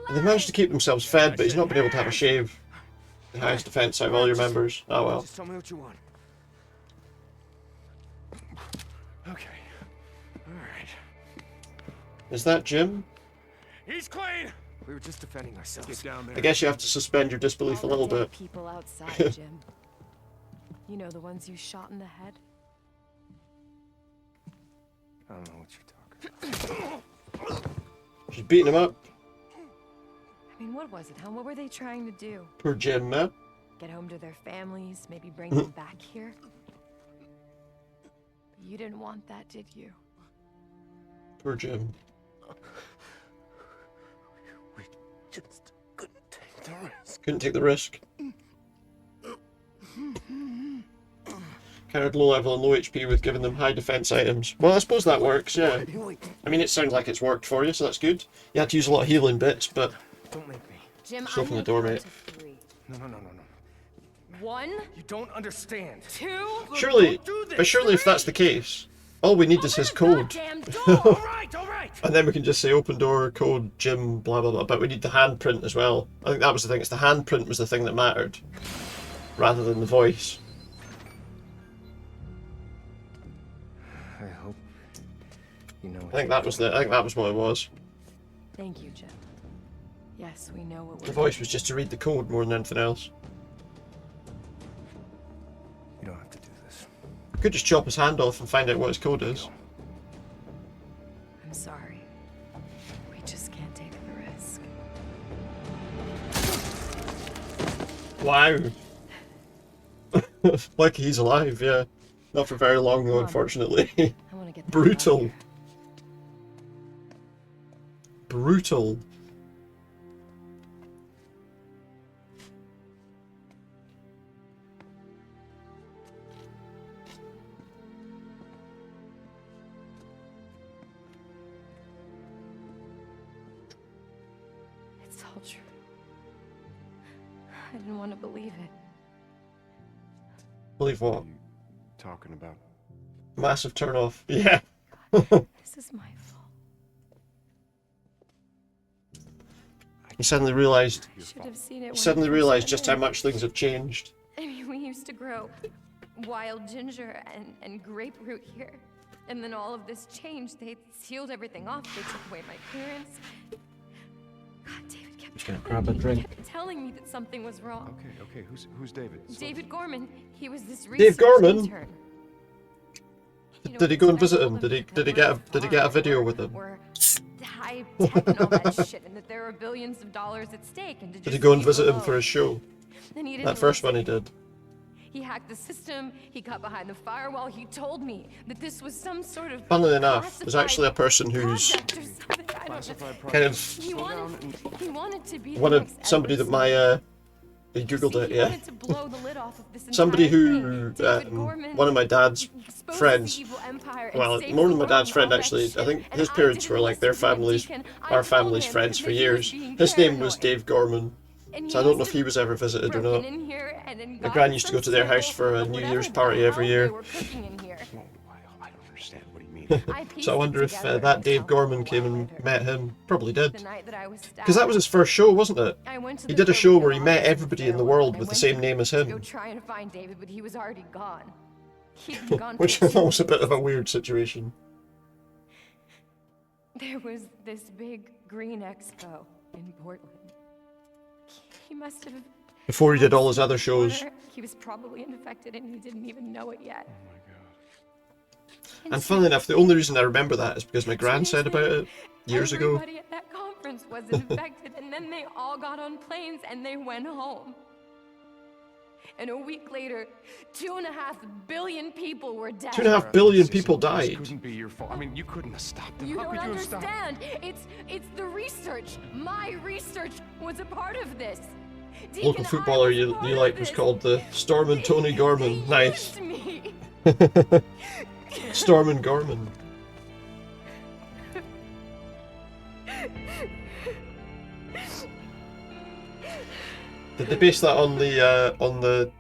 A: They managed to keep themselves fed, but he's not been able to have a shave. The highest defense out of all your members. Oh well.
G: Just tell me what you want. Okay. Alright.
A: Is that Jim?
G: He's clean! We were just defending ourselves. Get down there.
A: I guess you have to suspend your disbelief a little bit.
H: People outside, Jim. You know, the ones you shot in the head?
G: I don't know what you're talking about.
A: She's beating him up.
H: I mean, what was it, huh? What were they trying to do?
A: Poor Jim, man.
H: Get home to their families, maybe bring them back here? You didn't want that, did you?
A: Poor Jim.
R: We just couldn't take the risk.
A: Couldn't take the risk. Carried low level and low HP with giving them high defense items. Well, I suppose that works, yeah. I mean, it sounds like it's worked for you, so that's good. You had to use a lot of healing bits, but...
G: Don't make me.
H: Jim,
A: just open the door, mate.
G: No.
H: 1.
G: You don't understand.
H: 2.
A: Surely, but surely if that's the case, all we need is his code.
G: Alright.
A: And then we can just say open door, code, Jim, blah blah blah. But we need the handprint as well. I think that was the thing. It's the handprint was the thing that mattered, rather than the voice.
G: I hope you know.
A: I think that was what it was.
H: Thank you, Jim. Yes, we know what we're
A: The voice was just to read the code more than anything else.
G: You don't have to do this.
A: Could just chop his hand off and find out what his code is.
H: I'm sorry. We just can't take the risk.
A: Wow. Like he's alive, yeah. Not for very long though, unfortunately.
H: I want to get
A: Brutal. Brutal.
H: It's all true. I didn't want to believe it.
A: Believe what?
G: Talking about
A: Massive turn off. Yeah.
H: This is my fault.
A: He suddenly realized.
H: Should have seen it.
A: He suddenly realized just how much things have changed.
H: I mean, we used to grow wild ginger and grapefruit here. And then all of this changed. They sealed everything off. They took away my clearance. God, David
A: Just gonna grab a drink.
H: kept telling me that something was wrong.
G: Okay. Who's David?
H: David Gorman. He was this
A: Dave
H: research
A: Gorman?
H: intern.
A: Did he go and visit him? Did he get a video with him?
H: Were high tech and all that shit, and that there are billions of dollars at stake, and to just
A: Did he go and
H: leave
A: visit him
H: alone.
A: for his show?
H: Then he didn't
A: That first one he
H: listen.
A: did.
H: He hacked the system, he got behind the firewall, he told me that this was some sort of
A: Funnily enough, there's actually a person who's
H: project or something, I don't know.
A: kind of
H: He wanted to be the
A: one of
H: next
A: somebody that
H: Edward
A: my he googled it,
H: He
A: yeah.
H: wanted to blow the lid off of this
A: Somebody
H: entire
A: who
H: thing.
A: one of my dad's
H: Exposed
A: friends,
H: the evil empire and
A: well,
H: saved
A: more
H: the
A: than my
H: world
A: dad's
H: and
A: friend
H: all that
A: actually.
H: shit,
A: I think
H: and
A: his
H: I
A: parents
H: didn't
A: were like their
H: listen to him,
A: families,
H: Deacon. I
A: our
H: told
A: family's
H: him
A: friends for
H: that he was
A: years.
H: being
A: His name was
H: paranoid.
A: Dave Gorman,
H: And
A: so I don't know if he was ever visited or not.
H: broken in here and then
A: My
H: got
A: gran used to go to their
H: some
A: house for a
H: sample of
A: New
H: whatever
A: Year's
H: the
A: party every
H: hell they
A: year.
H: were cooking in here.
F: I don't understand. What do you mean?
H: I pieced
A: So I
H: it
A: wonder if
H: together
A: that
H: and
A: Dave
H: felt
A: Gorman
H: a
A: came
H: while
A: and
H: later.
A: met him. Probably did.
H: The night that I was stabbed.
A: Because that was his first show, wasn't it?
H: I went to
A: He
H: the
A: did a show where he
H: Cloverfield
A: met
H: office in
A: everybody in the
H: Fairlawn,
A: world
H: and I
A: with the
H: went
A: same name as
H: to go
A: him.
H: try to find David, but he was already gone. He'd been gone
A: Which
H: for
A: is
H: 2
A: almost a bit
H: weeks.
A: of a weird situation.
H: There was this big green expo in Portland. He must have.
A: Before he did all his
H: had
A: other
H: some
A: shows.
H: disorder. He was probably infected and he didn't even know it yet.
A: And funnily enough, the only reason I remember that is because my gran said about it years ago.
H: Everybody at that conference was infected, and then they all got on planes and they went home. And a week later, 2.5 billion people were dead.
A: 2.5 billion people
F: This
A: died.
F: couldn't be your fault. I mean, you couldn't have stopped them.
H: You
F: How
H: don't
F: could you have stopped?
H: understand. It's the research. My research was a part of this.
A: Local
H: Deacon,
A: footballer
H: I was
A: you
H: part
A: liked
H: of
A: was
H: this.
A: called the Storm and Tony Gorman. Nice.
H: Used me.
A: Storm and Gorman. Did they base that on the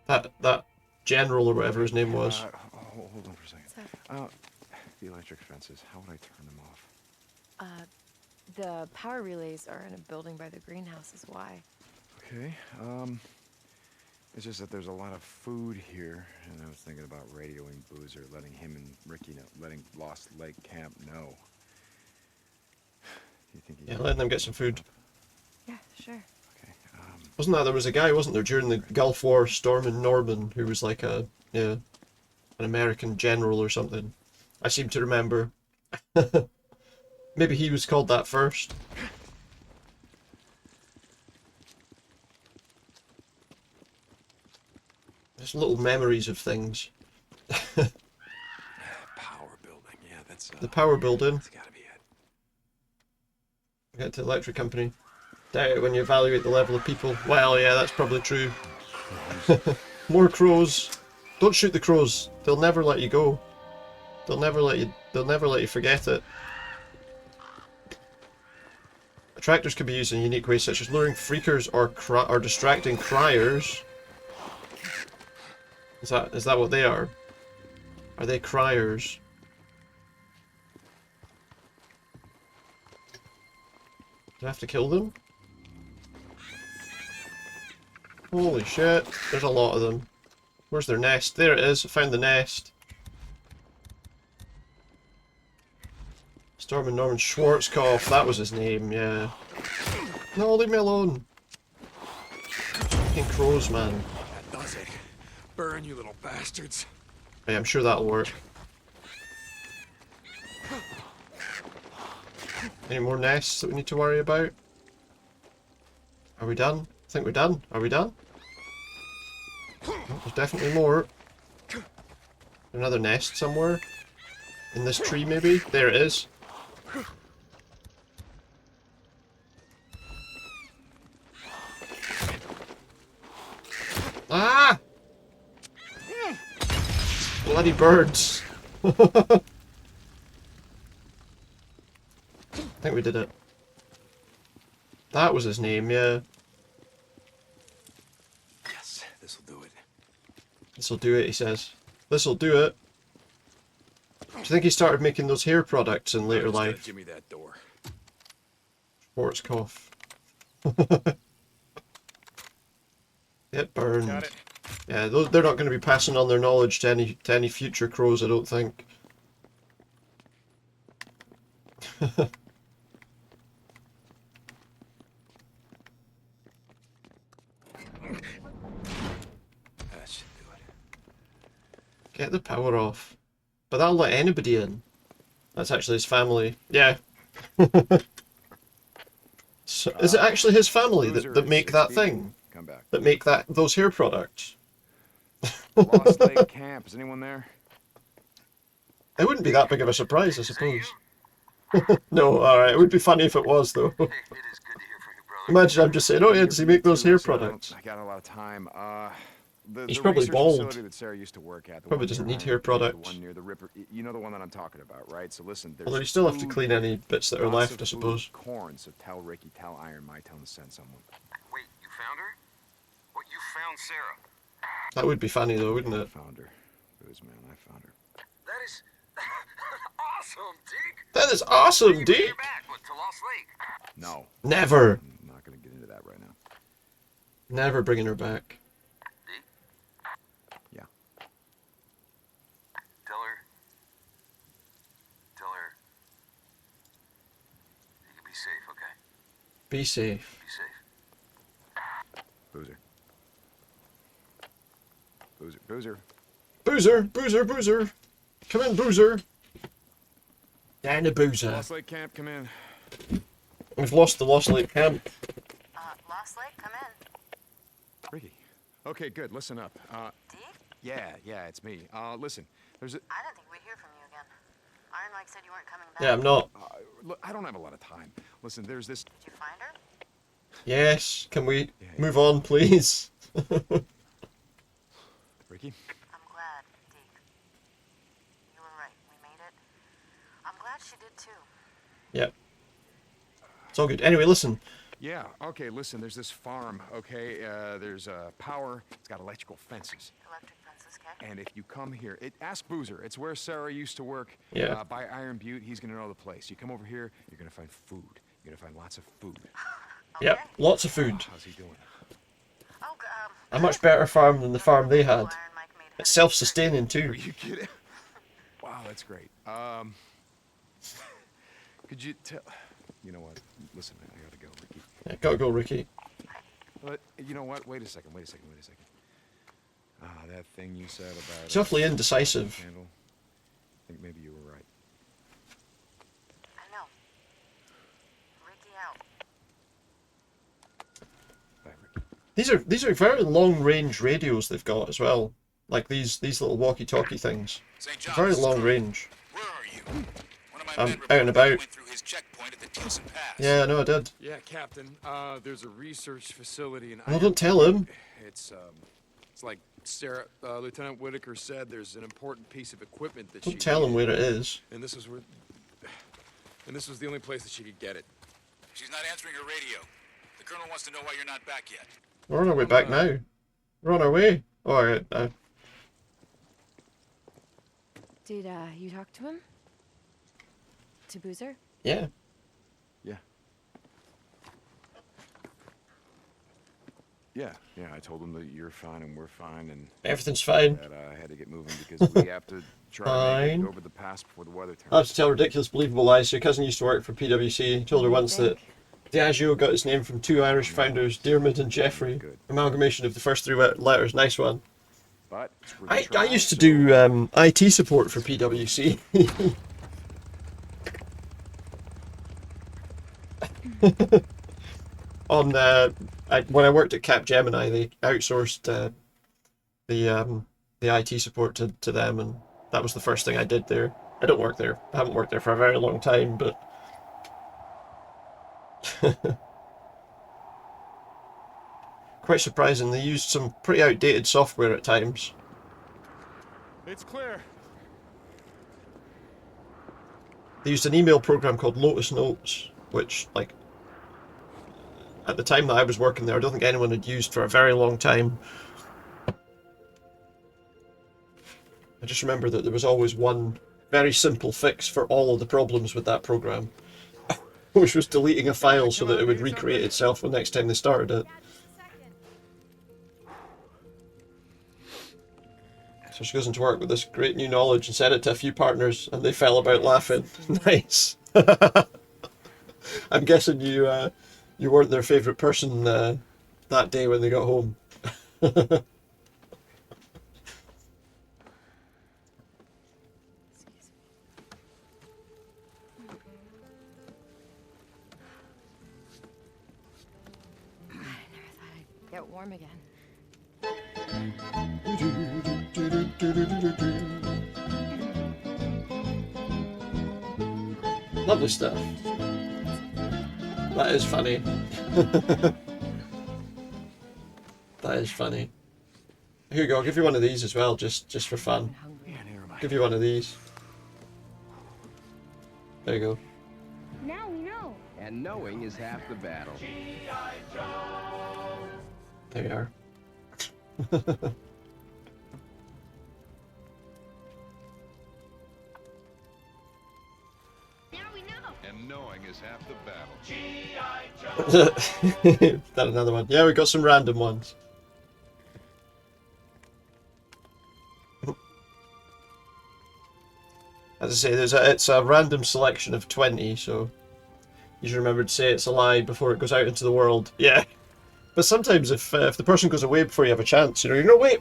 A: that general or whatever his name was?
F: Hold on for a second. The electric fences. How would I turn them off?
H: The power relays are in a building by the greenhouse is why.
F: Okay. It's just that there's a lot of food here, and I was thinking about radioing Boozer, letting him and Ricky know, letting Lost Lake Camp know. You think he
A: Yeah, letting them get some food.
H: Yeah, sure.
A: Wasn't there was a guy, wasn't there, during the Gulf War, Stormin' Norman, who was like an American general or something. I seem to remember. Maybe he was called that first. Just little memories of things.
F: Power building. Yeah, that's
A: The power building.
F: That's gotta be it.
A: Get to the electric company. Doubt it when you evaluate the level of people. Well, yeah, that's probably true. More crows. Don't shoot the crows. They'll never let you go. They'll never let you forget it. Attractors can be used in unique ways such as luring freakers or distracting criers. Is that what they are? Are they criers? Do I have to kill them? Holy shit, there's a lot of them. Where's their nest? There it is, I found the nest. Storm and Norman Schwarzkopf, that was his name, yeah. No, leave me alone. Fucking crows, man.
G: That does it. Burn, you little bastards.
A: Hey, I'm sure that'll work. Any more nests that we need to worry about? Are we done? I think we're done. Are we done? Oh, there's definitely more. Another nest somewhere. In this tree, maybe? There it is. Ah! Bloody birds. I think we did it. That was his name, yeah.
G: Yes, this'll do it.
A: This'll do it, he says. This'll do it. Do you think he started making those hair products in later life?
G: Give me that door.
A: Schwarzkopf. It burned.
G: Got it.
A: Yeah, they're not going to be passing on their knowledge to any future crows, I don't think.
G: That should do it.
A: Get the power off. But that'll let anybody in. That's actually his family. Yeah, So, is it actually his family that make that thing?
F: Come back.
A: That make those hair products?
F: Lost Lake Camp. Is anyone there?
A: It wouldn't be that big of a surprise, I suppose. No, alright. It would be funny if it was, though. Imagine I'm just saying, oh yeah, does he make those hair products?
F: I got a lot of time.
A: He's
F: the
A: probably
F: research
A: bald.
F: facility that Sarah used to work at.
A: Probably doesn't need hair products.
F: The one near the Ripper. You know the one that I'm talking about, right? So listen, there's
A: Although you still have to
F: food,
A: clean any bits that are
F: lots
A: left, I
F: of
A: suppose.
F: food, corn. So tell Ricky, tell Iron My Town to send someone.
Q: Wait, you found her? What, you found Sarah?
A: That would be funny though, wouldn't it?
F: I found her. Booze man, I found her.
Q: That is awesome, Deke.
A: That is awesome, Deke.
Q: Back to Lost Lake.
F: No.
A: Never.
F: I'm not gonna get into that right now.
A: Never bringing her back.
F: Yeah.
Q: Tell her you can be safe, okay?
A: Be safe.
Q: Be safe.
F: Boozer. Boozer. Boozer.
A: Boozer, Boozer, Boozer. Come in, Boozer. Down the Boozer.
F: Lost Lake Camp, come in.
A: We've lost the Lost Lake Camp.
J: Lost Lake, come in.
F: Ricky. Okay, good. Listen up.
J: Deke?
F: Yeah, it's me. Listen, there's a...
J: I didn't think we'd hear from you again. Iron Mike said you weren't coming back.
A: Yeah, I'm not.
F: Look, I don't have a lot of time. Listen, there's this...
J: Did you find her?
A: Yes, can we move on, please?
F: Ricky?
J: I'm glad, Deke. You were right. We made it. I'm glad she did too.
A: Yep. It's all good. Anyway, listen.
F: Yeah, okay, listen, there's this farm, okay? There's power, it's got electrical fences.
J: Electric fences, okay?
F: And if you come here, ask Boozer, it's where Sarah used to work.
A: Yeah.
F: By Iron Butte, he's gonna know the place. You come over here, you're gonna find food. You're gonna find lots of food.
A: Yep, lots of food.
F: How's he doing?
A: A much better farm than the farm they had. It's self-sustaining too.
F: Are you kidding? Wow, that's great. Could you tell... You know what? Listen, man, I gotta go, Ricky.
A: Yeah, gotta go, Ricky.
F: But, you know what? Wait a second. That thing you said about...
A: It's awfully indecisive.
F: Candle, I think maybe you were right.
J: I know. Ricky out.
F: Bye, Ricky.
A: These are very long-range radios they've got as well. Like these little walkie-talkie things. Very long range.
Q: Where are you? One of my
A: I'm
Q: men
A: out and about.
Q: went through his checkpoint at the Tilson Pass.
A: Yeah, I know I did.
G: Yeah, Captain. There's a research facility in...
A: Well, don't tell him.
G: It's like Sarah, Lieutenant Whitaker said. There's an important piece of equipment that
A: Don't tell him where it is.
G: And this is where... And this was the only place that she could get it.
Q: She's not answering her radio. The colonel wants to know why you're not back yet.
A: We're on our way back now. We're on our way. Oh, alright.
H: Did you talk to him? To Boozer?
A: Yeah.
F: Yeah, I told him that you're fine and we're fine and...
A: Everything's fine.
F: That I had to get moving because we have to try and make it over the pass before the weather turns.
A: I have to tell ridiculous, believable lies. Your cousin used to work for PwC. He told her once that Diageo got its name from two Irish founders, Diarmuid and Geoffrey. Amalgamation of the first three letters. Nice one.
F: But
A: I used to do IT support for PwC. When I worked at Capgemini, they outsourced the IT support to them, and that was the first thing I did there. I don't work there. I haven't worked there for a very long time, but quite surprising. They used some pretty outdated software at times.
G: It's clear.
A: They used an email program called Lotus Notes, which, like, at the time that I was working there, I don't think anyone had used for a very long time. I just remember that there was always one very simple fix for all of the problems with that program, which was deleting a file so that it would recreate itself the next time they started it. So she goes into work with this great new knowledge and said it to a few partners, and they fell about laughing. Nice. I'm guessing you weren't their favourite person that day when they got home.
H: get warm again.
A: Lovely stuff. That is funny. That is funny. Here you go, I'll give you one of these as well, just for fun. Give you one of these. There you go.
P: Now we know.
V: And knowing is half the battle.
A: There you are.
W: And knowing is half the battle.
A: That another one. Yeah, we got some random ones. As I say, it's a random selection of 20, so you should remember to say it's a lie before it goes out into the world. Yeah. But sometimes if the person goes away before you have a chance, you know, wait.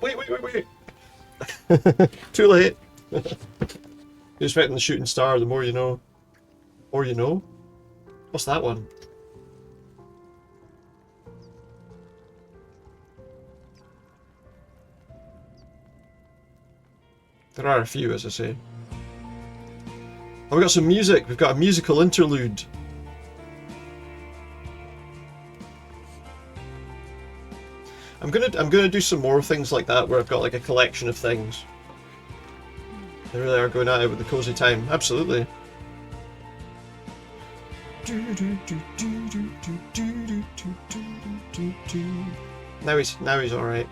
A: Too late. You're expecting the shooting star, the more you know. Or you know? What's that one? There are a few, as I say. Oh, we got some music. We've got a musical interlude. I'm gonna do some more things like that where I've got like a collection of things. They really are going at it with the cozy time. Absolutely. Now he's all right.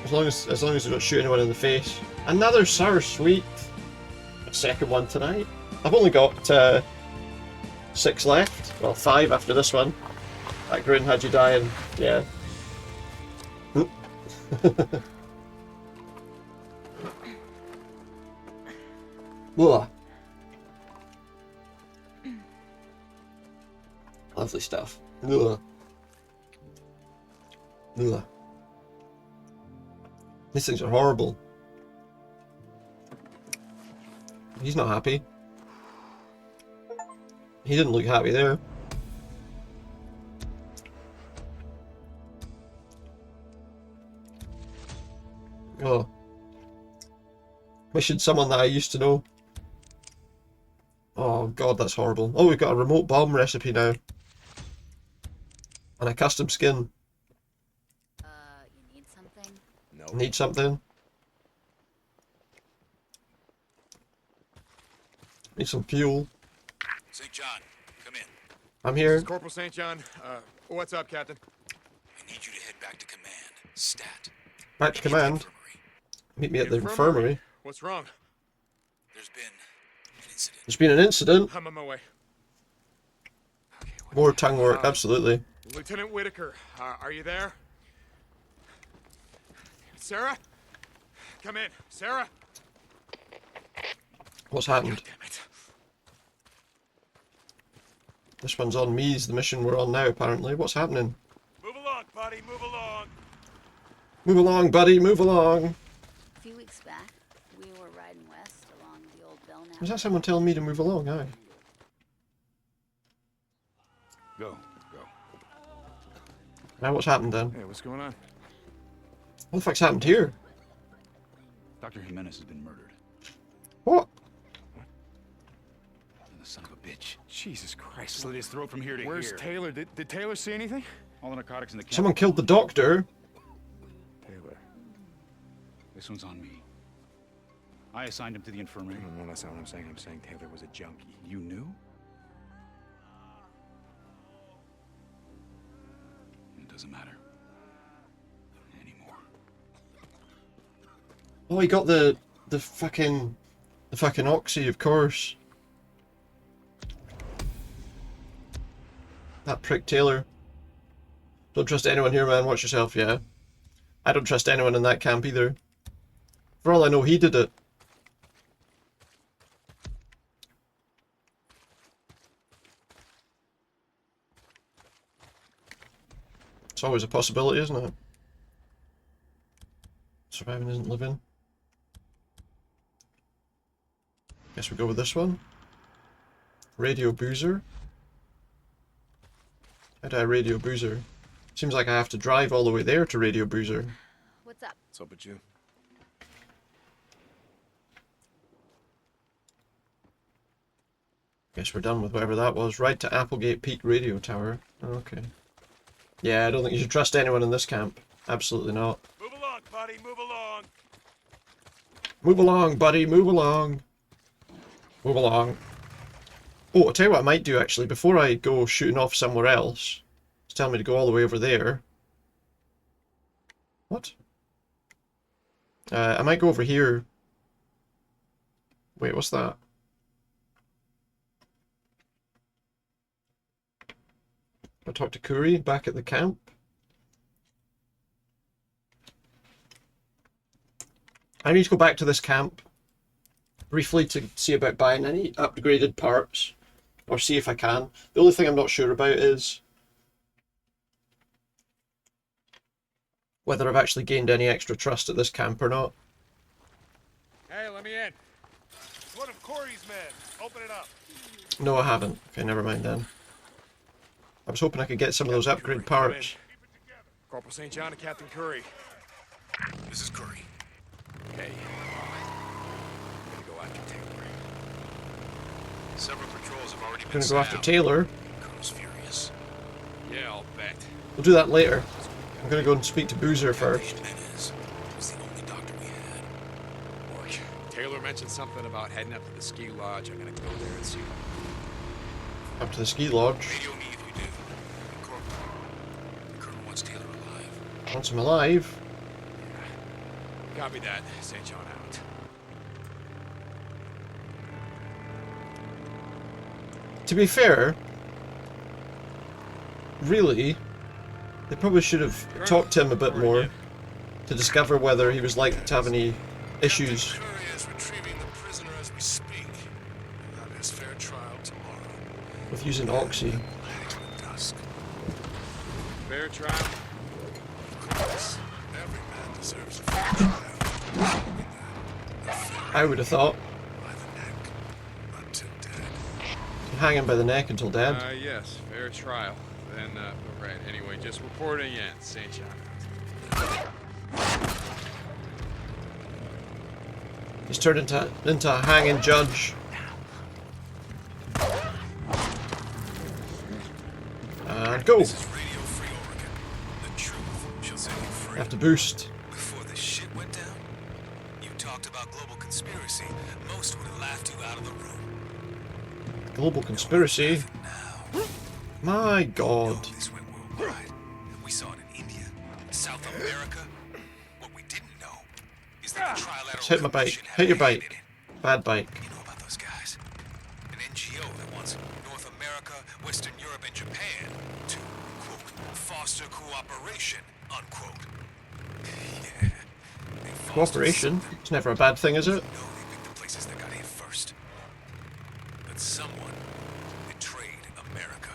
A: As long as they don't shoot anyone in the face. Another sour sweet. A second one tonight. I've only got 6 left. Well, 5 after this one. That grin had you dying. Yeah. Ugh. Lovely stuff. Ugh. Ugh. These things are horrible. He's not happy. He didn't look happy there. Oh. Wishing someone that I used to know. Oh god, that's horrible. Oh, we've got a remote bomb recipe now. And a custom skin.
N: You need something?
F: No.
A: Need something? Need some fuel.
Q: St. John, come in.
A: I'm
B: This
A: here.
B: is Corporal St. John. What's up, Captain?
Q: I need you to head back to command. Stat.
A: Back to command. Meet me at the infirmary.
B: What's wrong?
Q: There's been an incident.
A: There's been an incident.
B: I'm on my way.
A: More tongue work, absolutely.
B: Lieutenant Whitaker, are you there? Sarah? Come in. Sarah?
A: What's happened?
B: Damn it.
A: This one's on me, is the mission we're on now, apparently. What's happening?
B: Move along, buddy. Move along.
A: Move along, buddy, move along.
N: A few weeks back, we were riding west along the old Belknap.
A: Was that someone telling me to move along? Aye.
C: Go.
A: Now what's happened then?
B: Hey, what's going on?
A: What the fuck's happened here?
C: Dr. Jimenez has been murdered.
A: What?
C: The son of a bitch.
B: Jesus Christ.
C: Slit his throat from here to
B: Where's
C: here.
B: Taylor? Did Taylor see anything?
C: All the narcotics in the camp.
A: Someone killed the doctor.
B: Taylor.
C: This one's on me. I assigned him to the infirmary.
F: No, that's not what I'm saying. I'm saying Taylor was a junkie.
C: You knew? It doesn't matter. Anymore.
A: Oh, he got the fucking oxy, of course. That prick Taylor. Don't trust anyone here, man. Watch yourself, yeah. I don't trust anyone in that camp either. For all I know, he did it. It's always a possibility, isn't it? Surviving isn't living. Guess we go with this one. Radio Boozer. How do I radio Boozer? Seems like I have to drive all the way there to radio Boozer.
N: What's up?
G: What's up with you?
A: Guess we're done with whatever that was. Right to Applegate Peak Radio Tower. Okay. Yeah, I don't think you should trust anyone in this camp. Absolutely not.
G: Move along, buddy. Move along.
A: Move along, buddy. Move along. Move along. Oh, I'll tell you what I might do actually. Before I go shooting off somewhere else, it's telling me to go all the way over there. What? I might go over here. Wait, what's that? I talk to Curry back at the camp. I need to go back to this camp briefly to see about buying any upgraded parts, or see if I can. The only thing I'm not sure about is whether I've actually gained any extra trust at this camp or not.
B: Hey, let me in. It's one of Corey's men. Open it up.
A: No, I haven't. Okay, never mind then. I was hoping I could get some of those upgrade parts.
G: Corporal St. John and Captain Curry.
Q: This is Curry.
G: Okay. I'm gonna go after Taylor.
Q: Several patrols have already been
A: Gonna
Q: sent
A: go after
Q: out.
A: Taylor.
Q: Colonel's furious.
G: Yeah, I'll bet.
A: We'll do that later. I'm gonna go and speak to Boozer first.
Q: Was the only doctor we had.
G: Look, Taylor mentioned something about heading up to the ski lodge. I'm gonna go there and see what.
A: Up to the ski lodge.
Q: Radio me if you do. Corporal, the Colonel wants Taylor alive.
A: Wants him alive.
G: Copy that. St. John out.
A: To be fair, really, they probably should have talked to him a bit more to discover whether he was likely to have any issues.
Q: Curry is retrieving the prisoner as we speak. He'll have his fair trial tomorrow.
A: With using Oxy.
Q: Dusk.
G: Fair trial.
Q: Of course, every man deserves a fair trial.
A: I would have thought.
Q: By the neck until dead.
A: Hang him by the neck until dead.
B: Yes, fair trial. Then, right, anyway, just reporting in, St. John.
A: He's turned into a hanging judge. And go!
Q: This is Radio Free Oregon. The truth shall set you free.
A: Have to boost.
Q: Before the shit went down, you talked about global conspiracy. Most would have laughed you out of the room.
A: Global conspiracy. My god.
Q: This went worldwide. We saw it in India, South America. What we didn't know is that the trilateral
A: Just hit my bike. Hit your bike. Bad bike.
Q: You know about those guys? An NGO that wants North America, Western Europe, and Japan to, quote, foster cooperation, unquote. Yeah.
A: Cooperation? It's never a bad thing, is it?
Q: They picked the places that got hit first. But someone betrayed America.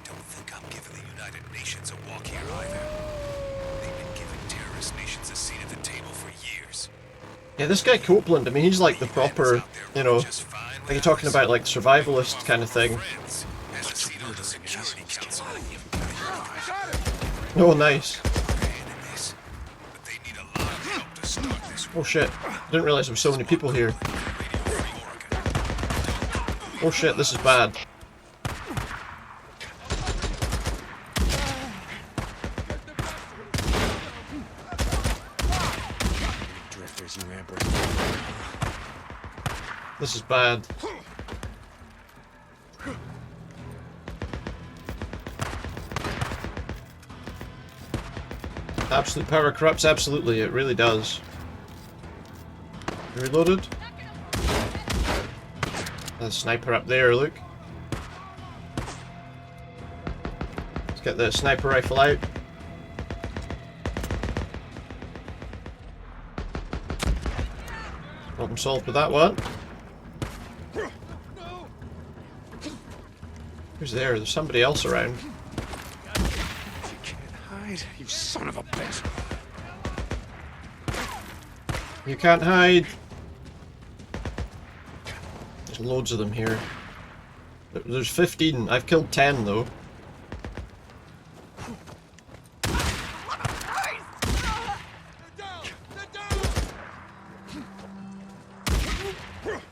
Q: Don't think I'm giving the United Nations a walk here either. They've been giving terrorist nations a seat at the table for years.
A: Yeah, this guy Copeland, I mean, he's like the proper, you know, like you're talking about like survivalist kind of thing. Oh, nice. Oh shit, didn't realize there were so many people here. Oh shit, this is bad. This is bad. Absolute power corrupts, absolutely, it really does. Reloaded. There's a sniper up there, look. Let's get the sniper rifle out. Problem solved with that one. Who's there? There's somebody else around.
G: You can't hide, you son of a bitch.
A: You can't hide. There's loads of them here. There's 15. I've killed 10 though.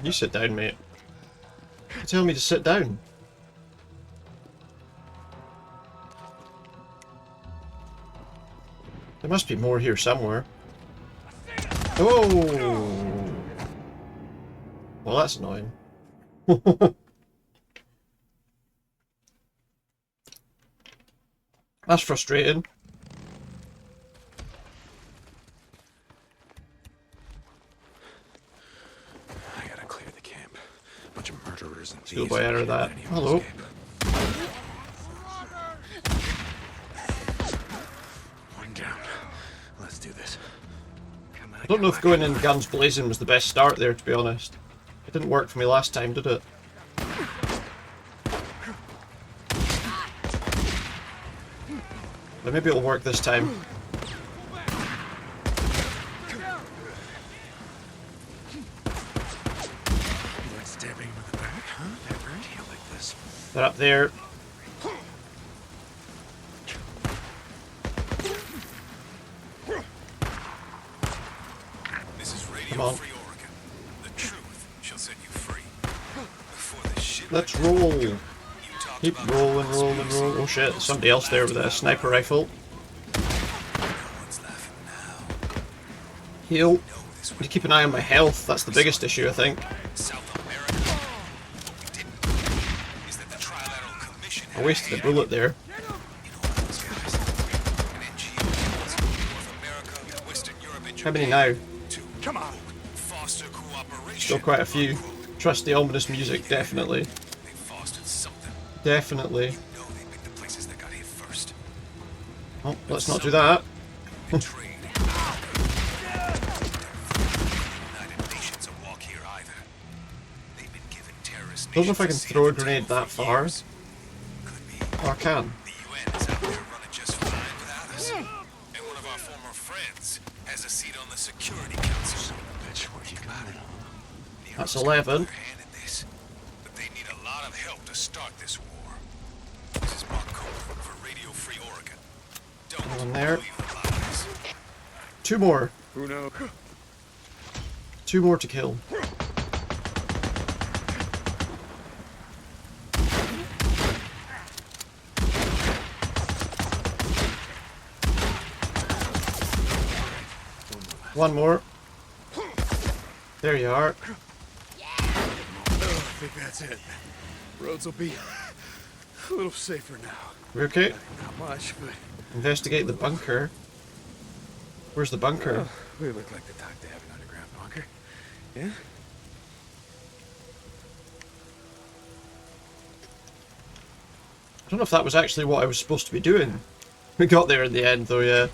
A: You sit down, mate. You tell me to sit down. There must be more here somewhere. Oh! Well, that's annoying. That's frustrating.
F: I gotta clear the camp. Bunch of murderers and
A: Still
F: thieves.
A: by out of that. Hello.
F: One down. Let's do this. Come on,
A: I don't know if going in guns blazing was the best start there, to be honest. It didn't work for me last time, did it? But maybe it'll work this time.
F: Like stabbing with the back, huh? That hurt you like this.
A: They're up there.
Q: This is
A: Come
Q: Radio
A: on.
Q: Free Oregon. The truth shall set you free. Before the shit
A: Let's roll. Keep rolling, rolling, rolling. Oh shit, there's somebody else there with a sniper rifle. Heal. Need to keep an eye on my health, that's the biggest issue, I think. I wasted a bullet there. How many now?
F: Come on.
A: Still quite a few. Trust the ominous music, definitely. Definitely. Oh, let's not do that. Don't know if I can throw a grenade that far. Oh, I can. That's 11.
Q: But they need a lot of help to start this war. This is Mark Cooper for Radio Free Oregon. Don't
A: One there.
Q: believe the lies.
A: 2 more.
F: Who knows?
A: 2 more to kill. One more. There you are.
F: I think that's it. Roads will be a little safer now.
A: We okay?
F: Not much, but
A: Investigate the bunker. Where's the bunker?
F: well, we look like the type to have an underground bunker. Yeah?
A: I don't know if that was actually what I was supposed to be doing. We got there in the end though, yeah.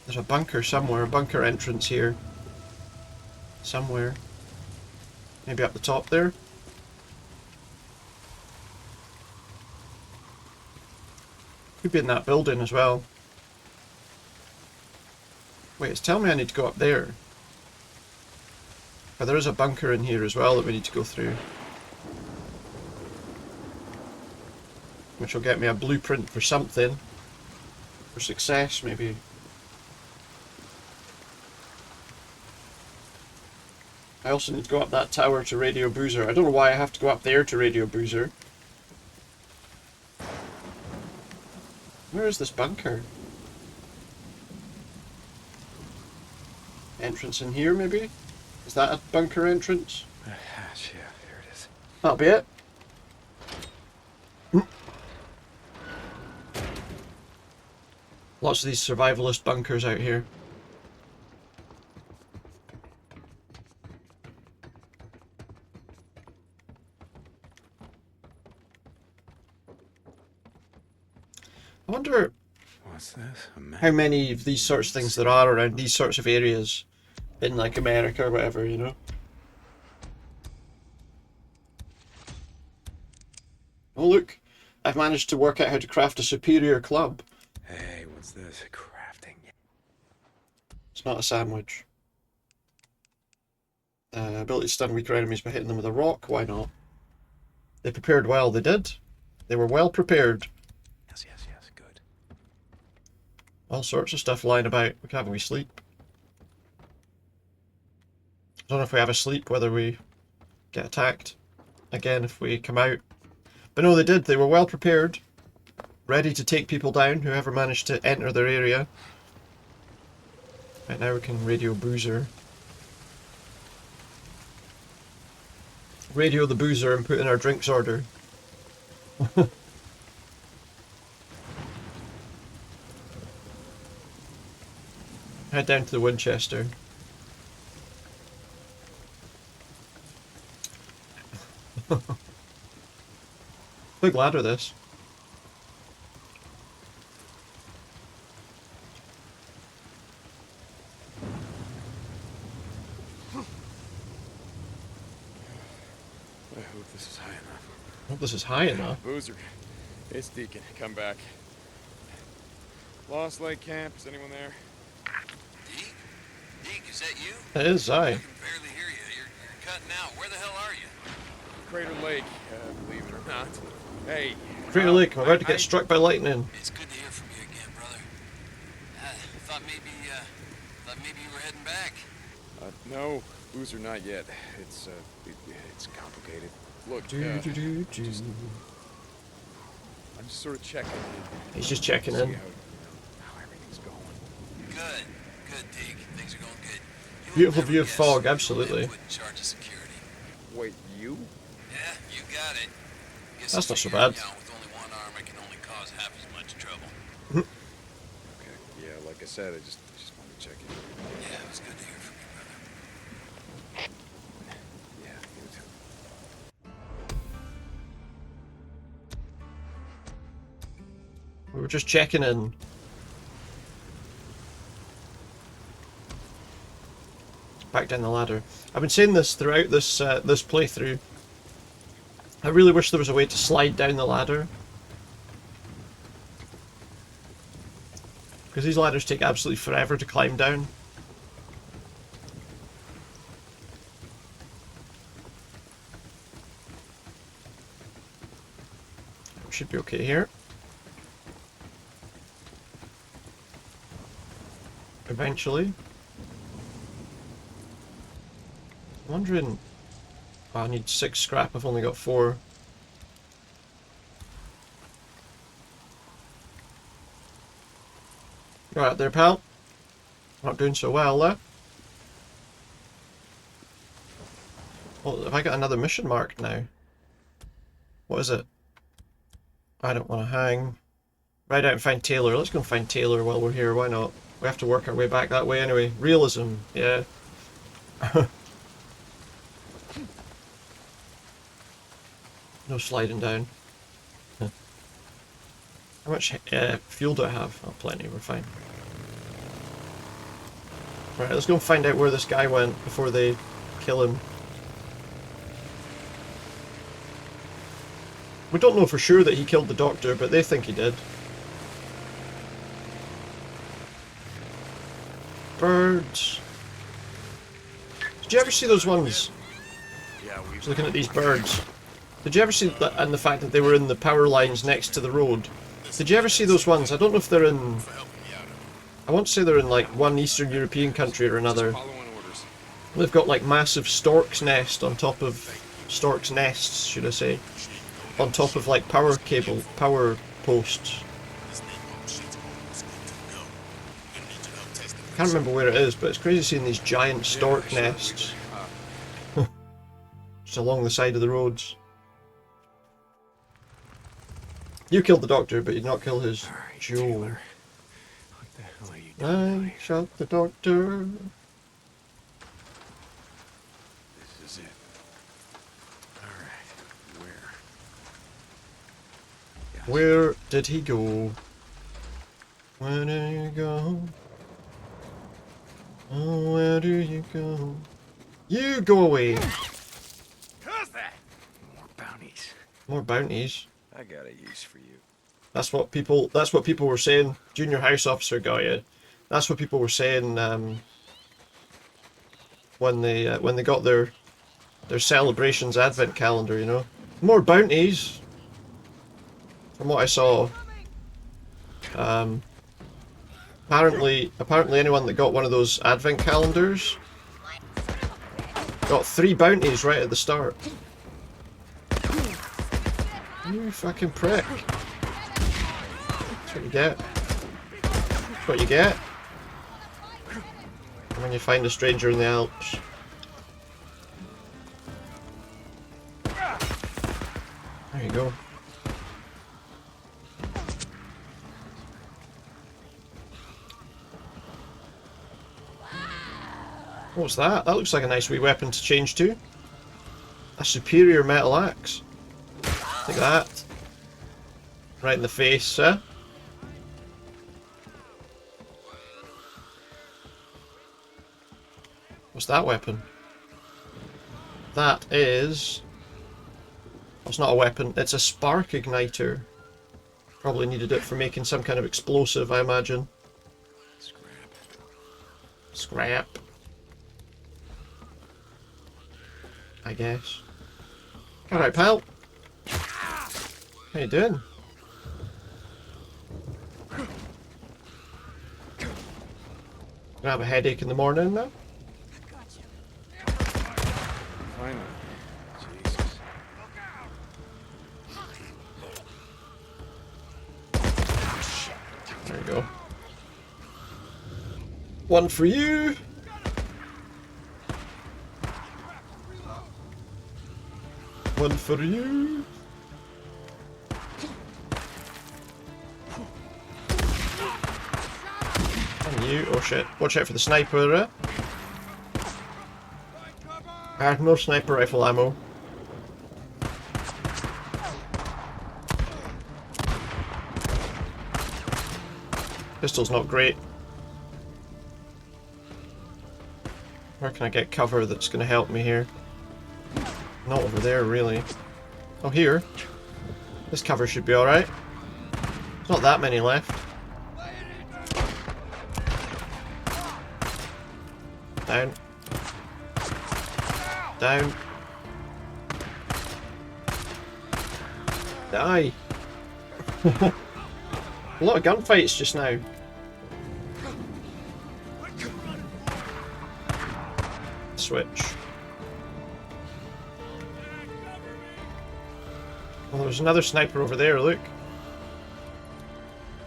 A: There's a bunker somewhere, a bunker entrance here. Somewhere. Maybe up the top there? Could be in that building as well. Wait, it's telling me I need to go up there. But there is a bunker in here as well that we need to go through. Which will get me a blueprint for something. For success, maybe. I also need to go up that tower to Radio Boozer. I don't know why I have to go up there to Radio Boozer. Where is this bunker? Entrance in here, maybe? Is that a bunker entrance?
F: Yeah, there it is.
A: That'll be it. Lots of these survivalist bunkers out here.
F: What's this?
A: How many of these sorts of things there are around these sorts of areas in like America or whatever, you know? Oh look, I've managed to work out how to craft a superior club.
F: Hey, what's this? Crafting.
A: It's not a sandwich. Ability to stun weaker enemies by hitting them with a rock, why not? They prepared well, they did. They were well prepared.
F: Yes, good.
A: All sorts of stuff lying about. We can have a wee sleep. Don't know if we have a sleep, whether we get attacked again if we come out. But no, they did. They were well prepared, ready to take people down, whoever managed to enter their area. Right, now we can radio Boozer. Radio the Boozer and put in our drinks order. Head down to the Winchester. Big ladder, this.
G: I hope this is high enough.
A: I hope this is high enough.
G: Boozer, it's Deacon. Come back. Lost Lake Camp. Is anyone there?
Q: Deke, is that you?
A: It is, aye.
Q: I can barely hear you. You're cutting out. Where the hell are you?
G: Crater Lake, believe it or not. Hey.
A: Crater Lake, I'm about to get struck by lightning.
Q: It's good to hear from you again, brother. I thought maybe you were heading back.
G: No, Boozer, not yet. It's complicated. Look, I'm just sort of checking in.
A: He's just checking
G: See
A: in.
G: how everything's going.
Q: Good, Deke. Things are going good. You
A: Beautiful
Q: would
A: view
Q: never
A: of
Q: guess
A: fog,
Q: who
A: absolutely.
Q: put in charge of security.
G: Wait, you?
Q: Yeah, you got it. Guess
A: That's
Q: I
A: not so
Q: figured,
A: bad.
Q: you know, with only one arm, I can only cause half as much trouble.
G: Okay, yeah, like I said, I just wanted to check in.
Q: Yeah, it was good to hear from you, brother.
G: Yeah, you too.
A: We were just checking in. Back down the ladder. I've been saying this throughout this this playthrough. I really wish there was a way to slide down the ladder. Because these ladders take absolutely forever to climb down. We should be okay here. Eventually. I'm wondering... Oh, I need 6 scrap, I've only got 4. You alright there, pal? Not doing so well there. Well, have I got another mission marked now? What is it? I don't want to hang. Ride out and find Taylor. Let's go and find Taylor while we're here, why not? We have to work our way back that way anyway. Realism, yeah. No sliding down. How much fuel do I have? Oh, plenty, we're fine. Right, let's go and find out where this guy went before they kill him. We don't know for sure that he killed the doctor, but they think he did. Birds. Did you ever see those ones?
G: Yeah, we.
A: Just looking at these birds. Did you ever see that, and the fact that they were in the power lines next to the road? Did you ever see those ones? I don't know if they're in... I want to say they're in like one Eastern European country or another. They've got like massive stork's nest on top of... Stork's nests, should I say. On top of like power posts. I can't remember where it is, but it's crazy seeing these giant stork nests. Just along the side of the roads. You killed the doctor, but you did not kill his Joe.
G: What the hell are you doing?
A: I shot the doctor.
G: This is it. Alright, where?
A: Where did he go? Where did you go? Oh, where do you go? You go away!
G: How's that? More bounties.
A: More bounties.
G: I got a use for you.
A: That's what people were saying. Junior House Officer got you. That's what people were saying when they got their celebrations advent calendar, you know. More bounties. From what I saw. Apparently anyone that got one of those advent calendars Got 3 bounties right at the start. You fucking prick. That's what you get. That's what you get when you find a stranger in the Alps. There you go. What's that? That looks like a nice wee weapon to change to. A superior metal axe. Like that. Right in the face, sir. What's that weapon? That is... It's not a weapon, it's a spark igniter. Probably needed it for making some kind of explosive, I imagine. Scrap. I guess. Alright, pal. How you doing? Gonna have a headache in the morning now?
F: Finally. Jesus.
A: There you go. One for you. One for you. And you. Oh shit. Watch out for the sniper. I have no sniper rifle ammo. Pistol's not great. Where can I get cover that's going to help me here? Not over there, really. Oh, here. This cover should be alright. There's not that many left. Down. Down. Die. A lot of gunfights just now. Switch. Well, there's another sniper over there, look.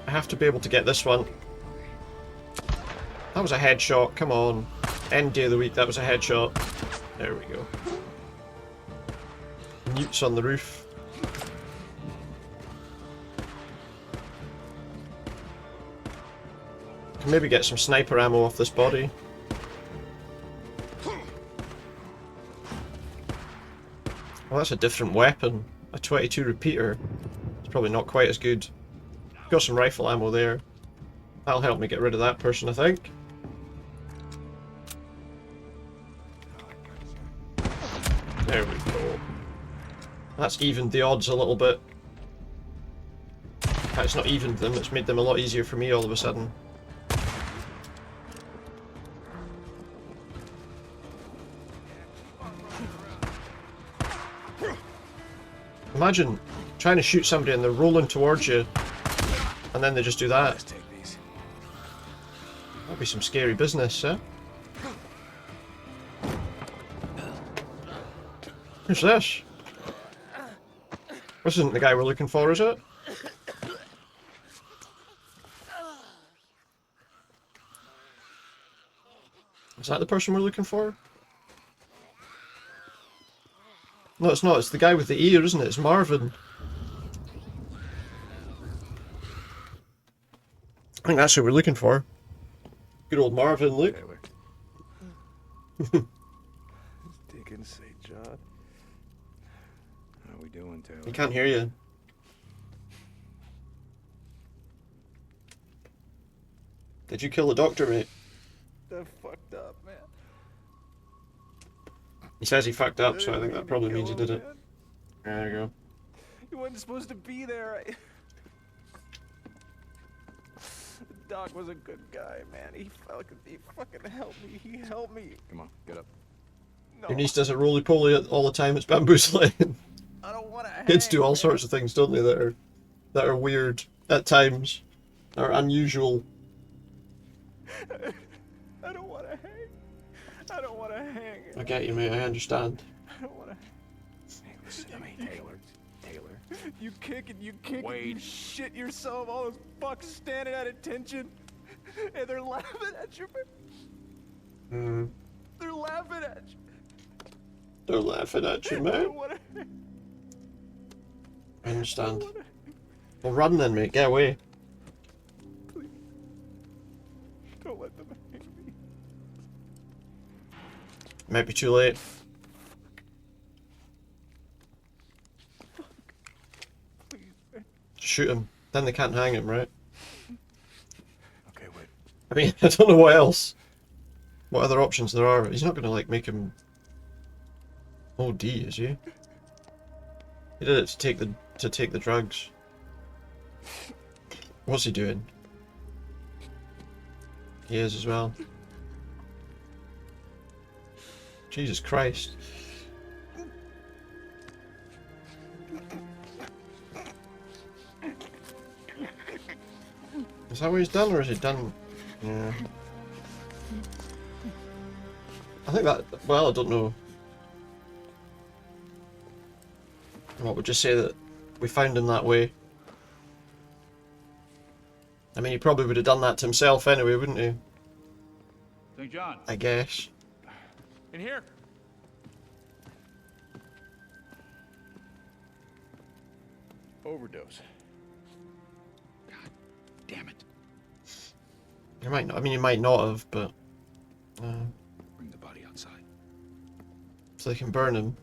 A: I have to be able to get this one. That was a headshot, come on. End day of the week, that was a headshot. There we go. Newts on the roof. Can maybe get some sniper ammo off this body. Well, that's a different weapon. A 22 repeater. It's probably not quite as good. Got some rifle ammo there. That'll help me get rid of that person, I think. There we go. That's evened the odds a little bit. It's not evened them, it's made them a lot easier for me all of a sudden. Imagine trying to shoot somebody and they're rolling towards you, and then they just do that. That'd be some scary business, eh? Who's this? This isn't the guy we're looking for, is it? Is that the person we're looking for? No, it's not. It's the guy with the ear, isn't it? It's Marvin. I think that's who we're looking for. Good old Marvin, look.
F: Dickens, say, John. How we doing, Taylor?
A: He can't hear you. Did you kill the doctor, mate?
F: That fucked up, man.
A: He says he fucked up, so I think that probably means he did it. There you go.
F: He wasn't supposed to be there. The doc was a good guy, man. He fucking helped me. He helped me.
C: Come on, get up.
F: No.
A: Your niece does a roly-poly all the time. It's bamboozling.
F: I don't want to.
A: Kids do all sorts of things, don't they? That are weird at times, are unusual.
F: I don't want to hang.
D: I don't want to hang.
A: I get you, mate. I understand.
D: I don't want to.
F: Hey, listen to me, Taylor.
D: You kick and you kick
F: Wade.
D: and you shit yourself. All those fucks standing at attention, and they're laughing at you. They're laughing at you.
A: They're laughing at you,
D: I
A: mate.
D: don't want to.
A: I understand. Well, run then, mate. Get away.
D: Please. Don't let them hang me.
A: Might be too late. Shoot him. Then they can't hang him, right?
F: Okay, wait.
A: I mean, I don't know what else. What other options there are. He's not going to, like, make him OD, is he? He did it to take the drugs. What's he doing? He is as well. Jesus Christ. Is that what he's done, or is he done? Yeah. I think that, well, I don't know. What would just say that we found him that way? I mean, he probably would have done that to himself anyway, wouldn't he?
C: St. John.
A: I guess.
C: In here. Overdose. God damn it.
A: He might not. I mean, he might not have, but.
C: Bring the body outside.
A: So they can burn him.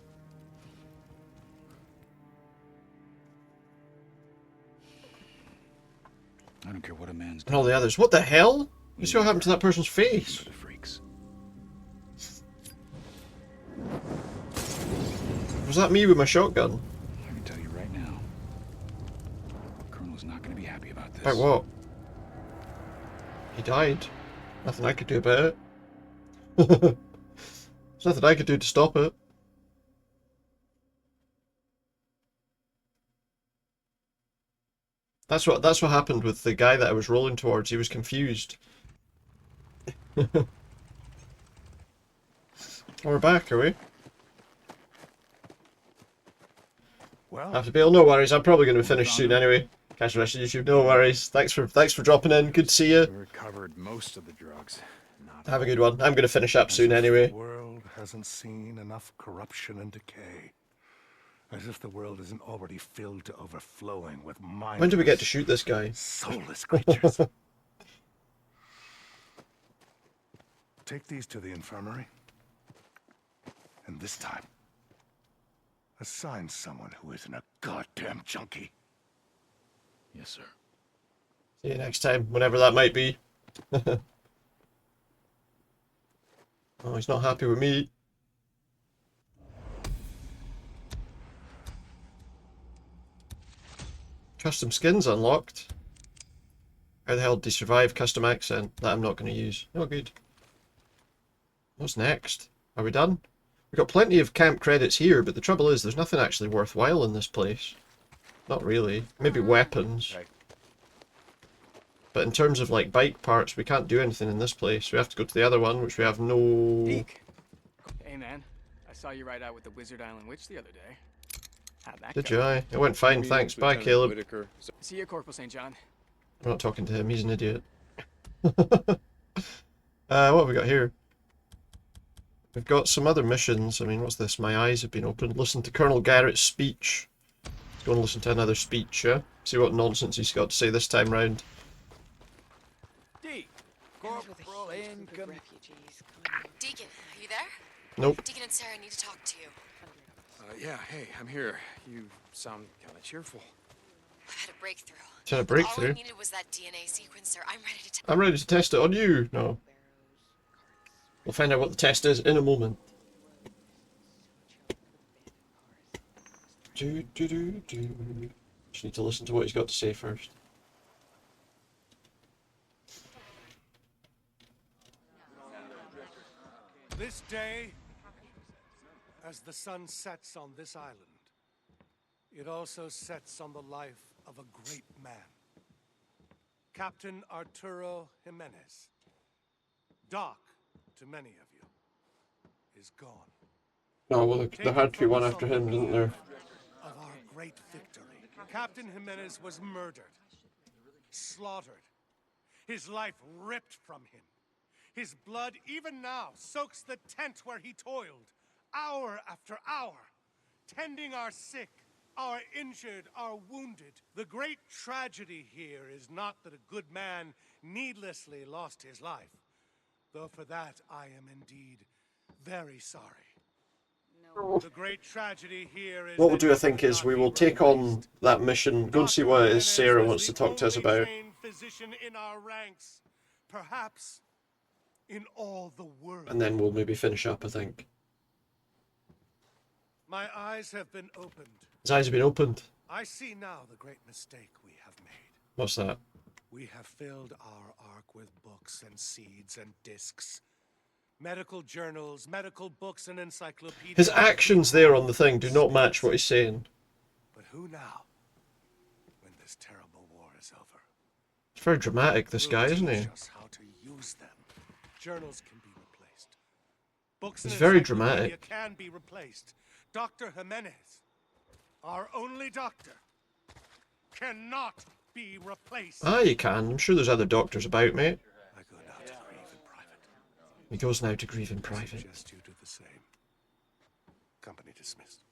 C: I don't care what a man's
A: And all the others. What the hell? You see what happened to that person's face?
C: the freaks.
A: Was that me with my shotgun?
C: I can tell you right now, the Colonel's not going to be happy about this.
A: About what? He died. Nothing I could do about it. There's nothing I could do to stop it. That's what happened with the guy that I was rolling towards. He was confused. We're back, are we?
F: Well,
A: Have to bail. No worries. I'm probably going to finish soon anyway. Catch the rest of YouTube. No worries. Thanks for dropping in. Good to see you.
F: we recovered most of the drugs.
A: Have a good one. I'm going to finish up soon anyway.
L: The world hasn't seen enough corruption and decay. As if the world isn't already filled to overflowing with mindless,
A: When do we get to shoot this guy?
L: soulless creatures. Take these to the infirmary. And this time, assign someone who isn't a goddamn junkie.
C: Yes, sir.
A: See you next time, whenever that might be. Oh, he's not happy with me. Custom skins unlocked. How the hell did he survive? Custom accent that I'm not going to use. Oh, good. What's next? Are we done? We've got plenty of camp credits here, but the trouble is there's nothing actually worthwhile in this place. Not really. Maybe weapons. But in terms of like bike parts, we can't do anything in this place. We have to go to the other one, which we have no...
K: Deke. Hey man, I saw you ride out with the Wizard Island Witch the other day. How'd that
A: Did
K: go?
A: you? Aye. It went fine, thanks. Bye, Caleb.
K: See you, Corporal St. John.
A: I'm not talking to him, he's an idiot. What have we got here? We've got some other missions. I mean, what's this? My eyes have been opened. Listen to Colonel Garrett's speech. Let's go and listen to another speech, yeah? See what nonsense he's got to say this time round.
K: Deke. Corporal income.
S: Deacon, are you there?
A: Nope.
S: Deacon and Sarah need to talk to you.
G: Yeah, hey, I'm here. You sound kind of cheerful.
S: I've had a breakthrough.
A: Had a breakthrough?
S: All I needed was that DNA sequencer. I'm ready to
A: I'm ready to test it on you. No. We'll find out what the test is in a moment. Just need to listen to what he's got to say first.
L: This day, as the sun sets on this island, it also sets on the life of a great man. Captain Arturo Jimenez. Doc to many of you. is gone.
A: No, well, there had to be one after him, didn't there?
L: Of our great victory. Captain Jimenez was murdered, slaughtered, his life ripped from him. His blood, even now, soaks the tent where he toiled, hour after hour, tending our sick, our injured, our wounded. The great tragedy here is not that a good man needlessly lost his life, though for that I am indeed very sorry. The great tragedy here is
A: What we'll do, I think, is we will take on that mission, go and see what it is Sarah wants to talk to us about.
L: Physician in our ranks, perhaps in all the world.
A: And then we'll maybe finish up, I think.
L: My eyes have been opened.
A: His eyes have been opened.
L: I see now the great mistake we have made.
A: What's that?
L: We have filled our ark with books and seeds and discs. Medical journals, medical books, and encyclopedias.
A: His actions there on the thing do not match what he's saying.
L: But who now, when this terrible war is over?
A: It's very dramatic, this guy, isn't he?
L: Teach us how to use them. Journals can be replaced. Books and
A: He's very
L: encyclopedia
A: dramatic.
L: can be replaced. Dr. Jimenez, our only doctor, cannot be replaced.
A: Ah, you can. I'm sure there's other doctors about, mate.
L: I go now to grieve in private.
A: He goes now to grieve in private.
L: Suggest you do the same. Company dismissed.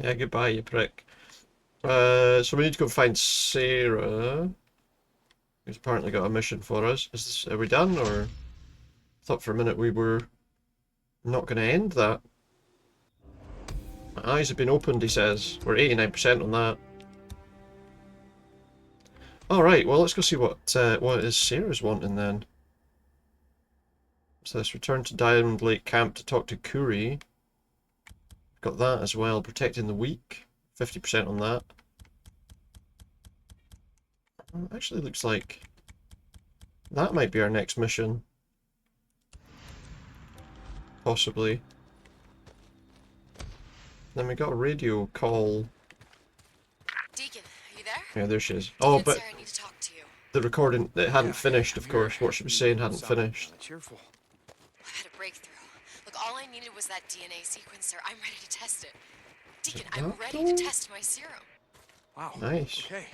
A: Yeah, goodbye, you prick. So we need to go find Sarah, who's apparently got a mission for us. Are we done, or? I thought for a minute we were not going to end that. My eyes have been opened, he says. We're 89% on that. Alright, well, let's go see what is Sarah's wanting then. So let's return to Diamond Lake Camp to talk to Kuri. Got that as well. Protecting the weak. 50% on that. Actually looks like that might be our next mission. Possibly. Then we got a radio call.
S: Deacon, are you there?
A: Yeah, there she is. Oh,
S: Deacon,
A: but
S: Sarah, I need to talk to you.
A: the recording, it hadn't finished, of course. What she was saying hadn't finished.
K: Cheerful.
S: I've had a breakthrough. Look, all I needed was that DNA sequencer. I'm ready to test it. Deacon, I'm ready to test my serum.
F: Wow.
A: Nice.
F: Okay.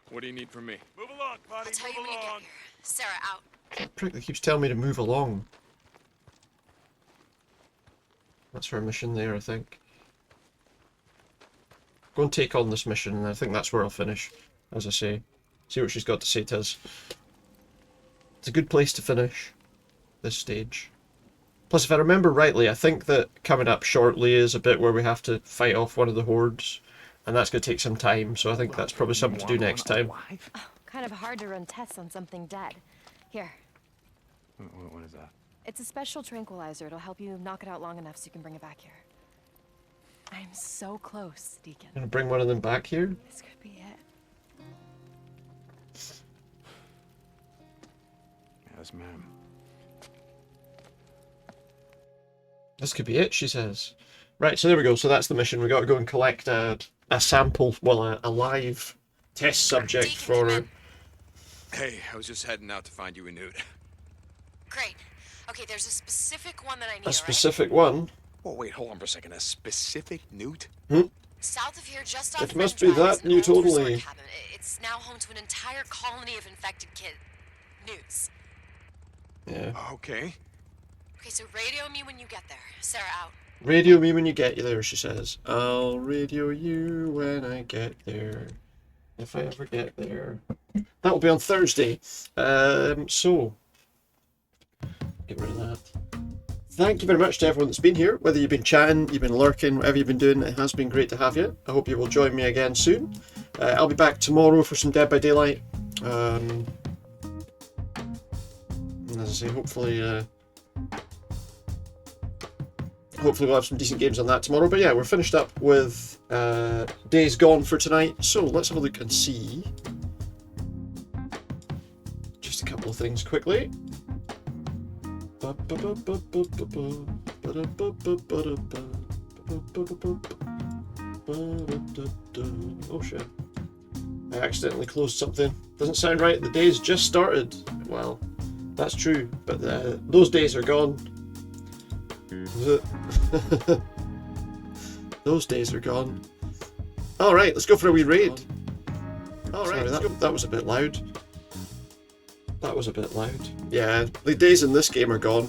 F: What do you need from me?
K: Move along, buddy.
S: I'll tell you when you get here. Sarah, out.
A: That prick that keeps telling me to move along. That's her mission there, I think. Go and take on this mission, and I think that's where I'll finish, as I say. See what she's got to say to us. It's a good place to finish this stage. Plus, if I remember rightly, I think that coming up shortly is a bit where we have to fight off one of the hordes, and that's going to take some time, so I think that's probably something to do next time.
H: Oh, kind of hard to run tests on something dead. Here.
F: What is that?
H: It's a special tranquilizer. It'll help you knock it out long enough so you can bring it back here. I'm so close, Deacon.
A: Gonna bring one of them back here?
H: This could be it.
F: Yes, ma'am.
A: This could be it, she says. Right, so there we go. So that's the mission. We got to go and collect a sample, well, a live test subject for her.
G: Hey, I was just heading out to find you a newt.
S: Great. Okay, there's a specific one that I need,
A: A specific one?
G: Oh, wait, hold on for a second. A specific newt?
S: South of here, just off
A: It must
S: French
A: be
S: Drive, is
A: that
S: an
A: newt
S: old resort
A: only.
S: cabin. It's now home to an entire colony of infected newts.
A: Yeah.
G: Okay.
S: Okay, so radio me when you get there. Sarah, out.
A: Radio me when you get there, she says. I'll radio you when I get there. If I ever get there. That will be on Thursday. So, get rid of that. Thank you very much to everyone that's been here. Whether you've been chatting, you've been lurking, whatever you've been doing, it has been great to have you. I hope you will join me again soon. I'll be back tomorrow for some Dead by Daylight. And as I say, hopefully we'll have some decent games on that tomorrow. But yeah, we're finished up with Days Gone for tonight. So let's have a look and see just a couple of things quickly. Oh shit. I accidentally closed something. Doesn't sound right. The day's just started. Well, that's true, but those days are gone. Was it? Those days are gone. Alright, let's go for a wee raid. Alright, that was a bit loud. That was a bit loud. Yeah, the days in this game are gone.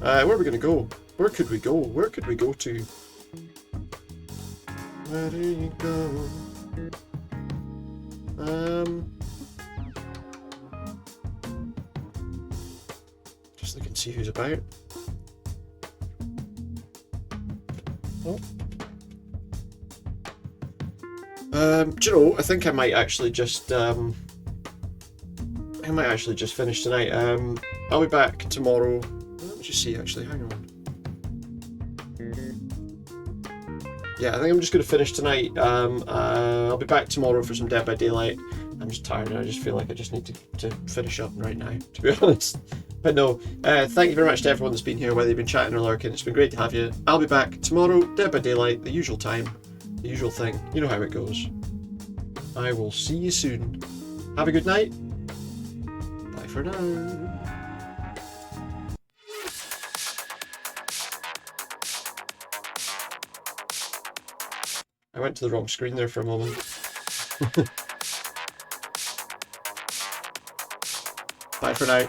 A: Where are we gonna go? Where could we go? Where could we go to? Where do you go? Just look and see who's about. Oh. Do you know, I think I might actually just finish tonight. I'll be back tomorrow. Let me just see actually, hang on. Yeah, I think I'm just gonna finish tonight. I'll be back tomorrow for some Dead by Daylight. I'm just tired and I just feel like I just need to finish up right now, to be honest. But no, thank you very much to everyone that's been here, whether you've been chatting or lurking. It's been great to have you. I'll be back tomorrow, Dead by Daylight, the usual time, the usual thing. You know how it goes. I will see you soon. Have a good night. Bye for now. I went to the wrong screen there for a moment. Bye for now.